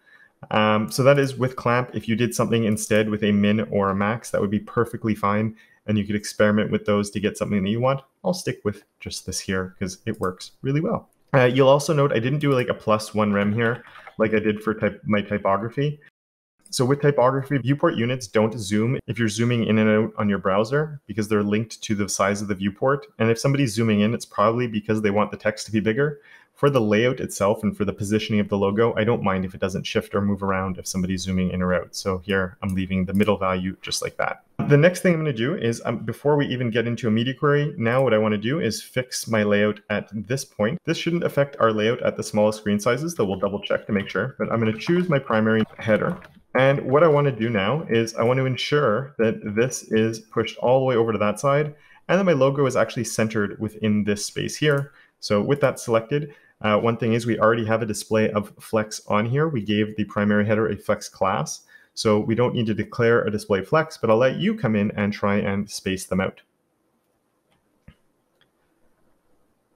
So that is with clamp. If you did something instead with a min or a max, that would be perfectly fine, and you could experiment with those to get something that you want. I'll stick with just this here because it works really well. You'll also note I didn't do like a +1 rem here like I did for my typography. So with typography, viewport units don't zoom if you're zooming in and out on your browser because they're linked to the size of the viewport. And if somebody's zooming in, it's probably because they want the text to be bigger. For the layout itself and for the positioning of the logo, I don't mind if it doesn't shift or move around if somebody's zooming in or out. So here I'm leaving the middle value just like that. The next thing I'm going to do is before we even get into a media query, now what I want to do is fix my layout at this point. This shouldn't affect our layout at the smallest screen sizes, though we'll double check to make sure. But I'm going to choose my primary header. And what I want to do now is I want to ensure that this is pushed all the way over to that side, and that my logo is actually centered within this space here. So with that selected, one thing is we already have a display of flex on here. We gave the primary header a flex class, so we don't need to declare a display flex, but I'll let you come in and try and space them out.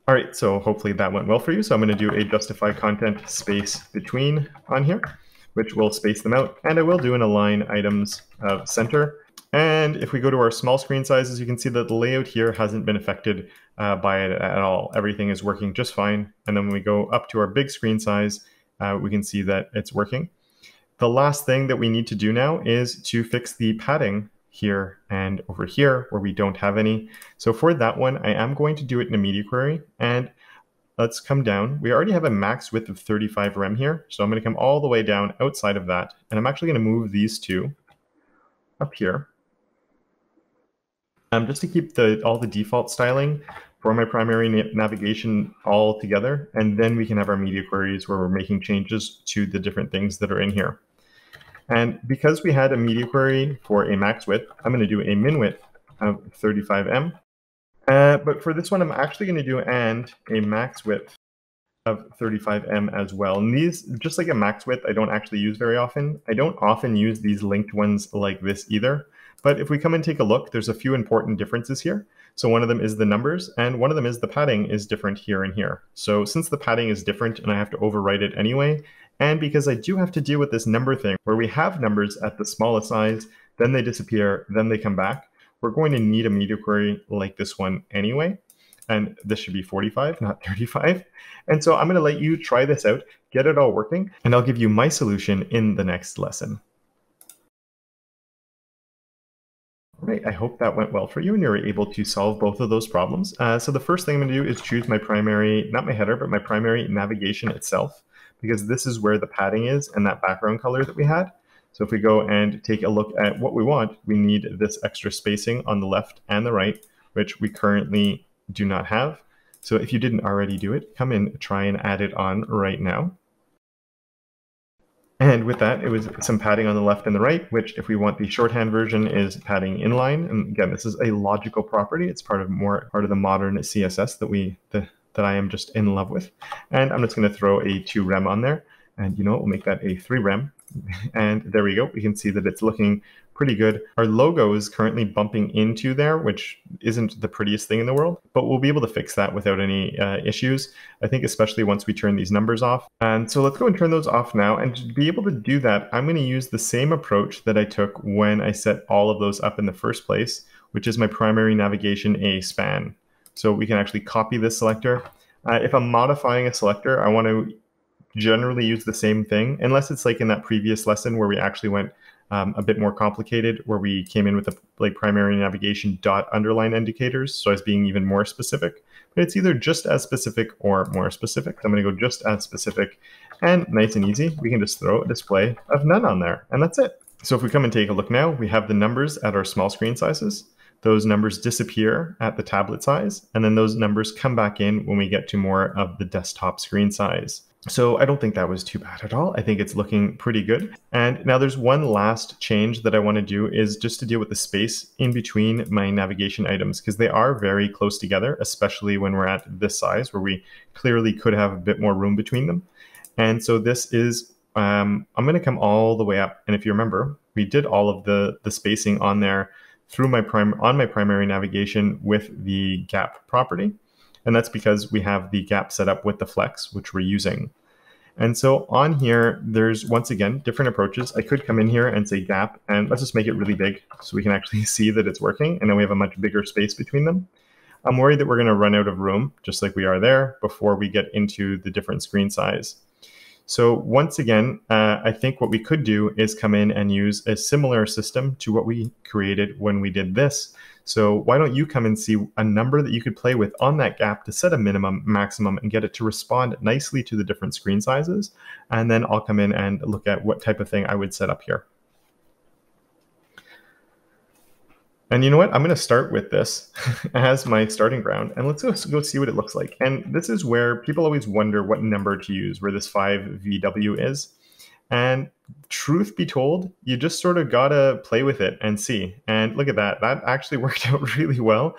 All right, so hopefully that went well for you. So I'm going to do a justify content space between on here, which will space them out. And I will do an align items center. And if we go to our small screen sizes, you can see that the layout here hasn't been affected by it at all. Everything is working just fine. And then when we go up to our big screen size, we can see that it's working. The last thing that we need to do now is to fix the padding here and over here where we don't have any. So for that one, I am going to do it in a media query. And let's come down. We already have a max width of 35 rem here. So I'm going to come all the way down outside of that. And I'm actually going to move these two up here. Just to keep all the default styling for my primary navigation all together. And then we can have our media queries where we're making changes to the different things that are in here. And because we had a media query for a max width, I'm going to do a min width of 35 m. But for this one, I'm actually going to do a max width of 35M as well. And these, just like a max width, I don't actually use very often. I don't often use these linked ones like this either. But if we come and take a look, there's a few important differences here. So one of them is the numbers, and one of them is the padding is different here and here. So since the padding is different and I have to overwrite it anyway, and because I do have to deal with this number thing where we have numbers at the smallest size, then they disappear, then they come back, we're going to need a media query like this one anyway. And this should be 45, not 35. And so I'm going to let you try this out, get it all working, and I'll give you my solution in the next lesson. All right, I hope that went well for you and you're able to solve both of those problems. So the first thing I'm going to do is choose my primary, not my header, but my primary navigation itself, because this is where the padding is and that background color that we had. So if we go and take a look at what we want, we need this extra spacing on the left and the right, which we currently do not have. So if you didn't already do it, come in, try and add it on right now. And with that, it was some padding on the left and the right, which if we want the shorthand version is padding inline. And again, this is a logical property. It's part of the modern CSS that I am just in love with. And I'm just going to throw a 2 rem on there. And we'll make that a 3 rem. And there we go. We can see that it's looking pretty good. Our logo is currently bumping into there, which isn't the prettiest thing in the world, but we'll be able to fix that without any issues, I think, especially once we turn these numbers off. And so let's go and turn those off now. And to be able to do that, I'm going to use the same approach that I took when I set all of those up in the first place, which is my primary navigation A span. So we can actually copy this selector. If I'm modifying a selector, I want to generally use the same thing, unless it's like in that previous lesson where we actually went a bit more complicated, where we came in with the primary navigation dot underline indicators. So I was being even more specific, but it's either just as specific or more specific. So I'm going to go just as specific, and nice and easy, we can just throw a display of none on there, and that's it. So if we come and take a look now, we have the numbers at our small screen sizes. Those numbers disappear at the tablet size, and then those numbers come back in when we get to more of the desktop screen size. So I don't think that was too bad at all. I think it's looking pretty good. And now there's one last change that I want to do, is just to deal with the space in between my navigation items, because they are very close together, especially when we're at this size where we clearly could have a bit more room between them. And so this is, I'm going to come all the way up. And if you remember, we did all of the spacing on there through my primary navigation with the gap property. And that's because we have the gap set up with the flex, which we're using. And so on here, there's, once again, different approaches. I could come in here and say gap, and let's just make it really big so we can actually see that it's working. And then we have a much bigger space between them. I'm worried that we're going to run out of room, just like we are there, before we get into the different screen size. So once again, I think what we could do is come in and use a similar system to what we created when we did this. So why don't you come and see a number that you could play with on that gap to set a minimum, maximum, and get it to respond nicely to the different screen sizes. And then I'll come in and look at what type of thing I would set up here. And you know what? I'm going to start with this as my starting ground, and let's go see what it looks like. And this is where people always wonder what number to use, where this 5VW is. And truth be told, you just sort of got to play with it and see. And look at that. That actually worked out really well.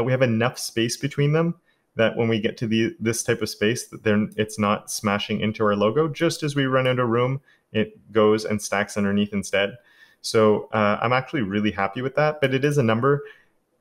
We have enough space between them that when we get to this type of space, then it's not smashing into our logo. Just as we run out of room, it goes and stacks underneath instead. So I'm actually really happy with that, but it is a number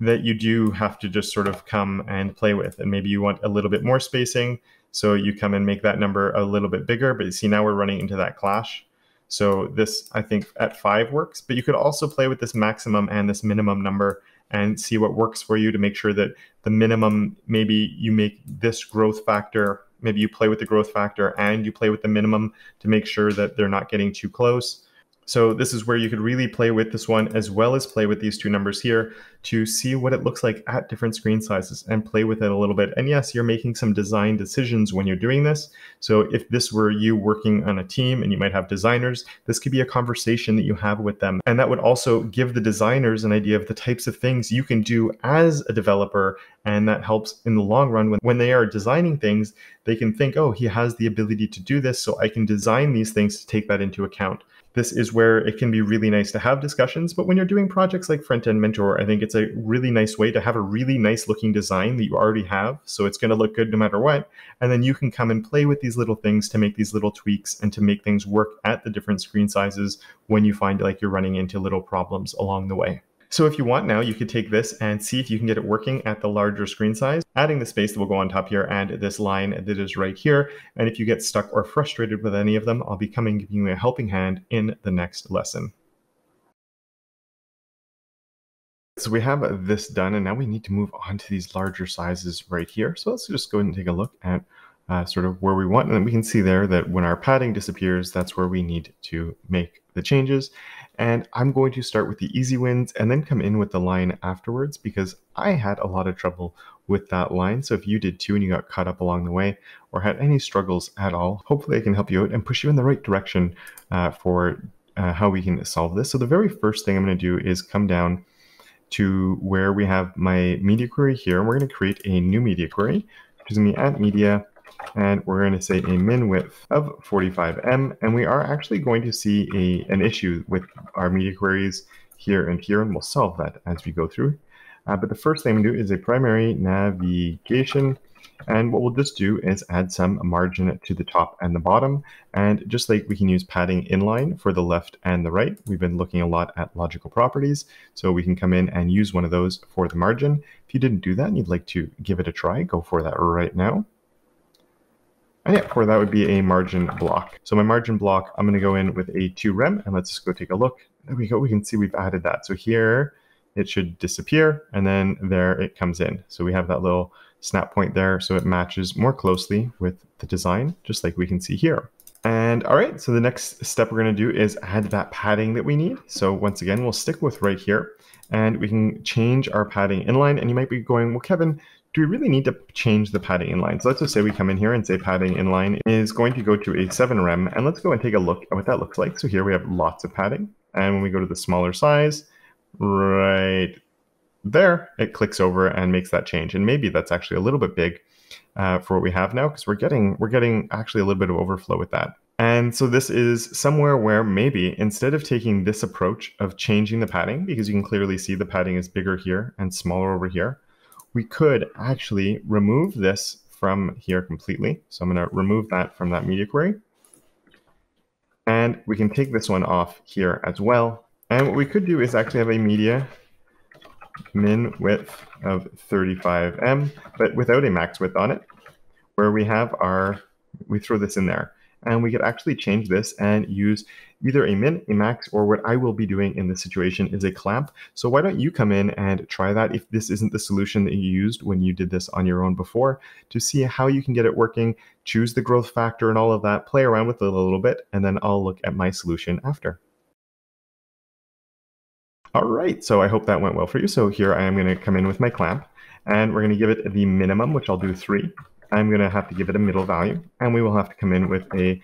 that you do have to just sort of come and play with. And maybe you want a little bit more spacing, so you come and make that number a little bit bigger, but you see now we're running into that clash. So this, I think, at 5 works, but you could also play with this maximum and this minimum number and see what works for you to make sure that the minimum, maybe you make this growth factor, maybe you play with the growth factor and you play with the minimum to make sure that they're not getting too close. So this is where you could really play with this one as well as play with these two numbers here to see what it looks like at different screen sizes and play with it a little bit. And yes, you're making some design decisions when you're doing this. So if this were you working on a team and you might have designers, this could be a conversation that you have with them. And that would also give the designers an idea of the types of things you can do as a developer. And that helps in the long run when they are designing things, they can think, oh, he has the ability to do this, so I can design these things to take that into account. This is where where it can be really nice to have discussions, but when you're doing projects like Front-End Mentor, I think it's a really nice way to have a really nice looking design that you already have, so it's going to look good no matter what, and then you can come and play with these little things to make these little tweaks and to make things work at the different screen sizes when you find like you're running into little problems along the way. So if you want now, you could take this and see if you can get it working at the larger screen size, adding the space that will go on top here and this line that is right here. And if you get stuck or frustrated with any of them, I'll be giving you a helping hand in the next lesson. So we have this done, and now we need to move on to these larger sizes right here. So let's just go ahead and take a look at sort of where we want. And then we can see there that when our padding disappears, that's where we need to make the changes. And I'm going to start with the easy wins and then come in with the line afterwards, because I had a lot of trouble with that line. So if you did too and you got caught up along the way or had any struggles at all, hopefully I can help you out and push you in the right direction for how we can solve this. So the very first thing I'm going to do is come down to where we have my media query here. And we're going to create a new media query, which is going to be at media. And we're going to say a min width of 45M. And we are actually going to see an issue with our media queries here and here, and we'll solve that as we go through. But the first thing we do is a primary navigation. And what we'll just do is add some margin to the top and the bottom. And just like we can use padding inline for the left and the right, we've been looking a lot at logical properties. So we can come in and use one of those for the margin. If you didn't do that and you'd like to give it a try, go for that right now. And yeah, for that would be a margin block. So my margin block, I'm going to go in with a 2rem, and let's just go take a look. There we go. We can see we've added that. So here it should disappear, and then there it comes in. So we have that little snap point there, so it matches more closely with the design, just like we can see here. And all right, so the next step we're going to do is add that padding that we need. So once again, we'll stick with right here, and we can change our padding inline. And you might be going, well, Kevin, do we really need to change the padding inline? So let's just say we come in here and say padding inline is going to go to a 7rem, and let's go and take a look at what that looks like. So here we have lots of padding, and when we go to the smaller size, right there, it clicks over and makes that change. And maybe that's actually a little bit big for what we have now, because we're getting actually a little bit of overflow with that. And so this is somewhere where maybe instead of taking this approach of changing the padding, because you can clearly see the padding is bigger here and smaller over here, we could actually remove this from here completely. So I'm going to remove that from that media query. And we can take this one off here as well. And what we could do is actually have a media min width of 35M, but without a max width on it, where we have we throw this in there. And we could actually change this and use either a min, a max, or what I will be doing in this situation is a clamp. So why don't you come in and try that if this isn't the solution that you used when you did this on your own before, to see how you can get it working, choose the growth factor and all of that, play around with it a little bit, and then I'll look at my solution after. All right, so I hope that went well for you. So here I am going to come in with my clamp, and we're going to give it the minimum, which I'll do 3. I'm going to have to give it a middle value, and we will have to come in with a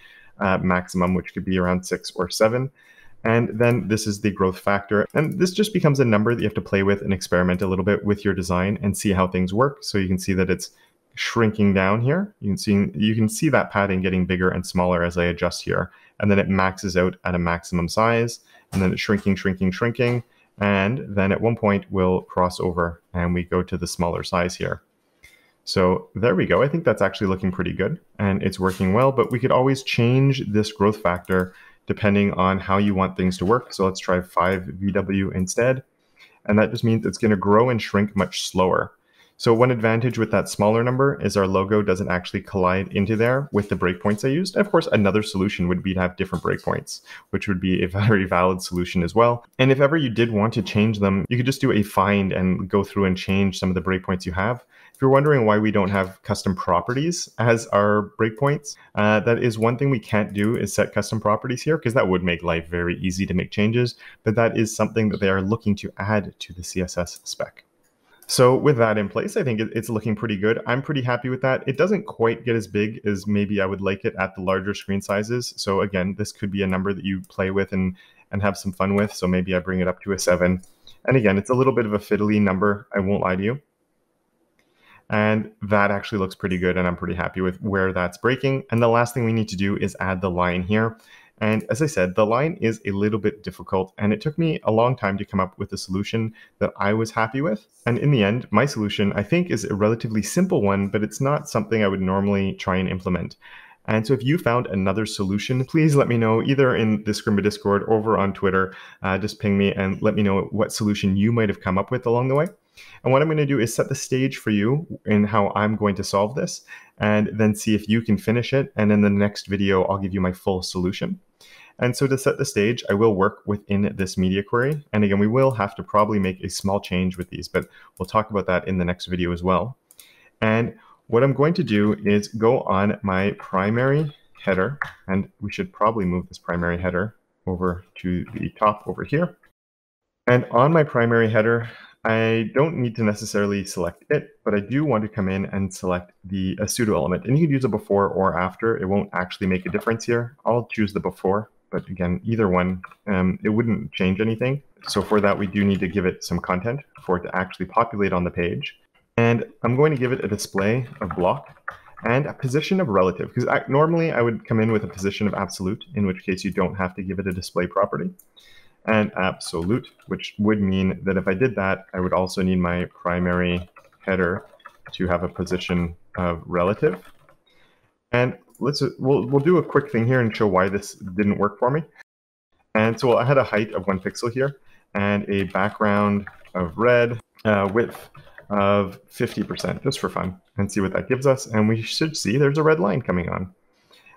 maximum, which could be around 6 or 7. And then this is the growth factor. And this just becomes a number that you have to play with and experiment a little bit with your design and see how things work. So you can see that it's shrinking down here. You can see that padding getting bigger and smaller as I adjust here. And then it maxes out at a maximum size, and then it's shrinking, shrinking, shrinking. And then at one point we'll cross over and we go to the smaller size here. So there we go. I think that's actually looking pretty good and it's working well, but we could always change this growth factor depending on how you want things to work. So let's try 5 VW instead. And that just means it's going to grow and shrink much slower. So one advantage with that smaller number is our logo doesn't actually collide into there with the breakpoints I used. And of course, another solution would be to have different breakpoints, which would be a very valid solution as well. And if ever you did want to change them, you could just do a find and go through and change some of the breakpoints you have. If you're wondering why we don't have custom properties as our breakpoints, that is one thing we can't do is set custom properties here, because that would make life very easy to make changes. But that is something that they are looking to add to the CSS spec. So with that in place, I think it's looking pretty good. I'm pretty happy with that. It doesn't quite get as big as maybe I would like it at the larger screen sizes. So again, this could be a number that you play with and have some fun with. So maybe I bring it up to a 7. And again, it's a little bit of a fiddly number, I won't lie to you. And that actually looks pretty good, and I'm pretty happy with where that's breaking. And the last thing we need to do is add the line here. And as I said, the line is a little bit difficult, and it took me a long time to come up with a solution that I was happy with. And in the end, my solution, I think, is a relatively simple one, but it's not something I would normally try and implement. And so if you found another solution, please let me know either in the Scrimba Discord or over on Twitter. Just ping me and let me know what solution you might have come up with along the way. And what I'm going to do is set the stage for you in how I'm going to solve this, and then see if you can finish it. And in the next video, I'll give you my full solution. And so to set the stage, I will work within this media query. And again, we will have to probably make a small change with these, but we'll talk about that in the next video as well. And what I'm going to do is go on my primary header, and we should probably move this primary header over to the top over here. And on my primary header, I don't need to necessarily select it, but I do want to come in and select a pseudo element. And you can use a before or after. It won't actually make a difference here. I'll choose the before, but again, either one, it wouldn't change anything. So for that, we do need to give it some content for it to actually populate on the page. And I'm going to give it a display of block and a position of relative, because normally I would come in with a position of absolute, in which case you don't have to give it a display property. And absolute, which would mean that if I did that, I would also need my primary header to have a position of relative. And we'll do a quick thing here and show why this didn't work for me. And so I had a height of 1 pixel here and a background of red, width of 50%, just for fun, and see what that gives us. And we should see there's a red line coming on.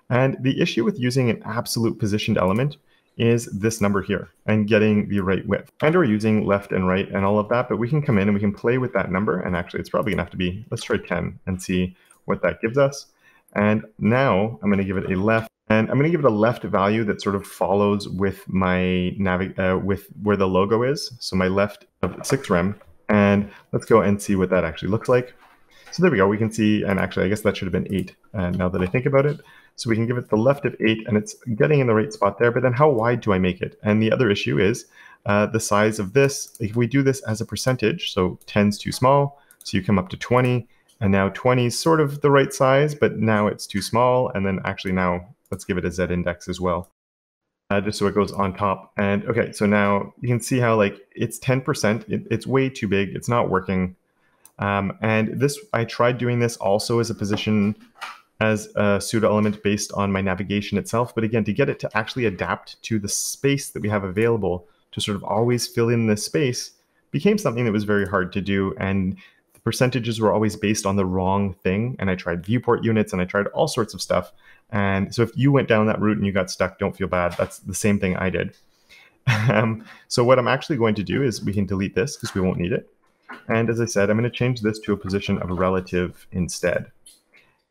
And the issue with using an absolute positioned element is this number here and getting the right width. And we're using left and right and all of that, but we can come in and we can play with that number. And actually, it's probably gonna have to be, let's try 10 and see what that gives us. And now I'm gonna give it a left, and I'm gonna give it a left value that sort of follows with my with where the logo is. So my left of 6 rem. And let's go and see what that actually looks like. So there we go. We can see, and actually, I guess that should have been 8 now that I think about it. So we can give it the left of 8, and it's getting in the right spot there. But then how wide do I make it? And the other issue is the size of this. If we do this as a percentage, so 10's too small, so you come up to 20, and now 20 is sort of the right size, but now it's too small. And then actually now let's give it a Z index as well. Just so it goes on top. And okay, so now you can see how like it's 10%. It's way too big. It's not working. And this, I tried doing this also as a position, as a pseudo element based on my navigation itself. But again, to get it to actually adapt to the space that we have available to sort of always fill in this space became something that was very hard to do. And the percentages were always based on the wrong thing. And I tried viewport units and I tried all sorts of stuff. And so if you went down that route and you got stuck, don't feel bad. That's the same thing I did. So what I'm actually going to do is we can delete this because we won't need it. And as I said, I'm going to change this to a position of relative instead.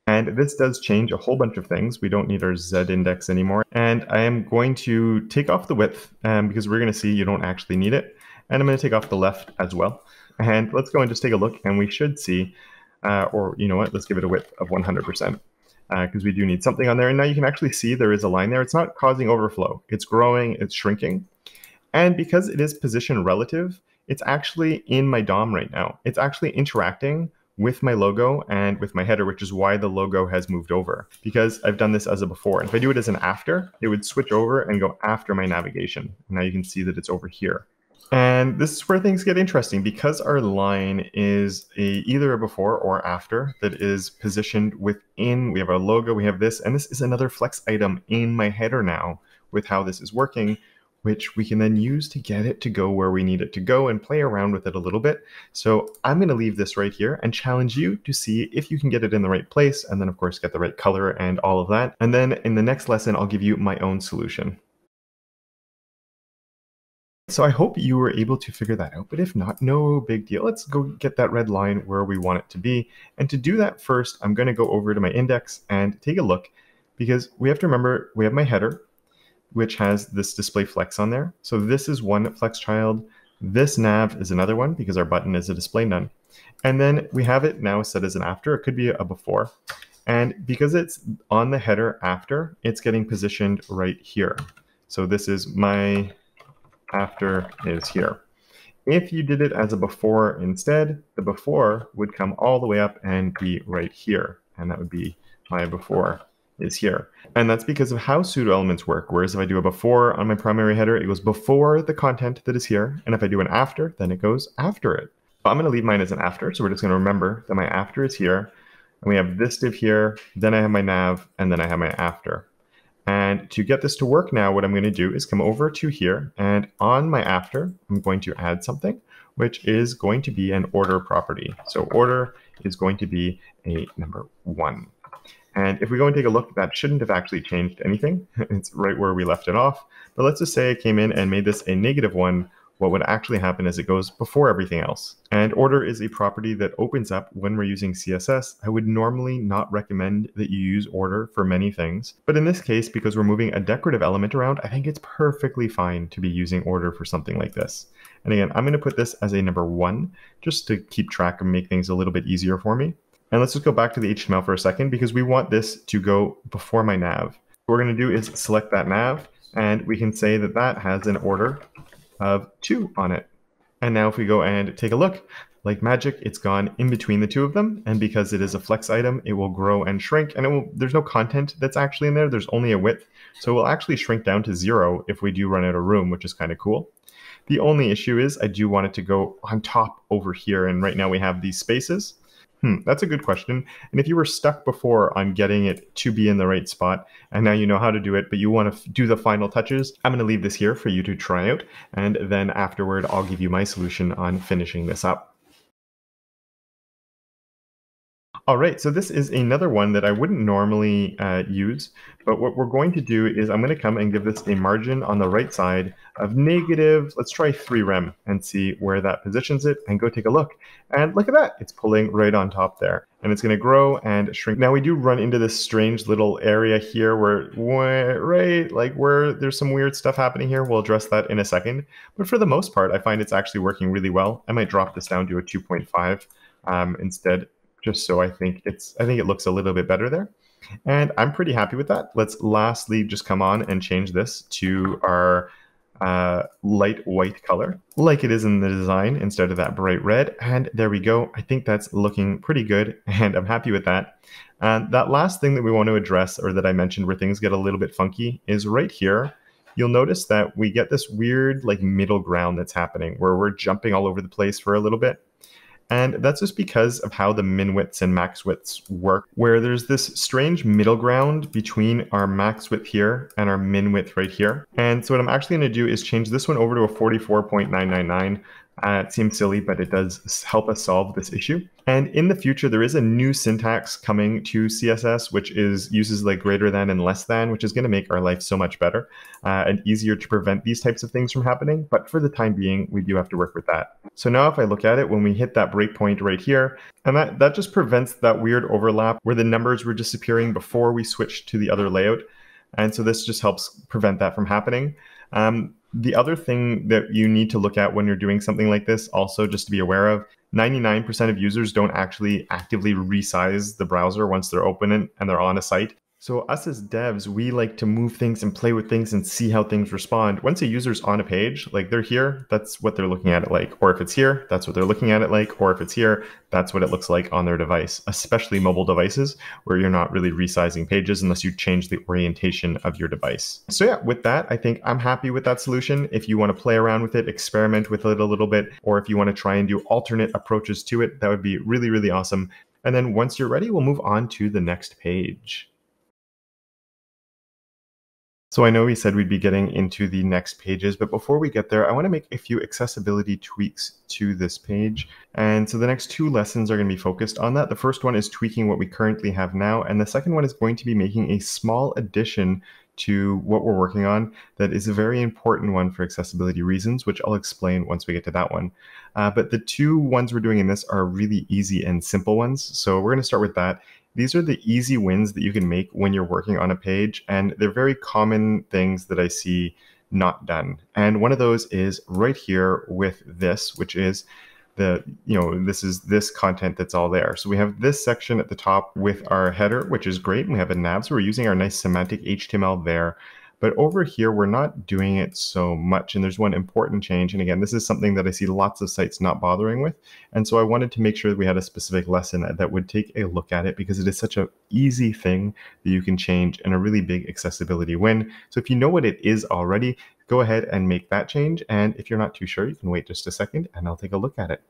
And this does change a whole bunch of things. We don't need our Z index anymore. And I am going to take off the width because we're going to see you don't actually need it. And I'm going to take off the left as well. And let's go and just take a look. And we should see, or you know what, let's give it a width of 100%. Because we do need something on there. And now you can actually see there is a line there. It's not causing overflow. It's growing, it's shrinking. And because it is position relative, it's actually in my DOM right now. It's actually interacting with my logo and with my header, which is why the logo has moved over. Because I've done this as a before. And if I do it as an after, it would switch over and go after my navigation. Now you can see that it's over here. And this is where things get interesting because our line is either a before or after that is positioned within. We have our logo, we have this, and this is another flex item in my header now with how this is working, which we can then use to get it to go where we need it to go and play around with it a little bit. So I'm going to leave this right here and challenge you to see if you can get it in the right place and then of course get the right color and all of that. And then in the next lesson, I'll give you my own solution. So I hope you were able to figure that out, but if not, no big deal. Let's go get that red line where we want it to be. And to do that first, I'm going to go over to my index and take a look because we have to remember we have my header, which has this display flex on there. So this is one flex child. This nav is another one because our button is a display none. And then we have it now set as an after. It could be a before. And because it's on the header after, it's getting positioned right here. So this is my after is here. If you did it as a before instead, the before would come all the way up and be right here. And that would be my before. is here. And that's because of how pseudo elements work. Whereas if I do a before on my primary header, it goes before the content that is here. And if I do an after, then it goes after it. I'm going to leave mine as an after. So we're just going to remember that my after is here. And we have this div here. Then I have my nav, and then I have my after. And to get this to work now, what I'm going to do is come over to here. And on my after, I'm going to add something, which is going to be an order property. So order is going to be a number 1. And if we go and take a look, that shouldn't have actually changed anything. It's right where we left it off. But let's just say I came in and made this a -1. What would actually happen is it goes before everything else. And order is a property that opens up when we're using CSS. I would normally not recommend that you use order for many things. But in this case, because we're moving a decorative element around, I think it's perfectly fine to be using order for something like this. And again, I'm going to put this as a number 1, just to keep track and make things a little bit easier for me. And let's just go back to the HTML for a second, because we want this to go before my nav. What we're going to do is select that nav, and we can say that that has an order of 2 on it. And now if we go and take a look, like magic, it's gone in between the two of them. And because it is a flex item, it will grow and shrink. And there's no content that's actually in there. There's only a width. So it will actually shrink down to 0 if we do run out of room, which is kind of cool. The only issue is I do want it to go on top over here. And right now we have these spaces. That's a good question. And if you were stuck before on getting it to be in the right spot, and now you know how to do it, but you want to do the final touches, I'm going to leave this here for you to try out. And then afterward, I'll give you my solution on finishing this up. All right, so this is another one that I wouldn't normally use, but what we're going to do is I'm going to come and give this a margin on the right side of negative, let's try 3 rem and see where that positions it, and go take a look. And look at that, it's pulling right on top there. And it's going to grow and shrink. Now we do run into this strange little area here where there's some weird stuff happening here. We'll address that in a second. But for the most part, I find it's actually working really well. I might drop this down to a 2.5 instead, just so I think it looks a little bit better there. And I'm pretty happy with that. Let's lastly just come on and change this to our light white color, like it is in the design, instead of that bright red. And there we go. I think that's looking pretty good, and I'm happy with that. And that last thing that we want to address, or that I mentioned where things get a little bit funky, is right here. You'll notice that we get this weird like middle ground that's happening where we're jumping all over the place for a little bit. And that's just because of how the min widths and max widths work, where there's this strange middle ground between our max width here and our min width right here. And so what I'm actually going to do is change this one over to a 44.999. It seems silly, but it does help us solve this issue. And in the future, there is a new syntax coming to CSS, which uses like greater than and less than, which is going to make our life so much better and easier to prevent these types of things from happening. But for the time being, we do have to work with that. So now if I look at it, when we hit that breakpoint right here, and that just prevents that weird overlap where the numbers were disappearing before we switched to the other layout. And so this just helps prevent that from happening. The other thing that you need to look at when you're doing something like this, also just to be aware of, 99% of users don't actually actively resize the browser once they're open and they're on a site. So us as devs, we like to move things and play with things and see how things respond. Once a user's on a page, like they're here, that's what they're looking at it like. Or if it's here, that's what they're looking at it like. Or if it's here, that's what it looks like on their device, especially mobile devices where you're not really resizing pages unless you change the orientation of your device. So yeah, with that, I think I'm happy with that solution. If you want to play around with it, experiment with it a little bit, or if you want to try and do alternate approaches to it, that would be really, really awesome. And then once you're ready, we'll move on to the next page. So I know we said we'd be getting into the next pages, but before we get there, I want to make a few accessibility tweaks to this page. And so the next 2 lessons are going to be focused on that. The first one is tweaking what we currently have now. And the second one is going to be making a small addition to what we're working on that is a very important one for accessibility reasons, which I'll explain once we get to that one. But the 2 ones we're doing in this are really easy and simple ones. So we're going to start with that. These are the easy wins that you can make when you're working on a page, and they're very common things that I see not done. And one of those is right here with this, which is this content that's all there. So we have this section at the top with our header, which is great. And we have a nav, so we're using our nice semantic HTML there. But over here, we're not doing it so much. And there's one important change. And again, this is something that I see lots of sites not bothering with. And so I wanted to make sure that we had a specific lesson that would take a look at it, because it is such an easy thing that you can change and a really big accessibility win. So if you know what it is already, go ahead and make that change. And if you're not too sure, you can wait just a second and I'll take a look at it.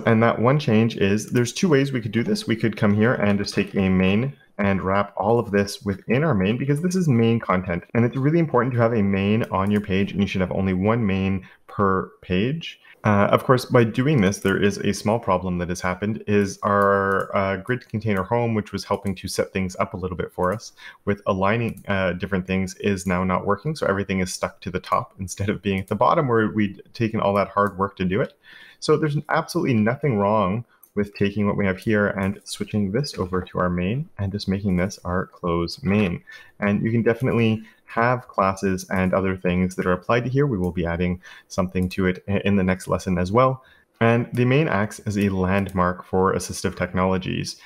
And that one change is, there's two ways we could do this. We could come here and just take a main and wrap all of this within our main, because this is main content. And it's really important to have a main on your page, and you should have only one main per page. Of course, by doing this, there is a small problem that has happened, is our grid container home, which was helping to set things up a little bit for us with aligning different things, is now not working. So everything is stuck to the top instead of being at the bottom where we'd taken all that hard work to do it. So there's absolutely nothing wrong with taking what we have here and switching this over to our main and just making this our close main. And you can definitely have classes and other things that are applied to here. We will be adding something to it in the next lesson as well. And the main acts as a landmark for assistive technologies,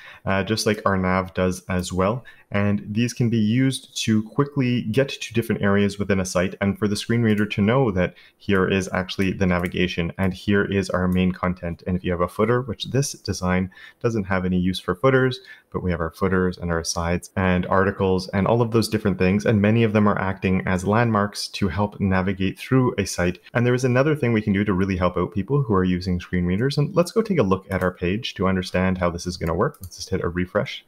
just like our nav does as well. And these can be used to quickly get to different areas within a site, and for the screen reader to know that here is actually the navigation and here is our main content. And if you have a footer, which this design doesn't have any use for footers, but we have our footers and our sides and articles and all of those different things, and many of them are acting as landmarks to help navigate through a site. And there is another thing we can do to really help out people who are using screen readers. And let's go take a look at our page to understand how this is going to work. Let's just hit a refresh.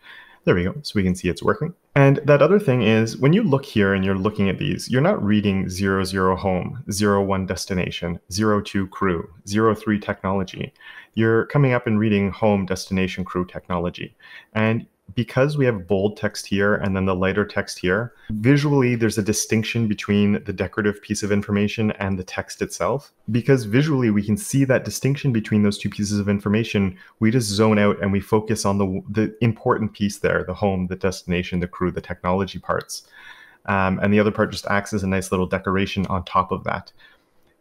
There we go, so we can see it's working. And that other thing is, when you look here and you're looking at these, you're not reading 00 home, 01 destination, 02 crew, 03 technology. You're coming up and reading home, destination, crew, technology. And because we have bold text here and then the lighter text here, visually there's a distinction between the decorative piece of information and the text itself. Because visually we can see that distinction between those two pieces of information, we just zone out and we focus on the important piece there, the home, the destination, the crew, the technology parts. And the other part just acts as a nice little decoration on top of that.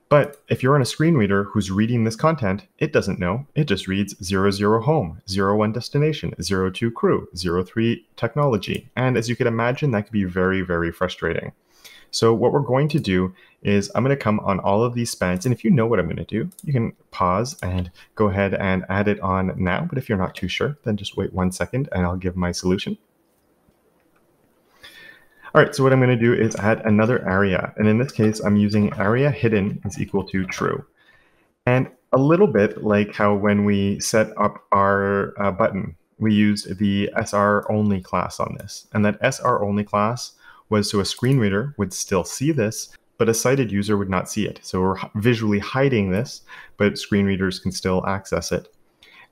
But if you're on a screen reader who's reading this content, it doesn't know. It just reads 00 home, 01 destination, 02 crew, 03 technology. And as you can imagine, that could be very, very frustrating. So what we're going to do is I'm going to come on all of these spans. And if you know what I'm going to do, you can pause and go ahead and add it on now. But if you're not too sure, then just wait 1 second and I'll give my solution. All right, so what I'm going to do is add another area. And in this case, I'm using area hidden is equal to true. And a little bit like how when we set up our button, we used the SR only class on this. And that SR only class was so a screen reader would still see this, but a sighted user would not see it. So we're visually hiding this, but screen readers can still access it.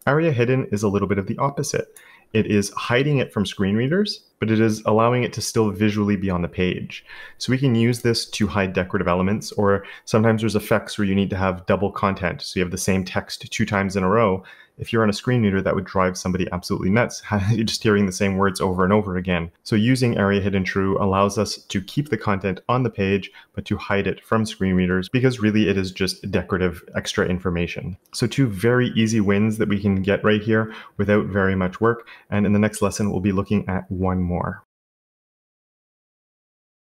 Area hidden is a little bit of the opposite. It is hiding it from screen readers, but it is allowing it to still visually be on the page. So we can use this to hide decorative elements, or sometimes there's effects where you need to have double content. So you have the same text 2 times in a row. If you're on a screen reader, that would drive somebody absolutely nuts. You're just hearing the same words over and over again. So using area hidden true allows us to keep the content on the page, but to hide it from screen readers, because really it is just decorative extra information. So 2 very easy wins that we can get right here without very much work. And in the next lesson, we'll be looking at one more.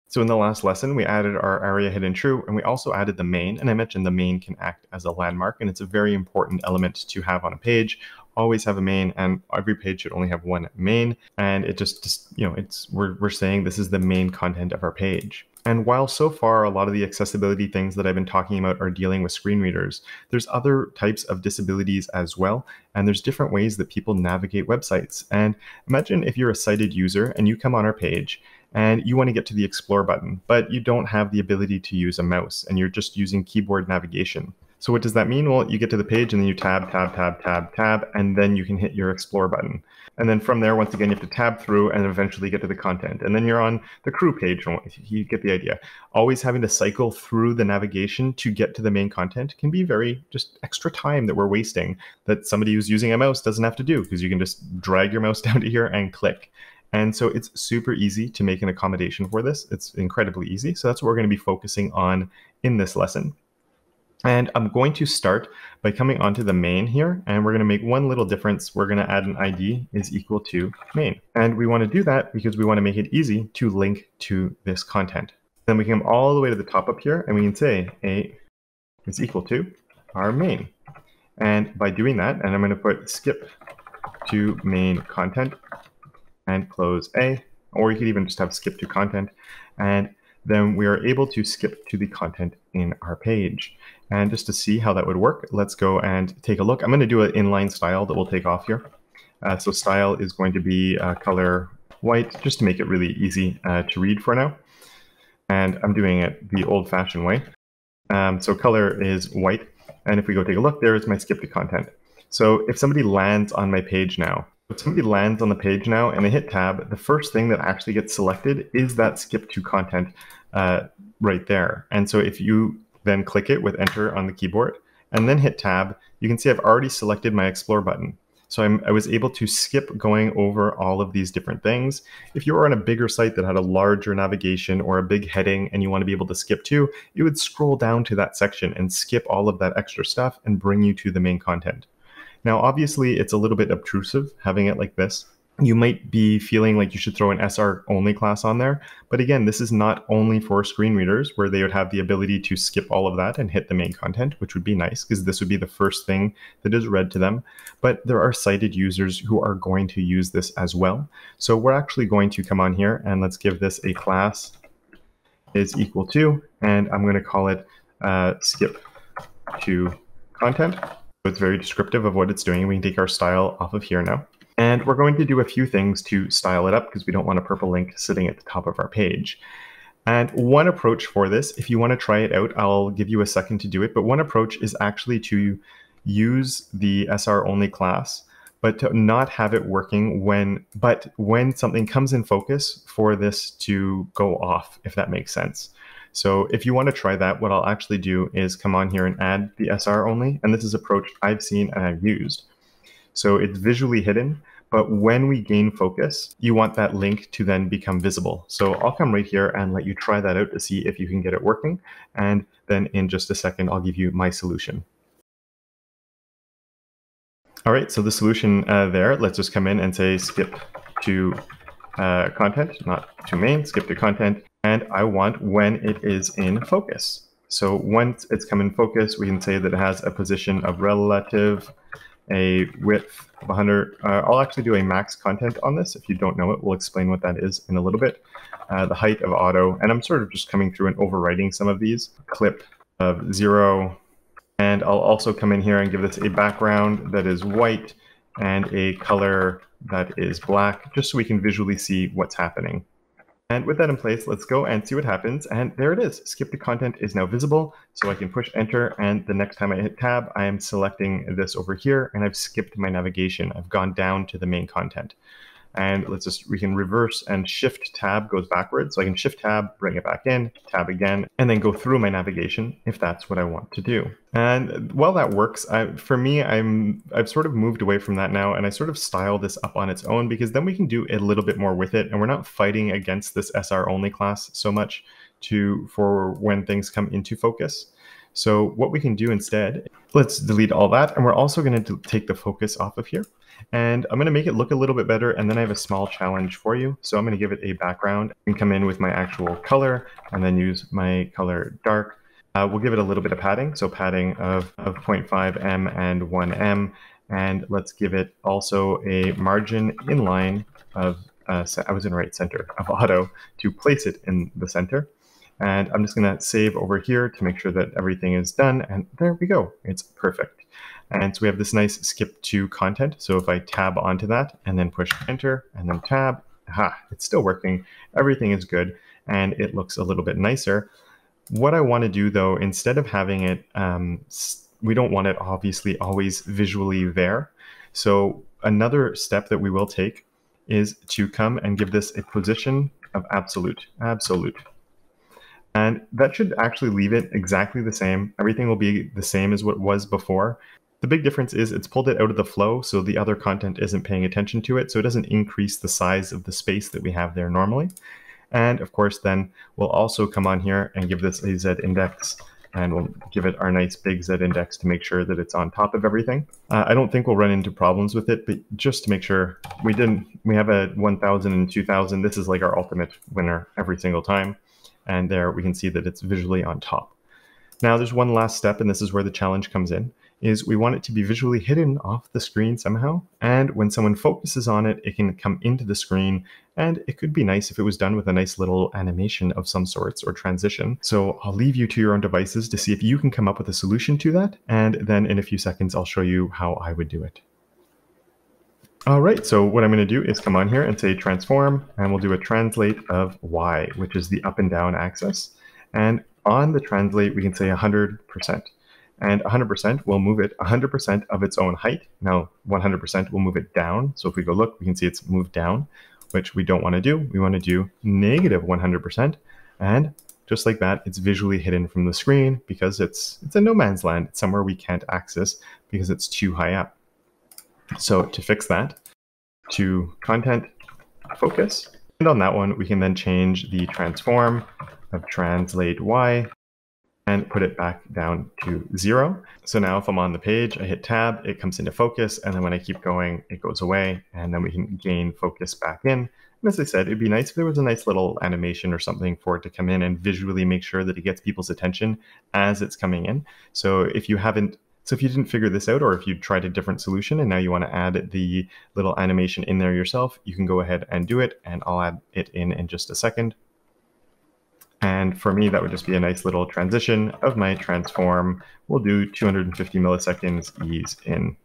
So in the last lesson, we added our area hidden true, and we also added the main. And I mentioned the main can act as a landmark, and it's a very important element to have on a page. Always have a main, and every page should only have one main. And it just you know, we're saying this is the main content of our page. And while so far a lot of the accessibility things that I've been talking about are dealing with screen readers, there's other types of disabilities as well. And there's different ways that people navigate websites. And imagine if you're a sighted user and you come on our page and you want to get to the Explore button, but you don't have the ability to use a mouse and you're just using keyboard navigation. So what does that mean? Well, you get to the page and then you tab, tab, tab, tab, tab, and then you can hit your Explore button. And then from there, once again, you have to tab through and eventually get to the content. And then you're on the crew page. You get the idea. Always having to cycle through the navigation to get to the main content can be very just extra time that we're wasting that somebody who's using a mouse doesn't have to do, because you can just drag your mouse down to here and click. And so it's super easy to make an accommodation for this. It's incredibly easy. So that's what we're going to be focusing on in this lesson. And I'm going to start by coming onto the main here, and we're going to make one little difference. We're going to add an ID is equal to main. And we want to do that because we want to make it easy to link to this content. Then we come all the way to the top up here, and we can say A is equal to our main. And by doing that, and I'm going to put skip to main content and close A, or you could even just have skip to content. And then we are able to skip to the content in our page. And just to see how that would work, let's go and take a look. I'm going to do an inline style that we'll take off here. So style is going to be color white, just to make it really easy to read for now. And I'm doing it the old-fashioned way. So color is white. And if we go take a look, there's my skip to content. So if somebody lands on my page now, and they hit tab, the first thing that actually gets selected is that skip to content right there. And so if you then click it with enter on the keyboard and then hit tab, you can see I've already selected my explore button. So I was able to skip going over all of these different things. If you were on a bigger site that had a larger navigation or a big heading and you want to be able to skip to, you would scroll down to that section and skip all of that extra stuff and bring you to the main content. Now, obviously, it's a little bit obtrusive having it like this. You might be feeling like you should throw an SR only class on there. But again, this is not only for screen readers where they would have the ability to skip all of that and hit the main content, which would be nice because this would be the first thing that is read to them. But there are sighted users who are going to use this as well. So we're actually going to come on here and let's give this a class is equal to, and I'm going to call it skip to content. So it's very descriptive of what it's doing. We can take our style off of here now. And we're going to do a few things to style it up because we don't want a purple link sitting at the top of our page. And one approach for this, if you want to try it out, I'll give you a second to do it. But one approach is actually to use the SR only class, but to not have it working when something comes in focus for this to go off, if that makes sense. So if you want to try that, what I'll actually do is come on here and add the SR only. And this is an approach I've seen and I've used. So it's visually hidden, but when we gain focus, you want that link to then become visible. So I'll come right here and let you try that out to see if you can get it working. And then in just a second, I'll give you my solution. All right, so the solution there, let's just come in and say skip to content, not to main, skip to content. And I want when it is in focus. So once it's come in focus, we can say that it has a position of relative, a width of 100. I'll actually do a max content on this. If you don't know it, we'll explain what that is in a little bit. The height of auto, and I'm sort of just coming through and overwriting some of these. Clip of 0. And I'll also come in here and give this a background that is white and a color that is black, just so we can visually see what's happening. And with that in place, let's go and see what happens. And there it is. Skip to content is now visible. So I can push enter. And the next time I hit tab, I am selecting this over here and I've skipped my navigation. I've gone down to the main content. And we can reverse and shift tab goes backwards. So I can shift tab, bring it back in, tab again, and then go through my navigation if that's what I want to do. And while that works, for me, I've sort of moved away from that now, and I sort of style this up on its own because then we can do a little bit more with it, and we're not fighting against this SR only class so much for when things come into focus. So what we can do instead, let's delete all that, and we're also going to take the focus off of here. And I'm going to make it look a little bit better, and then I have a small challenge for you. So I'm going to give it a background and come in with my actual color and then use my color dark. We'll give it a little bit of padding, so padding of 0.5 em and 1 em. And let's give it also a margin inline of, I was in right center, of auto to place it in the center. And I'm just going to save over here to make sure that everything is done. And there we go. It's perfect. And so we have this nice skip to content. So if I tab onto that and then push enter and then tab, it's still working. Everything is good. And it looks a little bit nicer. What I want to do, though, instead of having it, we don't want it obviously always visually there. So another step that we will take is to come and give this a position of absolute. And that should actually leave it exactly the same. Everything will be the same as what was before. The big difference is it's pulled it out of the flow, so the other content isn't paying attention to it, so it doesn't increase the size of the space that we have there normally. And of course, then we'll also come on here and give this a z index and we'll give it our nice big Z index to make sure that it's on top of everything. I don't think we'll run into problems with it, but just to make sure we have a 1000 and 2000. This is like our ultimate winner every single time. And there we can see that it's visually on top. Now there's one last step, and this is where the challenge comes in, is we want it to be visually hidden off the screen somehow. And when someone focuses on it, it can come into the screen, and it could be nice if it was done with a nice little animation of some sorts or transition. So I'll leave you to your own devices to see if you can come up with a solution to that. And then in a few seconds, I'll show you how I would do it. All right, so what I'm going to do is come on here and say transform, and we'll do a translate of Y, which is the up and down axis. And on the translate, we can say 100%. And 100% will move it 100% of its own height. Now, 100% will move it down. So if we go look, we can see it's moved down, which we don't want to do. We want to do negative 100%. And just like that, it's visually hidden from the screen because it's a no man's land. It's somewhere we can't access because it's too high up. So to fix that, to content, focus. And on that one, we can then change the transform of translate Y and put it back down to 0. So now if I'm on the page, I hit tab, it comes into focus, and then when I keep going, it goes away, and then we can gain focus back in. And as I said, it'd be nice if there was a nice little animation or something for it to come in and visually make sure that it gets people's attention as it's coming in. So if you didn't figure this out, or if you tried a different solution and now you want to add the little animation in there yourself, you can go ahead and do it, and I'll add it in just a second. And for me, that would just be a nice little transition of my transform. We'll do 250 milliseconds ease in.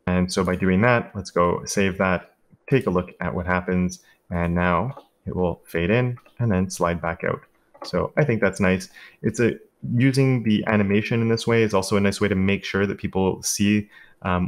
And so by doing that, let's go save that, take a look at what happens, and now it will fade in and then slide back out. So I think that's nice. Using the animation in this way is also a nice way to make sure that people see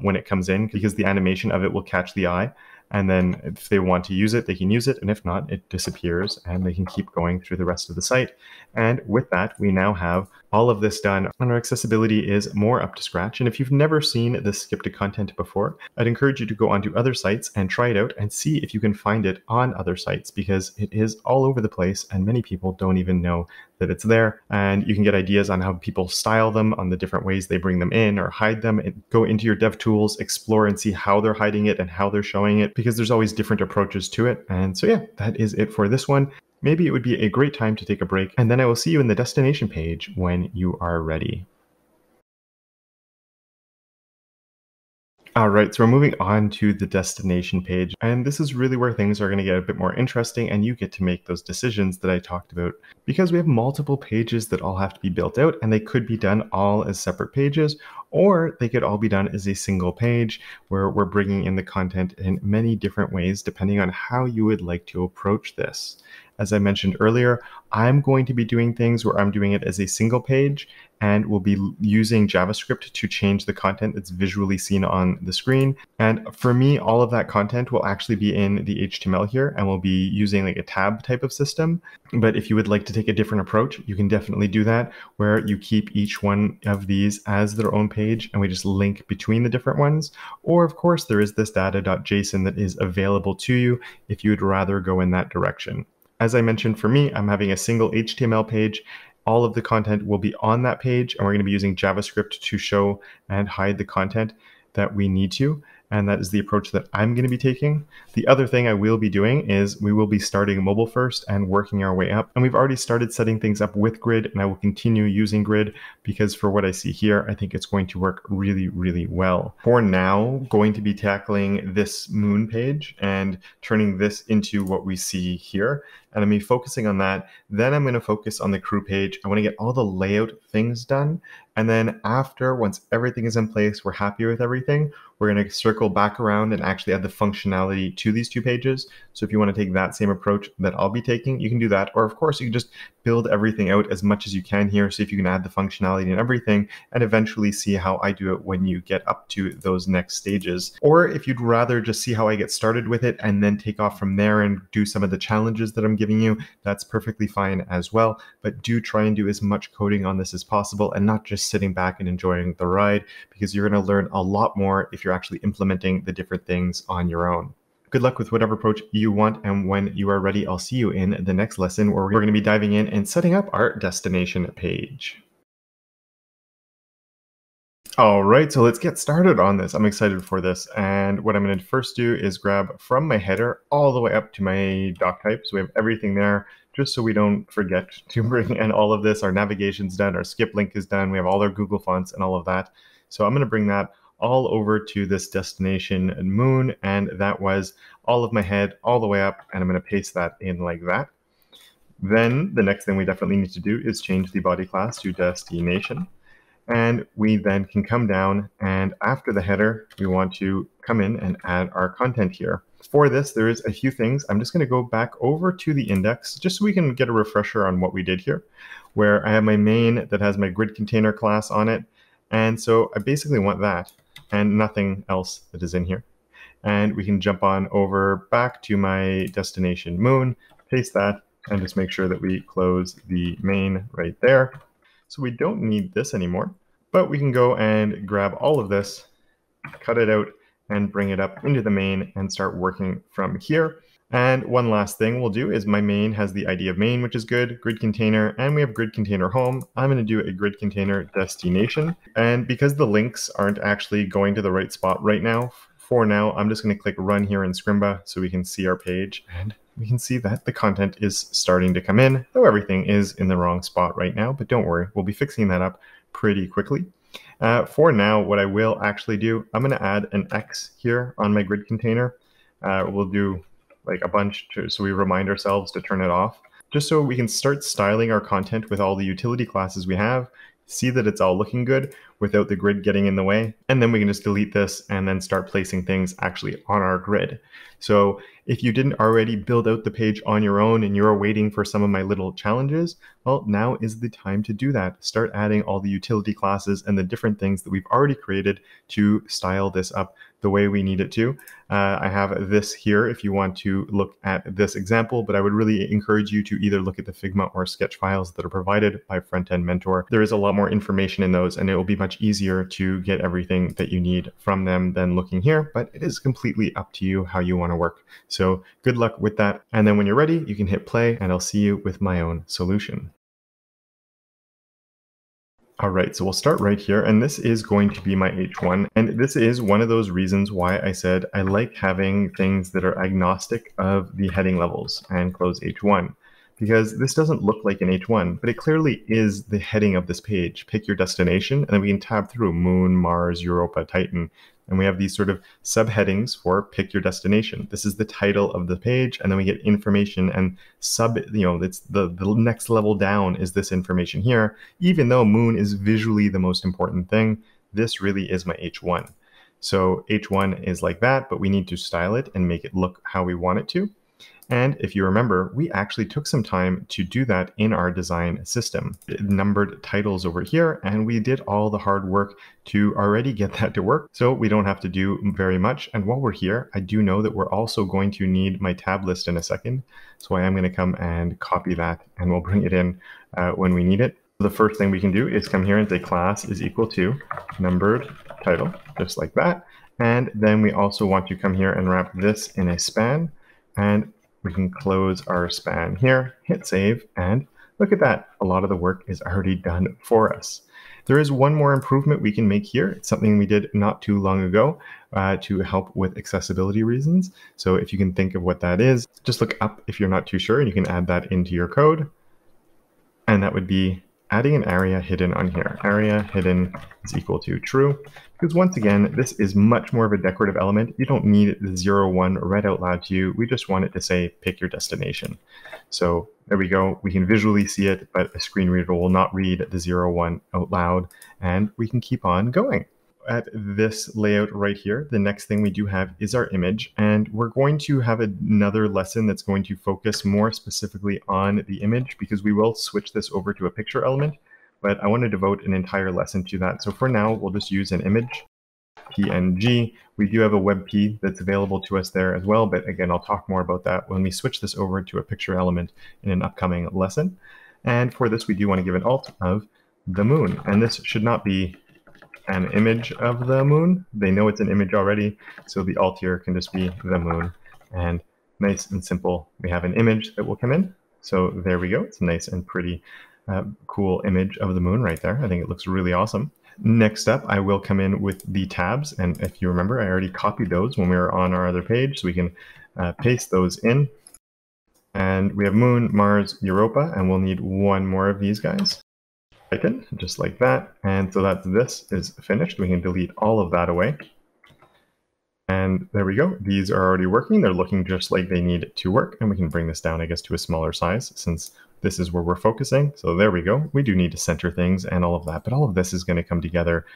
when it comes in, because the animation of it will catch the eye. And then if they want to use it, they can use it. And if not, it disappears and they can keep going through the rest of the site. And with that, we now have all of this done, and our accessibility is more up to scratch. And if you've never seen this skip to content before, I'd encourage you to go onto other sites and try it out and see if you can find it on other sites, because it is all over the place and many people don't even know that it's there. And you can get ideas on how people style them, on the different ways they bring them in or hide them, and go into your dev tools, explore and see how they're hiding it and how they're showing it, because there's always different approaches to it. And so yeah, that is it for this one. Maybe it would be a great time to take a break, and then I will see you in the destination page when you are ready. All right, so we're moving on to the destination page, and this is really where things are going to get a bit more interesting, and you get to make those decisions that I talked about, because we have multiple pages that all have to be built out, and they could be done all as separate pages, or they could all be done as a single page where we're bringing in the content in many different ways depending on how you would like to approach this. As I mentioned earlier, I'm going to be doing things where I'm doing it as a single page, and we'll be using JavaScript to change the content that's visually seen on the screen. And for me, all of that content will actually be in the HTML here, and we'll be using like a tab type of system. But if you would like to take a different approach, you can definitely do that, where you keep each one of these as their own page, and we just link between the different ones. Or of course, there is this data.json that is available to you if you would rather go in that direction. As I mentioned, for me, I'm having a single HTML page. All of the content will be on that page, and we're going to be using JavaScript to show and hide the content that we need to. And that is the approach that I'm going to be taking. The other thing I will be doing is we will be starting mobile first and working our way up. And we've already started setting things up with Grid, and I will continue using Grid because for what I see here, I think it's going to work really, really well. For now, going to be tackling this moon page and turning this into what we see here. And I'm going to be focusing on that. Then I'm going to focus on the crew page. I want to get all the layout things done. And then after, once everything is in place, we're happy with everything, we're going to circle back around and actually add the functionality to these two pages. So if you want to take that same approach that I'll be taking, you can do that. Or of course, you can just build everything out as much as you can here. So if you can add the functionality and everything, and eventually see how I do it when you get up to those next stages. Or if you'd rather just see how I get started with it and then take off from there and do some of the challenges that I'm giving you, that's perfectly fine as well. But do try and do as much coding on this as possible and not just sitting back and enjoying the ride, because you're going to learn a lot more if you're actually implementing the different things on your own. Good luck with whatever approach you want, and when you are ready, I'll see you in the next lesson where we're going to be diving in and setting up our destination page. All right, so let's get started on this. I'm excited for this. And what I'm going to first do is grab from my header all the way up to my doc type. So we have everything there, just so we don't forget to bring in all of this. Our navigation's done, our skip link is done. We have all our Google fonts and all of that. So I'm going to bring that all over to this destination moon. And that was all of my head all the way up. And I'm going to paste that in like that. Then the next thing we definitely need to do is change the body class to destination. And we then can come down, and after the header, we want to come in and add our content here. For this, there is a few things. I'm just going to go back over to the index just so we can get a refresher on what we did here, where I have my main that has my grid container class on it. And so I basically want that and nothing else that is in here. And we can jump on over back to my destination moon, paste that, and just make sure that we close the main right there. So we don't need this anymore, but we can go and grab all of this, cut it out, and bring it up into the main and start working from here. And one last thing we'll do is my main has the ID of main, which is good, grid container, and we have grid container home. I'm going to do a grid container destination. And because the links aren't actually going to the right spot right now, for now, I'm just going to click run here in Scrimba so we can see our page, and we can see that the content is starting to come in, though everything is in the wrong spot right now, but don't worry, we'll be fixing that up pretty quickly. For now, what I will actually do, I'm going to add an X here on my grid container. We'll do like a bunch so we remind ourselves to turn it off, just so we can start styling our content with all the utility classes we have, see that it's all looking good without the grid getting in the way. And then we can just delete this and then start placing things actually on our grid. So if you didn't already build out the page on your own and you're waiting for some of my little challenges, well, now is the time to do that. Start adding all the utility classes and the different things that we've already created to style this up the way we need it to. I have this here if you want to look at this example, but I would really encourage you to either look at the Figma or Sketch files that are provided by Front End Mentor. There is a lot more information in those, and it will be much easier to get everything that you need from them than looking here, but it is completely up to you how you want to work. So good luck with that. And then when you're ready, you can hit play and I'll see you with my own solution. All right, so we'll start right here, and this is going to be my H1, and this is one of those reasons why I said I like having things that are agnostic of the heading levels, and close H1, because this doesn't look like an H1, but it clearly is the heading of this page. Pick your destination, and then we can tab through Moon, Mars, Europa, Titan, and we have these sort of subheadings for pick your destination. This is the title of the page, and then we get information and it's the next level down is this information here. Even though Moon is visually the most important thing, this really is my H1. So H1 is like that, but we need to style it and make it look how we want it to. And if you remember, we actually took some time to do that in our design system. It numbered titles over here, and we did all the hard work to already get that to work, so we don't have to do very much. And while we're here, I do know that we're also going to need my tab list in a second, so I am going to come and copy that, and we'll bring it in when we need it. The first thing we can do is come here and say class is equal to numbered title, just like that. And then we also want to come here and wrap this in a span, and we can close our span here, hit save, and look at that. A lot of the work is already done for us. There is one more improvement we can make here. It's something we did not too long ago to help with accessibility reasons. So if you can think of what that is, just look up if you're not too sure, and you can add that into your code. And that would be adding an area hidden on here. Area hidden is equal to true, because once again, this is much more of a decorative element. You don't need the 0, 1 read out loud to you. We just want it to say, pick your destination. So there we go. We can visually see it, but a screen reader will not read the 0, 1 out loud, and we can keep on going. At this layout right here, the next thing we do have is our image, and we're going to have another lesson that's going to focus more specifically on the image, because we will switch this over to a picture element, but I want to devote an entire lesson to that. So for now, we'll just use an image, PNG. We do have a WebP that's available to us there as well, but again, I'll talk more about that when we switch this over to a picture element in an upcoming lesson. And for this, we do want to give an alt of the moon, and this should not be an image of the moon. They know it's an image already, so the alt here can just be the moon. And nice and simple, we have an image that will come in. So there we go. It's nice and pretty cool image of the moon right there. I think it looks really awesome. Next up, I will come in with the tabs. And if you remember, I already copied those when we were on our other page. So we can paste those in. And we have Moon, Mars, Europa, and we'll need one more of these guys. Icon, just like that. And so this is finished. We can delete all of that away. And there we go. These are already working. They're looking just like they need to work. And we can bring this down, I guess, to a smaller size since this is where we're focusing. So there we go. We do need to center things and all of that, but all of this is going to come together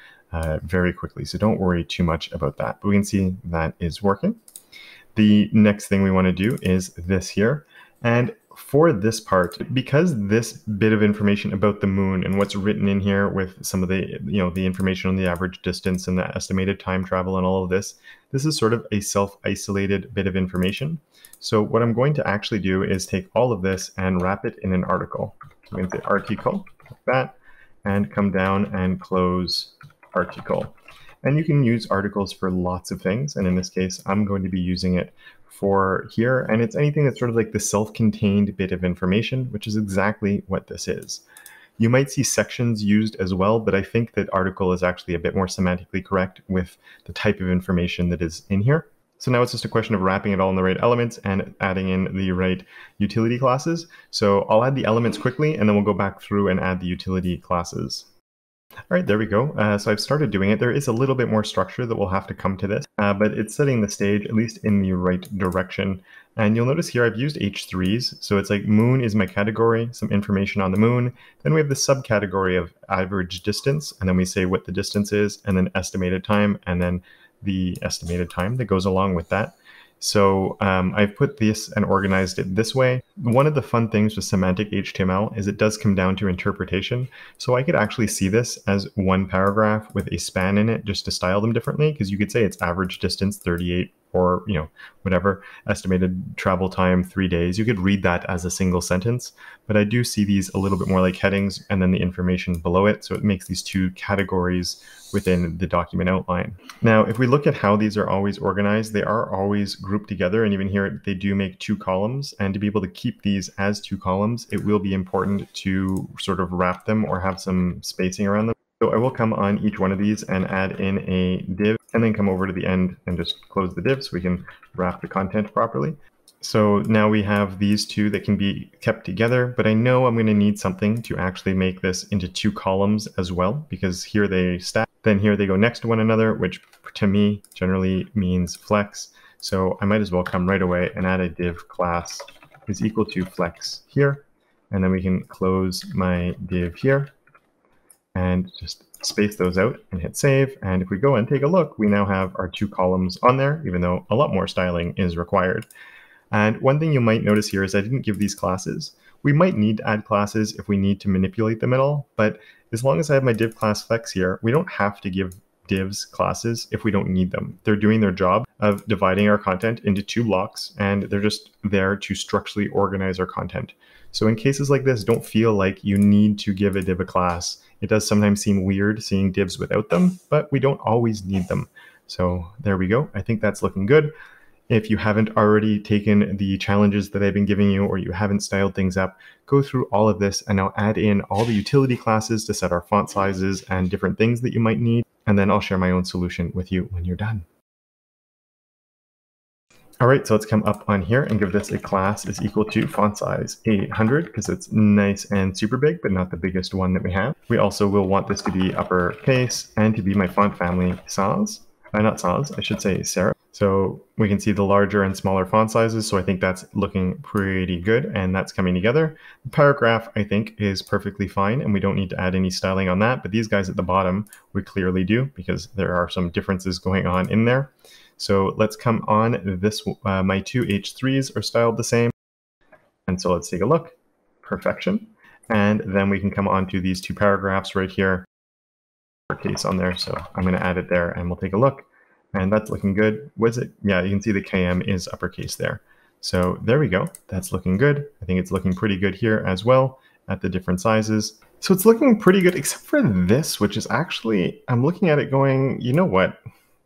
very quickly. So don't worry too much about that. But we can see that is working. The next thing we want to do is this here. And for this part, because this bit of information about the moon and what's written in here with some of the, the information on the average distance and the estimated time travel and all of this, this is sort of a self-isolated bit of information. So what I'm going to actually do is take all of this and wrap it in an article. I'm going to say article, like that, and come down and close article. And you can use articles for lots of things. And in this case, I'm going to be using it for here. And it's anything that's sort of like the self-contained bit of information, which is exactly what this is. You might see sections used as well, but I think that article is actually a bit more semantically correct with the type of information that is in here. So now it's just a question of wrapping it all in the right elements and adding in the right utility classes. So I'll add the elements quickly, and then we'll go back through and add the utility classes. All right, there we go. So I've started doing it. There is a little bit more structure that will have to come to this, but it's setting the stage, at least in the right direction. And you'll notice here I've used H3s. So it's like moon is my category, some information on the moon. Then we have the subcategory of average distance, and then we say what the distance is, and then estimated time, and then the estimated time that goes along with that. So I've put this and organized it this way. One of the fun things with semantic HTML is it does come down to interpretation. So I could actually see this as one paragraph with a span in it just to style them differently, because you could say it's average distance 38 or whatever, estimated travel time 3 days. You could read that as a single sentence, but I do see these a little bit more like headings and then the information below it. So it makes these two categories within the document outline. Now, if we look at how these are always organized, they are always grouped together. And even here, they do make 2 columns. And to be able to keep these as 2 columns, it will be important to sort of wrap them or have some spacing around them. So I will come on each one of these and add in a div, and then come over to the end and just close the div so we can wrap the content properly. So now we have these two that can be kept together, but I know I'm going to need something to actually make this into 2 columns as well, because here they stack, then here they go next to one another, which to me generally means flex. So I might as well come right away and add a div class is equal to flex here, and then we can close my div here and just space those out and hit save. And if we go and take a look, we now have our 2 columns on there, even though a lot more styling is required. And one thing you might notice here is I didn't give these classes. We might need to add classes if we need to manipulate them at all, but as long as I have my div class flex here, we don't have to give divs classes if we don't need them. They're doing their job of dividing our content into 2 blocks, and they're just there to structurally organize our content. So in cases like this, don't feel like you need to give a div a class. It does sometimes seem weird seeing divs without them, but we don't always need them. So there we go. I think that's looking good. If you haven't already taken the challenges that I've been giving you, or you haven't styled things up, go through all of this and now add in all the utility classes to set our font sizes and different things that you might need. And then I'll share my own solution with you when you're done. All right, so let's come up on here and give this a class is equal to font size 800, because it's nice and super big, but not the biggest one that we have. We also will want this to be uppercase and to be my font family sans. Not sans, I should say serif. So we can see the larger and smaller font sizes. So I think that's looking pretty good, and that's coming together. The paragraph, I think, is perfectly fine, and we don't need to add any styling on that. But these guys at the bottom, we clearly do, because there are some differences going on in there. So let's come on this. My 2 H3s are styled the same. And so let's take a look. Perfection. And then we can come on to these 2 paragraphs right here. Case on there. So I'm going to add it there, and we'll take a look. And that's looking good. Was it? Yeah, you can see the KM is uppercase there. So there we go. That's looking good. I think it's looking pretty good here as well at the different sizes. So it's looking pretty good, except for this, which is actually, I'm looking at it going, you know what?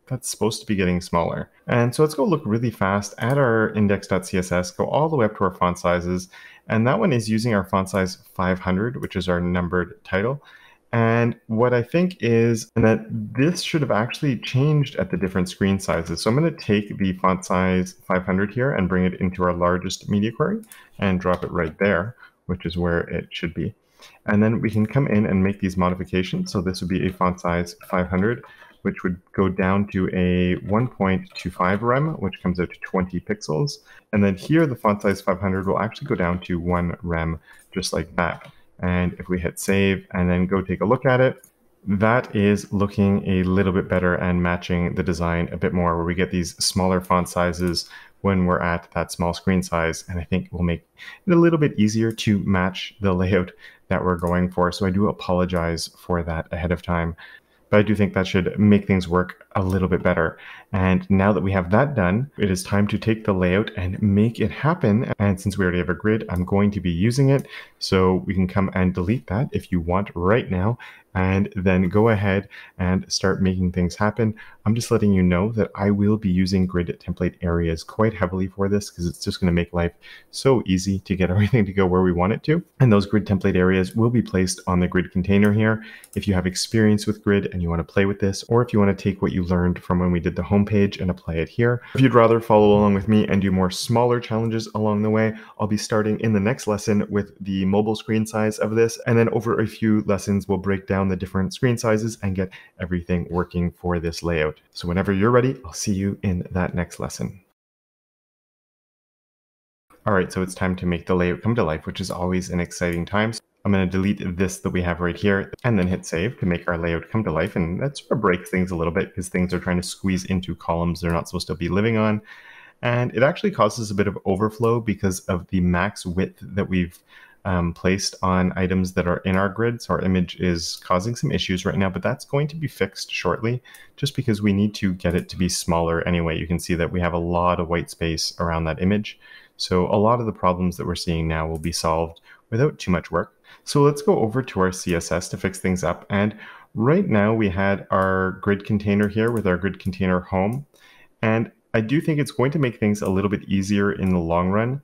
that's supposed to be getting smaller. And so let's go look really fast at our index.css, go all the way up to our font sizes. And that one is using our font size 500, which is our numbered title. And what I think is that this should have actually changed at the different screen sizes. So I'm going to take the font size 500 here and bring it into our largest media query and drop it right there, which is where it should be. And then we can come in and make these modifications. So this would be a font size 500, which would go down to a 1.25 rem, which comes out to 20 pixels. And then here, the font size 500 will actually go down to 1 rem, just like that. And if we hit save and then go take a look at it, that is looking a little bit better and matching the design a bit more, where we get these smaller font sizes when we're at that small screen size. And I think it will make it a little bit easier to match the layout that we're going for. So I do apologize for that ahead of time. But I do think that should make things work a little bit better. And now that we have that done, it is time to take the layout and make it happen. And since we already have a grid, I'm going to be using it. So we can come and delete that if you want right now, and then go ahead and start making things happen. I'm just letting you know that I will be using grid template areas quite heavily for this, because it's just going to make life so easy to get everything to go where we want it to. And those grid template areas will be placed on the grid container here. If you have experience with grid and you want to play with this, or if you want to take what you learned from when we did the homepage and apply it here. If you'd rather follow along with me and do more smaller challenges along the way, I'll be starting in the next lesson with the mobile screen size of this. And then over a few lessons, we'll break down the different screen sizes and get everything working for this layout. So whenever you're ready, I'll see you in that next lesson. All right, so it's time to make the layout come to life, which is always an exciting time. So I'm going to delete this that we have right here and then hit save to make our layout come to life. And that sort of breaks things a little bit because things are trying to squeeze into columns they're not supposed to be living on. And it actually causes a bit of overflow because of the max width that we've placed on items that are in our grid. So our image is causing some issues right now, but that's going to be fixed shortly just because we need to get it to be smaller anyway. You can see that we have a lot of white space around that image. So a lot of the problems that we're seeing now will be solved without too much work. So let's go over to our CSS to fix things up. And right now we had our grid container here with our grid container home. And I do think it's going to make things a little bit easier in the long run.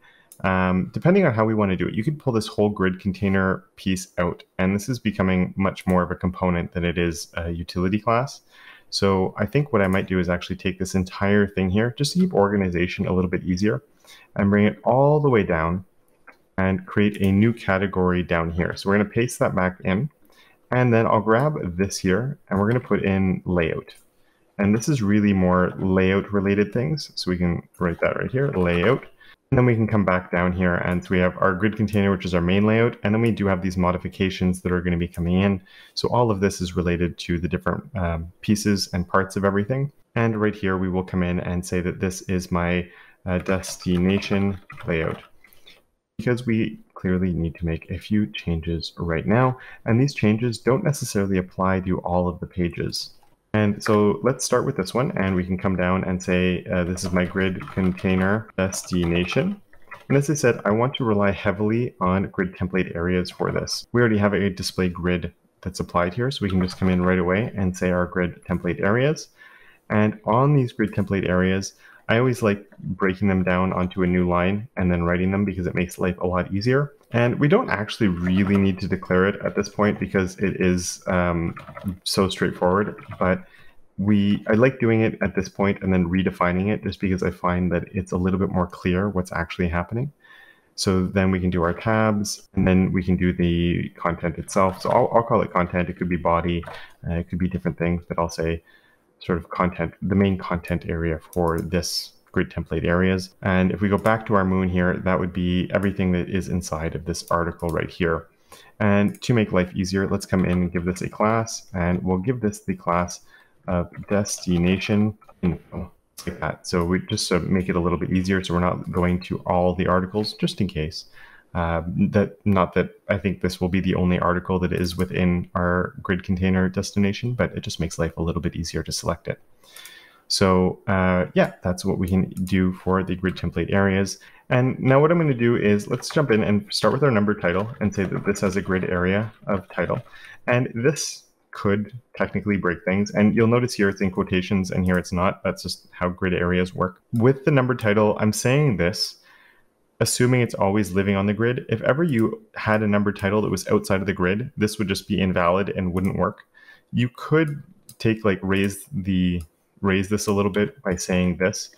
Depending on how we want to do it, you could pull this whole grid container piece out, and this is becoming much more of a component than it is a utility class. So I think what I might do is actually take this entire thing here, just to keep organization a little bit easier, and bring it all the way down and create a new category down here. So we're going to paste that back in, and then I'll grab this here, and we're going to put in layout. And this is really more layout related things. So we can write that right here, layout. And then we can come back down here, and so we have our grid container, which is our main layout, and then we do have these modifications that are going to be coming in. So all of this is related to the different pieces and parts of everything. And right here, we will come in and say that this is my destination layout, because we clearly need to make a few changes right now, and these changes don't necessarily apply to all of the pages. And so let's start with this one, and we can come down and say, this is my grid container destination. And as I said, I want to rely heavily on grid template areas for this. We already have a display grid that's applied here, so we can just come in right away and say our grid template areas. And on these grid template areas, I always like breaking them down onto a new line and then writing them because it makes life a lot easier. And we don't actually really need to declare it at this point because it is so straightforward, but I like doing it at this point and then redefining it just because I find that it's a little bit more clear what's actually happening. So then we can do our tabs, and then we can do the content itself. So I'll call it content. It could be body, it could be different things, but I'll say sort of content, the main content area for this grid template areas. And if we go back to our moon here, that would be everything that is inside of this article right here. And to make life easier, let's come in and give this a class, and we'll give this the class of destination info, like that. So we just make it a little bit easier, so we're not going to all the articles, just in case. Not that I think this will be the only article that is within our grid container destination, but it just makes life a little bit easier to select it. So yeah, that's what we can do for the grid template areas. And now what I'm going to do is let's jump in and start with our number title and say that this has a grid area of title. And this could technically break things. And you'll notice here it's in quotations and here it's not. That's just how grid areas work. With the number title, I'm saying this, assuming it's always living on the grid. If ever you had a number title that was outside of the grid, this would just be invalid and wouldn't work. You could take like raise this a little bit by saying this,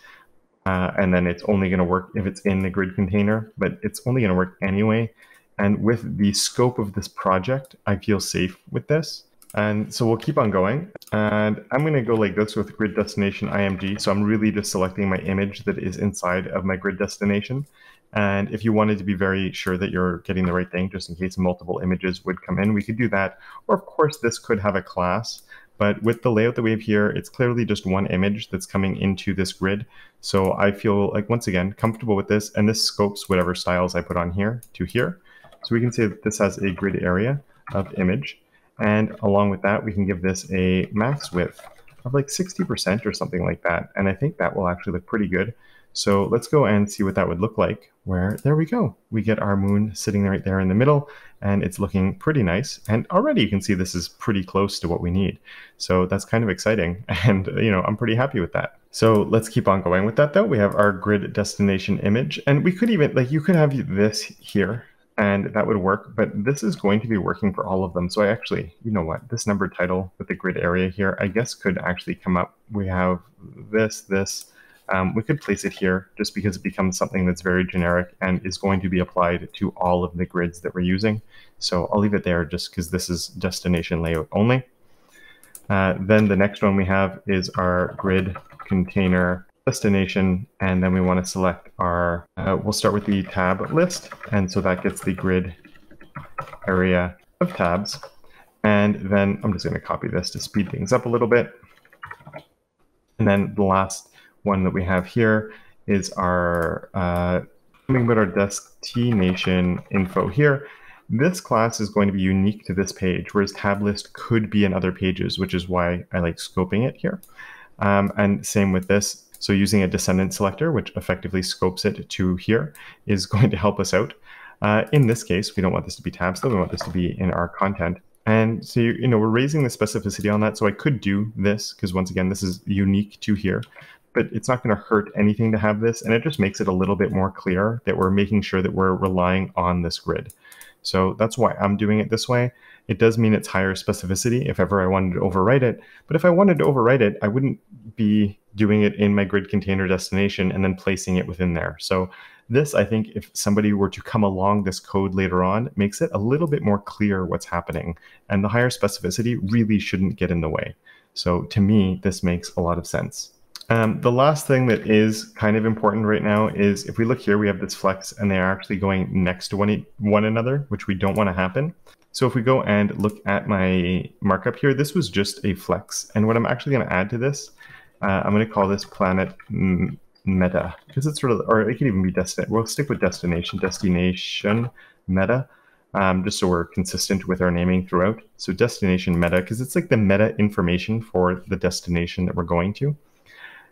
and then it's only going to work if it's in the grid container, but it's only going to work anyway. And with the scope of this project, I feel safe with this. And so we'll keep on going. And I'm going to go like this with grid destination IMG. So I'm really just selecting my image that is inside of my grid destination. And if you wanted to be very sure that you're getting the right thing, just in case multiple images would come in, we could do that. Or of course, this could have a class. But with the layout that we have here, it's clearly just one image that's coming into this grid. So I feel like, once again, comfortable with this. And this scopes whatever styles I put on here to here. So we can say that this has a grid area of image. And along with that, we can give this a max width of like 60% or something like that. And I think that will actually look pretty good. So let's go and see what that would look like, where there we go. We get our moon sitting right there in the middle, and it's looking pretty nice. And already you can see this is pretty close to what we need. So that's kind of exciting. And, you know, I'm pretty happy with that. So let's keep on going with that though. We have our grid destination image, and we could even, like, you could have this here, and that would work, but this is going to be working for all of them. So I actually, you know what, this number title with the grid area here, I guess could actually come up. We have this. We could place it here just because it becomes something that's very generic and is going to be applied to all of the grids that we're using. So I'll leave it there just because this is destination layout only. Then the next one we have is our grid container destination, and then we want to select our, we'll start with the tab list, and so that gets the grid area of tabs. And then I'm just going to copy this to speed things up a little bit. And then the last one that we have here is our something about our destination info here. This class is going to be unique to this page, whereas tab list could be in other pages, which is why I like scoping it here. And same with this. So using a descendant selector, which effectively scopes it to here, is going to help us out. In this case, we don't want this to be tabs, though. We want this to be in our content. And so, you know, we're raising the specificity on that. So I could do this, because once again, this is unique to here. But it's not going to hurt anything to have this. And it just makes it a little bit more clear that we're making sure that we're relying on this grid. So that's why I'm doing it this way. It does mean it's higher specificity if ever I wanted to overwrite it. But if I wanted to overwrite it, I wouldn't be doing it in my grid container destination and then placing it within there. So this, I think, if somebody were to come along this code later on, makes it a little bit more clear what's happening. And the higher specificity really shouldn't get in the way. So to me, this makes a lot of sense. The last thing that is kind of important right now is if we look here, we have this flex and they're actually going next to one another, which we don't want to happen. So if we go and look at my markup here, this was just a flex. And what I'm actually going to add to this, I'm going to call this planet meta, because it's sort of, or it could even be destination. We'll stick with destination meta, just so we're consistent with our naming throughout. So destination meta, because it's like the meta information for the destination that we're going to.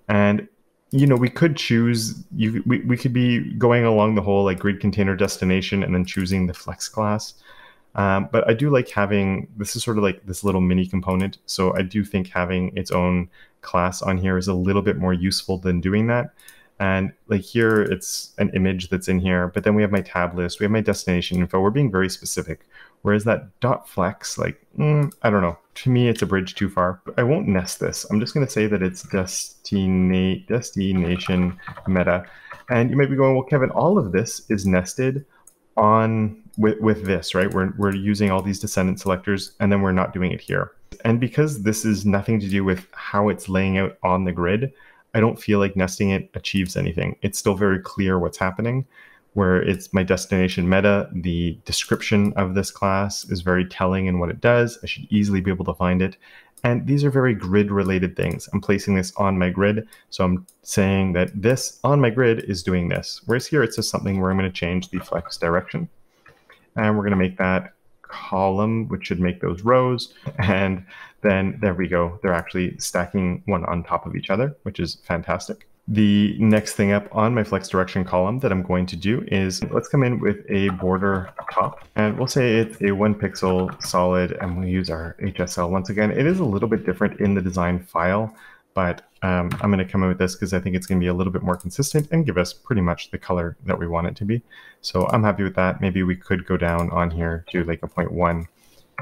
And, you know, we could choose, we could be going along the whole like grid container destination and then choosing the flex class. But I do like having, this is sort of like this little mini component. So I do think having its own class on here is a little bit more useful than doing that. And like here, it's an image that's in here, but then we have my tab list, we have my destination info. We're being very specific. Whereas that .flex, like, I don't know. To me, it's a bridge too far. But I won't nest this. I'm just going to say that it's destination meta. And you might be going, well, Kevin, all of this is nested on with this, right? We're using all these descendant selectors, and then we're not doing it here. And because this is nothing to do with how it's laying out on the grid, I don't feel like nesting it achieves anything. It's still very clear what's happening. Where it's my destination meta, the description of this class is very telling in what it does. I should easily be able to find it. And these are very grid related things. I'm placing this on my grid. So I'm saying that this on my grid is doing this. Whereas here it's just something where I'm going to change the flex direction. And we're going to make that column, which should make those rows. And then there we go. They're actually stacking one on top of each other, which is fantastic. The next thing up on my flex direction column that I'm going to do is let's come in with a border top, and we'll say it's a 1 pixel solid, and we'll use our HSL once again. It is a little bit different in the design file, but I'm going to come in with this because I think it's going to be a little bit more consistent and give us pretty much the color that we want it to be. So I'm happy with that. Maybe we could go down on here to like a 0.1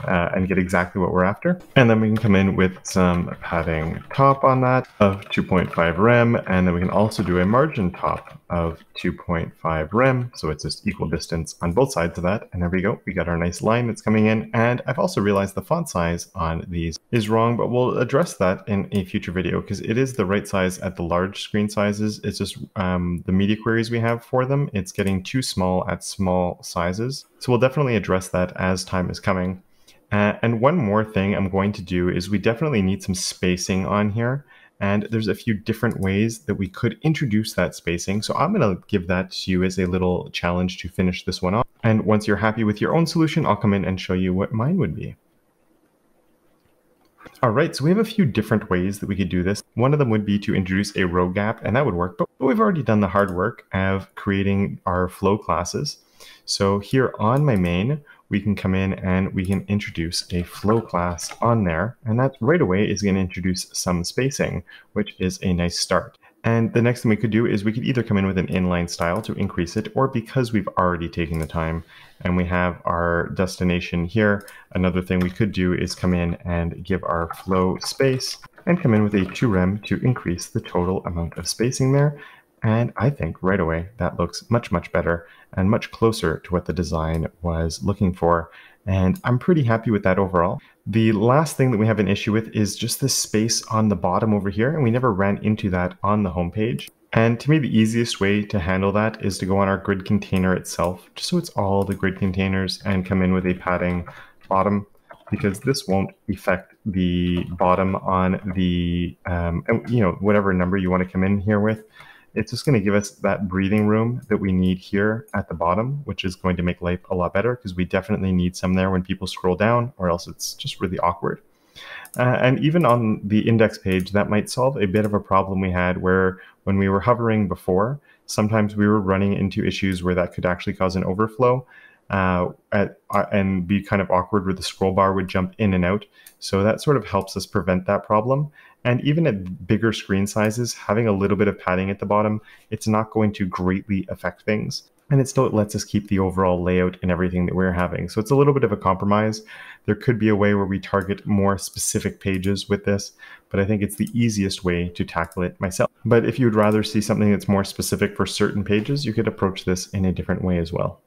and get exactly what we're after. And then we can come in with some padding top on that of 2.5 rem, and then we can also do a margin top of 2.5 rem, so it's just equal distance on both sides of that. And there we go, we got our nice line that's coming in. And I've also realized the font size on these is wrong, but we'll address that in a future video because it is the right size at the large screen sizes. It's just the media queries we have for them, it's getting too small at small sizes. So we'll definitely address that as time is coming. And one more thing I'm going to do is we definitely need some spacing on here. And there's a few different ways that we could introduce that spacing. So I'm going to give that to you as a little challenge to finish this one off. And once you're happy with your own solution, I'll come in and show you what mine would be. All right, so we have a few different ways that we could do this. One of them would be to introduce a row gap, and that would work. But we've already done the hard work of creating our flow classes. So here on my main, we can come in and we can introduce a flow class on there. And that right away is going to introduce some spacing, which is a nice start. And the next thing we could do is we could either come in with an inline style to increase it, or because we've already taken the time and we have our destination here, another thing we could do is come in and give our flow space and come in with a 2 rem to increase the total amount of spacing there. And I think right away that looks much, much better and much closer to what the design was looking for. And I'm pretty happy with that overall. The last thing that we have an issue with is just the space on the bottom over here, and we never ran into that on the home page. And to me, the easiest way to handle that is to go on our grid container itself, just so it's all the grid containers, and come in with a padding bottom, because this won't affect the bottom on the, whatever number you want to come in here with. It's just going to give us that breathing room that we need here at the bottom, which is going to make life a lot better because we definitely need some there when people scroll down, or else it's just really awkward. And even on the index page, that might solve a bit of a problem we had where when we were hovering before, sometimes we were running into issues where that could actually cause an overflow and be kind of awkward where the scroll bar would jump in and out. So that sort of helps us prevent that problem. And even at bigger screen sizes, having a little bit of padding at the bottom, it's not going to greatly affect things. And it still lets us keep the overall layout and everything that we're having. So it's a little bit of a compromise. There could be a way where we target more specific pages with this, but I think it's the easiest way to tackle it myself. But if you would rather see something that's more specific for certain pages, you could approach this in a different way as well.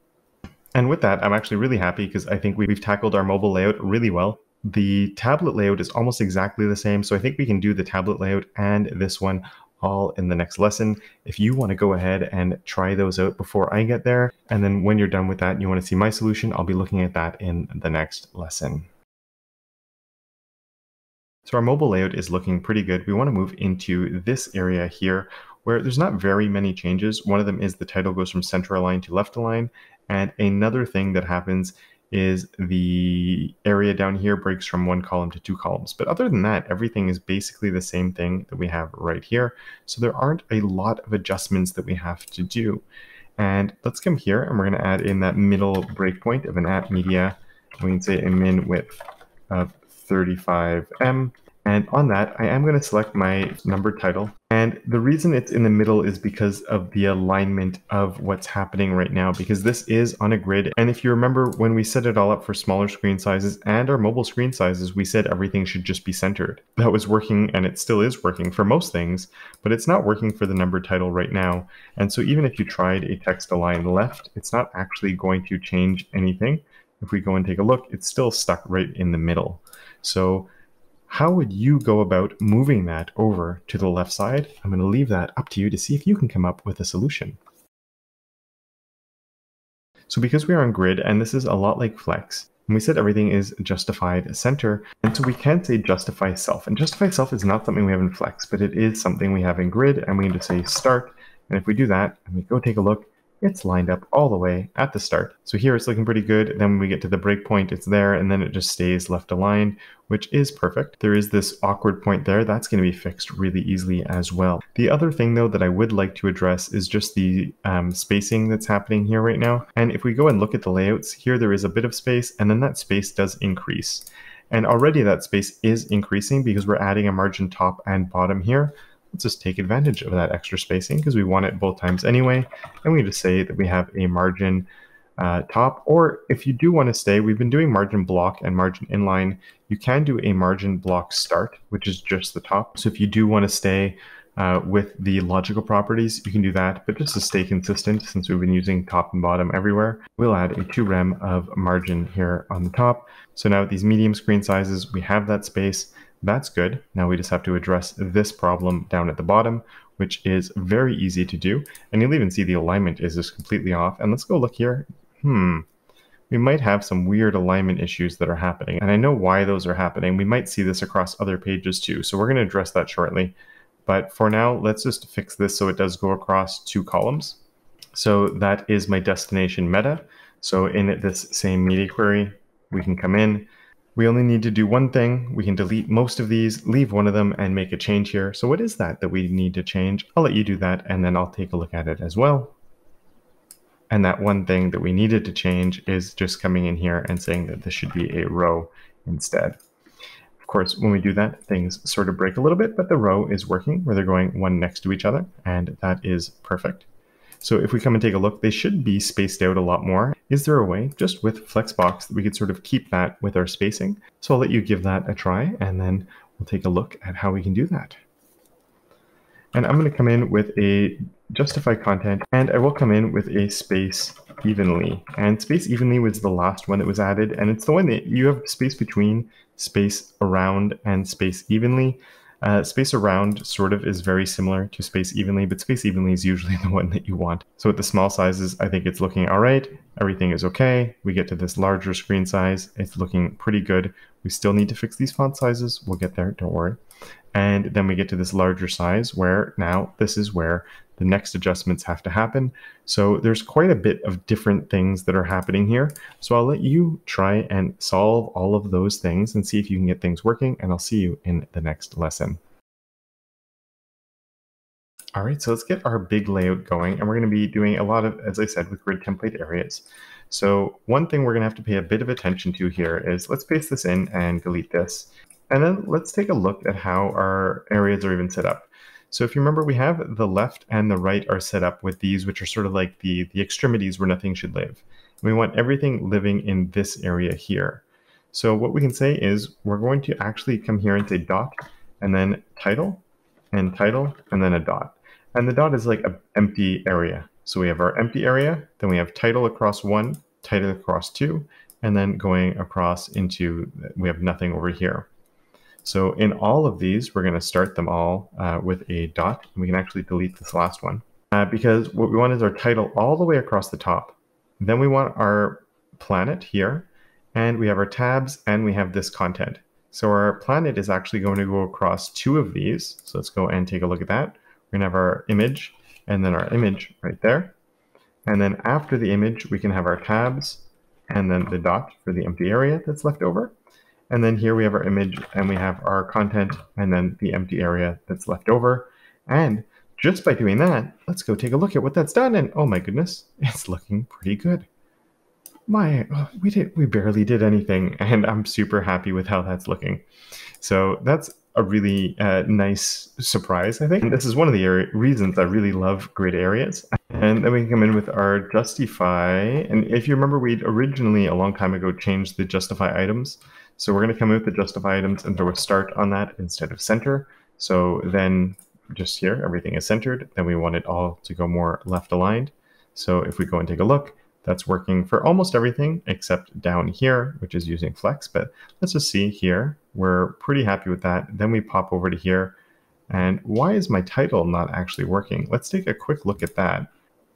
And with that, I'm actually really happy because I think we've tackled our mobile layout really well. The tablet layout is almost exactly the same, so I think we can do the tablet layout and this one all in the next lesson. If you want to go ahead and try those out before I get there, and then when you're done with that and you want to see my solution, I'll be looking at that in the next lesson. So our mobile layout is looking pretty good. We want to move into this area here where there's not very many changes. One of them is the title goes from center align to left align, and another thing that happens is the area down here breaks from 1 column to 2 columns. But other than that, everything is basically the same thing that we have right here. So there aren't a lot of adjustments that we have to do. And let's come here and we're going to add in that middle breakpoint of an app media. We can say a min width of 35M. And on that, I am going to select my number title. And the reason it's in the middle is because of the alignment of what's happening right now, because this is on a grid. And if you remember when we set it all up for smaller screen sizes and our mobile screen sizes, we said everything should just be centered. That was working, and it still is working for most things, but it's not working for the number title right now. And so even if you tried a text align left, it's not actually going to change anything. If we go and take a look, it's still stuck right in the middle. So how would you go about moving that over to the left side? I'm going to leave that up to you to see if you can come up with a solution. So because we are on grid, and this is a lot like Flex, and we said everything is justified center, and so we can say justify self. And justify self is not something we have in Flex, but it is something we have in grid, and we need to say start. And if we do that, and we go take a look, it's lined up all the way at the start. So here it's looking pretty good. Then when we get to the breakpoint, it's there, and then it just stays left aligned, which is perfect. There is this awkward point there. That's going to be fixed really easily as well. The other thing though that I would like to address is just the spacing that's happening here right now. And if we go and look at the layouts here, there is a bit of space, and then that space does increase. And already that space is increasing because we're adding a margin top and bottom here. Let's just take advantage of that extra spacing because we want it both times anyway. And we just say that we have a margin top, or if you do want to stay, we've been doing margin block and margin inline. You can do a margin block start, which is just the top. So if you do want to stay with the logical properties, you can do that. But just to stay consistent, since we've been using top and bottom everywhere, we'll add a 2 rem of margin here on the top. So now with these medium screen sizes, we have that space. That's good. Now we just have to address this problem down at the bottom, which is very easy to do. And you'll even see the alignment is just completely off. And let's go look here. We might have some weird alignment issues that are happening. And I know why those are happening. We might see this across other pages too. So we're going to address that shortly. But for now, let's just fix this so it does go across 2 columns. So that is my destination meta. So in this same media query, we can come in. We only need to do one thing. We can delete most of these, leave one of them, and make a change here. So what is that we need to change? I'll let you do that, and then I'll take a look at it as well. And that one thing that we needed to change is just coming in here and saying that this should be a row instead. Of course, when we do that, things sort of break a little bit, but the row is working where they're going one next to each other, and that is perfect. So if we come and take a look, they should be spaced out a lot more. Is there a way, just with Flexbox, that we could sort of keep that with our spacing? So I'll let you give that a try, and then we'll take a look at how we can do that. And I'm going to come in with a justify content, and I will come in with a space evenly. And space evenly was the last one that was added, and it's the one that you have space between, space around, and space evenly. Space around sort of is very similar to space evenly, but space evenly is usually the one that you want. So with the small sizes, I think it's looking all right. Everything is okay. We get to this larger screen size. It's looking pretty good. We still need to fix these font sizes. We'll get there, don't worry. And then we get to this larger size where now this is where the next adjustments have to happen. So there's quite a bit of different things that are happening here. So I'll let you try and solve all of those things and see if you can get things working, and I'll see you in the next lesson. All right, so let's get our big layout going, and we're going to be doing a lot of, as I said, with grid template areas. So one thing we're going to have to pay a bit of attention to here is let's paste this in and delete this. And then let's take a look at how our areas are even set up. So if you remember, we have the left and the right are set up with these, which are sort of like the extremities where nothing should live. And we want everything living in this area here. So what we can say is we're going to actually come here and say dot, and then title, and then a dot. And the dot is like an empty area. So we have our empty area, then we have title across 1, title across 2, and then going across into, we have nothing over here. So in all of these, we're going to start them all with a dot. And we can actually delete this last one because what we want is our title all the way across the top. Then we want our planet here, and we have our tabs, and we have this content. So our planet is actually going to go across 2 of these. So let's go and take a look at that. We're going to have our image, and then our image right there. And then after the image, we can have our tabs, and then the dot for the empty area that's left over. And then here we have our image, and we have our content, and then the empty area that's left over. And just by doing that, let's go take a look at what that's done. And oh my goodness, it's looking pretty good. We barely did anything, and I'm super happy with how that's looking. So that's a really nice surprise, I think. And this is one of the reasons I really love grid areas. And then we can come in with our justify. And if you remember, we'd originally, a long time ago, changed the justify items. So we're going to come in with the justify items and throw a start on that instead of center. So then just here, everything is centered. Then we want it all to go more left aligned. So if we go and take a look, that's working for almost everything except down here, which is using Flex. But let's just see here. We're pretty happy with that. Then we pop over to here. And why is my title not actually working? Let's take a quick look at that.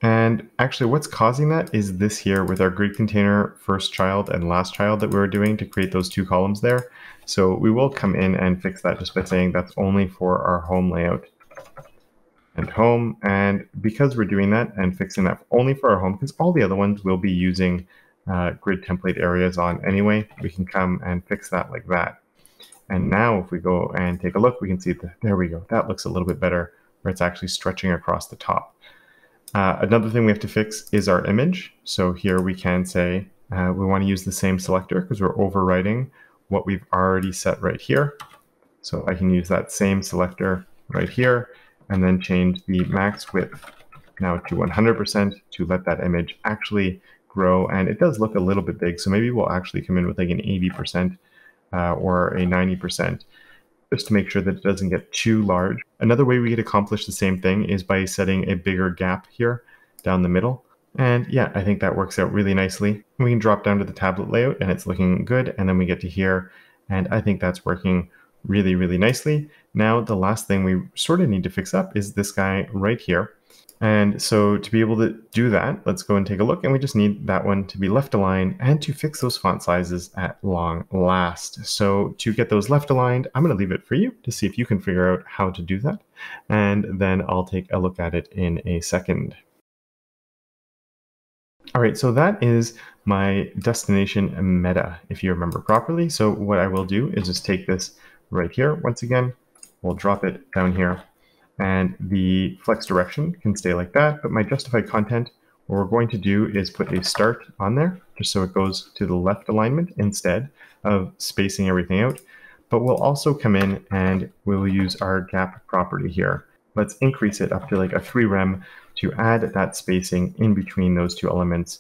And actually what's causing that is this here with our grid container first child and last child that we were doing to create those 2 columns there. So we will come in and fix that just by saying that's only for our home layout. and home. And because we're doing that and fixing that only for our home, because all the other ones will be using grid template areas on anyway, we can come and fix that like that. And now if we go and take a look, we can see that, there we go. That looks a little bit better where it's actually stretching across the top. Another thing we have to fix is our image. So here we can say we want to use the same selector because we're overwriting what we've already set right here. So I can use that same selector right here and then change the max width now to 100% to let that image actually grow. And it does look a little bit big. So maybe we'll actually come in with like an 80% or a 90%. Just to make sure that it doesn't get too large. Another way we could accomplish the same thing is by setting a bigger gap here down the middle. And yeah, I think that works out really nicely. We can drop down to the tablet layout and it's looking good. And then we get to here. And I think that's working really, really nicely. Now, the last thing we sort of need to fix up is this guy right here. And so to be able to do that, let's go and take a look. And we just need that one to be left aligned and to fix those font sizes at long last. So to get those left aligned, I'm going to leave it for you to see if you can figure out how to do that. And then I'll take a look at it in a second. All right, so that is my destination meta, if you remember properly. So what I will do is just take this right here. Once again, we'll drop it down here. And the flex direction can stay like that, but my justified content, what we're going to do is put a start on there, just so it goes to the left alignment instead of spacing everything out. But we'll also come in and we'll use our gap property here. Let's increase it up to like a 3 rem to add that spacing in between those two elements.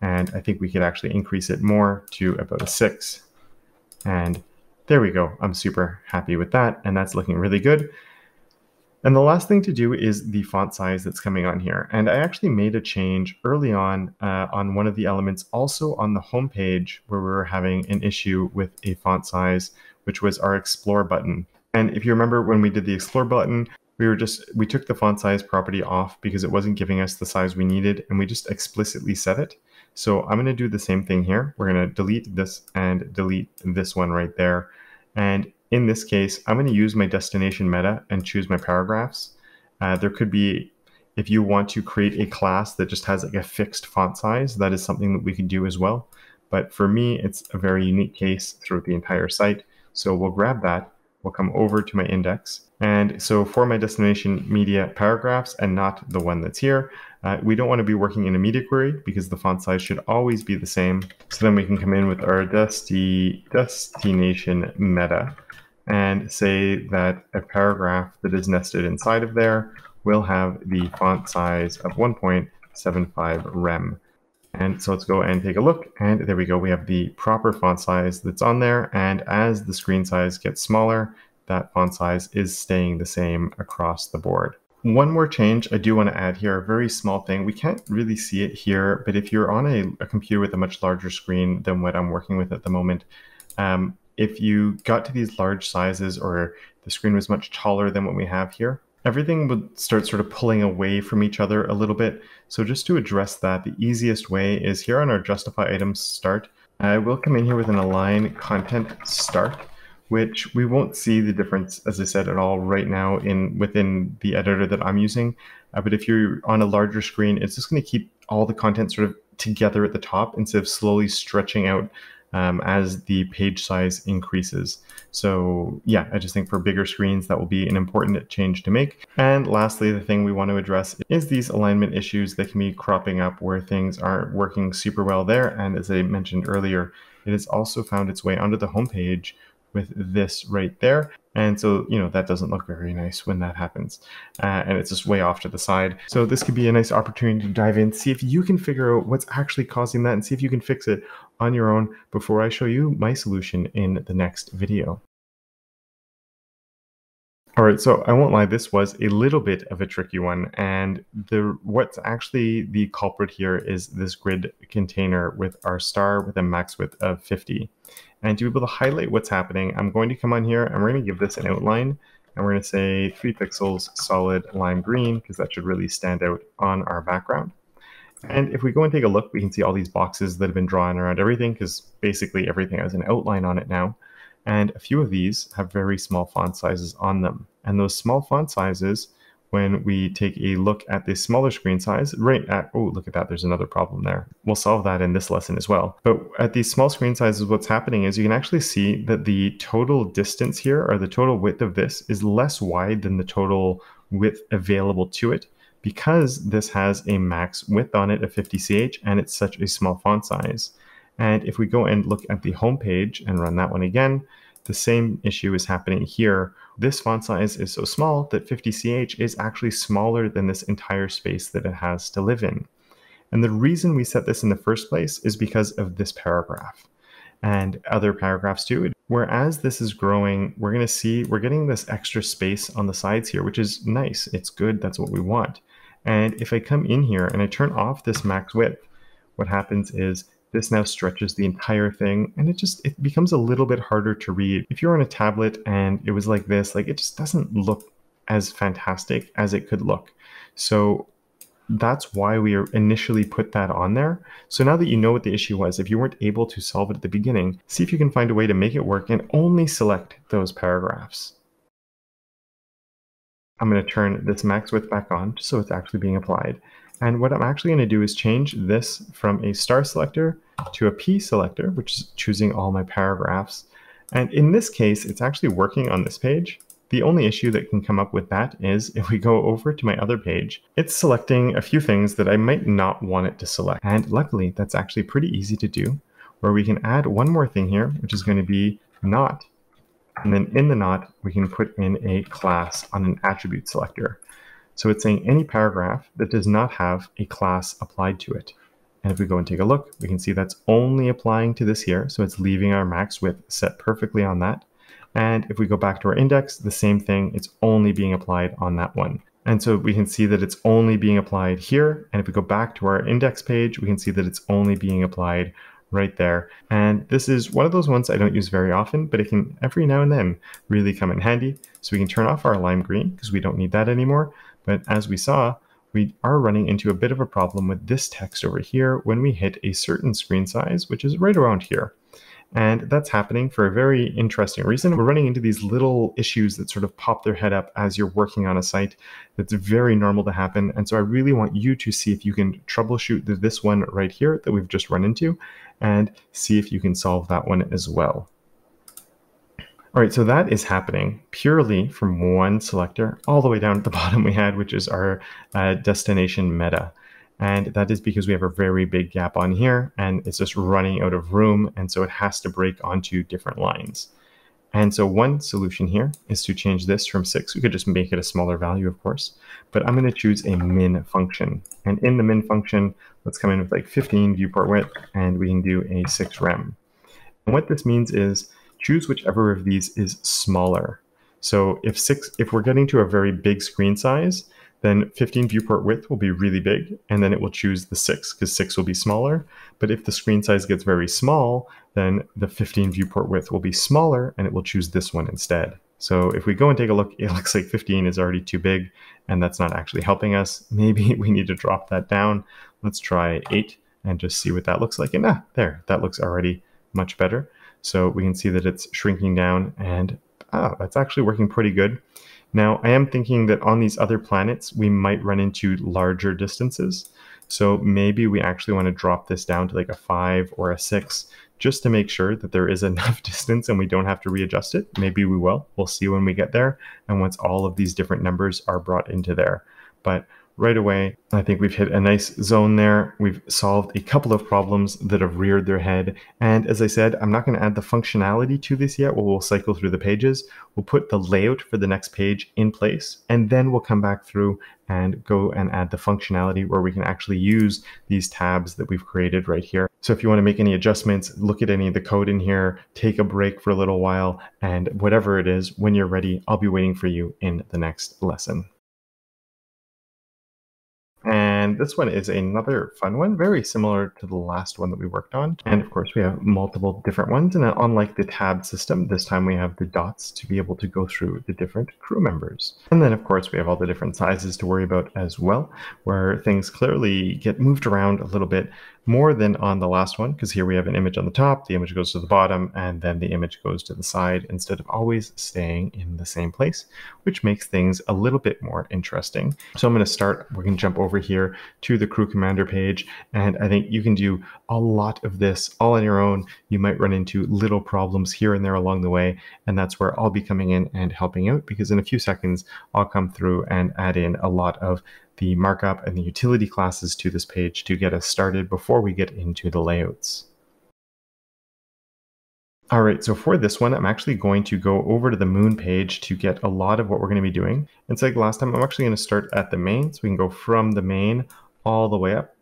And I think we could actually increase it more to about a 6. And there we go. I'm super happy with that. And that's looking really good. And the last thing to do is the font size that's coming on here. And I actually made a change early on one of the elements, also on the home page where we were having an issue with a font size, which was our Explore button. And if you remember when we did the Explore button, we took the font size property off because it wasn't giving us the size we needed, and we just explicitly set it. So I'm going to do the same thing here. We're going to delete this and delete this one right there. And in this case, I'm going to use my destination meta and choose my paragraphs. There could be, if you want to create a class that just has like a fixed font size, that is something that we could do as well. But for me, it's a very unique case throughout the entire site. So we'll grab that. We'll come over to my index. And so for my destination media paragraphs and not the one that's here, we don't want to be working in a media query because the font size should always be the same. So then we can come in with our destination meta and say that a paragraph that is nested inside of there will have the font size of 1.75 rem. And so let's go and take a look. And there we go. We have the proper font size that's on there. And as the screen size gets smaller, that font size is staying the same across the board. One more change I do want to add here, a very small thing. We can't really see it here, but if you're on a computer with a much larger screen than what I'm working with at the moment, if you got to these large sizes or the screen was much taller than what we have here, everything would start sort of pulling away from each other a little bit. So just to address that, the easiest way is here on our justify items start, I will come in here with an align content start, which we won't see the difference, as I said, at all right now within the editor that I'm using. But if you're on a larger screen, it's just going to keep all the content sort of together at the top instead of slowly stretching out as the page size increases. So yeah, I just think for bigger screens, that will be an important change to make. And lastly, the thing we want to address is these alignment issues that can be cropping up where things aren't working super well there. And as I mentioned earlier, it has also found its way onto the homepage with this right there. And so, you know, that doesn't look very nice when that happens. And it's just way off to the side. So this could be a nice opportunity to dive in, see if you can figure out what's actually causing that and see if you can fix it on your own before I show you my solution in the next video. All right, so I won't lie, this was a little bit of a tricky one. And what's actually the culprit here is this grid container with our star with a max width of 50. And to be able to highlight what's happening, I'm going to come on here and we're going to give this an outline. And we're going to say 3 pixels solid lime green, because that should really stand out on our background. And if we go and take a look, we can see all these boxes that have been drawn around everything, because basically everything has an outline on it now. And a few of these have very small font sizes on them. And those small font sizes when we take a look at the smaller screen size, oh, look at that, there's another problem there. We'll solve that in this lesson as well. But at these small screen sizes, what's happening is you can actually see that the total distance here, or the total width of this, is less wide than the total width available to it, because this has a max width on it of 50 ch and it's such a small font size. And if we go and look at the home page and run that one again, the same issue is happening here. This font size is so small that 50 ch is actually smaller than this entire space that it has to live in. And the reason we set this in the first place is because of this paragraph and other paragraphs too. Whereas this is growing, we're going to see we're getting this extra space on the sides here, which is nice. It's good. That's what we want. And if I come in here and I turn off this max width, what happens is this now stretches the entire thing, and it becomes a little bit harder to read. If you're on a tablet and it was like this, like, it just doesn't look as fantastic as it could look. So that's why we initially put that on there. So now that you know what the issue was, if you weren't able to solve it at the beginning, see if you can find a way to make it work and only select those paragraphs. I'm going to turn this max width back on just so it's actually being applied. And what I'm actually going to do is change this from a star selector to a P selector, which is choosing all my paragraphs. And in this case, it's actually working on this page. The only issue that can come up with that is if we go over to my other page, it's selecting a few things that I might not want it to select. And luckily, that's actually pretty easy to do, where we can add one more thing here, which is going to be not. And then in the not, we can put in a class on an attribute selector. So it's saying any paragraph that does not have a class applied to it. And if we go and take a look, we can see that's only applying to this here. So it's leaving our max width set perfectly on that. And if we go back to our index, the same thing, it's only being applied on that one. And so we can see that it's only being applied here. And if we go back to our index page, we can see that it's only being applied right there. And this is one of those ones I don't use very often, but it can every now and then really come in handy. So we can turn off our lime green because we don't need that anymore. But as we saw, we are running into a bit of a problem with this text over here when we hit a certain screen size, which is right around here. And that's happening for a very interesting reason. We're running into these little issues that sort of pop their head up as you're working on a site. That's very normal to happen. And so I really want you to see if you can troubleshoot this one right here that we've just run into and see if you can solve that one as well. All right, so that is happening purely from one selector all the way down at the bottom we had, which is our destination meta. And that is because we have a very big gap on here and it's just running out of room. And so it has to break onto different lines. And so one solution here is to change this from 6. We could just make it a smaller value, of course, but I'm going to choose a min function. And in the min function, let's come in with like 15 viewport width and we can do a 6 rem. And what this means is choose whichever of these is smaller. So if we're getting to a very big screen size, then 15 viewport width will be really big, and then it will choose the 6 because 6 will be smaller. But if the screen size gets very small, then the 15 viewport width will be smaller, and it will choose this one instead. So if we go and take a look, it looks like 15 is already too big, and that's not actually helping us. Maybe we need to drop that down. Let's try 8 and just see what that looks like. And there, that looks already much better. So we can see that it's shrinking down, and that's actually working pretty good. Now, I am thinking that on these other planets, we might run into larger distances. So maybe we actually want to drop this down to like a 5 or a 6, just to make sure that there is enough distance and we don't have to readjust it. Maybe we will. We'll see when we get there and once all of these different numbers are brought into there. But right away, I think we've hit a nice zone there. We've solved a couple of problems that have reared their head. And as I said, I'm not going to add the functionality to this yet. We'll cycle through the pages. We'll put the layout for the next page in place, and then we'll come back through and go and add the functionality where we can actually use these tabs that we've created right here. So if you want to make any adjustments, look at any of the code in here, take a break for a little while, and whatever it is, when you're ready, I'll be waiting for you in the next lesson. And And this one is another fun one, very similar to the last one that we worked on. And of course, we have multiple different ones. And unlike the tab system, this time we have the dots to be able to go through the different crew members. And then, of course, we have all the different sizes to worry about as well, where things clearly get moved around a little bit more than on the last one, because here we have an image on the top, the image goes to the bottom, and then the image goes to the side instead of always staying in the same place, which makes things a little bit more interesting. So I'm going to start, we can jump over here to the crew commander page, and I think you can do a lot of this all on your own. You might run into little problems here and there along the way, and that's where I'll be coming in and helping out, because in a few seconds I'll come through and add in a lot of the markup and the utility classes to this page to get us started before we get into the layouts. All right, so for this one, I'm actually going to go over to the Moon page to get a lot of what we're going to be doing. It's like last time, I'm actually going to start at the main, so we can go from the main all the way up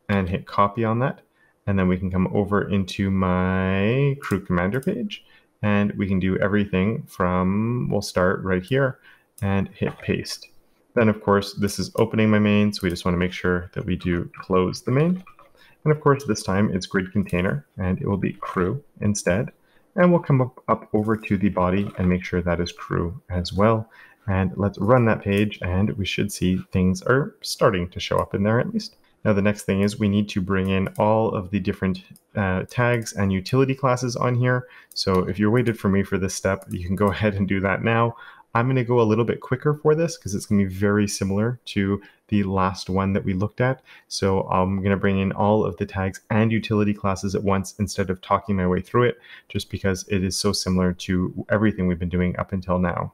and hit copy on that. And then we can come over into my crew commander page, and we can do everything from, we'll start right here and hit paste. Then, of course, this is opening my main, so we just want to make sure that we do close the main. And of course, this time it's grid container, and it will be crew instead. And we'll come up over to the body and make sure that is crew as well. And let's run that page, and we should see things are starting to show up in there at least. Now, the next thing is we need to bring in all of the different tags and utility classes on here. So if you're waited for me for this step, you can go ahead and do that now. I'm going to go a little bit quicker for this because it's going to be very similar to the last one that we looked at. So I'm going to bring in all of the tags and utility classes at once instead of talking my way through it, just because it is so similar to everything we've been doing up until now.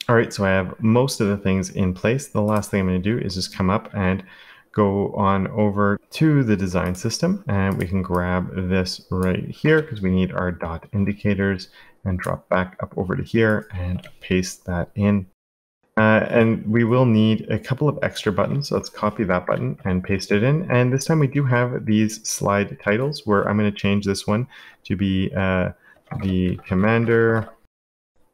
All right, so I have most of the things in place. The last thing I'm going to do is just come up and go on over to the design system, and we can grab this right here because we need our dot indicators, and drop back up over to here and paste that in. And we will need a couple of extra buttons. So let's copy that button and paste it in. And this time we do have these slide titles where I'm going to change this one to be the commander.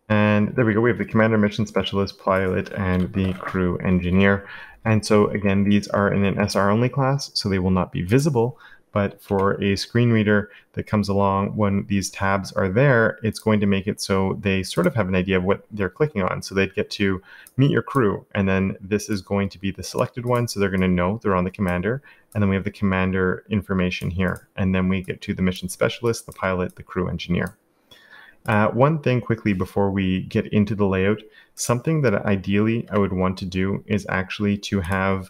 And there we go. We have the commander, mission specialist, pilot, and the crew engineer. And so again, these are in an SR only class, so they will not be visible. But for a screen reader that comes along when these tabs are there, it's going to make it so they sort of have an idea of what they're clicking on. So they'd get to meet your crew, and then this is going to be the selected one. So they're going to know they're on the commander. And then we have the commander information here. And then we get to the mission specialist, the pilot, the crew engineer. One thing quickly before we get into the layout, something that ideally I would want to do is actually to have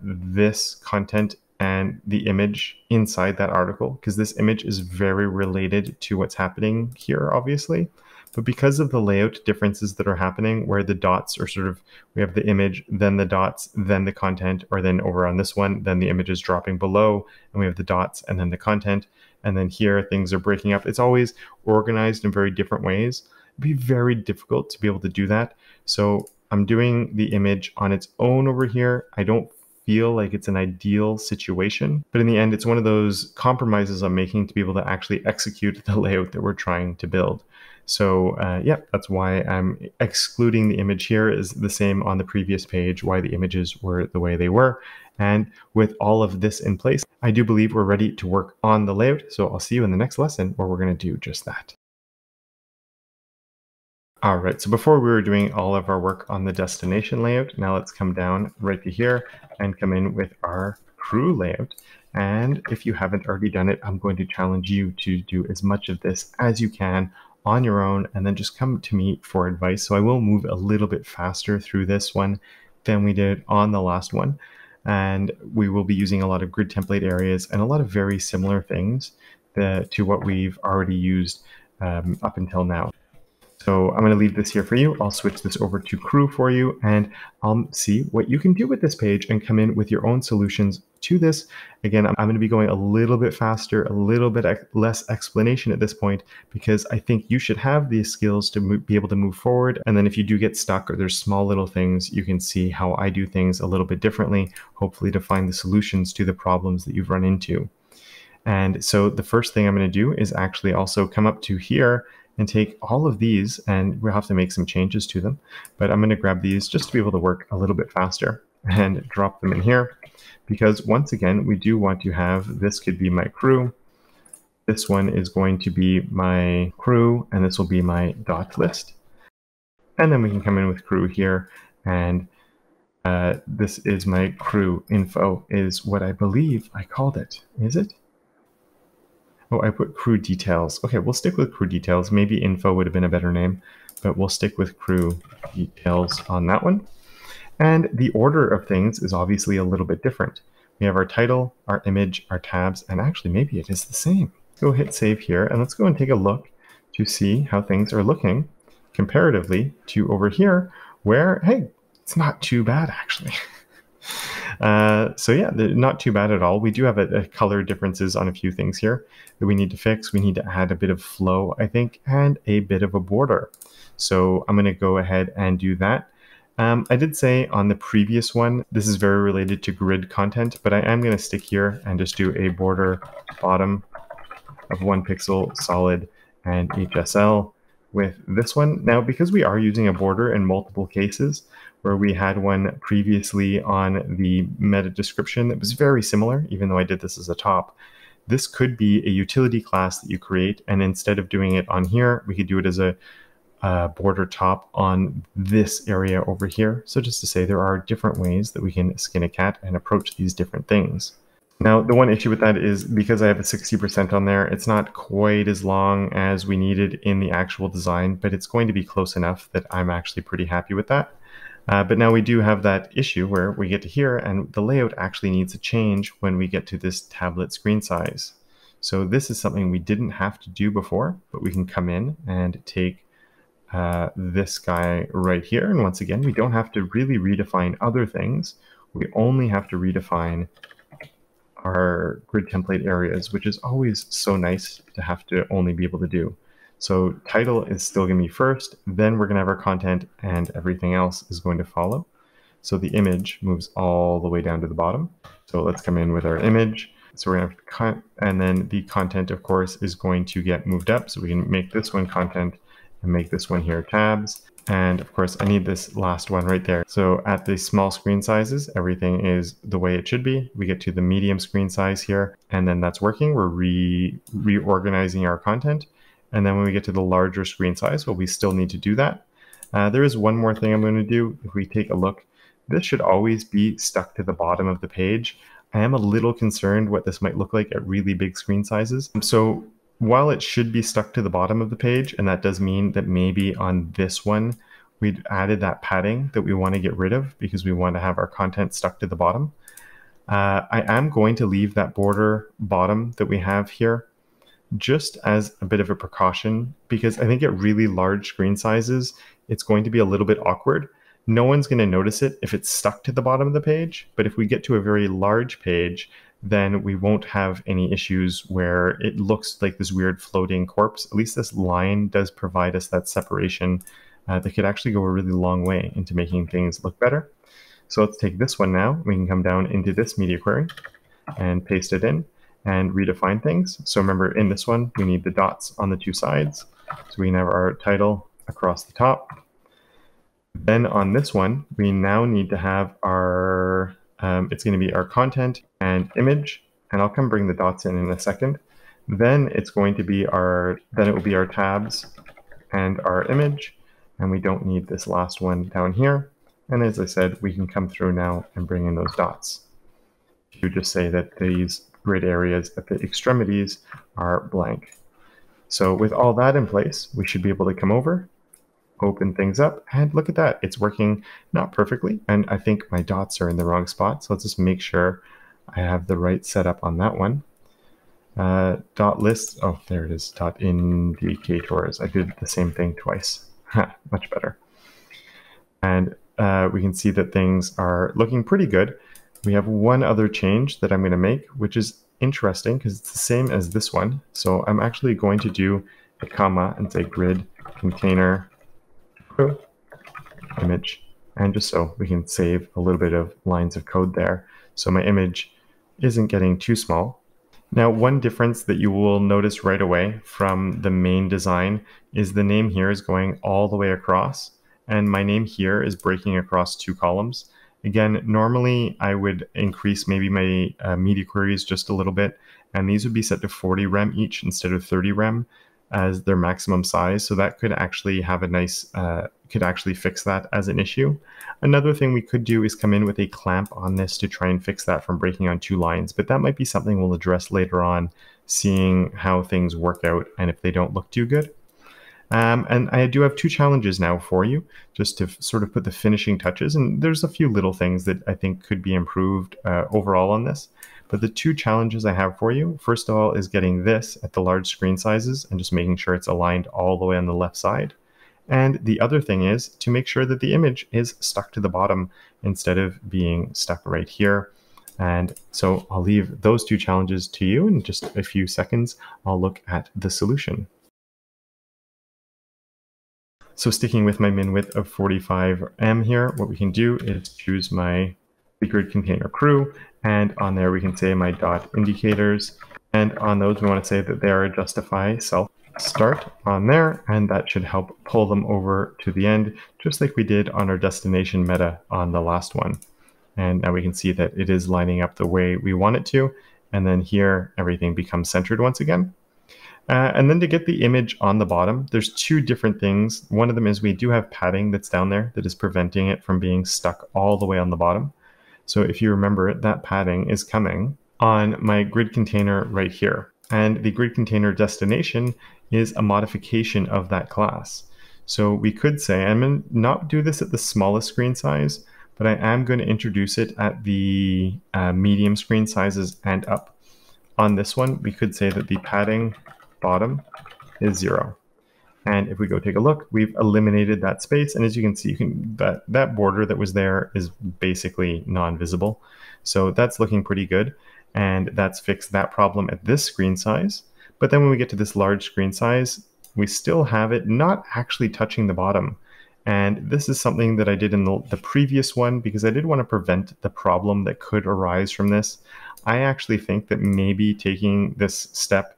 this content and the image inside that article, because this image is very related to what's happening here, obviously. But because of the layout differences that are happening, where the dots are sort of, we have the image, then the dots, then the content, or then over on this one, then the image is dropping below, and we have the dots and then the content. And then here things are breaking up. It's always organized in very different ways. It'd be very difficult to be able to do that. So I'm doing the image on its own over here. I don't feel like it's an ideal situation, but in the end, it's one of those compromises I'm making to be able to actually execute the layout that we're trying to build. So yeah, that's why I'm excluding the image here. Is the same on the previous page, why the images were the way they were. And with all of this in place, I do believe we're ready to work on the layout. So I'll see you in the next lesson where we're going to do just that. All right, so before we were doing all of our work on the destination layout, now let's come down right to here and come in with our crew layout. And if you haven't already done it, I'm going to challenge you to do as much of this as you can on your own, and then just come to me for advice. So I will move a little bit faster through this one than we did on the last one. And we will be using a lot of grid template areas and a lot of very similar things to what we've already used up until now. So I'm going to leave this here for you. I'll switch this over to crew for you, and I'll see what you can do with this page and come in with your own solutions to this. Again, I'm going to be going a little bit faster, a little bit less explanation at this point, because I think you should have the skills to be able to move forward. And then if you do get stuck or there's small little things, you can see how I do things a little bit differently, hopefully to find the solutions to the problems that you've run into. And so the first thing I'm going to do is actually also come up to here and take all of these, and we'll have to make some changes to them. But I'm going to grab these just to be able to work a little bit faster. and drop them in here, because once again, we do want to have, this could be my crew, this one is going to be my crew, and this will be my dot list. And then we can come in with crew here, and this is my crew info, is what I believe I called it. Is it? Oh, I put crew details. Okay, we'll stick with crew details. Maybe info would have been a better name, but we'll stick with crew details on that one. And the order of things is obviously a little bit different. We have our title, our image, our tabs, and actually maybe it is the same. Go hit save here, and let's go and take a look to see how things are looking comparatively to over here, where, hey, it's not too bad actually. So yeah, not too bad at all. We do have a color differences on a few things here that we need to fix. We need to add a bit of flow, I think, and a bit of a border. So I'm going to go ahead and do that. I did say on the previous one, this is very related to grid content, but I am going to stick here and just do a border bottom of 1 pixel solid and HSL with this one. Now, because we are using a border in multiple cases, where we had one previously on the meta description that was very similar, even though I did this as a top, this could be a utility class that you create, and instead of doing it on here, we could do it as a border top on this area over here. So just to say, there are different ways that we can skin a cat and approach these different things. Now, the one issue with that is because I have a 60% on there, it's not quite as long as we needed in the actual design, but it's going to be close enough that I'm actually pretty happy with that. But now we do have that issue where we get to here, and the layout actually needs a change when we get to this tablet screen size. So this is something we didn't have to do before, but we can come in and take this guy right here. And once again, we don't have to really redefine other things. We only have to redefine our grid template areas, which is always so nice to have to only be able to do. So title is still going to be first, then we're going to have our content, and everything else is going to follow. So the image moves all the way down to the bottom. So let's come in with our image. So we're going to have and then the content, of course, is going to get moved up. So we can make this one content and make this one here tabs. And of course, I need this last one right there. So at the small screen sizes, everything is the way it should be. We get to the medium screen size here, and then that's working. We're reorganizing our content. And then when we get to the larger screen size, well, we still need to do that. There is one more thing I'm going to do. If we take a look, this should always be stuck to the bottom of the page. I am a little concerned what this might look like at really big screen sizes. So while it should be stuck to the bottom of the page, and that does mean that maybe on this one, we'd added that padding that we want to get rid of because we want to have our content stuck to the bottom. I am going to leave that border bottom that we have here just as a bit of a precaution, because I think at really large screen sizes, it's going to be a little bit awkward. No one's going to notice it if it's stuck to the bottom of the page, but if we get to a very large page, then we won't have any issues where it looks like this weird floating corpse. At least this line does provide us that separation that could actually go a really long way into making things look better. So let's take this one now. We can come down into this media query and paste it in and redefine things. So remember, in this one, we need the dots on the two sides. So we can have our title across the top. Then on this one, we now need to have our, it's going to be our content and image, and I'll come bring the dots in a second. Then it's going to be then it will be our tabs and our image, and we don't need this last one down here. And as I said, we can come through now and bring in those dots. You just say that these grid areas at the extremities are blank. So with all that in place, we should be able to come over, open things up, and look at that. It's working not perfectly, and I think my dots are in the wrong spot. So let's just make sure I have the right setup on that one. Dot list, oh, there it is, dot indicators. I did the same thing twice. Much better. And we can see that things are looking pretty good. We have one other change that I'm going to make, which is interesting because it's the same as this one. So I'm actually going to do a comma and say grid container image, and just so we can save a little bit of lines of code there. So my image isn't getting too small. Now, one difference that you will notice right away from the main design is the name here is going all the way across, and my name here is breaking across two columns. Again, normally I would increase maybe my media queries just a little bit, and these would be set to 40 rem each instead of 30 rem as their maximum size. So that could actually have a nice, could actually fix that as an issue. Another thing we could do is come in with a clamp on this to try and fix that from breaking on 2 lines, but that might be something we'll address later on, seeing how things work out and if they don't look too good. And I do have 2 challenges now for you, just to sort of put the finishing touches. And there's a few little things that I think could be improved overall on this. But the 2 challenges I have for you, first of all, is getting this at the large screen sizes and just making sure it's aligned all the way on the left side. And the other thing is to make sure that the image is stuck to the bottom instead of being stuck right here. And so I'll leave those 2 challenges to you. In just a few seconds, I'll look at the solution. So sticking with my min width of 45 M here, what we can do is choose my grid container crew, and on there we can say my dot indicators, and on those we want to say that they are a justify self start on there, and that should help pull them over to the end, just like we did on our destination meta on the last one. And now we can see that it is lining up the way we want it to, and then here everything becomes centered once again. And then to get the image on the bottom, there's 2 different things. One of them is we do have padding that's down there that is preventing it from being stuck all the way on the bottom. So if you remember, that padding is coming on my grid container right here. And the grid container destination is a modification of that class. So we could say, I'm going to not do this at the smallest screen size, but I am going to introduce it at the medium screen sizes and up. On this one, we could say that the padding bottom is 0. And if we go take a look, we've eliminated that space. And as you can see, that border that was there is basically non-visible. So that's looking pretty good. And that's fixed that problem at this screen size. But then when we get to this large screen size, we still have it not actually touching the bottom. And this is something that I did in the previous one because I did want to prevent the problem that could arise from this. I actually think that maybe taking this step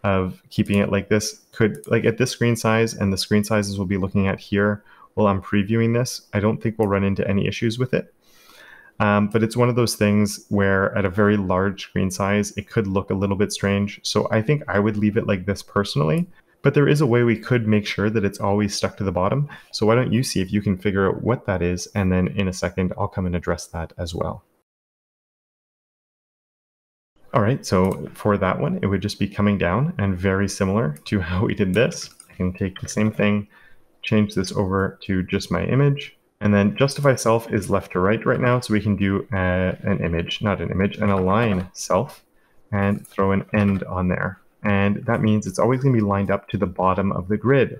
of keeping it like this could, like at this screen size and the screen sizes we'll be looking at here while I'm previewing this, I don't think we'll run into any issues with it. But it's one of those things where at a very large screen size, it could look a little bit strange. So I think I would leave it like this personally, but there is a way we could make sure that it's always stuck to the bottom. So why don't you see if you can figure out what that is, and then in a second, I'll come and address that as well. All right, so for that one, it would just be coming down, and very similar to how we did this. I can take the same thing, change this over to just my image, and then justify self is left to right now, so we can do an image, not an image, an align self, and throw an end on there. And that means it's always going to be lined up to the bottom of the grid.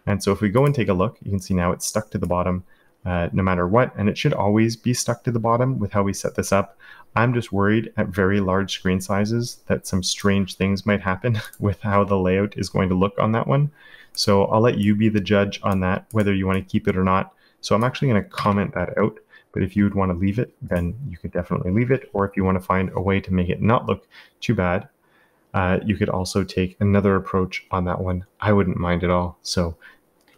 And so if we go and take a look, you can see now it's stuck to the bottom no matter what, and it should always be stuck to the bottom with how we set this up. I'm just worried at very large screen sizes that some strange things might happen with how the layout is going to look on that one. So I'll let you be the judge on that, whether you want to keep it or not. So I'm actually going to comment that out, but if you would want to leave it, then you could definitely leave it. Or if you want to find a way to make it not look too bad, you could also take another approach on that one. I wouldn't mind at all. So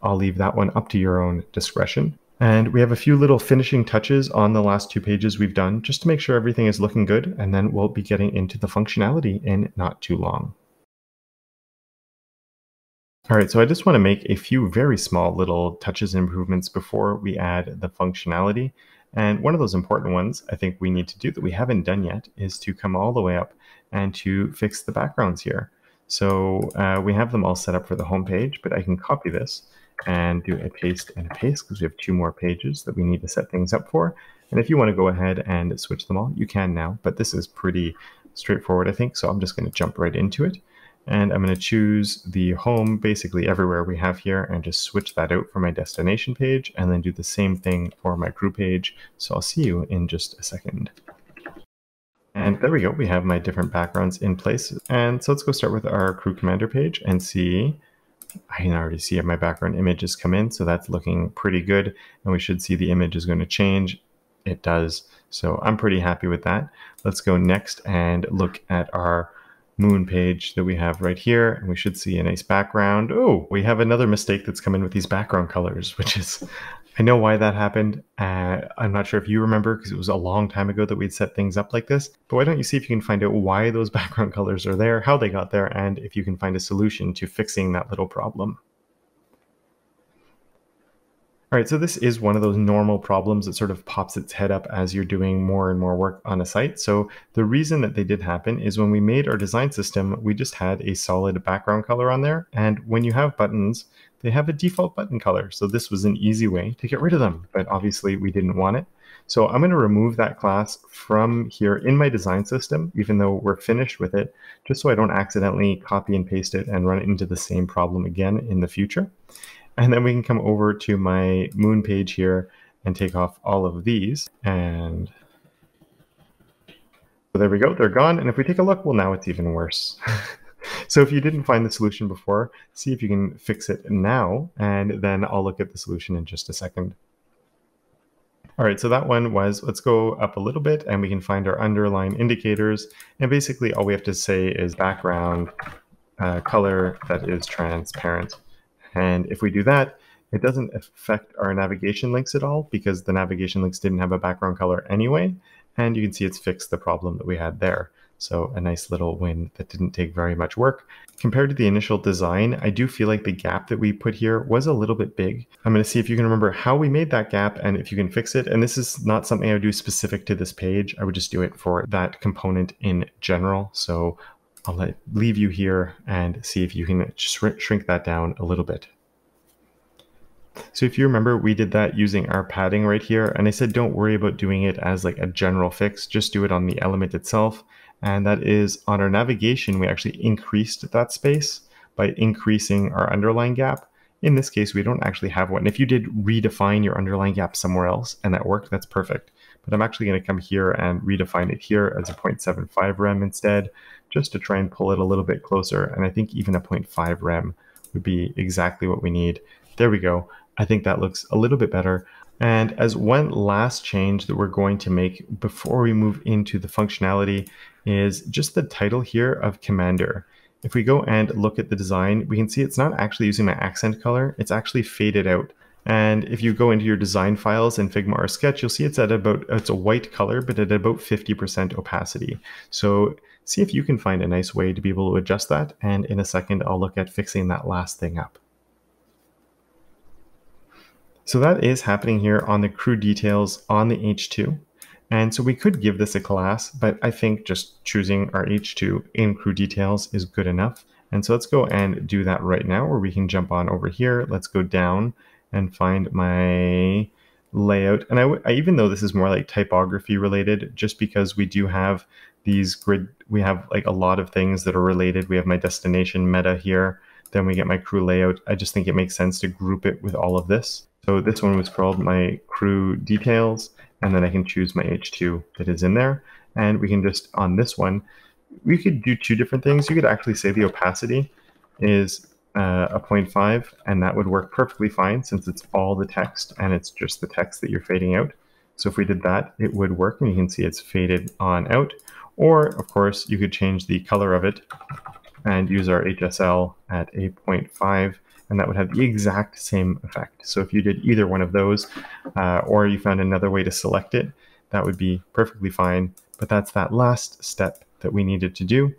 I'll leave that one up to your own discretion. And we have a few little finishing touches on the last 2 pages we've done just to make sure everything is looking good, and then we'll be getting into the functionality in not too long. All right, so I just want to make a few very small little touches and improvements before we add the functionality. And one of those important ones I think we need to do that we haven't done yet is to come all the way up and to fix the backgrounds here. So we have them all set up for the home page, but I can copy this and do a paste and a paste because we have 2 more pages that we need to set things up for. And if you want to go ahead and switch them all, you can now, but this is pretty straightforward, I think. So I'm just going to jump right into it. And I'm going to choose the home basically everywhere we have here and just switch that out for my destination page, and then do the same thing for my crew page. So I'll see you in just a second. And there we go. We have my different backgrounds in place. And so let's go start with our crew commander page and see. I can already see my background images come in, so that's looking pretty good. And we should see the image is going to change. It does. So I'm pretty happy with that. Let's go next and look at our moon page that we have right here, and we should see a nice background. Oh, we have another mistake that's come in with these background colors, which is, I know why that happened. I'm not sure if you remember, because it was a long time ago that we'd set things up like this, but why don't you see if you can find out why those background colors are there, how they got there, and if you can find a solution to fixing that little problem. All right, so this is one of those normal problems that sort of pops its head up as you're doing more and more work on a site. So the reason that they did happen is when we made our design system, we just had a solid background color on there. And when you have buttons, they have a default button color. So this was an easy way to get rid of them, but obviously we didn't want it. So I'm going to remove that class from here in my design system, even though we're finished with it, just so I don't accidentally copy and paste it and run into the same problem again in the future. And then we can come over to my moon page here and take off all of these. And so there we go, they're gone. And if we take a look, well, now it's even worse. So if you didn't find the solution before, see if you can fix it now, and then I'll look at the solution in just a second. All right, so that one was, let's go up a little bit and we can find our underline indicators. And basically all we have to say is background color that is transparent. And if we do that, it doesn't affect our navigation links at all because the navigation links didn't have a background color anyway. And you can see it's fixed the problem that we had there. So a nice little win that didn't take very much work. Compared to the initial design, I do feel like the gap that we put here was a little bit big. I'm going to see if you can remember how we made that gap and if you can fix it. And this is not something I would do specific to this page. I would just do it for that component in general. So I'll leave you here and see if you can shrink that down a little bit. So if you remember, we did that using our padding right here. And I said, don't worry about doing it as like a general fix, just do it on the element itself. And that is on our navigation, we actually increased that space by increasing our underline gap. In this case, we don't actually have one. If you did redefine your underline gap somewhere else and that worked, that's perfect. But I'm actually going to come here and redefine it here as a 0.75 rem instead, just to try and pull it a little bit closer. And I think even a 0.5 rem would be exactly what we need. There we go. I think that looks a little bit better. And as one last change that we're going to make before we move into the functionality is just the title here of Commander. If we go and look at the design, we can see it's not actually using my accent color, it's actually faded out. And if you go into your design files in Figma or Sketch, you'll see it's at about, it's a white color, but at about 50% opacity. So see if you can find a nice way to be able to adjust that. And in a second, I'll look at fixing that last thing up. So that is happening here on the crew details on the H2. And so we could give this a class, but I think just choosing our H2 in crew details is good enough. And so let's go and do that right now, where we can jump on over here. Let's go down and find my layout. And I even though this is more like typography related, just because we do have these grid, we have like a lot of things that are related. We have my destination meta here, then we get my crew layout. I just think it makes sense to group it with all of this. So this one was called my crew details, and then I can choose my H2 that is in there. And we can just, on this one, we could do two different things. You could actually say the opacity is a 0.5, and that would work perfectly fine since it's all the text and it's just the text that you're fading out. So if we did that, it would work, and you can see it's faded on out. Or of course, you could change the color of it and use our HSL at a 0.5, and that would have the exact same effect. So if you did either one of those, or you found another way to select it, that would be perfectly fine. But that's that last step that we needed to do.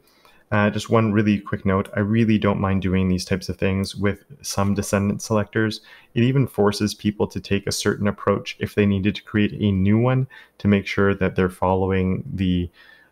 Just one really quick note, I really don't mind doing these types of things with some descendant selectors. It even forces people to take a certain approach if they needed to create a new one to make sure that they're following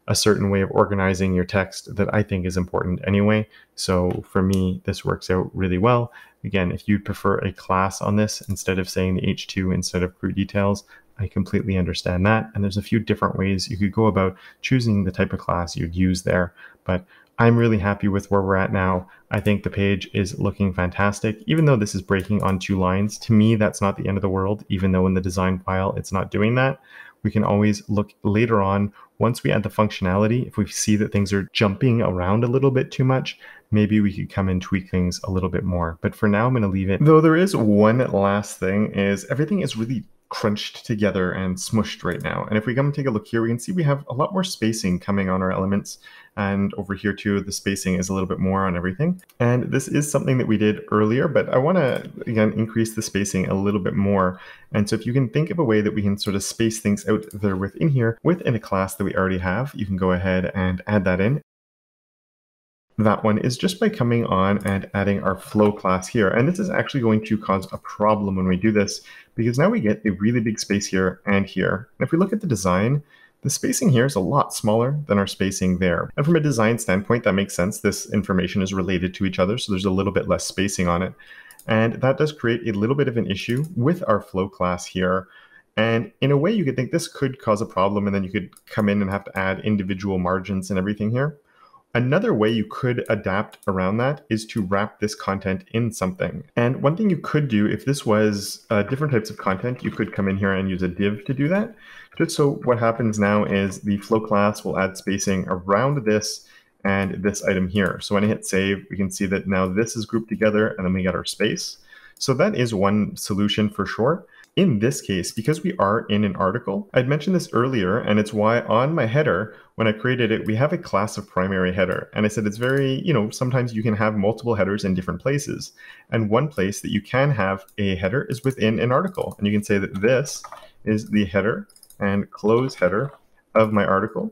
a certain way of organizing your text that I think is important anyway. So for me, this works out really well. Again, if you'd prefer a class on this instead of saying the H2 instead of crew details, I completely understand that. And there's a few different ways you could go about choosing the type of class you'd use there. But I'm really happy with where we're at now. I think the page is looking fantastic. Even though this is breaking on 2 lines, to me, that's not the end of the world, even though in the design file, it's not doing that. We can always look later on, once we add the functionality, if we see that things are jumping around a little bit too much, maybe we could come and tweak things a little bit more. But for now, I'm going to leave it. Though there is one last thing, is everything is really crunched together and smushed right now. And if we come and take a look here, we can see we have a lot more spacing coming on our elements. And over here too, the spacing is a little bit more on everything. And this is something that we did earlier, but I want to, again, increase the spacing a little bit more. And so if you can think of a way that we can sort of space things out there within here, within a class that we already have, you can go ahead and add that in. That one is just by coming on and adding our flow class here. And this is actually going to cause a problem when we do this, because now we get a really big space here and here. And if we look at the design, the spacing here is a lot smaller than our spacing there. And from a design standpoint, that makes sense. This information is related to each other, so there's a little bit less spacing on it. And that does create a little bit of an issue with our flow class here. And in a way, you could think this could cause a problem, and then you could come in and have to add individual margins and everything here. Another way you could adapt around that is to wrap this content in something. And one thing you could do, if this was different types of content, you could come in here and use a div to do that. Just so what happens now is the flow class will add spacing around this and this item here. So when I hit save, we can see that now this is grouped together and then we got our space. So that is one solution for sure. In this case, because we are in an article, I'd mentioned this earlier, and it's why on my header, when I created it, we have a class of primary header. And I said it's very, sometimes you can have multiple headers in different places. And one place that you can have a header is within an article. And you can say that this is the header and close header of my article.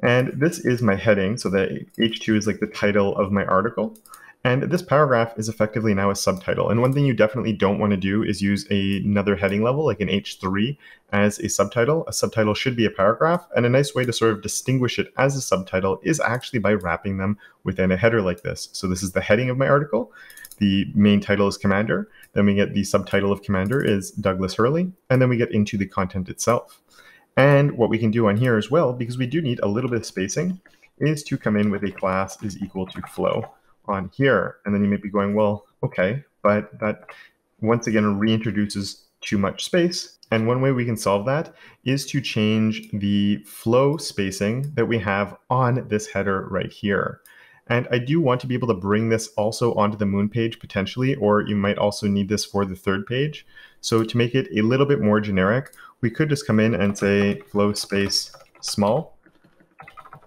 And this is my heading, so that H2 is like the title of my article. And this paragraph is effectively now a subtitle. And one thing you definitely don't want to do is use another heading level, like an H3, as a subtitle. A subtitle should be a paragraph. And a nice way to sort of distinguish it as a subtitle is actually by wrapping them within a header like this. So this is the heading of my article. The main title is Commander. Then we get the subtitle of Commander is Douglas Hurley. And then we get into the content itself. And what we can do on here as well, because we do need a little bit of spacing, is to come in with a class is equal to flow on here. And then you may be going, well, okay, but that once again reintroduces too much space. And one way we can solve that is to change the flow spacing that we have on this header right here. And I do want to be able to bring this also onto the Moon page potentially, or you might also need this for the third page. So to make it a little bit more generic, we could just come in and say flow space small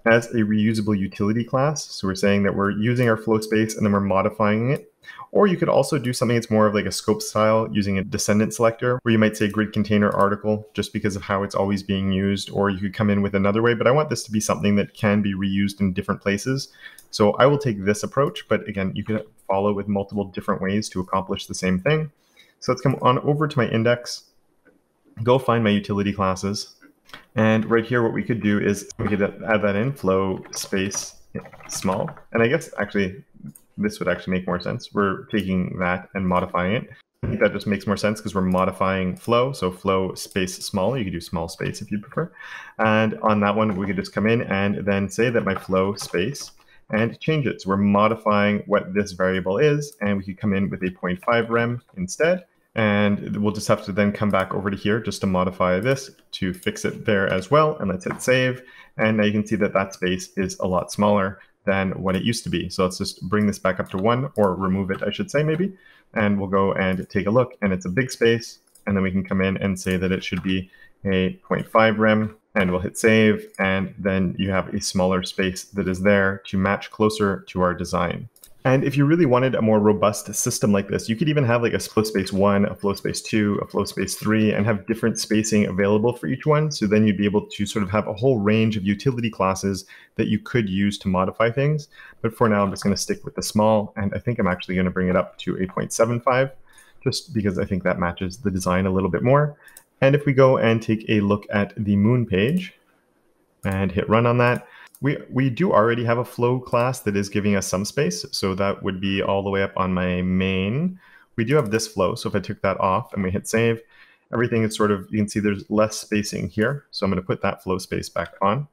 as a reusable utility class. So we're saying that we're using our flow space and then we're modifying it. Or you could also do something that's more of like a scope style using a descendant selector, where you might say grid container article just because of how it's always being used. Or you could come in with another way, but I want this to be something that can be reused in different places. So I will take this approach, but again, you can follow with multiple different ways to accomplish the same thing. So let's come on over to my index, go find my utility classes. And right here, what we could do is we could add that in, flow space small. And I guess actually this would actually make more sense. We're taking that and modifying it. I think that just makes more sense because we're modifying flow. So flow space small, you could do small space if you prefer. And on that one, we could just come in and then say that my flow space and change it. So we're modifying what this variable is, and we could come in with a 0.5 rem instead. And we'll just have to then come back over to here just to modify this to fix it there as well. And let's hit save. And now you can see that that space is a lot smaller than what it used to be. So let's just bring this back up to 1, or remove it, I should say, maybe. And we'll go and take a look, and it's a big space. And then we can come in and say that it should be a 0.5 rem, and we'll hit save. And then you have a smaller space that is there to match closer to our design. And if you really wanted a more robust system like this, you could even have like a flow space 1, a flow space 2, a flow space 3, and have different spacing available for each one. So then you'd be able to sort of have a whole range of utility classes that you could use to modify things. But for now, I'm just going to stick with the small, and I think I'm actually going to bring it up to a 0.75, just because I think that matches the design a little bit more. And if we go and take a look at the Moon page and hit run on that, we do already have a flow class that is giving us some space. So that would be all the way up on my main. We do have this flow. So if I took that off and we hit save, everything is sort of, you can see there's less spacing here. So I'm going to put that flow space back on.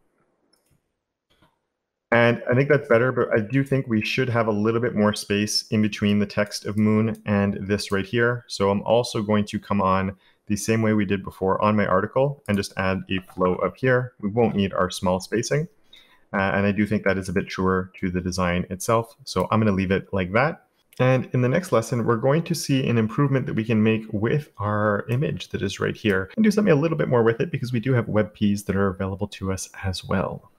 And I think that's better, but I do think we should have a little bit more space in between the text of Moon and this right here. So I'm also going to come on the same way we did before on my article and just add a flow up here. We won't need our small spacing. And I do think that is a bit truer to the design itself. So I'm going to leave it like that. And in the next lesson, we're going to see an improvement that we can make with our image that is right here and do something a little bit more with it because we do have WebPs that are available to us as well.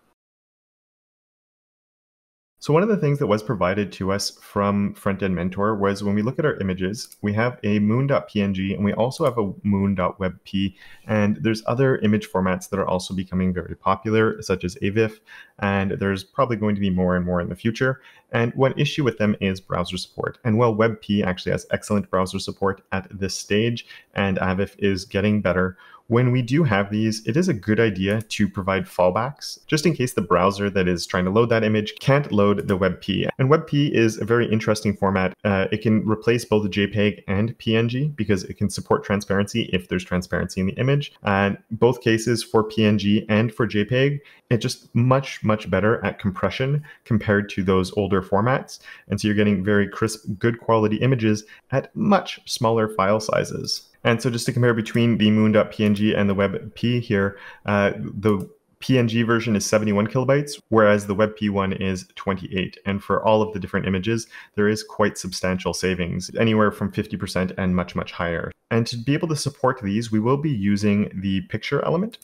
So one of the things that was provided to us from Frontend Mentor was when we look at our images, we have a moon.png and we also have a moon.webp, and there's other image formats that are also becoming very popular, such as AVIF, and there's probably going to be more and more in the future. And one issue with them is browser support. And while WebP actually has excellent browser support at this stage, and AVIF is getting better, when we do have these, it is a good idea to provide fallbacks, just in case the browser that is trying to load that image can't load the WebP. And WebP is a very interesting format. It can replace both JPEG and PNG because it can support transparency if there's transparency in the image. And both cases for PNG and for JPEG, it's just much, much better at compression compared to those older formats. And so you're getting very crisp, good quality images at much smaller file sizes. And so just to compare between the moon.png and the WebP here, the PNG version is 71 kilobytes, whereas the WebP one is 28. And for all of the different images, there is quite substantial savings, anywhere from 50% and much, much higher. And to be able to support these, we will be using the picture element.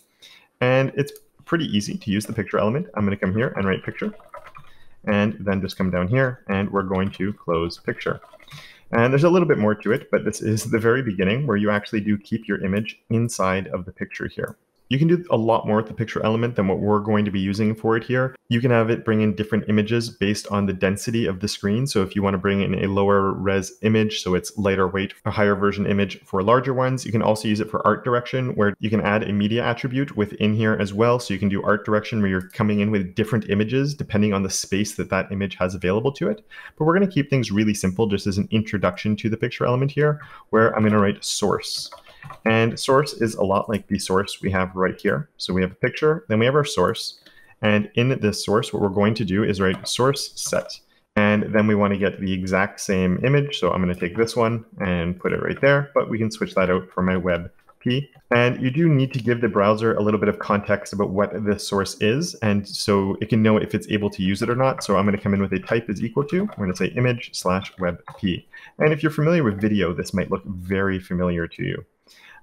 And it's pretty easy to use the picture element. I'm going to come here and write picture, and then just come down here, and we're going to close picture. And there's a little bit more to it, but this is the very beginning where you actually do keep your image inside of the picture here. You can do a lot more with the picture element than what we're going to be using for it here. You can have it bring in different images based on the density of the screen. So if you want to bring in a lower res image, so it's lighter weight, a higher version image for larger ones. You can also use it for art direction, where you can add a media attribute within here as well. So you can do art direction where you're coming in with different images depending on the space that that image has available to it. But we're going to keep things really simple just as an introduction to the picture element here, where I'm going to write source. And source is a lot like the source we have right here. So we have a picture, then we have our source. And in this source, what we're going to do is write source set. And then we want to get the exact same image. So I'm going to take this one and put it right there, but we can switch that out for my WebP. And you do need to give the browser a little bit of context about what the source is, and so it can know if it's able to use it or not. So I'm going to come in with a type is equal to, we're going to say image/WebP. And if you're familiar with video, this might look very familiar to you.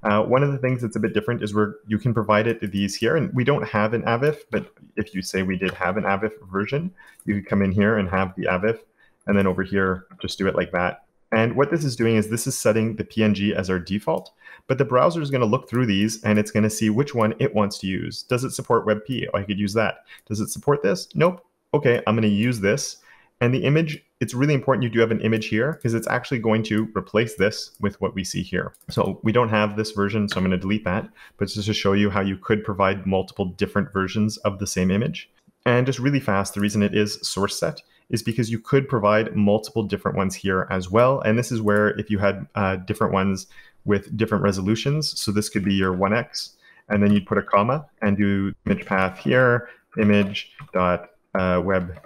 One of the things that's a bit different is where you can provide it to these here, and we don't have an AVIF, but if you say we did have an AVIF version, you could come in here and have the AVIF, and then over here, just do it like that. And what this is doing is this is setting the PNG as our default, but the browser is going to look through these and it's going to see which one it wants to use. Does it support WebP? Oh, I could use that. Does it support this? Nope. Okay, I'm going to use this. And the image, it's really important you do have an image here because it's actually going to replace this with what we see here. So we don't have this version, so I'm going to delete that. But it's just to show you how you could provide multiple different versions of the same image. And just really fast, the reason it is source set is because you could provide multiple different ones here as well. And this is where if you had different ones with different resolutions, so this could be your 1x, and then you'd put a comma and do image path here, image.web.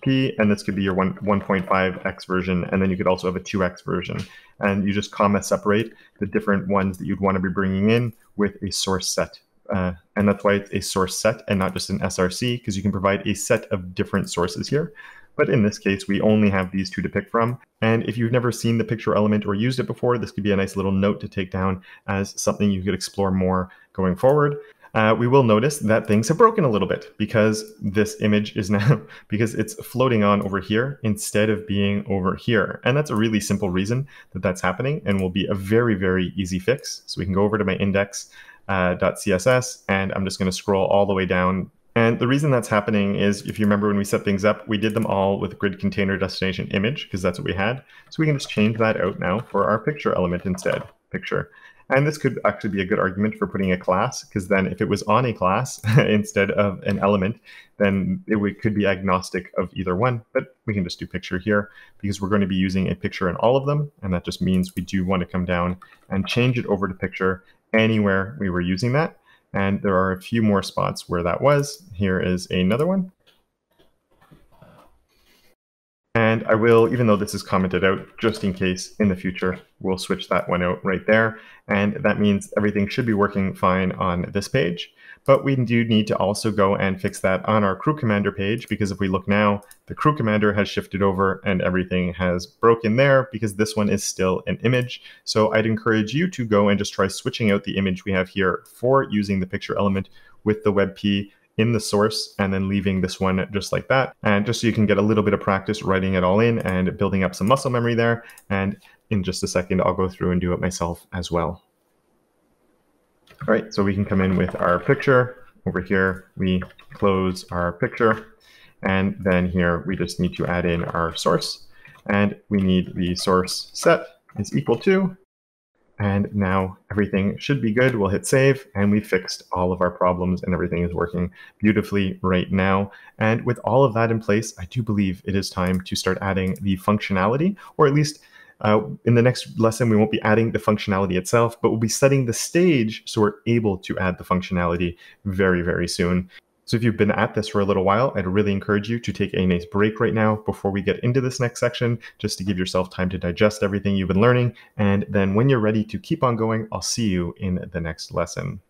And this could be your 1.5x version, and then you could also have a 2x version. And you just comma separate the different ones that you'd want to be bringing in with a source set. And that's why it's a source set and not just an SRC, because you can provide a set of different sources here. But in this case, we only have these two to pick from. And if you've never seen the picture element or used it before, this could be a nice little note to take down as something you could explore more going forward. We will notice that things have broken a little bit because this image is now, because it's floating on over here instead of being over here. And that's a really simple reason that that's happening and will be a very, very easy fix. So we can go over to my index.css and I'm just going to scroll all the way down. And the reason that's happening is, if you remember when we set things up, we did them all with grid container destination image because that's what we had. So we can just change that out now for our picture element instead, picture. And this could actually be a good argument for putting a class, because then if it was on a class instead of an element, then it could be agnostic of either one. But we can just do picture here because we're going to be using a picture in all of them. And that just means we do want to come down and change it over to picture anywhere we were using that. And there are a few more spots where that was. Here is another one. And And I will, even though this is commented out, just in case in the future, we'll switch that one out right there. And that means everything should be working fine on this page. But we do need to also go and fix that on our crew commander page, because if we look now, the crew commander has shifted over and everything has broken there because this one is still an image. So I'd encourage you to go and just try switching out the image we have here for using the picture element with the WebP in the source, and then leaving this one just like that. And just so you can get a little bit of practice writing it all in and building up some muscle memory there. And in just a second, I'll go through and do it myself as well. All right, so we can come in with our picture. Over here, we close our picture. And then here, we just need to add in our source. And we need the source set is equal to. And now everything should be good. We'll hit save, and we fixed all of our problems, and everything is working beautifully right now. And with all of that in place, I do believe it is time to start adding the functionality, or at least in the next lesson, we won't be adding the functionality itself, but we'll be setting the stage so we're able to add the functionality very, very soon. So if you've been at this for a little while, I'd really encourage you to take a nice break right now before we get into this next section, just to give yourself time to digest everything you've been learning. And then when you're ready to keep on going, I'll see you in the next lesson.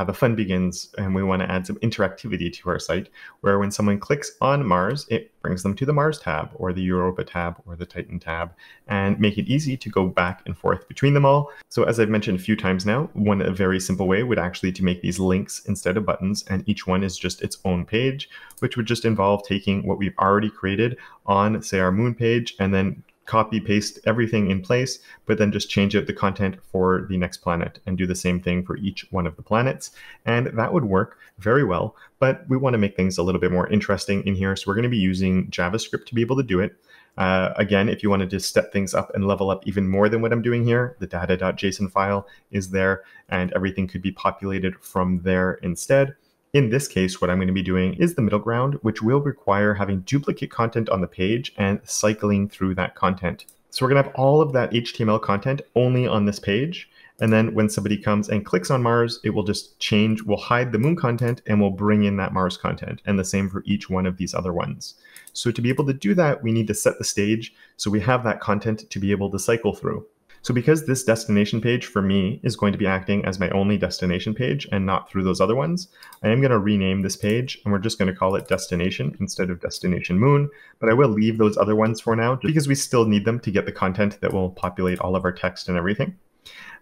The fun begins, and we want to add some interactivity to our site, where when someone clicks on Mars, it brings them to the Mars tab, or the Europa tab, or the Titan tab, and make it easy to go back and forth between them all. So as I've mentioned a few times now, a very simple way would actually to make these links instead of buttons, and each one is just its own page, which would just involve taking what we've already created on, say, our moon page, and then copy paste everything in place, but then just change out the content for the next planet and do the same thing for each one of the planets. And that would work very well, but we want to make things a little bit more interesting in here. So we're going to be using JavaScript to be able to do it. Again, if you wanted to step things up and level up even more than what I'm doing here, the data.json file is there, and everything could be populated from there instead. In this case, what I'm going to be doing is the middle ground, which will require having duplicate content on the page and cycling through that content. So we're going to have all of that HTML content only on this page. And then when somebody comes and clicks on Mars, it will just change, we'll hide the moon content, and we'll bring in that Mars content, and the same for each one of these other ones. So to be able to do that, we need to set the stage so we have that content to be able to cycle through. So because this destination page for me is going to be acting as my only destination page and not through those other ones, I am going to rename this page, and we're just going to call it destination instead of destination moon. But I will leave those other ones for now because we still need them to get the content that will populate all of our text and everything.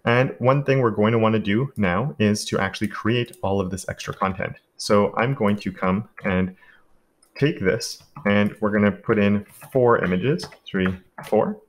And one thing we're going to want to do now is to actually create all of this extra content. So I'm going to come and take this, and we're going to put in 4 images, 3, 4.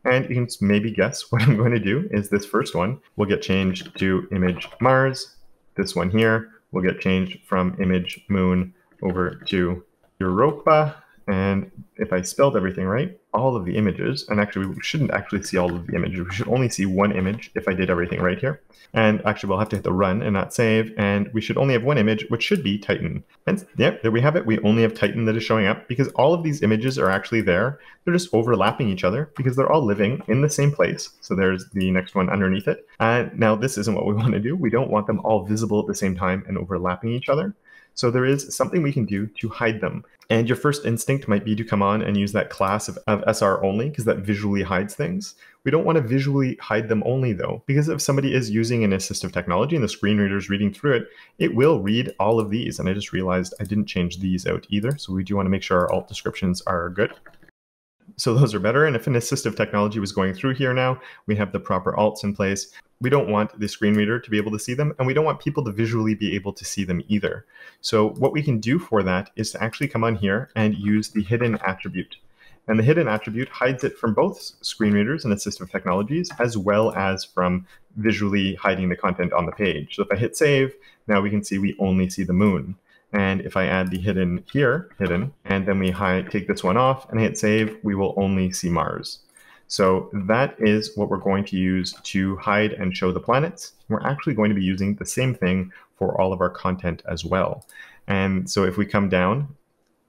And you can maybe guess what I'm going to do is this first one will get changed to image Mars. This one here will get changed from image moon over to Europa. And if I spelled everything right, all of the images, and actually we shouldn't actually see all of the images. We should only see one image if I did everything right here. And actually we'll have to hit the run and not save. And we should only have one image, which should be Titan. And yep, there we have it. We only have Titan that is showing up because all of these images are actually there. They're just overlapping each other because they're all living in the same place. So there's the next one underneath it. Now this isn't what we want to do. We don't want them all visible at the same time and overlapping each other. So there is something we can do to hide them. And your first instinct might be to come on and use that class of SR only, because that visually hides things. We don't want to visually hide them only though, because if somebody is using an assistive technology and the screen reader is reading through it, it will read all of these. And I just realized I didn't change these out either. So we do want to make sure our alt descriptions are good. So those are better. And if an assistive technology was going through here now, we have the proper alts in place. We don't want the screen reader to be able to see them, and we don't want people to visually be able to see them either. So what we can do for that is to actually come on here and use the hidden attribute. And the hidden attribute hides it from both screen readers and assistive technologies, as well as from visually hiding the content on the page. So if I hit save, now we can see we only see the moon. And if I add the hidden here, hidden, and then we take this one off and hit save, we will only see Mars. So that is what we're going to use to hide and show the planets. We're actually going to be using the same thing for all of our content as well. And so if we come down,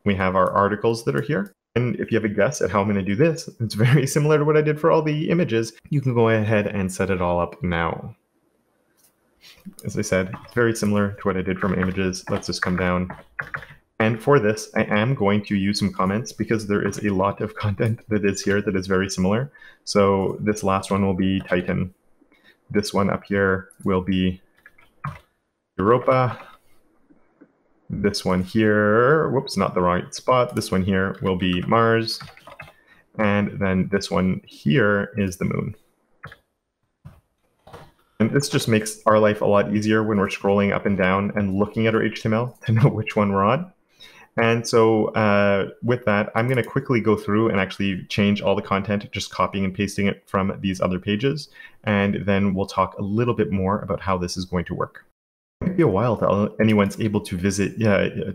we have our articles that are here. And if you have a guess at how I'm going to do this, it's very similar to what I did for all the images. You can go ahead and set it all up now. As I said, it's very similar to what I did from images. Let's just come down And for this, I am going to use some comments because there is a lot of content that is here that is very similar. So this last one will be Titan. This one up here will be Europa. This one here, whoops, not the right spot. This one here will be Mars. And then this one here is the moon. And this just makes our life a lot easier when we're scrolling up and down and looking at our HTML to know which one we're on. And so with that, I'm going to quickly go through and actually change all the content, just copying and pasting it from these other pages. And then we'll talk a little bit more about how this is going to work. It might be a while till anyone's able to visit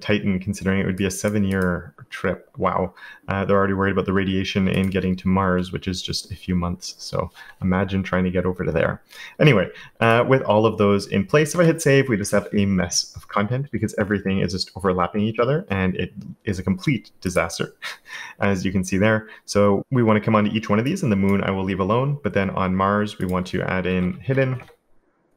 Titan, considering it would be a 7-year trip. Wow. They're already worried about the radiation and getting to Mars, which is just a few months. So imagine trying to get over to there. Anyway, with all of those in place, if I hit save, we just have a mess of content because everything is just overlapping each other and it is a complete disaster, as you can see there. So we want to come onto each one of these, and the moon I will leave alone. But then on Mars, we want to add in hidden.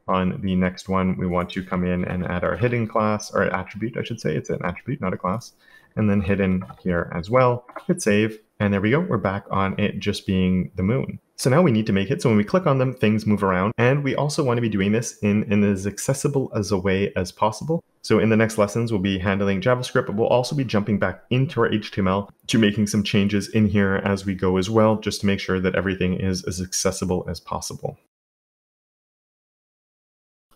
On the next one, we want to come in and add our hidden class, or attribute, I should say. It's an attribute, not a class. And then hidden here as well. Hit save, and there we go. We're back on it just being the moon. So now we need to make it so when we click on them, things move around. And we also want to be doing this in as accessible as a way as possible. So in the next lessons, we'll be handling JavaScript, but we'll also be jumping back into our HTML to making some changes in here as we go as well, just to make sure that everything is as accessible as possible.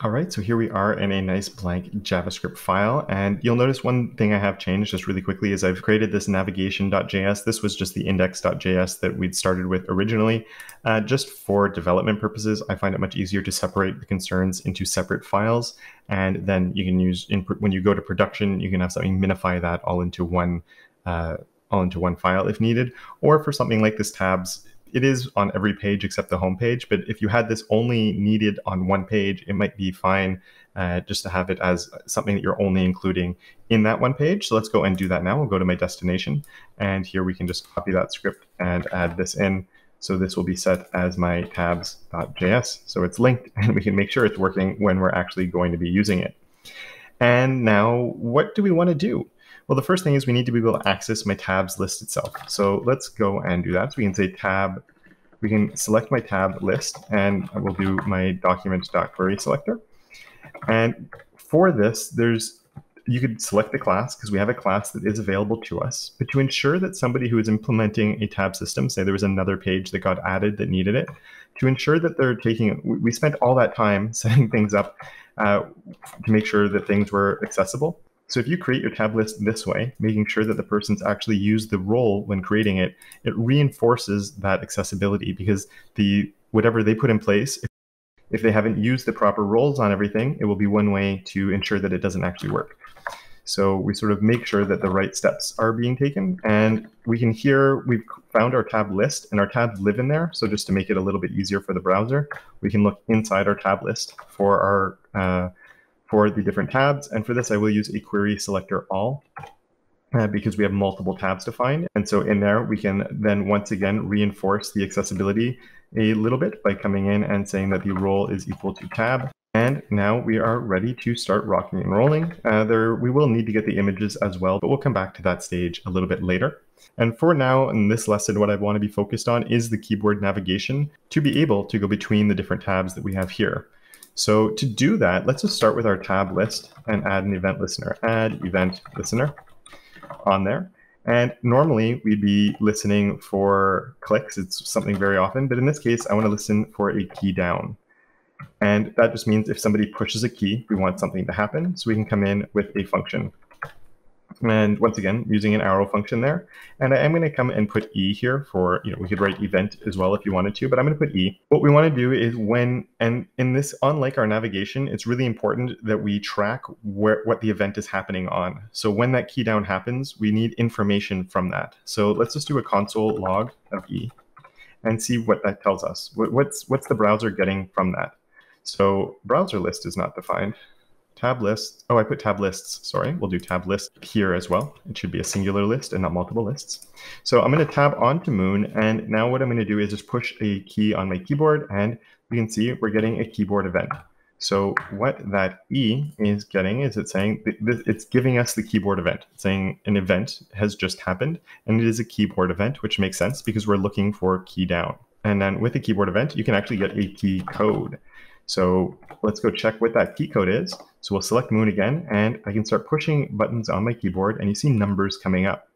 All right, so here we are in a nice blank JavaScript file, and you'll notice one thing I have changed just really quickly is I've created this navigation.js. This was just the index.js that we'd started with originally. Just for development purposes, I find it much easier to separate the concerns into separate files, and then you can use, when you go to production, you can have something minify that all into one file if needed. Or for something like this tabs, it is on every page except the home page, but if you had this only needed on one page, it might be fine just to have it as something that you're only including in that one page. So let's go and do that now. We'll go to my destination, and here we can just copy that script and add this in. So this will be set as my tabs.js. So it's linked, and we can make sure it's working when we're actually going to be using it. And now what do we want to do? Well, the first thing is we need to be able to access my tabs list itself. So let's go and do that. So we can say tab, we can select my tab list, and I will do my document.query selector. And for this, you could select the class because we have a class that is available to us. But to ensure that somebody who is implementing a tab system, say there was another page that got added that needed it, to ensure that they're taking, we spent all that time setting things up to make sure that things were accessible. So if you create your tab list this way, making sure that the person's actually used the role when creating it, it reinforces that accessibility because whatever they put in place, if they haven't used the proper roles on everything, it will be one way to ensure that it doesn't actually work. So we sort of make sure that the right steps are being taken. And we can we've found our tab list, and our tabs live in there. So just to make it a little bit easier for the browser, we can look inside our tab list for the different tabs. And for this, I will use a query selector all because we have multiple tabs to find. And so in there, we can then once again reinforce the accessibility a little bit by coming in and saying that the role is equal to tab. And now we are ready to start rocking and rolling. We will need to get the images as well, but we'll come back to that stage a little bit later. And for now, in this lesson, what I want to be focused on is the keyboard navigation to be able to go between the different tabs that we have here. So to do that, let's just start with our tab list and add an event listener. Add event listener on there. And normally we'd be listening for clicks. It's something very often, but in this case, I want to listen for a key down. And that just means if somebody pushes a key, we want something to happen. So we can come in with a function. And once again, using an arrow function there. And I am going to come and put E here for, we could write event as well if you wanted to, but I'm going to put E. What we want to do is and in this, unlike our navigation, it's really important that we track what the event is happening on. So when that key down happens, we need information from that. So let's just do a console log of E and see what that tells us. What's the browser getting from that? So browser list is not defined. Tab list, I put tab lists, sorry. We'll do tab list here as well. It should be a singular list and not multiple lists. So I'm going to tab onto moon, and now what I'm going to do is just push a key on my keyboard, and we can see we're getting a keyboard event. So what that E is getting is it's saying it's giving us the keyboard event. It's saying an event has just happened, and it is a keyboard event, which makes sense because we're looking for key down. And then with a keyboard event, you can actually get a key code. So let's go check what that key code is. So we'll select Moon again, and I can start pushing buttons on my keyboard, and you see numbers coming up.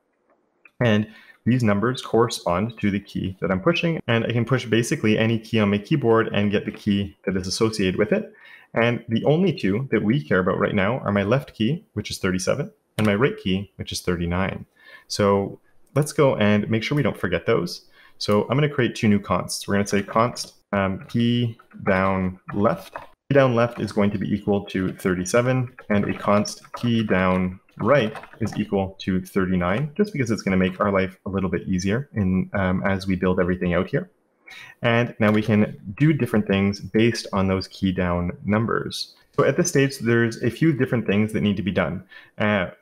And these numbers correspond to the key that I'm pushing, and I can push basically any key on my keyboard and get the key that is associated with it. And the only two that we care about right now are my left key, which is 37, and my right key, which is 39. So let's go and make sure we don't forget those. So I'm going to create two new consts. We're going to say const key down left. Key down left is going to be equal to 37, and a const key down right is equal to 39, just because it's going to make our life a little bit easier as we build everything out here. And now we can do different things based on those key down numbers. So at this stage, there's a few different things that need to be done.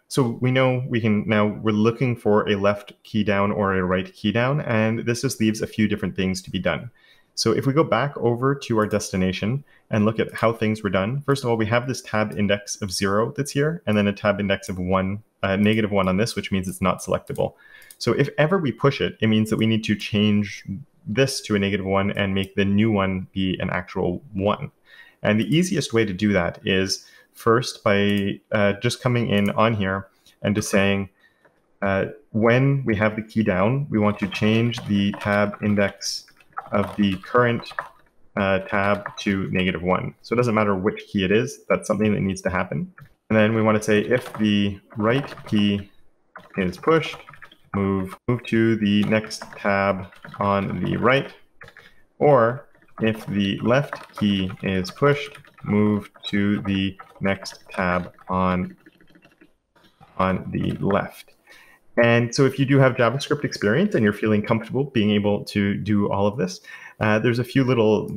So we know we're looking for a left key down or a right key down, and this just leaves a few different things to be done. So if we go back over to our destination and look at how things were done, first of all, we have this tab index of 0 that's here, and then a tab index of -1 on this, which means it's not selectable. So if ever we push it, it means that we need to change this to a -1 and make the new one be an actual 1. And the easiest way to do that is first by just coming in on here and just saying, when we have the key down, we want to change the tab index of the current tab to -1. So it doesn't matter which key it is, that's something that needs to happen. And then we want to say if the right key is pushed, move to the next tab on the right, or if the left key is pushed, move to the next tab on the left. And so if you do have JavaScript experience and you're feeling comfortable being able to do all of this, there's a few little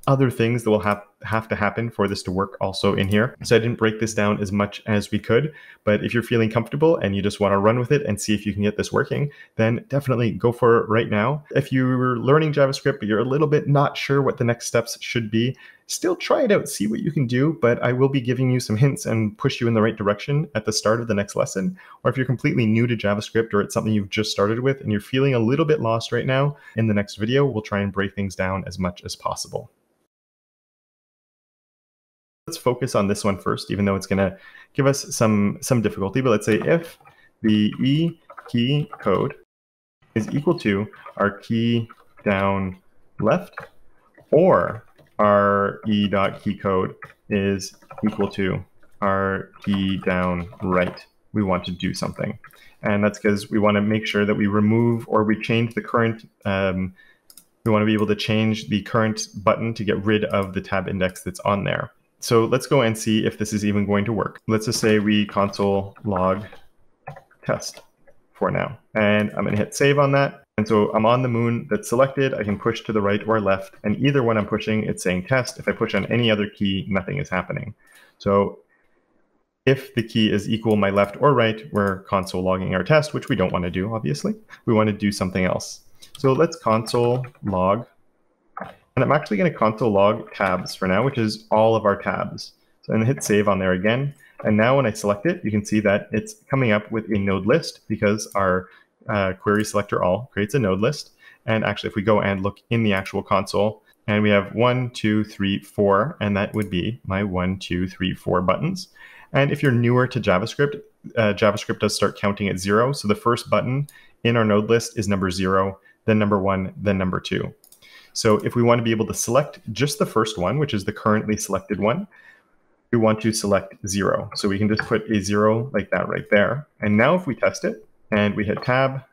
other things that will have to happen for this to work also in here. So I didn't break this down as much as we could, but if you're feeling comfortable and you just want to run with it and see if you can get this working, then definitely go for it right now. If you're learning JavaScript, but you're a little bit not sure what the next steps should be, still try it out, see what you can do, but I will be giving you some hints and push you in the right direction at the start of the next lesson. Or if you're completely new to JavaScript or it's something you've just started with and you're feeling a little bit lost right now, in the next video, we'll try and break things down as much as possible. Let's focus on this one first, even though it's going to give us some difficulty. But let's say if the E key code is equal to our key down left, or our E.key code is equal to our key down right, we want to do something. And that's because we want to make sure that we remove or we change the current, we want to be able to change the current button to get rid of the tab index that's on there. So let's go and see if this is even going to work. Let's just say we console log test for now. And I'm going to hit save on that. And so I'm on the moon that's selected. I can push to the right or left. And either one I'm pushing, it's saying test. If I push on any other key, nothing is happening. So if the key is equal my left or right, we're console logging our test, which we don't want to do, obviously. We want to do something else. So let's console log. And I'm actually going to console log tabs for now, which is all of our tabs. So I'm going to hit save on there again. And now when I select it, you can see that it's coming up with a node list because our query selector all creates a node list. And actually, if we go and look in the actual console, and we have 1, 2, 3, 4, and that would be my 1, 2, 3, 4 buttons. And if you're newer to JavaScript, JavaScript does start counting at 0. So the first button in our node list is number 0, then number 1, then number 2. So if we want to be able to select just the first one, which is the currently selected one, we want to select 0. So we can just put a 0 like that right there. And now if we test it and we hit tab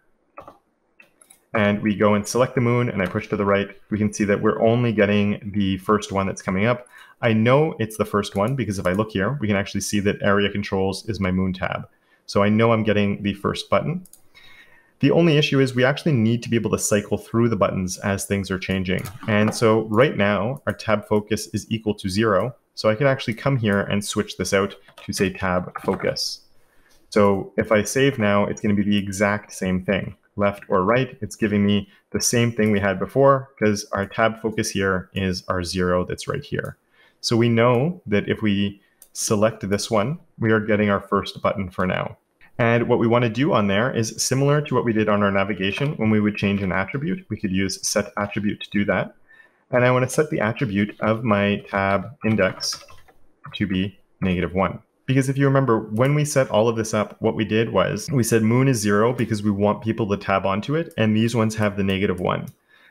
and we go and select the moon and I push to the right, we can see that we're only getting the first one that's coming up. I know it's the first one because if I look here, we can actually see that area controls is my moon tab. So I know I'm getting the first button. The only issue is we actually need to be able to cycle through the buttons as things are changing. And so right now, our tab focus is equal to 0. So I can actually come here and switch this out to say tab focus. So if I save now, it's going to be the exact same thing. Left or right, it's giving me the same thing we had before because our tab focus here is our 0 that's right here. So we know that if we select this one, we are getting our first button for now. And what we want to do on there is similar to what we did on our navigation when we would change an attribute. We could use set attribute to do that. And I want to set the attribute of my tab index to be -1. Because if you remember, when we set all of this up, what we did was we said moon is 0 because we want people to tab onto it, and these ones have the -1.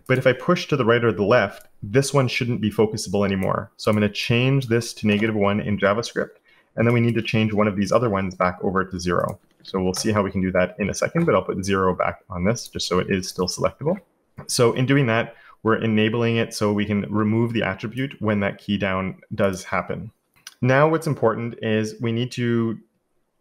But if I push to the right or the left, this one shouldn't be focusable anymore. So I'm going to change this to -1 in JavaScript, and then we need to change one of these other ones back over to 0. So we'll see how we can do that in a second, but I'll put 0 back on this just so it is still selectable. So in doing that, we're enabling it so we can remove the attribute when that key down does happen. Now what's important is we need to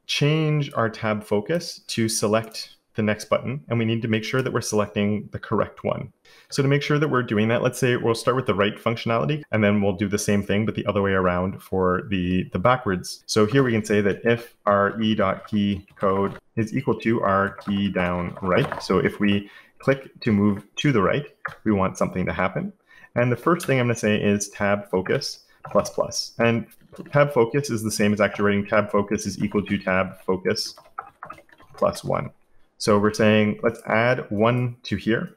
change our tab focus to select the next button, and we need to make sure that we're selecting the correct one. So to make sure that we're doing that, let's say we'll start with the right functionality, and then we'll do the same thing, but the other way around for the backwards. So here we can say that if our e.key code is equal to our key down right. So if we click to move to the right, we want something to happen. And the first thing I'm going to say is tab focus ++. And tab focus is the same as actually writing tab focus is equal to tab focus +1. So we're saying let's add 1 to here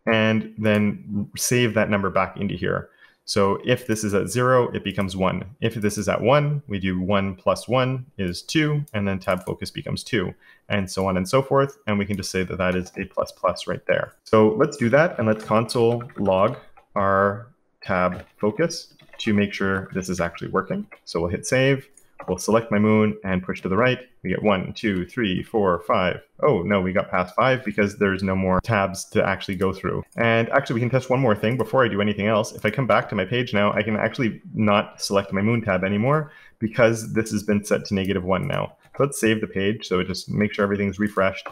and then save that number back into here. So if this is at 0, it becomes 1. If this is at 1, we do 1 + 1 is 2, and then tab focus becomes 2, and so on and so forth. And we can just say that that is a ++ right there. So let's do that, and let's console log our tab focus to make sure this is actually working. So we'll hit save. We'll select my moon and push to the right. We get 1, 2, 3, 4, 5. Oh no, we got past 5 because there's no more tabs to actually go through. And actually we can test one more thing before I do anything else. If I come back to my page now, I can actually not select my moon tab anymore because this has been set to -1 now. So let's save the page. So just make sure everything's refreshed.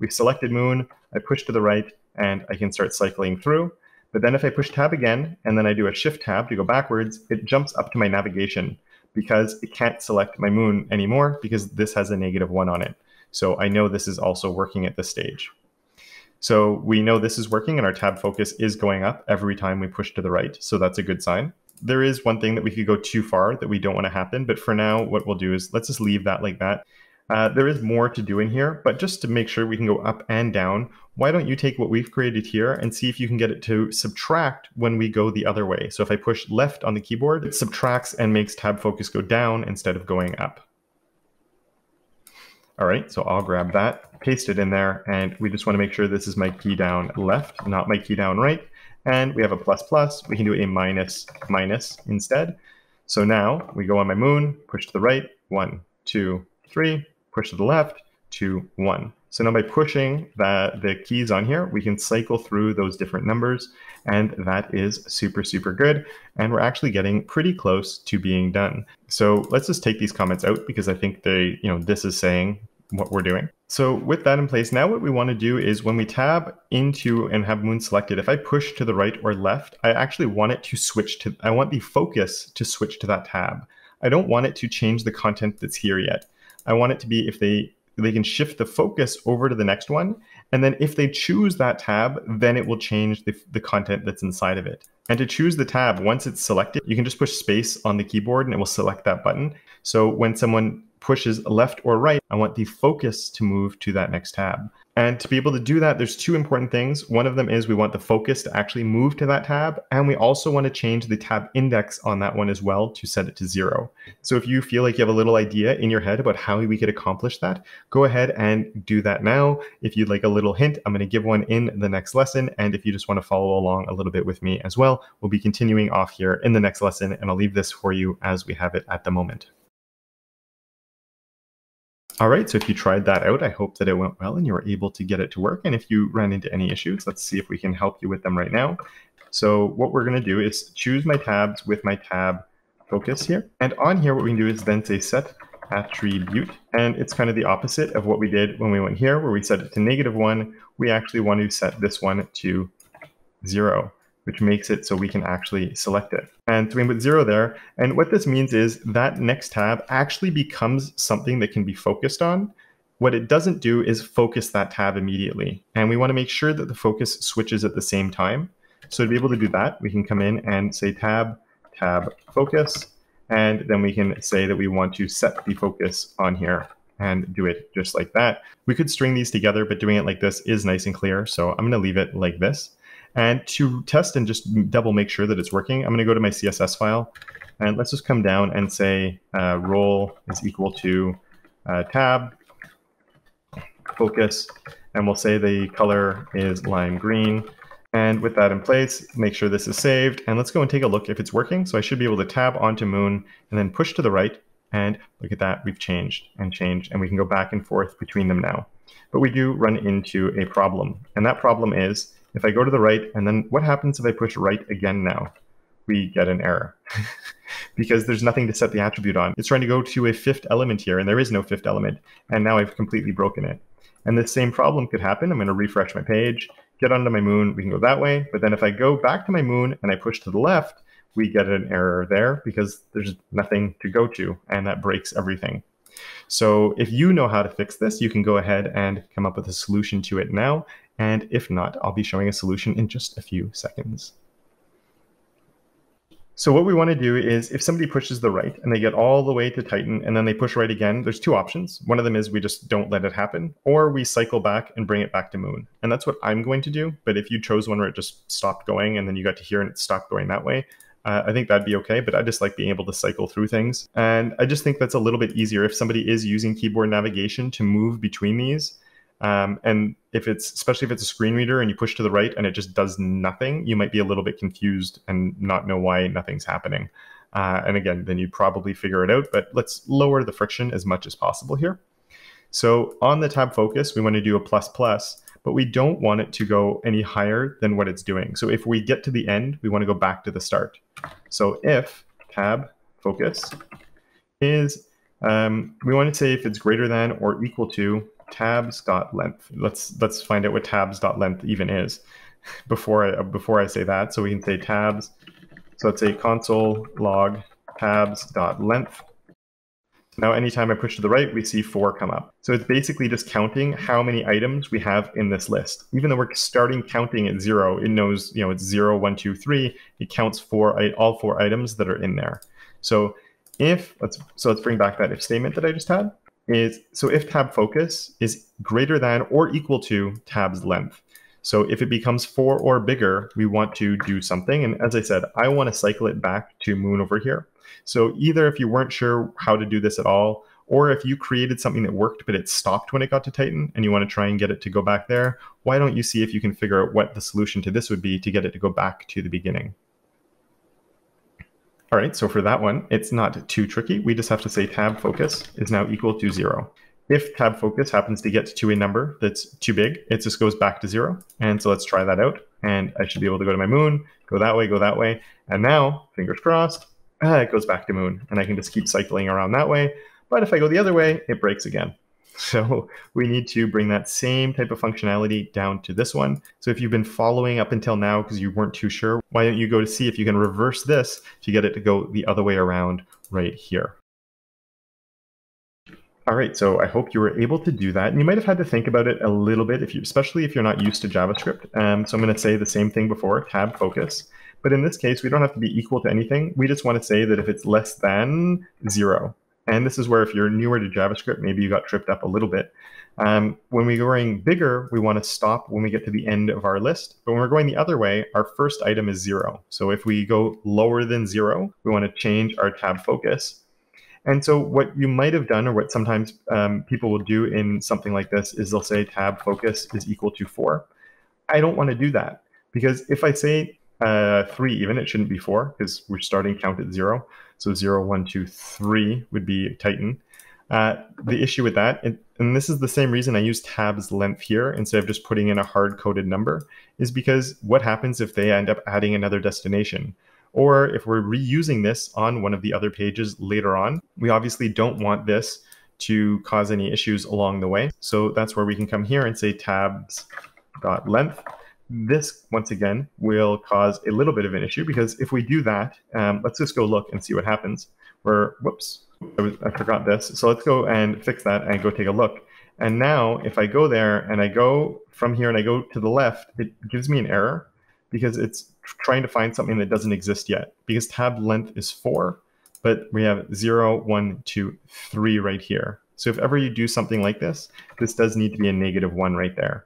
We selected moon, I push to the right, and I can start cycling through. But then if I push tab again, and then I do a shift tab to go backwards, it jumps up to my navigation because it can't select my moon anymore because this has a -1 on it. So I know this is also working at this stage. So we know this is working and our tab focus is going up every time we push to the right. So that's a good sign. There is one thing that we could go too far that we don't want to happen. But for now, what we'll do is let's just leave that like that. There is more to do in here, but just to make sure we can go up and down, why don't you take what we've created here and see if you can get it to subtract when we go the other way. So if I push left on the keyboard, it subtracts and makes tab focus go down instead of going up. All right, so I'll grab that, paste it in there, and we just want to make sure this is my key down left, not my key down right. And we have a ++, we can do a -, instead. So now we go on my moon, push to the right, 1, 2, 3, push to the left, 2, 1. So now by pushing the keys on here, we can cycle through those different numbers, and that is super, super good. And we're actually getting pretty close to being done. So let's just take these comments out because I think this is saying what we're doing. So with that in place, now what we want to do is when we tab into and have moon selected, if I push to the right or left, I actually want it to switch to, I want the focus to switch to that tab. I don't want it to change the content that's here yet. I want it to be if they can shift the focus over to the next one. And then if they choose that tab, then it will change the content that's inside of it. And to choose the tab, once it's selected, you can just push space on the keyboard and it will select that button. So when someone pushes left or right, I want the focus to move to that next tab. And to be able to do that, there's two important things. One of them is we want the focus to actually move to that tab. And we also want to change the tab index on that one as well to set it to 0. So if you feel like you have a little idea in your head about how we could accomplish that, go ahead and do that now. If you'd like a little hint, I'm going to give one in the next lesson. And if you just want to follow along a little bit with me as well, we'll be continuing off here in the next lesson. And I'll leave this for you as we have it at the moment. All right, so if you tried that out, I hope that it went well and you were able to get it to work. And if you ran into any issues, let's see if we can help you with them right now. So what we're going to do is choose my tabs with my tab focus here. And on here, what we can do is then say set attribute. And it's kind of the opposite of what we did when we went here, where we set it to -1. We actually want to set this one to 0. Which makes it so we can actually select it. And so we put 0 there. And what this means is that next tab actually becomes something that can be focused on. What it doesn't do is focus that tab immediately. And we want to make sure that the focus switches at the same time. So to be able to do that, we can come in and say tab focus. And then we can say that we want to set the focus on here and do it just like that. We could string these together, but doing it like this is nice and clear. So I'm going to leave it like this. And to test and just double make sure that it's working, I'm going to go to my CSS file. And let's just come down and say role is equal to tab focus. And we'll say the color is lime green. And with that in place, make sure this is saved. And let's go and take a look if it's working. So I should be able to tab onto moon and then push to the right. And look at that, we've changed, and we can go back and forth between them now. But we do run into a problem. And that problem is, if I go to the right, and then what happens if I push right again now? We get an error because there's nothing to set the attribute on. It's trying to go to a fifth element here, and there is no fifth element. And now I've completely broken it. And the same problem could happen. I'm going to refresh my page, get onto my moon, we can go that way. But then if I go back to my moon and I push to the left, we get an error there because there's nothing to go to, and that breaks everything. So if you know how to fix this, you can go ahead and come up with a solution to it now. And if not, I'll be showing a solution in just a few seconds. So what we want to do is if somebody pushes the right and they get all the way to Titan and then they push right again, there's two options. One of them is we just don't let it happen, or we cycle back and bring it back to moon. And that's what I'm going to do. But if you chose one where it just stopped going and then you got to here and it stopped going that way, I think that'd be okay, but I just like being able to cycle through things. And I just think that's a little bit easier if somebody is using keyboard navigation to move between these. And especially if it's a screen reader and you push to the right and it just does nothing, you might be a little bit confused and not know why nothing's happening. And again, then you'd probably figure it out, but let's lower the friction as much as possible here. So on the tab focus, we want to do a ++, but we don't want it to go any higher than what it's doing. So if we get to the end, we want to go back to the start. So if tab focus is, we want to say if it's greater than or equal to tabs.length. Let's find out what tabs.length even is before I say that. So we can say tabs. So let's say console log tabs.length. Now, anytime I push to the right, we see 4 come up. So it's basically just counting how many items we have in this list. Even though we're starting counting at 0, it knows, it's 0, 1, 2, 3. It counts all 4 items that are in there. So let's bring back that if statement that I just had. So if tab focus is greater than or equal to tabs length. So if it becomes 4 or bigger, we want to do something. And as I said, I want to cycle it back to moon over here. So either if you weren't sure how to do this at all, or if you created something that worked, but it stopped when it got to Titan and you want to try and get it to go back there, why don't you see if you can figure out what the solution to this would be to get it to go back to the beginning? All right, so for that one, it's not too tricky. We just have to say tab focus is now equal to 0. If tab focus happens to get to a number that's too big, it just goes back to 0. And so let's try that out. And I should be able to go to my moon, go that way. And now, fingers crossed, it goes back to moon. And I can just keep cycling around that way. But if I go the other way, it breaks again. So we need to bring that same type of functionality down to this one. So if you've been following up until now because you weren't too sure, why don't you go to see if you can reverse this to get it to go the other way around right here. All right, so I hope you were able to do that. And you might have had to think about it a little bit, especially if you're not used to JavaScript. So I'm going to say the same thing before, tab focus. But in this case, we don't have to be equal to anything. We just want to say that if it's less than 0. And this is where if you're newer to JavaScript, maybe you got tripped up a little bit. When we're going bigger, we want to stop when we get to the end of our list. But when we're going the other way, our first item is 0. So if we go lower than 0, we want to change our tab focus. And so what you might have done, or what sometimes people will do in something like this, is they'll say tab focus is equal to 4. I don't want to do that, because if I say 3 even, it shouldn't be 4, because we're starting count at 0. So 0, 1, 2, 3 would be Titan. The issue with that, and this is the same reason I use tabs length here instead of just putting in a hard-coded number, is because what happens if they end up adding another destination? Or if we're reusing this on one of the other pages later on, we obviously don't want this to cause any issues along the way. So that's where we can come here and say tabs.length. This, once again, will cause a little bit of an issue, because if we do that, let's just go look and see what happens. Whoops, I forgot this. So let's go and fix that and go take a look. And now if I go there and I go from here and I go to the left, it gives me an error because it's trying to find something that doesn't exist yet. Because tab length is 4, but we have 0, 1, 2, 3 right here. So if ever you do something like this, this does need to be a -1 right there.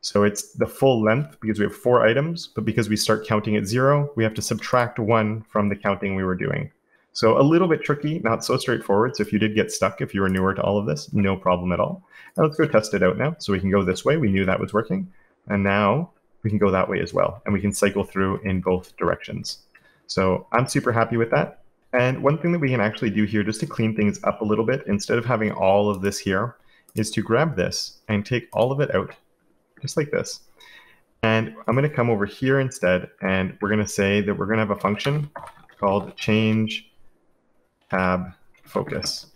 So it's the full length because we have 4 items, but because we start counting at 0, we have to subtract 1 from the counting we were doing. So a little bit tricky, not so straightforward. So if you did get stuck, if you were newer to all of this, no problem at all. And let's go test it out now. So we can go this way. We knew that was working. And now we can go that way as well. And we can cycle through in both directions. So I'm super happy with that. And one thing that we can actually do here just to clean things up a little bit, instead of having all of this here, is to grab this and take all of it out, just like this. And I'm going to come over here instead, and we're going to say that we're going to have a function called change tab focus.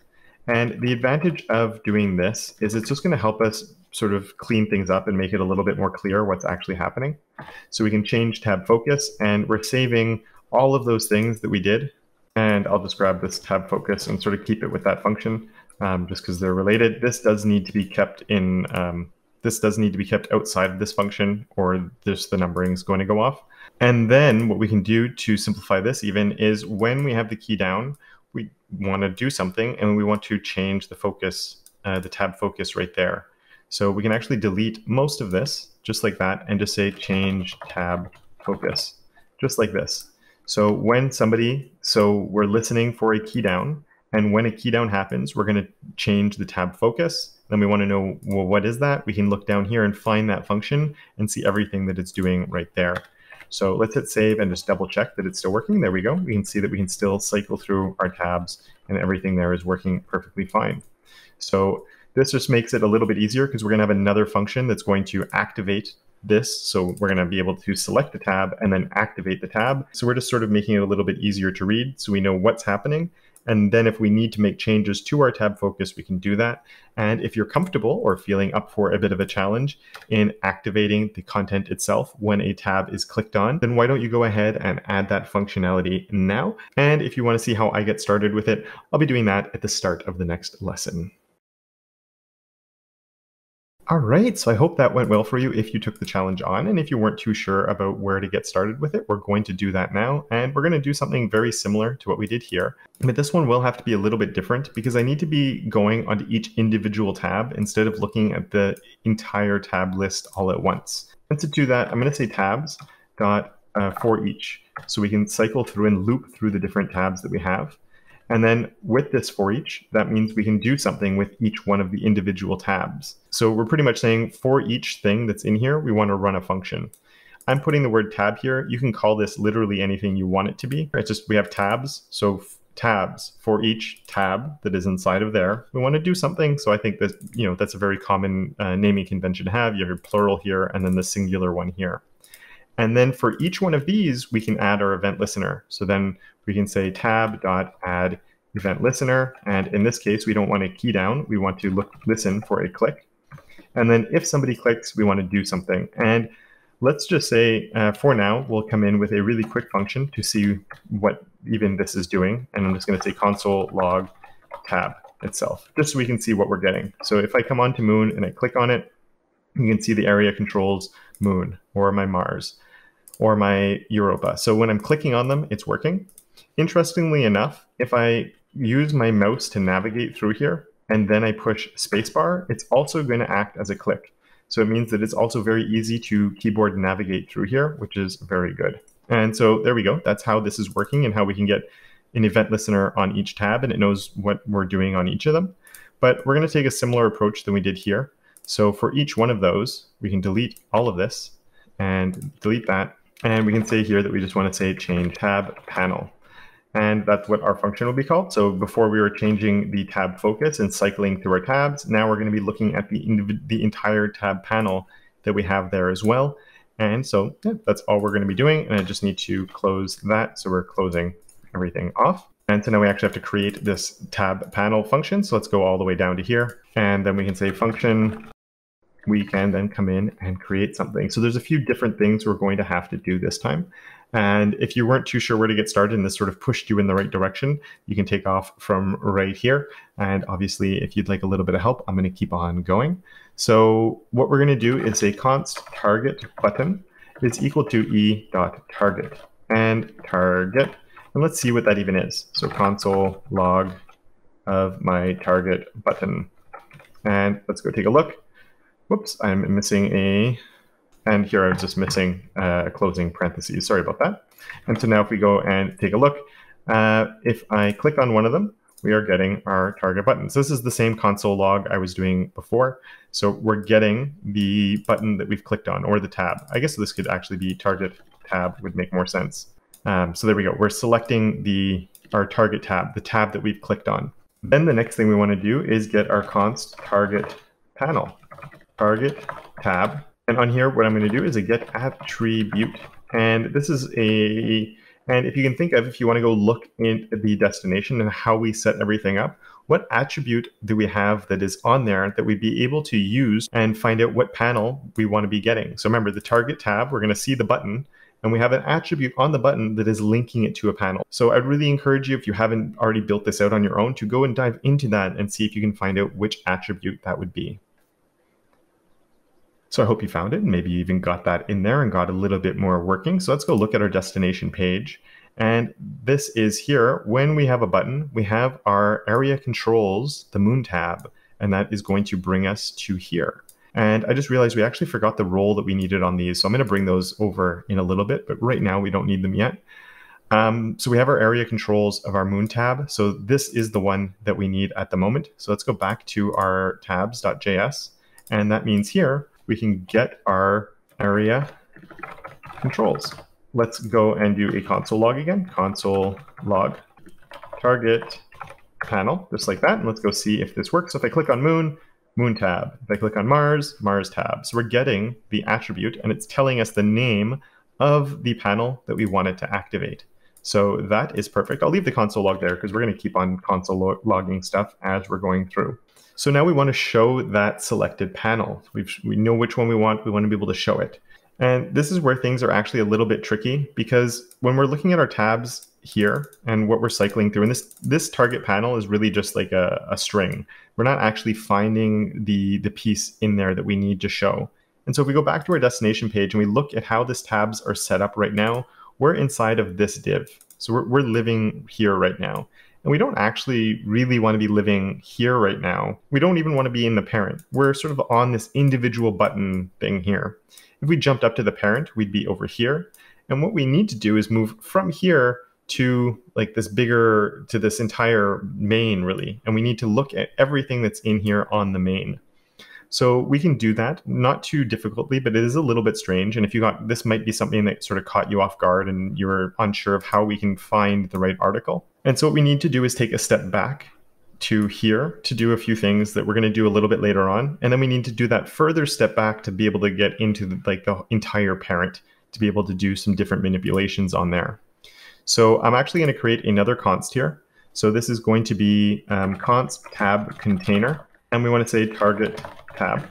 And the advantage of doing this is it's just going to help us sort of clean things up and make it a little bit more clear what's actually happening. So we can change tab focus, and we're saving all of those things that we did. And I'll just grab this tab focus and sort of keep it with that function, just because they're related. This does need to be kept in. This does need to be kept outside of this function, or just the numbering is going to go off. And then what we can do to simplify this even is when we have the key down, we want to do something and we want to change the focus, the tab focus right there. So we can actually delete most of this just like that and just say change tab focus, just like this. So when we're listening for a key down, and when a key down happens, we're going to change the tab focus. Then we want to know, well, what is that? We can look down here and find that function and see everything that it's doing right there. So let's hit save and just double check that it's still working. There we go. We can see that we can still cycle through our tabs and everything there is working perfectly fine. So this just makes it a little bit easier because we're going to have another function that's going to activate this. So we're going to be able to select the tab and then activate the tab. So we're just sort of making it a little bit easier to read so we know what's happening. And then if we need to make changes to our tab focus, we can do that. And if you're comfortable or feeling up for a bit of a challenge in activating the content itself when a tab is clicked on, then why don't you go ahead and add that functionality now? And if you want to see how I get started with it, I'll be doing that at the start of the next lesson. All right, so I hope that went well for you if you took the challenge on. And if you weren't too sure about where to get started with it, we're going to do that now. And we're going to do something very similar to what we did here. But this one will have to be a little bit different because I need to be going onto each individual tab instead of looking at the entire tab list all at once. And to do that, I'm going to say tabs dot for each. So we can cycle through and loop through the different tabs that we have. And then with this for each, that means we can do something with each one of the individual tabs. So we're pretty much saying for each thing that's in here, we want to run a function. I'm putting the word tab here. You can call this literally anything you want it to be. It's just we have tabs. So tabs for each tab that is inside of there. We want to do something. So I think that, that's a very common naming convention to have. You have your plural here and then the singular one here. And then for each one of these, we can add our event listener. So then we can say tab.add event listener. And in this case, we don't want a key down. We want to listen for a click. And then if somebody clicks, we want to do something. And let's just say for now, we'll come in with a really quick function to see what even this is doing. And I'm just going to say console log tab itself, just so we can see what we're getting. So if I come on to Moon and I click on it, you can see the area controls Moon or my Mars or my Europa. So when I'm clicking on them, it's working. Interestingly enough, if I use my mouse to navigate through here and then I push spacebar, it's also going to act as a click. So it means that it's also very easy to keyboard navigate through here, which is very good. And so there we go. That's how this is working and how we can get an event listener on each tab, and it knows what we're doing on each of them. But we're going to take a similar approach than we did here. So for each one of those, we can delete all of this and delete that. And we can say here that we just want to say change tab panel. And that's what our function will be called. So before we were changing the tab focus and cycling through our tabs, now we're going to be looking at the entire tab panel that we have there as well. And so that's all we're going to be doing. And I just need to close that. So we're closing everything off. And so now we actually have to create this tab panel function. So let's go all the way down to here. And then we can say function. We can then come in and create something. So there's a few different things we're going to have to do this time. And if you weren't too sure where to get started and this sort of pushed you in the right direction, you can take off from right here. And obviously, if you'd like a little bit of help, I'm going to keep on going. So what we're going to do is a const target button is equal to e.target. And target And let's see what that even is. So console log of my target button. And let's go take a look. Whoops, I'm missing a, and here I was just missing a closing parentheses. Sorry about that. And so now if we go and take a look, if I click on one of them, we are getting our target button. So this is the same console log I was doing before. So we're getting the button that we've clicked on, or the tab. I guess this could actually be target tab, would make more sense. So there we go. We're selecting our target tab, the tab that we've clicked on. Then the next thing we want to do is get our const target panel, target tab. And on here, what I'm going to do is a get attribute. And this is and if you can think of, if you want to go look in the destination and how we set everything up, what attribute do we have that is on there that we'd be able to use and find out what panel we want to be getting. So remember, the target tab, we're going to see the button, and we have an attribute on the button that is linking it to a panel. So I'd really encourage you, if you haven't already built this out on your own, to go and dive into that and see if you can find out which attribute that would be. So I hope you found it, and maybe you even got that in there and got a little bit more working. So let's go look at our destination page. And this is here, when we have a button, we have our area controls, the moon tab, and that is going to bring us to here. And I just realized we actually forgot the role that we needed on these. So I'm going to bring those over in a little bit, but right now we don't need them yet. So we have our area controls of our moon tab. So this is the one that we need at the moment. So let's go back to our tabs.js. And that means here, we can get our area controls. Let's go and do a console log again. Console log target panel, just like that. And let's go see if this works. So if I click on moon, moon tab. If I click on Mars, Mars tab. So we're getting the attribute, and it's telling us the name of the panel that we wanted to activate. So that is perfect. I'll leave the console log there because we're going to keep on console logging stuff as we're going through. So now we want to show that selected panel. We know which one we want. We want to be able to show it. And this is where things are actually a little bit tricky, because when we're looking at our tabs here and what we're cycling through, and this target panel is really just like a string. We're not actually finding the piece in there that we need to show. And so if we go back to our destination page and we look at how these tabs are set up right now, we're inside of this div. So we're living here right now. And we don't actually really want to be living here right now. We don't even want to be in the parent. We're sort of on this individual button thing here. If we jumped up to the parent, we'd be over here. And what we need to do is move from here to like this bigger, to this entire main really. And we need to look at everything that's in here on the main. So we can do that, not too difficultly, but it is a little bit strange. And if you got, this might be something that sort of caught you off guard and you're unsure of how we can find the right article. And so what we need to do is take a step back to here to do a few things that we're going to do a little bit later on. And then we need to do that further step back to be able to get into the entire parent, to be able to do some different manipulations on there. So I'm actually going to create another const here. So this is going to be const tab container, and we want to say target tab.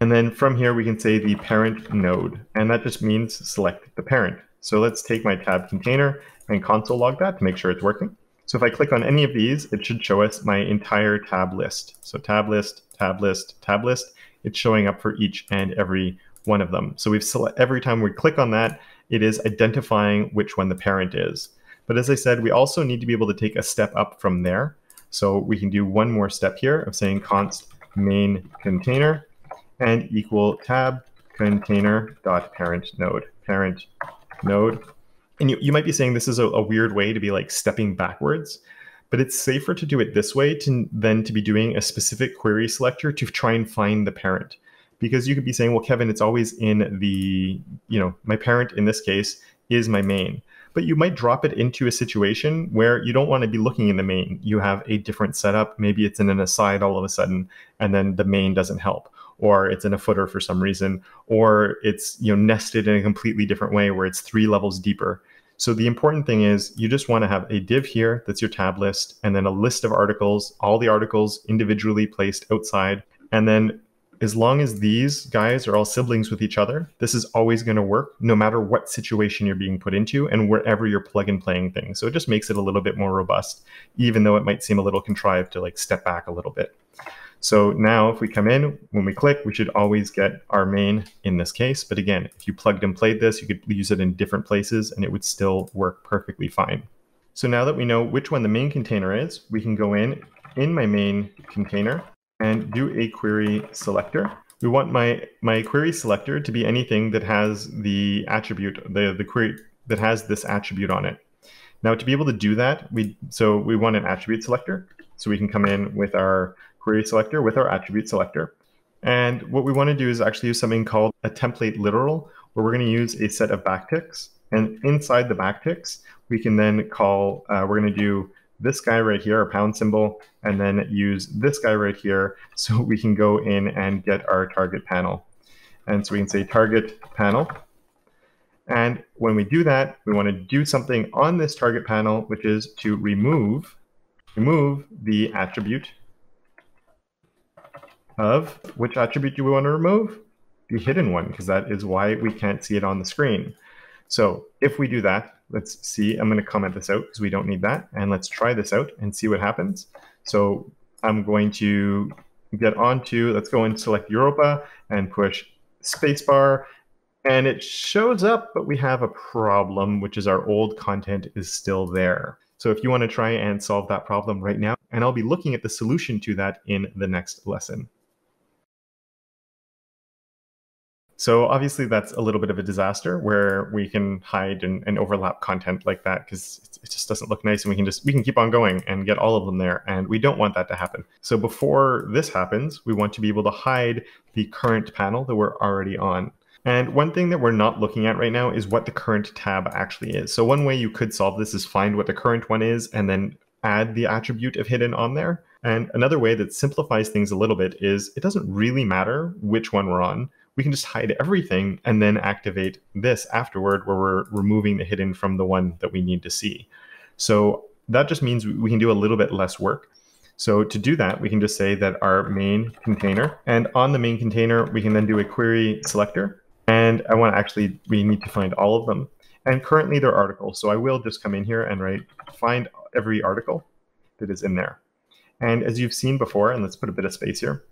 And then from here, we can say the parent node, and that just means select the parent. So let's take my tab container and console log that to make sure it's working. So if I click on any of these, it should show us my entire tab list. So tab list, tab list, tab list. It's showing up for each and every one of them. So every time we click on that, it is identifying which one the parent is. But as I said, we also need to be able to take a step up from there. So we can do one more step here of saying const main container and equal tab container dot parent node, parent node. And you might be saying this is a weird way to be like stepping backwards, but it's safer to do it this way than to be doing a specific query selector to try and find the parent. Because you could be saying, well, Kevin, it's always in the, my parent in this case is my main. But you might drop it into a situation where you don't want to be looking in the main. You have a different setup. Maybe it's in an aside all of a sudden, and then the main doesn't help. Or it's in a footer for some reason, or it's nested in a completely different way where it's 3 levels deeper. So the important thing is you just want to have a div here that's your tab list, and then a list of articles, all the articles individually placed outside. And then as long as these guys are all siblings with each other, this is always going to work no matter what situation you're being put into and wherever you're plug and playing things. So it just makes it a little bit more robust, even though it might seem a little contrived to like step back a little bit. So now if we come in, when we click, we should always get our main in this case. But again, if you plugged and played this, you could use it in different places and it would still work perfectly fine. So now that we know which one the main container is, we can go in my main container and do a query selector. We want my query selector to be anything that has the attribute, the query that has this attribute on it. Now to be able to do that, we want an attribute selector. So we can come in with our query selector with our attribute selector. And what we want to do is actually use something called a template literal, where we're going to use a set of backticks. And inside the backticks, we can then call, we're going to do this guy right here, a pound symbol, and then use this guy right here so we can go in and get our target panel. And so we can say target panel. And when we do that, we want to do something on this target panel, which is to remove the attribute of, which attribute do we want to remove? The hidden one, because that is why we can't see it on the screen. So if we do that, let's see, I'm going to comment this out because we don't need that. And let's try this out and see what happens. So I'm going to get onto, let's go and select Europa and push spacebar. And it shows up, but we have a problem, which is our old content is still there. So if you want to try and solve that problem right now, and I'll be looking at the solution to that in the next lesson. So obviously that's a little bit of a disaster where we can hide and overlap content like that because it just doesn't look nice, and we can keep on going and get all of them there, and we don't want that to happen. So before this happens, we want to be able to hide the current panel that we're already on. And one thing that we're not looking at right now is what the current tab actually is. So one way you could solve this is find what the current one is and then add the attribute of hidden on there. And another way that simplifies things a little bit is it doesn't really matter which one we're on. We can just hide everything and then activate this afterward where we're removing the hidden from the one that we need to see. So that just means we can do a little bit less work. So to do that, we can just say that our main container, and on the main container, we can then do a query selector. And we need to find all of them. And currently they're articles. So I will just come in here and find every article that is in there. And as you've seen before, and let's put a bit of space here,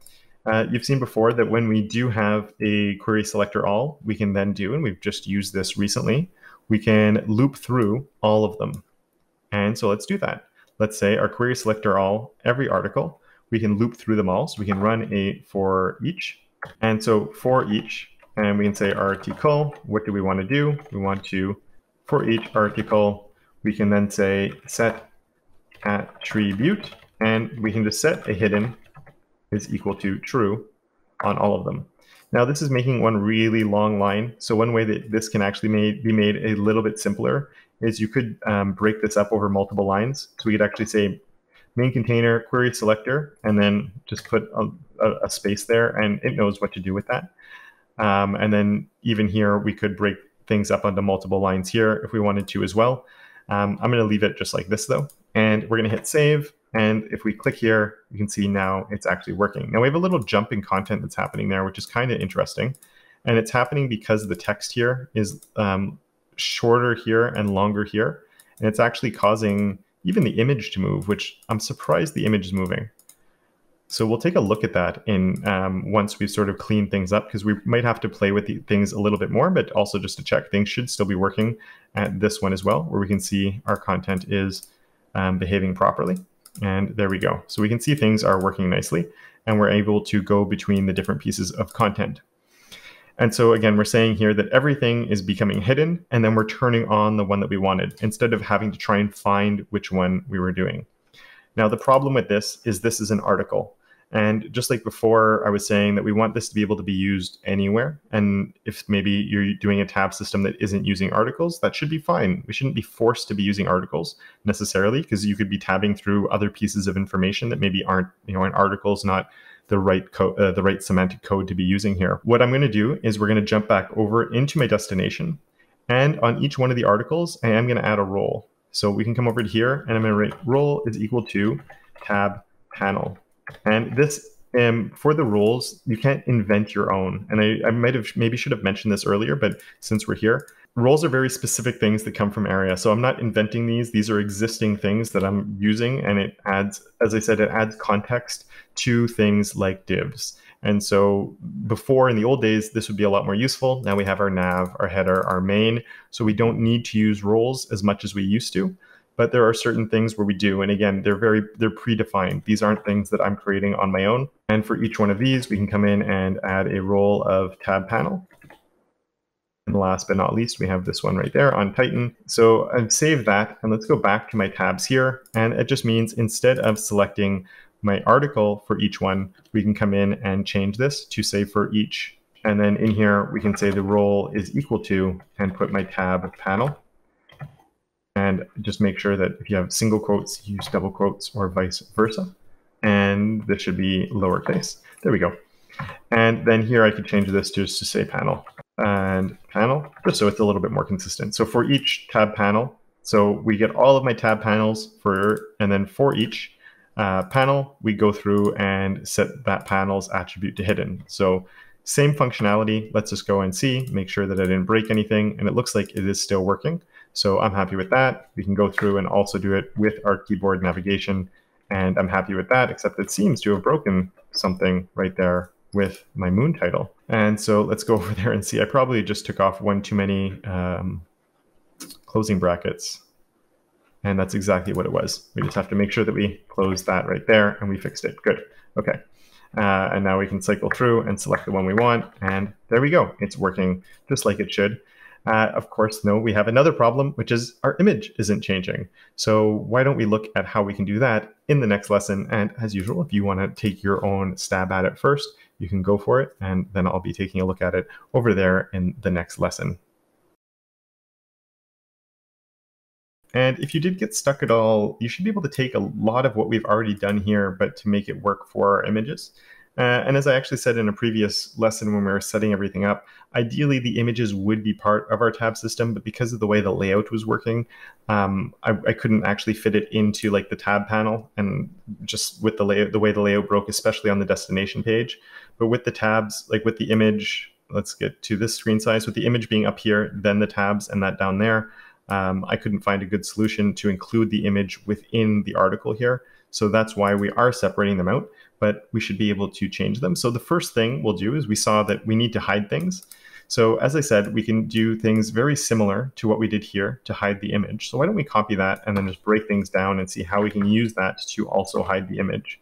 you've seen before that when we do have a query selector all, we can then do, and we've just used this recently, we can loop through all of them. And so let's do that. Let's say our query selector all, every article, we can loop through them all. So we can run a for each. And so for each, and we can say article, what do we want to do? We want to, for each article, we can then say set attribute, and we can just set a hidden is equal to true on all of them. Now this is making one really long line. So one way that this can actually be made a little bit simpler is you could break this up over multiple lines. So we could actually say main container query selector, and then just put a space there, and it knows what to do with that. And then even here, we could break things up onto multiple lines here if we wanted to as well. I'm going to leave it just like this though. And we're going to hit save. And if we click here, you can see now it's actually working. Now we have a little jump in content that's happening there, which is kind of interesting. And it's happening because the text here is shorter here and longer here. And it's actually causing even the image to move, which I'm surprised the image is moving. So we'll take a look at that in once we've sort of cleaned things up, because we might have to play with things a little bit more, but also just to check things should still be working at this one as well, where we can see our content is behaving properly. And there we go. So we can see things are working nicely, and we're able to go between the different pieces of content. And so again, we're saying here that everything is becoming hidden, and then we're turning on the one that we wanted instead of having to try and find which one we were doing. Now, the problem with this is an article. And just like before, I was saying that we want this to be able to be used anywhere. And if maybe you're doing a tab system that isn't using articles, that should be fine. We shouldn't be forced to be using articles necessarily, because you could be tabbing through other pieces of information that maybe aren't, an article is not the right code, the right semantic code to be using here. What I'm going to do is we're going to jump back over into my destination, and on each one of the articles, I am going to add a role. So we can come over to here, and I'm going to write role is equal to tab panel. And this, for the roles, you can't invent your own. And I maybe should have mentioned this earlier, but since we're here, roles are very specific things that come from area. So I'm not inventing these. These are existing things that I'm using, and it adds, as I said, it adds context to things like divs. And so before, in the old days, this would be a lot more useful. Now we have our nav, our header, our main, so we don't need to use roles as much as we used to. but there are certain things where we do. And again, they're predefined. These aren't things that I'm creating on my own. And for each one of these, we can come in and add a role of tab panel. And last but not least, we have this one right there on Titan. So I've saved that, and let's go back to my tabs here. And it just means instead of selecting my article for each one, we can come in and change this to say for each. And then in here, we can say the role is equal to, and put my tab panel. And just make sure that if you have single quotes, use double quotes or vice versa. And this should be lowercase. There we go. And then here I could change this just to say panel and panel, just so it's a little bit more consistent. So for each tab panel, so we get all of my tab panels and then for each panel, we go through and set that panel's attribute to hidden. So same functionality. Let's just go and see, make sure that I didn't break anything. And it looks like it is still working. So I'm happy with that. We can go through and also do it with our keyboard navigation. And I'm happy with that, except it seems to have broken something right there with my moon title. And so let's go over there and see. I probably just took off one too many closing brackets. And that's exactly what it was. We just have to make sure that we close that right there, and we fixed it. Good. Okay. And now we can cycle through and select the one we want. And there we go. It's working just like it should. Of course, no, we have another problem, which is our image isn't changing. So why don't we look at how we can do that in the next lesson? And as usual, if you want to take your own stab at it first, you can go for it. And then I'll be taking a look at it over there in the next lesson. And if you did get stuck at all, you should be able to take a lot of what we've already done here, but to make it work for our images. And as I actually said in a previous lesson when we were setting everything up, ideally the images would be part of our tab system, but because of the way the layout was working, I couldn't actually fit it into like the tab panel, and just with the way the layout broke, especially on the destination page. But with the tabs, like with the image, let's get to this screen size, with the image being up here, then the tabs and that down there, I couldn't find a good solution to include the image within the article here. So that's why we are separating them out, but we should be able to change them. So the first thing we'll do is we saw that we need to hide things. So as I said, we can do things very similar to what we did here to hide the image. So why don't we copy that and then just break things down and see how we can use that to also hide the image.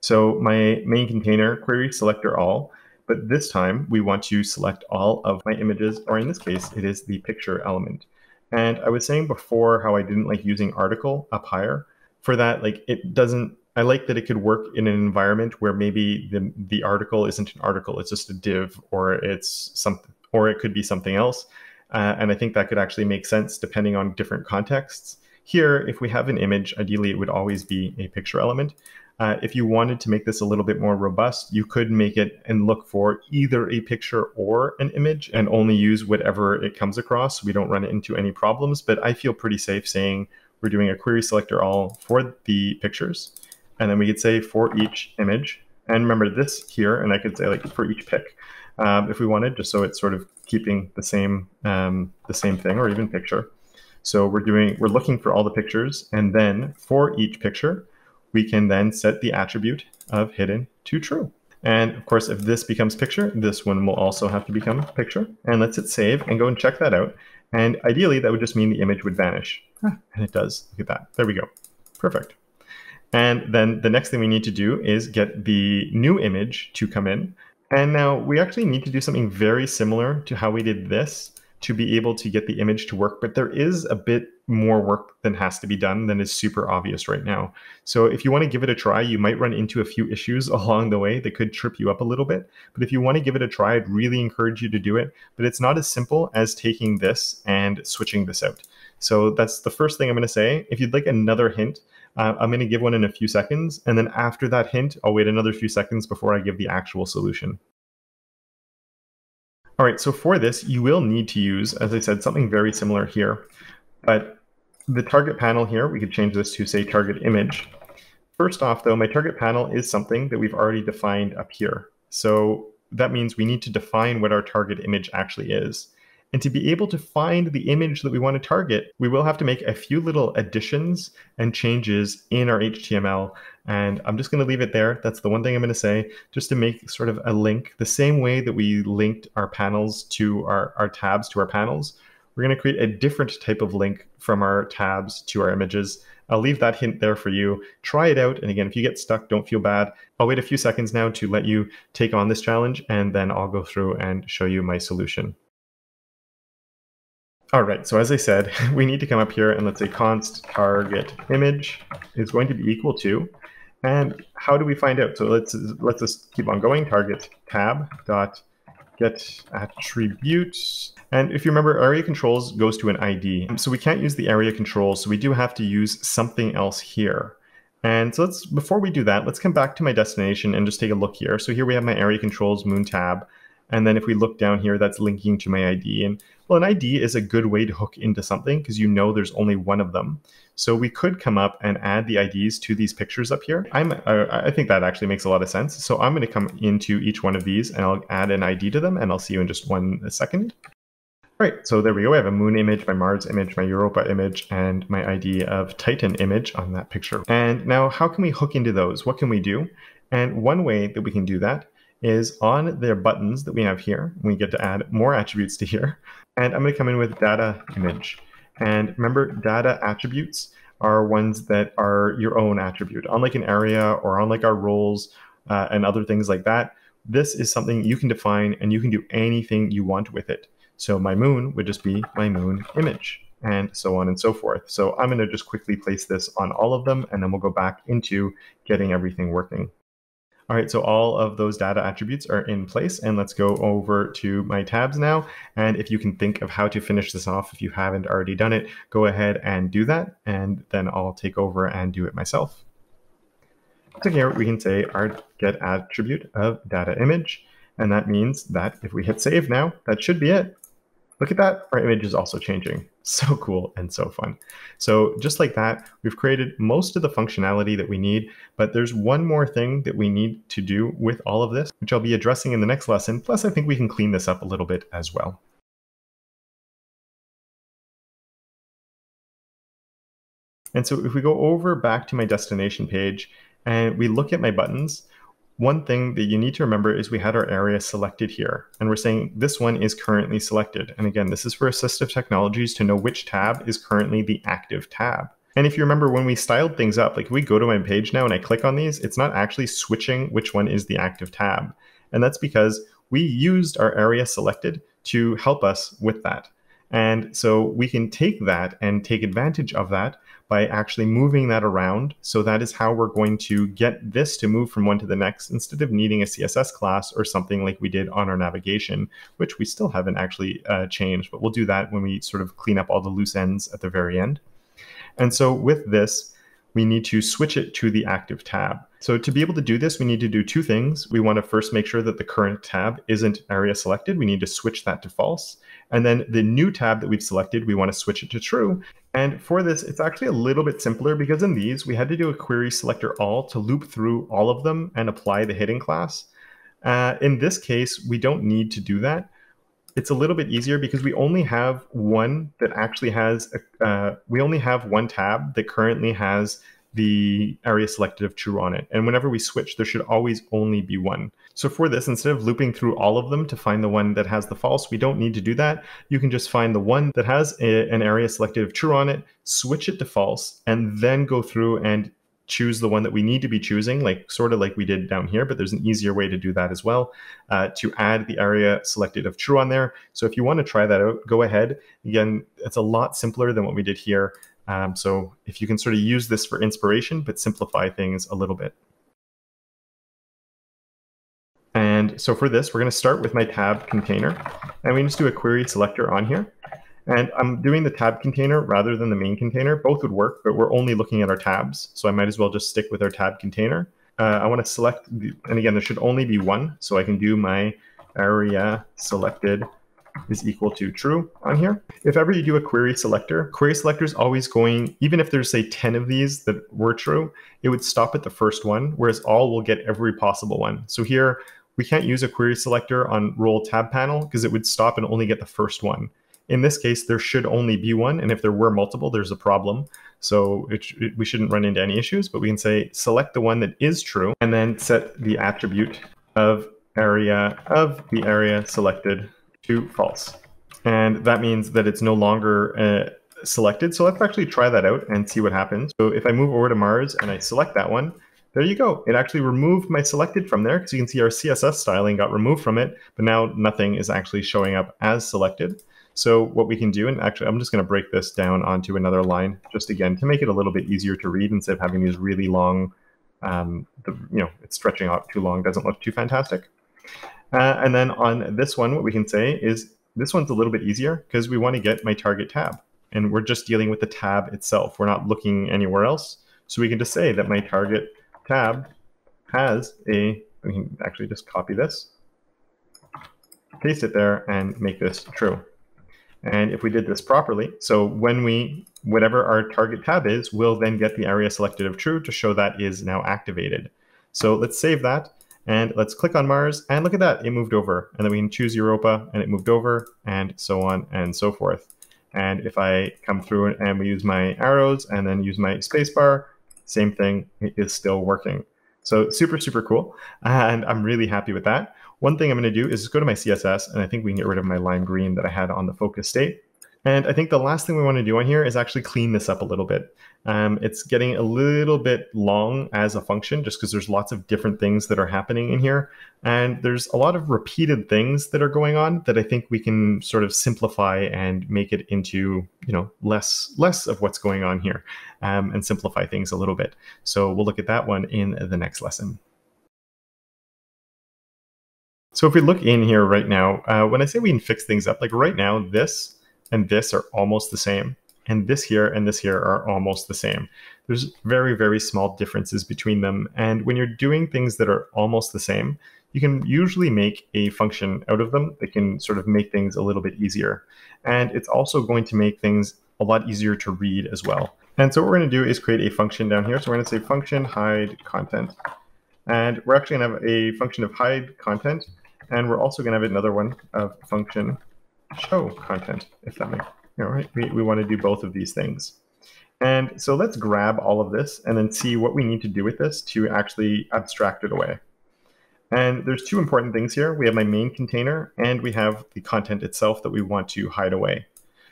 So my main container, query selector all, but this time we want to select all of my images, or in this case, it is the picture element. And I was saying before how I didn't like using article up higher. For that, like it doesn't, I like that it could work in an environment where maybe the article isn't an article, it's just a div, or it's something, or it could be something else. And I think that could actually make sense depending on different contexts. Here, if we have an image, ideally it would always be a picture element. If you wanted to make this a little bit more robust, you could make it and look for either a picture or an image and only use whatever it comes across so we don't run into any problems. But I feel pretty safe saying we're doing a query selector all for the pictures. And then we could say for each image. And remember this here, and I could say like for each pic if we wanted, just so it's sort of keeping the same thing, or even picture. So we're looking for all the pictures, and then for each picture, we can then set the attribute of hidden to true. And of course, if this becomes picture, this one will also have to become picture. And let's hit save and go and check that out. And ideally, that would just mean the image would vanish. And it does. Look at that. There we go. Perfect. And then the next thing we need to do is get the new image to come in. And now we actually need to do something very similar to how we did this to be able to get the image to work, but there is a bit more work than has to be done than is super obvious right now. So if you want to give it a try, you might run into a few issues along the way that could trip you up a little bit. But if you want to give it a try, I'd really encourage you to do it. But it's not as simple as taking this and switching this out. So that's the first thing I'm going to say. If you'd like another hint, I'm going to give one in a few seconds. And then after that hint, I'll wait another few seconds before I give the actual solution. All right, so for this, you will need to use, as I said, something very similar here. But the target panel here, we could change this to, say, target image. First off, though, my target panel is something that we've already defined up here. So that means we need to define what our target image actually is. And to be able to find the image that we want to target, we will have to make a few little additions and changes in our HTML. And I'm just going to leave it there. That's the one thing I'm going to say, just to make sort of a link. The same way that we linked our panels to our tabs to our panels, we're going to create a different type of link from our tabs to our images. I'll leave that hint there for you. Try it out. And again, if you get stuck, don't feel bad. I'll wait a few seconds now to let you take on this challenge, and then I'll go through and show you my solution. All right, so as I said, we need to come up here and let's say const target image is going to be equal to, and how do we find out? So let's just keep on going. Target tab dot get attribute. And if you remember, area controls goes to an ID. So we can't use the area controls, so we do have to use something else here. And so before we do that, let's come back to my destination and just take a look here. So here we have my area controls moon tab. And then if we look down here, that's linking to my ID. And well, an ID is a good way to hook into something because you know there's only one of them. So we could come up and add the IDs to these pictures up here. I think that actually makes a lot of sense. So I'm going to come into each one of these and I'll add an ID to them, and I'll see you in just one second. All right, so there we go. I have a moon image, my Mars image, my Europa image, and my ID of Titan image on that picture. And now how can we hook into those? What can we do? And one way that we can do that is on their buttons that we have here. We get to add more attributes to here. And I'm going to come in with data image. And remember, data attributes are ones that are your own attribute. Unlike an area or unlike our roles and other things like that, this is something you can define and you can do anything you want with it. So my moon would just be my moon image, and so on and so forth. So I'm going to just quickly place this on all of them, and then we'll go back into getting everything working. All right, so all of those data attributes are in place, and let's go over to my tabs now. And if you can think of how to finish this off, if you haven't already done it, go ahead and do that, and then I'll take over and do it myself. So here we can say our get attribute of data image, and that means that if we hit save now, that should be it. Look at that, our image is also changing. So cool and so fun. So just like that, we've created most of the functionality that we need, but there's one more thing that we need to do with all of this, which I'll be addressing in the next lesson. Plus, I think we can clean this up a little bit as well. And so if we go over back to my destination page and we look at my buttons, one thing that you need to remember is we had our area selected here, and we're saying this one is currently selected. And again, this is for assistive technologies to know which tab is currently the active tab. And if you remember when we styled things up, like if we go to my page now and I click on these, it's not actually switching which one is the active tab. And that's because we used our area selected to help us with that. And so we can take that and take advantage of that by actually moving that around. So that is how we're going to get this to move from one to the next instead of needing a CSS class or something like we did on our navigation, which we still haven't actually changed, but we'll do that when we sort of clean up all the loose ends at the very end. And so with this, we need to switch it to the active tab. So to be able to do this, we need to do two things. We want to first make sure that the current tab isn't area selected. We need to switch that to false. And then the new tab that we've selected, we want to switch it to true. And for this, it's actually a little bit simpler because in these, we had to do a query selector all to loop through all of them and apply the hidden class. In this case, we don't need to do that. It's a little bit easier because we only have one that actually has, we only have one tab that currently has the area selected of true on it. And whenever we switch, there should always only be one. So for this, instead of looping through all of them to find the one that has the false, we don't need to do that. You can just find the one that has an area selected of true on it, switch it to false, and then go through and choose the one that we need to be choosing, like sort of like we did down here, but there's an easier way to do that as well, to add the area selected of true on there. So if you want to try that out, go ahead. Again, it's a lot simpler than what we did here. So if you can sort of use this for inspiration, but simplify things a little bit. And so for this, we're going to start with my tab container, and we just do a query selector on here. And I'm doing the tab container rather than the main container. Both would work, but we're only looking at our tabs. So I might as well just stick with our tab container. I want to select, and again, there should only be one. So I can do my area selected is equal to true on here. If ever you do a query selector is always going, even if there's say 10 of these that were true, it would stop at the first one, whereas all will get every possible one. So here, we can't use a query selector on role tab panel because it would stop and only get the first one. In this case, there should only be one, and if there were multiple, there's a problem. So we shouldn't run into any issues, but we can say select the one that is true, and then set the attribute of the area selected to false. And that means that it's no longer selected. So let's actually try that out and see what happens. So if I move over to Mars and I select that one, there you go. It actually removed my selected from there, because you can see our CSS styling got removed from it, but now nothing is actually showing up as selected. So what we can do, and actually I'm just going to break this down onto another line, just again to make it a little bit easier to read instead of having these really long, it's stretching out too long, doesn't look too fantastic. And then on this one, what we can say is this one's a little bit easier because we want to get my target tab. And we're just dealing with the tab itself. We're not looking anywhere else. So we can just say that my target tab has we can actually just copy this, paste it there, and make this true. And if we did this properly, so when whatever our target tab is, we'll then get the area selected of true to show that is now activated. So let's save that. And let's click on Mars, and look at that, it moved over. And then we can choose Europa, and it moved over, and so on and so forth. And if I come through and we use my arrows and then use my spacebar, same thing, it is still working. So super, super cool. And I'm really happy with that. One thing I'm going to do is just go to my CSS, and I think we can get rid of my lime green that I had on the focus state. And I think the last thing we want to do on here is actually clean this up a little bit. It's getting a little bit long as a function just because there's lots of different things that are happening in here. And there's a lot of repeated things that are going on that I think we can sort of simplify and make it into, less of what's going on here, and simplify things a little bit. So we'll look at that one in the next lesson. So if we look in here right now, when I say we can fix things up, like right now, this and this are almost the same. And this here and this here are almost the same. There's very, very small differences between them. And when you're doing things that are almost the same, you can usually make a function out of them that can sort of make things a little bit easier. And it's also going to make things a lot easier to read as well. And so what we're going to do is create a function down here. So we're going to say function hide content. And we're actually going to have a function of hide content. And we're also going to have another one of function show content, if that makes sense. Right? We want to do both of these things. And so let's grab all of this and then see what we need to do with this to actually abstract it away. And there's two important things here. We have my main container, and we have the content itself that we want to hide away.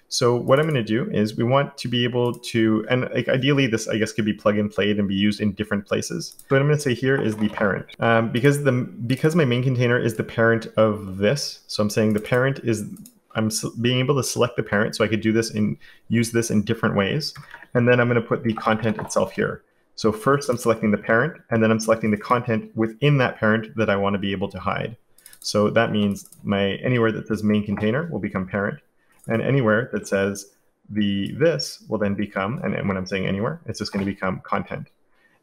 So what I'm going to do is we want to be able to, and like ideally this I guess could be plug and played and be used in different places. So what I'm going to say here is the parent, because my main container is the parent of this. So I'm saying the parent is, I'm being able to select the parent, so I could do this and use this in different ways. And then I'm going to put the content itself here. So first I'm selecting the parent, and then I'm selecting the content within that parent that I want to be able to hide. So that means anywhere that says main container will become parent, and anywhere that says this will then become, and when I'm saying anywhere, it's just going to become content.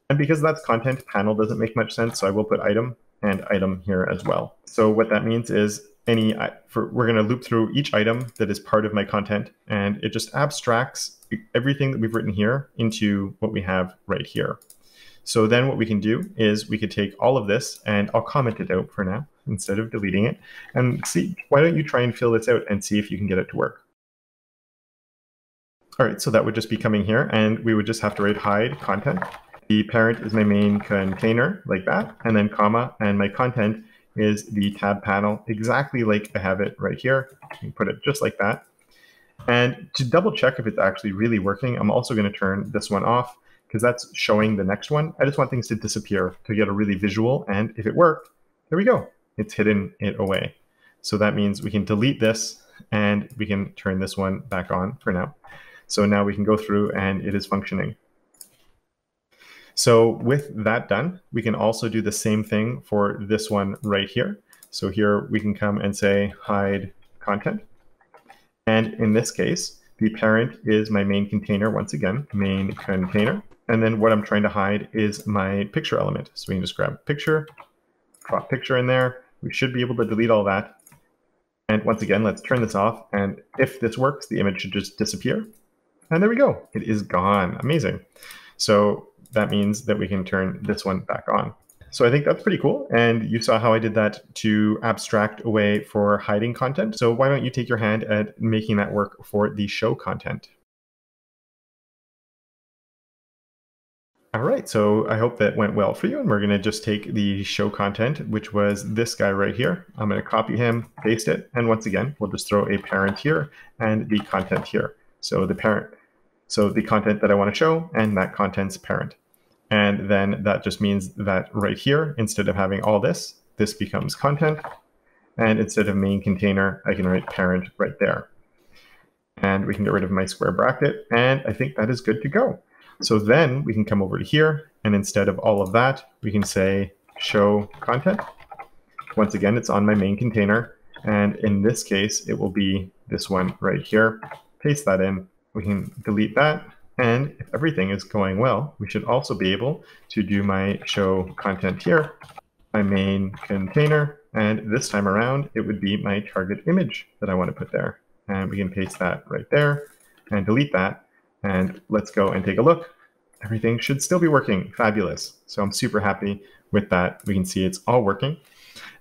And because that's content, panel doesn't make much sense, so I will put item and item here as well. So what that means is we're going to loop through each item that is part of my content, and it just abstracts everything that we've written here into what we have right here. So then what we can do is we could take all of this, and I'll comment it out for now instead of deleting it, and see, why don't you try and fill this out and see if you can get it to work. All right, so that would just be coming here, and we would just have to write hide content. The parent is my main container, like that, and then comma, and my content is the tab panel, exactly like I have it right here. You can put it just like that. And to double check if it's actually really working, I'm also going to turn this one off because that's showing the next one. I just want things to disappear to get a really visual. And if it worked, there we go. It's hidden it away. So that means we can delete this and we can turn this one back on for now. So now we can go through and it is functioning. So with that done, we can also do the same thing for this one right here. So here we can come and say hide content. And in this case, the parent is my main container, once again, main container. And then what I'm trying to hide is my picture element. So we can just grab picture, crop picture in there. We should be able to delete all that. And once again, let's turn this off. And if this works, the image should just disappear. And there we go. It is gone. Amazing. So that means that we can turn this one back on. So I think that's pretty cool. And you saw how I did that to abstract away for hiding content. So why don't you take your hand at making that work for the show content? All right, so I hope that went well for you, and we're going to just take the show content, which was this guy right here. I'm going to copy him, paste it, and once again, we'll just throw a parent here and the content here. So the parent, so the content that I want to show, and that content's parent. And then that just means that right here, instead of having all this, this becomes content, and instead of main container, I can write parent right there. And we can get rid of my square bracket, and I think that is good to go. So then we can come over to here, and instead of all of that, we can say show content. Once again, it's on my main container, and in this case, it will be this one right here. Paste that in. We can delete that, and if everything is going well, we should also be able to do my show content here, my main container, and this time around, it would be my target image that I want to put there. And we can paste that right there, and delete that. And let's go and take a look. Everything should still be working. Fabulous. So I'm super happy with that. We can see it's all working.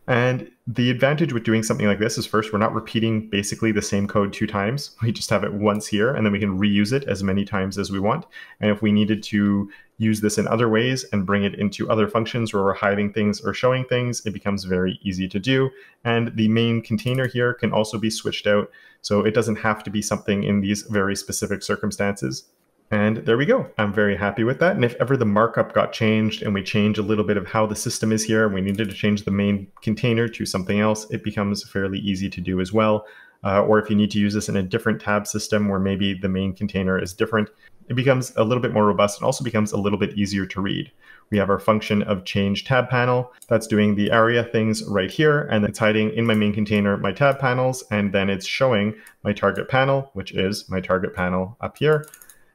And the advantage with doing something like this is, first, we're not repeating basically the same code 2 times. We just have it once here, and then we can reuse it as many times as we want. And if we needed to use this in other ways and bring it into other functions where we're hiding things or showing things, it becomes very easy to do. And the main container here can also be switched out, so it doesn't have to be something in these very specific circumstances. And there we go. I'm very happy with that. And if ever the markup got changed and we change a little bit of how the system is here, and we needed to change the main container to something else, it becomes fairly easy to do as well. Or if you need to use this in a different tab system where maybe the main container is different, it becomes a little bit more robust and also becomes a little bit easier to read. We have our function of change tab panel. That's doing the area things right here, and it's hiding in my main container my tab panels, and then it's showing my target panel, which is my target panel up here,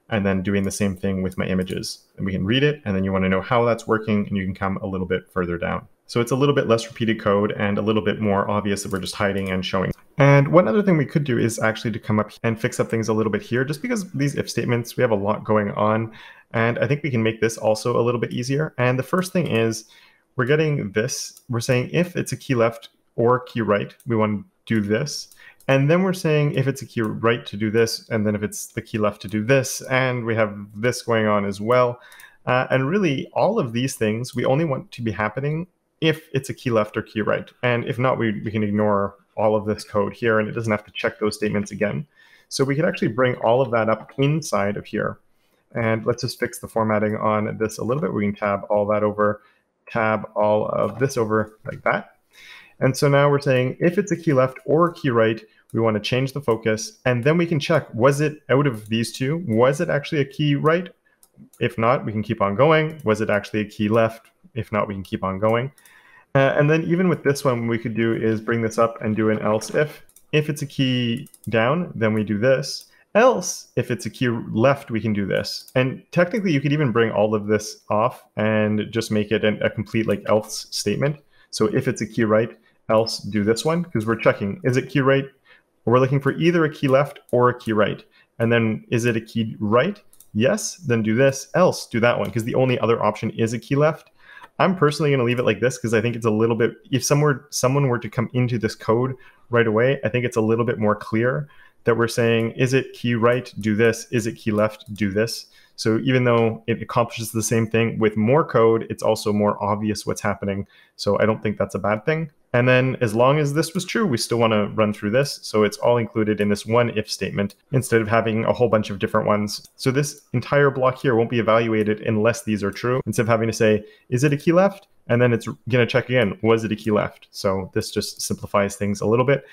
and then doing the same thing with my images. And we can read it, and then you want to know how that's working, and you can come a little bit further down. So it's a little bit less repeated code and a little bit more obvious that we're just hiding and showing. And one other thing we could do is actually to come up and fix up things a little bit here, just because these if statements, we have a lot going on. And I think we can make this also a little bit easier. And the first thing is we're getting this. We're saying if it's a key left or key right, we want to do this. And then we're saying if it's a key right to do this, and then if it's the key left to do this, and we have this going on as well. And really, all of these things, we only want to be happening if it's a key left or key right. And if not, we can ignore all of this code here, and it doesn't have to check those statements again. So we could actually bring all of that up inside of here. And let's just fix the formatting on this a little bit. We can tab all that over, tab all of this over like that. And so now we're saying if it's a key left or a key right, we want to change the focus, and then we can check, was it out of these two? Was it actually a key right? If not, we can keep on going. Was it actually a key left? If not, we can keep on going. And then even with this one, what we could do is bring this up and do an else if. If it's a key down, then we do this. Else, if it's a key left, we can do this. And technically, you could even bring all of this off and just make it a complete like else statement. So if it's a key right, else do this one, because we're checking, is it key right? We're looking for either a key left or a key right. And then is it a key right? Yes, then do this, else do that one, because the only other option is a key left. I'm personally going to leave it like this because I think it's a little bit, if someone were to come into this code right away, I think it's a little bit more clear that we're saying, is it key right, do this, is it key left, do this. So even though it accomplishes the same thing with more code, it's also more obvious what's happening. So I don't think that's a bad thing. And then as long as this was true, we still want to run through this. So it's all included in this one if statement instead of having a whole bunch of different ones. So this entire block here won't be evaluated unless these are true, instead of having to say, is it a key left? And then it's going to check again, was it a key left? So this just simplifies things a little bit,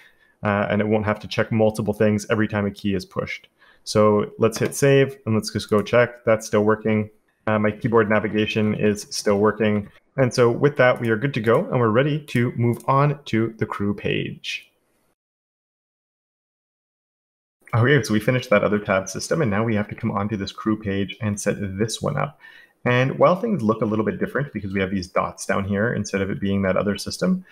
and it won't have to check multiple things every time a key is pushed. So let's hit save, and let's just go check. That's still working. My keyboard navigation is still working. And so with that, we are good to go, and we're ready to move on to the crew page. Okay, so we finished that other tab system, and now we have to come onto this crew page and set this one up. And while things look a little bit different because we have these dots down here instead of it being that other system,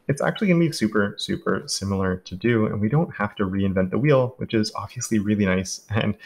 it's actually going to be super, super similar to do, and we don't have to reinvent the wheel, which is obviously really nice. And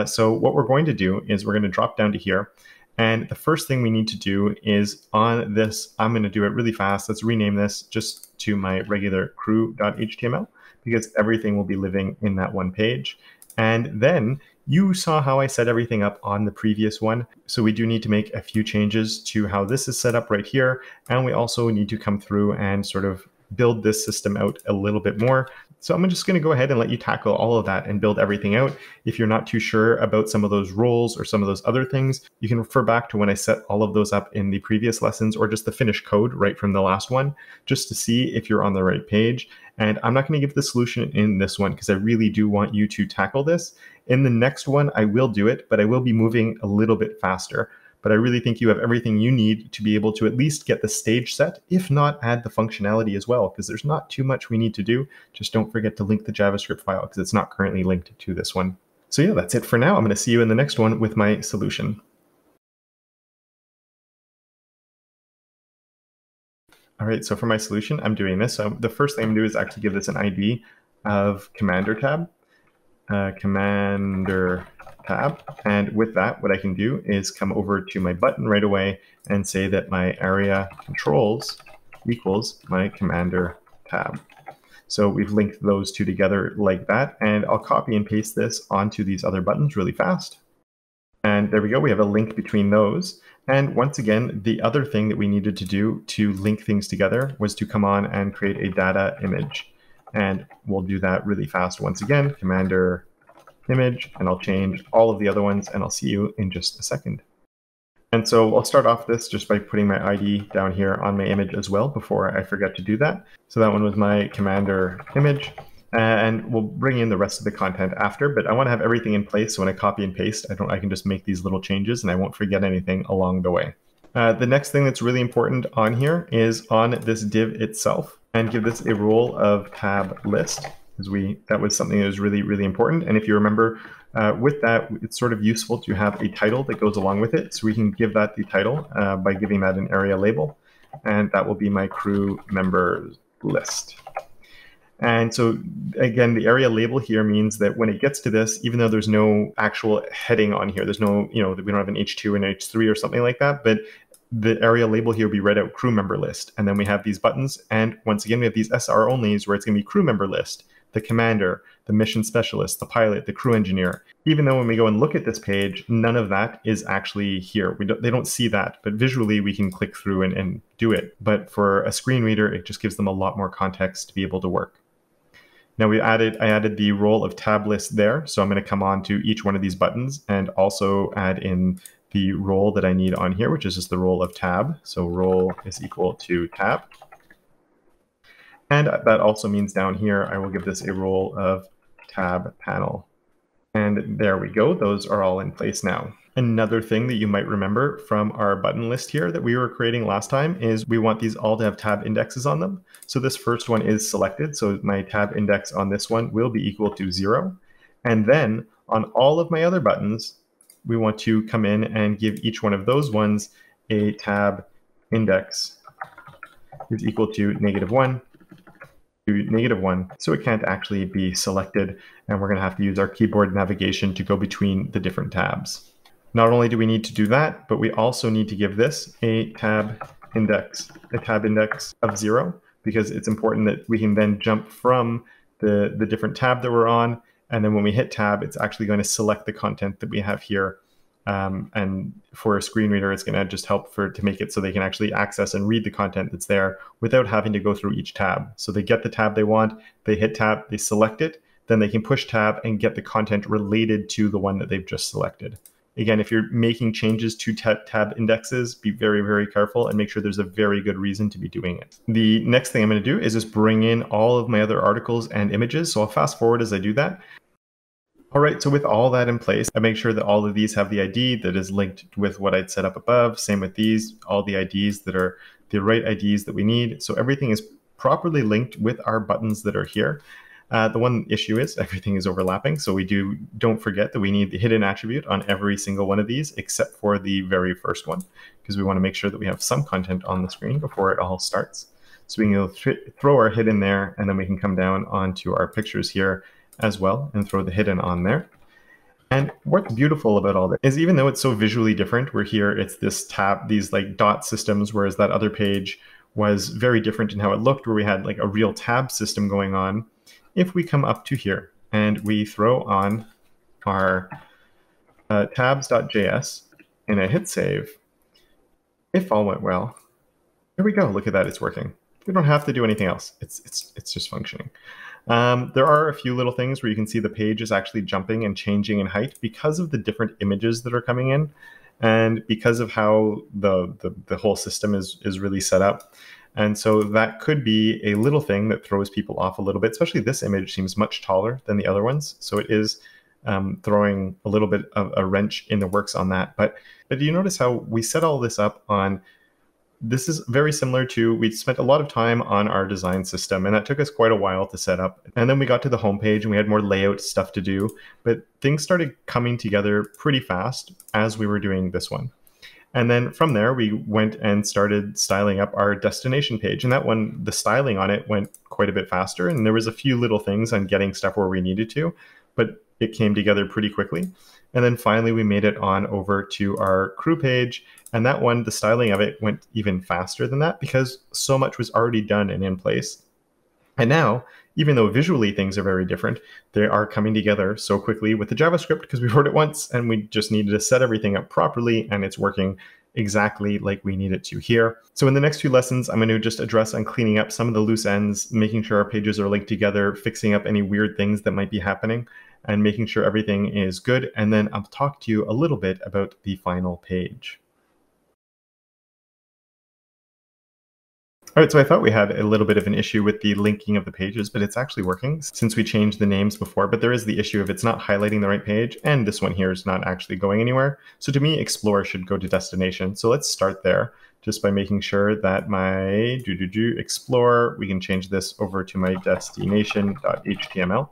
so what we're going to do is we're going to drop down to here. And the first thing we need to do is on this, I'm going to do it really fast. Let's rename this just to my regular crew.html because everything will be living in that one page. And then You saw how I set everything up on the previous one. So we do need to make a few changes to how this is set up right here. And we also need to come through and sort of build this system out a little bit more. So I'm just going to go ahead and let you tackle all of that and build everything out. If you're not too sure about some of those roles or some of those other things, you can refer back to when I set all of those up in the previous lessons, or just the finished code right from the last one, just to see if you're on the right page. And I'm not going to give the solution in this one because I really do want you to tackle this. In the next one, I will do it, but I will be moving a little bit faster. But I really think you have everything you need to be able to at least get the stage set, if not add the functionality as well, because there's not too much we need to do. Just don't forget to link the JavaScript file because it's not currently linked to this one. So yeah, that's it for now. I'm going to see you in the next one with my solution. All right, so for my solution, I'm doing this. So the first thing I'm going to do is actually give this an ID of Commander tab. Commander tab. And with that, what I can do is come over to my button right away and say that my area controls equals my Commander tab. So we've linked those two together like that. And I'll copy and paste this onto these other buttons really fast. And there we go. We have a link between those. And once again, the other thing that we needed to do to link things together was to come on and create a data image. And we'll do that really fast once again, Commander image, and I'll change all of the other ones, and I'll see you in just a second. And so I'll start off this just by putting my ID down here on my image as well before I forget to do that. So that one was my Commander image, and we'll bring in the rest of the content after, but I want to have everything in place so when I copy and paste, I can just make these little changes and I won't forget anything along the way. The next thing that's really important on here is on this div itself, and give this a role of tab list, because that was something that was really, really important. And if you remember, with that, it's sort of useful to have a title that goes along with it. So we can give that the title by giving that an area label, and that will be my crew members list. And so again, the area label here means that when it gets to this, even though there's no actual heading on here, there's no, we don't have an H2 and H3 or something like that, but the area label here will be read out crew member list. And then we have these buttons. And once again, we have these SR onlys where it's going to be crew member list, the commander, the mission specialist, the pilot, the crew engineer. Even though when we go and look at this page, none of that is actually here. They don't see that, but visually we can click through and do it. But for a screen reader, it just gives them a lot more context to be able to work. Now I added the role of tab list there. So I'm going to come on to each one of these buttons and also add in the role that I need on here, which is just the role of tab. So role is equal to tab. And that also means down here, I will give this a role of tab panel. And there we go. Those are all in place now. Another thing that you might remember from our button list here that we were creating last time is we want these all to have tab indexes on them. So this first one is selected. So my tab index on this one will be equal to 0. And then on all of my other buttons, we want to come in and give each one of those ones a tab index is equal to -1 to -1. So it can't actually be selected. And we're going to have to use our keyboard navigation to go between the different tabs. Not only do we need to do that, but we also need to give this a tab index of 0, because it's important that we can then jump from the different tab that we're on. And then when we hit tab, it's actually going to select the content that we have here. And for a screen reader, it's going to just help to make it so they can actually access and read the content that's there without having to go through each tab. So they get the tab they want, they hit tab, they select it, then they can push tab and get the content related to the one that they've just selected. Again, if you're making changes to tab indexes, be very, very careful and make sure there's a very good reason to be doing it. The next thing I'm going to do is just bring in all of my other articles and images. So I'll fast forward as I do that. All right, so with all that in place, I make sure that all of these have the ID that is linked with what I'd set up above. Same with these, all the IDs that are the right IDs that we need. So everything is properly linked with our buttons that are here. The one issue is everything is overlapping. So don't forget that we need the hidden attribute on every single one of these, except for the very first one, because we want to make sure that we have some content on the screen before it all starts. So we can throw our hidden there, and then we can come down onto our pictures here as well and throw the hidden on there. And what's beautiful about all that is even though it's so visually different, we're here, it's this tab, these like dot systems, whereas that other page was very different in how it looked, where we had like a real tab system going on. If we come up to here and we throw on our tabs.js, and I hit save, if all went well, there we go. Look at that, it's working. We don't have to do anything else. It's just functioning. There are a few little things where you can see the page is actually jumping and changing in height because of the different images that are coming in, and because of how the whole system is really set up. And so that could be a little thing that throws people off a little bit, especially this image seems much taller than the other ones. So it is throwing a little bit of a wrench in the works on that. But do you notice how we set all this up on, this is very similar to, we spent a lot of time on our design system, and that took us quite a while to set up. And then we got to the homepage and we had more layout stuff to do, but things started coming together pretty fast as we were doing this one. And then from there, we went and started styling up our destination page. And that one, the styling on it went quite a bit faster. And there was a few little things on getting stuff where we needed to, but it came together pretty quickly. And then finally, we made it on over to our crew page. And that one, the styling of it went even faster than that because so much was already done and in place. And now, even though visually things are very different, they are coming together so quickly with the JavaScript because we wrote it once and we just needed to set everything up properly, and it's working exactly like we need it to here. So in the next few lessons, I'm going to just address on cleaning up some of the loose ends, making sure our pages are linked together, fixing up any weird things that might be happening, and making sure everything is good. And then I'll talk to you a little bit about the final page. All right, so I thought we had a little bit of an issue with the linking of the pages, but it's actually working since we changed the names before. But there is the issue of it's not highlighting the right page, and this one here is not actually going anywhere. So to me, Explore should go to destination. So let's start there just by making sure that my Explore, we can change this over to my destination.html.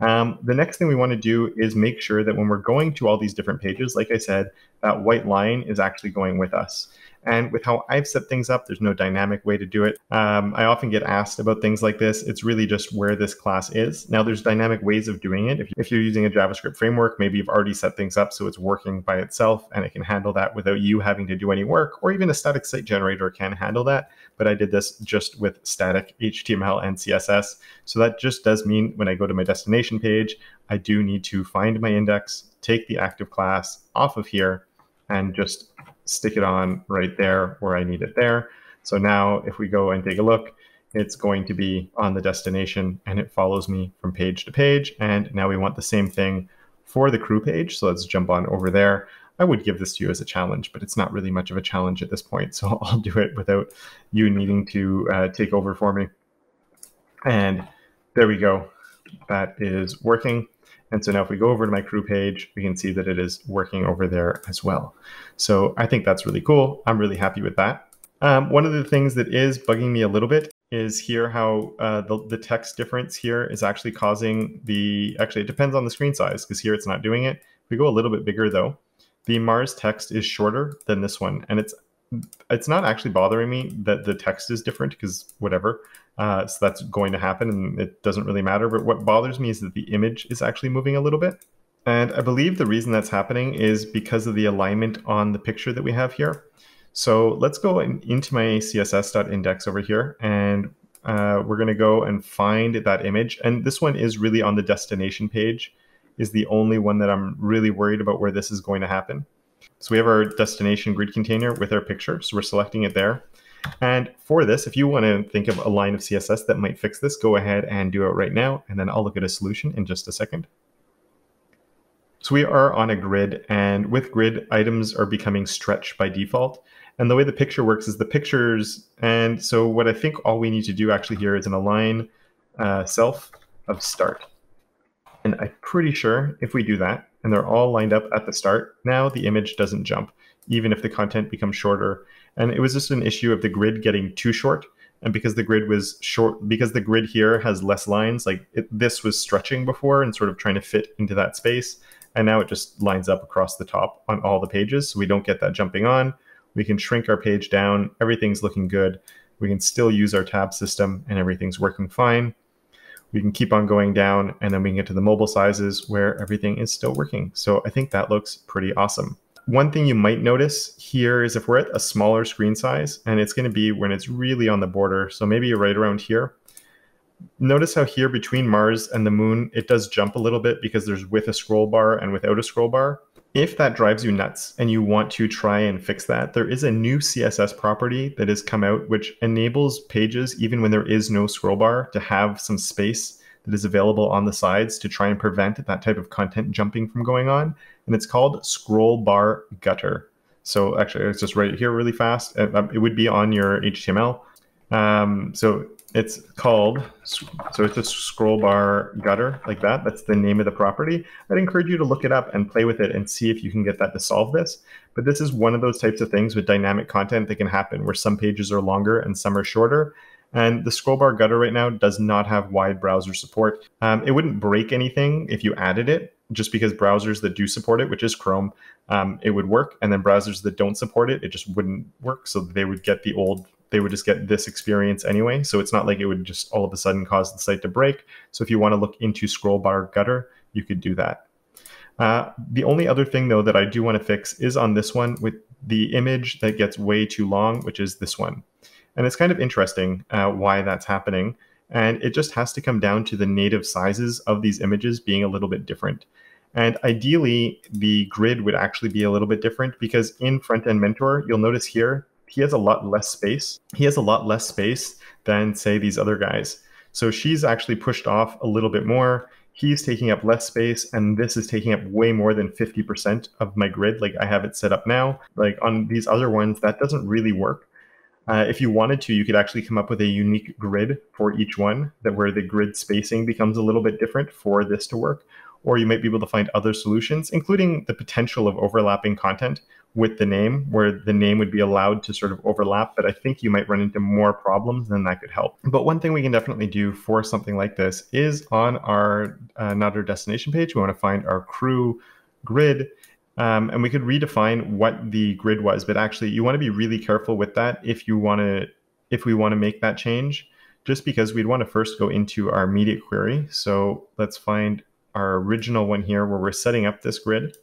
The next thing we want to do is make sure that when we're going to all these different pages, like I said, that white line is actually going with us. And with how I've set things up, there's no dynamic way to do it. I often get asked about things like this. It's really just where this class is. Now, there's dynamic ways of doing it. If you're using a JavaScript framework, maybe you've already set things up so it's working by itself and it can handle that without you having to do any work, or even a static site generator can handle that. But I did this just with static HTML and CSS. So that just does mean when I go to my destination page, I do need to find my index, take the active class off of here, and just stick it on right there where I need it there. So now if we go and take a look, it's going to be on the destination and it follows me from page to page. And now we want the same thing for the crew page. So let's jump on over there. I would give this to you as a challenge, but it's not really much of a challenge at this point. So I'll do it without you needing to take over for me. And there we go. That is working. And so now if we go over to my crew page, we can see that it is working over there as well. So I think that's really cool. I'm really happy with that. One of the things that is bugging me a little bit is here how the text difference here is actually causing actually it depends on the screen size because here it's not doing it. If we go a little bit bigger though, the Mars text is shorter than this one. And it's not actually bothering me that the text is different because whatever. So that's going to happen and it doesn't really matter. But what bothers me is that the image is actually moving a little bit. And I believe the reason that's happening is because of the alignment on the picture that we have here. So let's go into my css.index over here and we're going to go and find that image. And this one is really on the destination page, is the only one that I'm really worried about where this is going to happen. So we have our destination grid container with our picture. So we're selecting it there. And for this, if you want to think of a line of CSS that might fix this, go ahead and do it right now. And then I'll look at a solution in just a second. So we are on a grid, and with grid, items are becoming stretched by default. And the way the picture works is the pictures. And so what I think all we need to do actually here is an align self of start. And I'm pretty sure if we do that, and they're all lined up at the start, now the image doesn't jump, even if the content becomes shorter. And it was just an issue of the grid getting too short. And because the grid was short, because the grid here has less lines, like this was stretching before and sort of trying to fit into that space. And now it just lines up across the top on all the pages. So we don't get that jumping on. We can shrink our page down. Everything's looking good. We can still use our tab system and everything's working fine. We can keep on going down and then we can get to the mobile sizes where everything is still working. So I think that looks pretty awesome. One thing you might notice here is if we're at a smaller screen size, and it's going to be when it's really on the border, so maybe right around here. Notice how here between Mars and the moon, it does jump a little bit because there's with a scroll bar and without a scroll bar. If that drives you nuts and you want to try and fix that, there is a new CSS property that has come out which enables pages, even when there is no scroll bar, to have some space that is available on the sides to try and prevent that type of content jumping from going on. And it's called scroll bar gutter. So actually, let's just write it here really fast. It would be on your HTML. So it's called, so it's a scroll bar gutter like that. That's the name of the property. I'd encourage you to look it up and play with it and see if you can get that to solve this. But this is one of those types of things with dynamic content that can happen where some pages are longer and some are shorter. And the scroll bar gutter right now does not have wide browser support. It wouldn't break anything if you added it, just because browsers that do support it, which is Chrome, it would work. And then browsers that don't support it, it just wouldn't work. So they would get the old, they would just get this experience anyway. So it's not like it would just all of a sudden cause the site to break. So if you want to look into scroll bar gutter, you could do that. The only other thing though that I do want to fix is on this one with the image that gets way too long, which is this one. And it's kind of interesting why that's happening. And it just has to come down to the native sizes of these images being a little bit different. And ideally, the grid would actually be a little bit different because in Front-End Mentor, you'll notice here, he has a lot less space. He has a lot less space than, say, these other guys. So she's actually pushed off a little bit more. He's taking up less space, and this is taking up way more than 50% of my grid, like I have it set up now. Like on these other ones, that doesn't really work. If you wanted to, you could actually come up with a unique grid for each one, that where the grid spacing becomes a little bit different for this to work. Or you might be able to find other solutions, including the potential of overlapping content with the name, where the name would be allowed to sort of overlap, but I think you might run into more problems than that could help. But one thing we can definitely do for something like this is on our not our destination page, we want to find our crew grid, and we could redefine what the grid was, but actually you want to be really careful with that if we want to make that change, just because we'd want to first go into our immediate query. So let's find our original one here where we're setting up this grid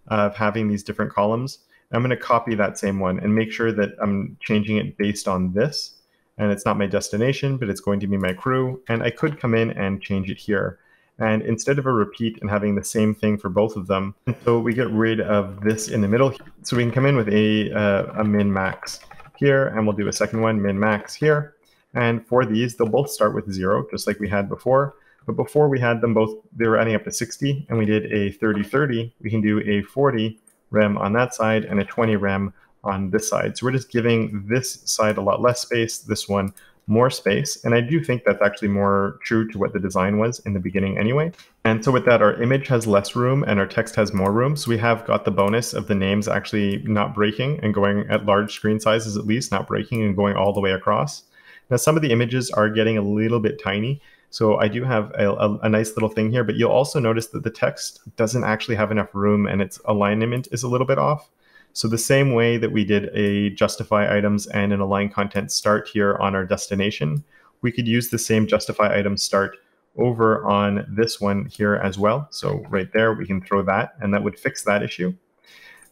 of having these different columns. I'm going to copy that same one and make sure that I'm changing it based on this. And it's not my destination, but it's going to be my crew. And I could come in and change it here. And instead of a repeat and having the same thing for both of them, so we get rid of this in the middle. So we can come in with a min-max here, and we'll do a second one, min-max here. And for these, they'll both start with 0, just like we had before. But before we had them both, they were adding up to 60, and we did a 30-30. We can do a 40 rem on that side and a 20 rem on this side. So we're just giving this side a lot less space, this one more space. And I do think that's actually more true to what the design was in the beginning anyway. And so with that, our image has less room and our text has more room. So we have got the bonus of the names actually not breaking and going at large screen sizes, at least not breaking and going all the way across. Now, some of the images are getting a little bit tiny. So I do have a nice little thing here, but you'll also notice that the text doesn't actually have enough room and its alignment is a little bit off. So the same way that we did a justify items and an align content start here on our destination, we could use the same justify items start over on this one here as well. So right there, we can throw that and that would fix that issue.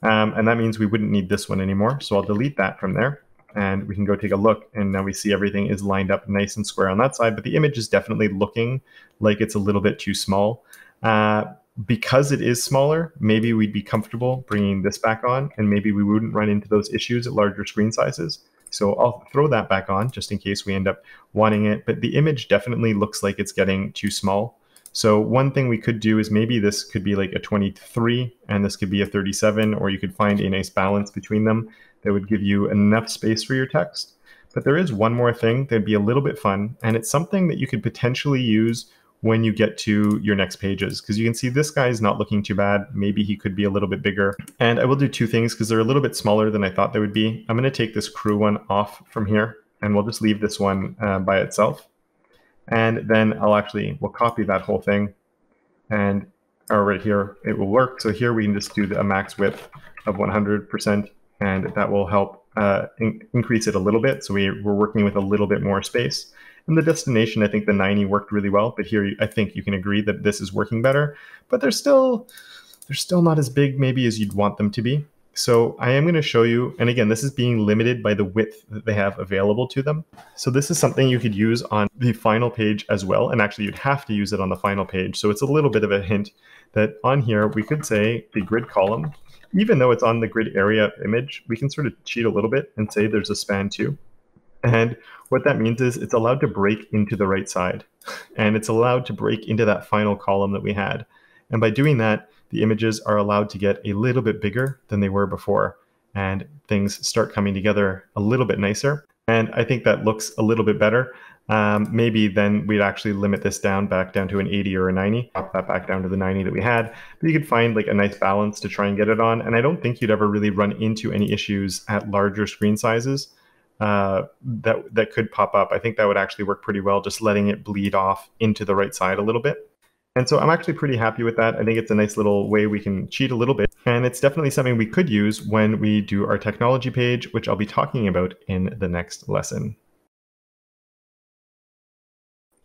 And that means we wouldn't need this one anymore. So I'll delete that from there. And we can go take a look, and now we see everything is lined up nice and square on that side, but the image is definitely looking like it's a little bit too small. Because it is smaller, maybe we'd be comfortable bringing this back on, and maybe we wouldn't run into those issues at larger screen sizes. So I'll throw that back on just in case we end up wanting it, but the image definitely looks like it's getting too small. So one thing we could do is maybe this could be like a 23 and this could be a 37, or you could find a nice balance between them that would give you enough space for your text. But there is one more thing that'd be a little bit fun, and it's something that you could potentially use when you get to your next pages, because you can see this guy is not looking too bad. Maybe he could be a little bit bigger. And I will do two things because they're a little bit smaller than I thought they would be. I'm going to take this crew one off from here, and we'll just leave this one by itself. And then we'll copy that whole thing, and right here, it will work. So here we can just do a max width of 100%. And that will help increase it a little bit. So we're working with a little bit more space. In the destination, I think the 90 worked really well, but here I think you can agree that this is working better. But they're still not as big maybe as you'd want them to be. So I am going to show you, and again, this is being limited by the width that they have available to them. So this is something you could use on the final page as well. And actually you'd have to use it on the final page. So it's a little bit of a hint that on here, we could say the grid column, even though it's on the grid area image, we can sort of cheat a little bit and say there's a span 2. And what that means is it's allowed to break into the right side. And it's allowed to break into that final column that we had. And by doing that, the images are allowed to get a little bit bigger than they were before. And things start coming together a little bit nicer. And I think that looks a little bit better. Maybe then we'd actually limit this down back down to an 80 or a 90, drop that back down to the 90 that we had. But you could find like a nice balance to try and get it on. And I don't think you'd ever really run into any issues at larger screen sizes that could pop up. I think that would actually work pretty well, just letting it bleed off into the right side a little bit. And so I'm actually pretty happy with that. I think it's a nice little way we can cheat a little bit. And it's definitely something we could use when we do our technology page, which I'll be talking about in the next lesson.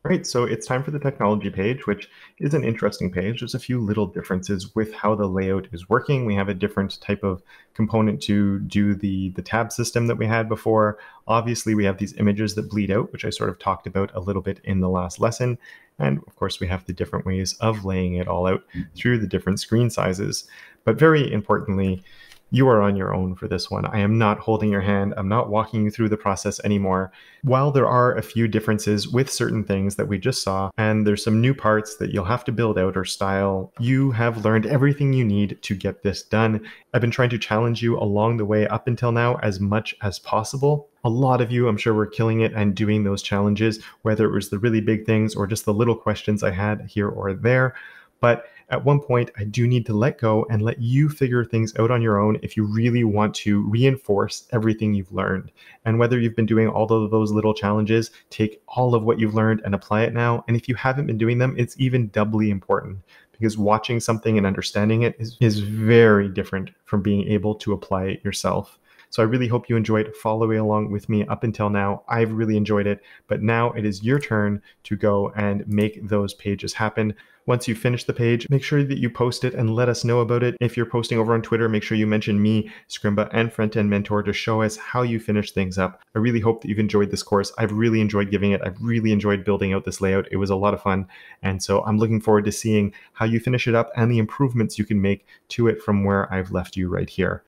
All right, so it's time for the technology page, which is an interesting page. There's a few little differences with how the layout is working. We have a different type of component to do the tab system that we had before. Obviously, we have these images that bleed out, which I sort of talked about a little bit in the last lesson. And of course, we have the different ways of laying it all out through the different screen sizes. But very importantly, you are on your own for this one. I am not holding your hand. I'm not walking you through the process anymore. While there are a few differences with certain things that we just saw, and there's some new parts that you'll have to build out or style, you have learned everything you need to get this done. I've been trying to challenge you along the way up until now as much as possible. A lot of you, I'm sure, were killing it and doing those challenges, whether it was the really big things or just the little questions I had here or there. But at one point, I do need to let go and let you figure things out on your own if you really want to reinforce everything you've learned. And whether you've been doing all of those little challenges, take all of what you've learned and apply it now. And if you haven't been doing them, it's even doubly important because watching something and understanding it is very different from being able to apply it yourself. So I really hope you enjoyed following along with me up until now. I've really enjoyed it, but now it is your turn to go and make those pages happen. Once you finish the page, make sure that you post it and let us know about it. If you're posting over on Twitter, make sure you mention me, Scrimba, and Front End Mentor to show us how you finish things up. I really hope that you've enjoyed this course. I've really enjoyed giving it. I've really enjoyed building out this layout. It was a lot of fun. And so I'm looking forward to seeing how you finish it up and the improvements you can make to it from where I've left you right here.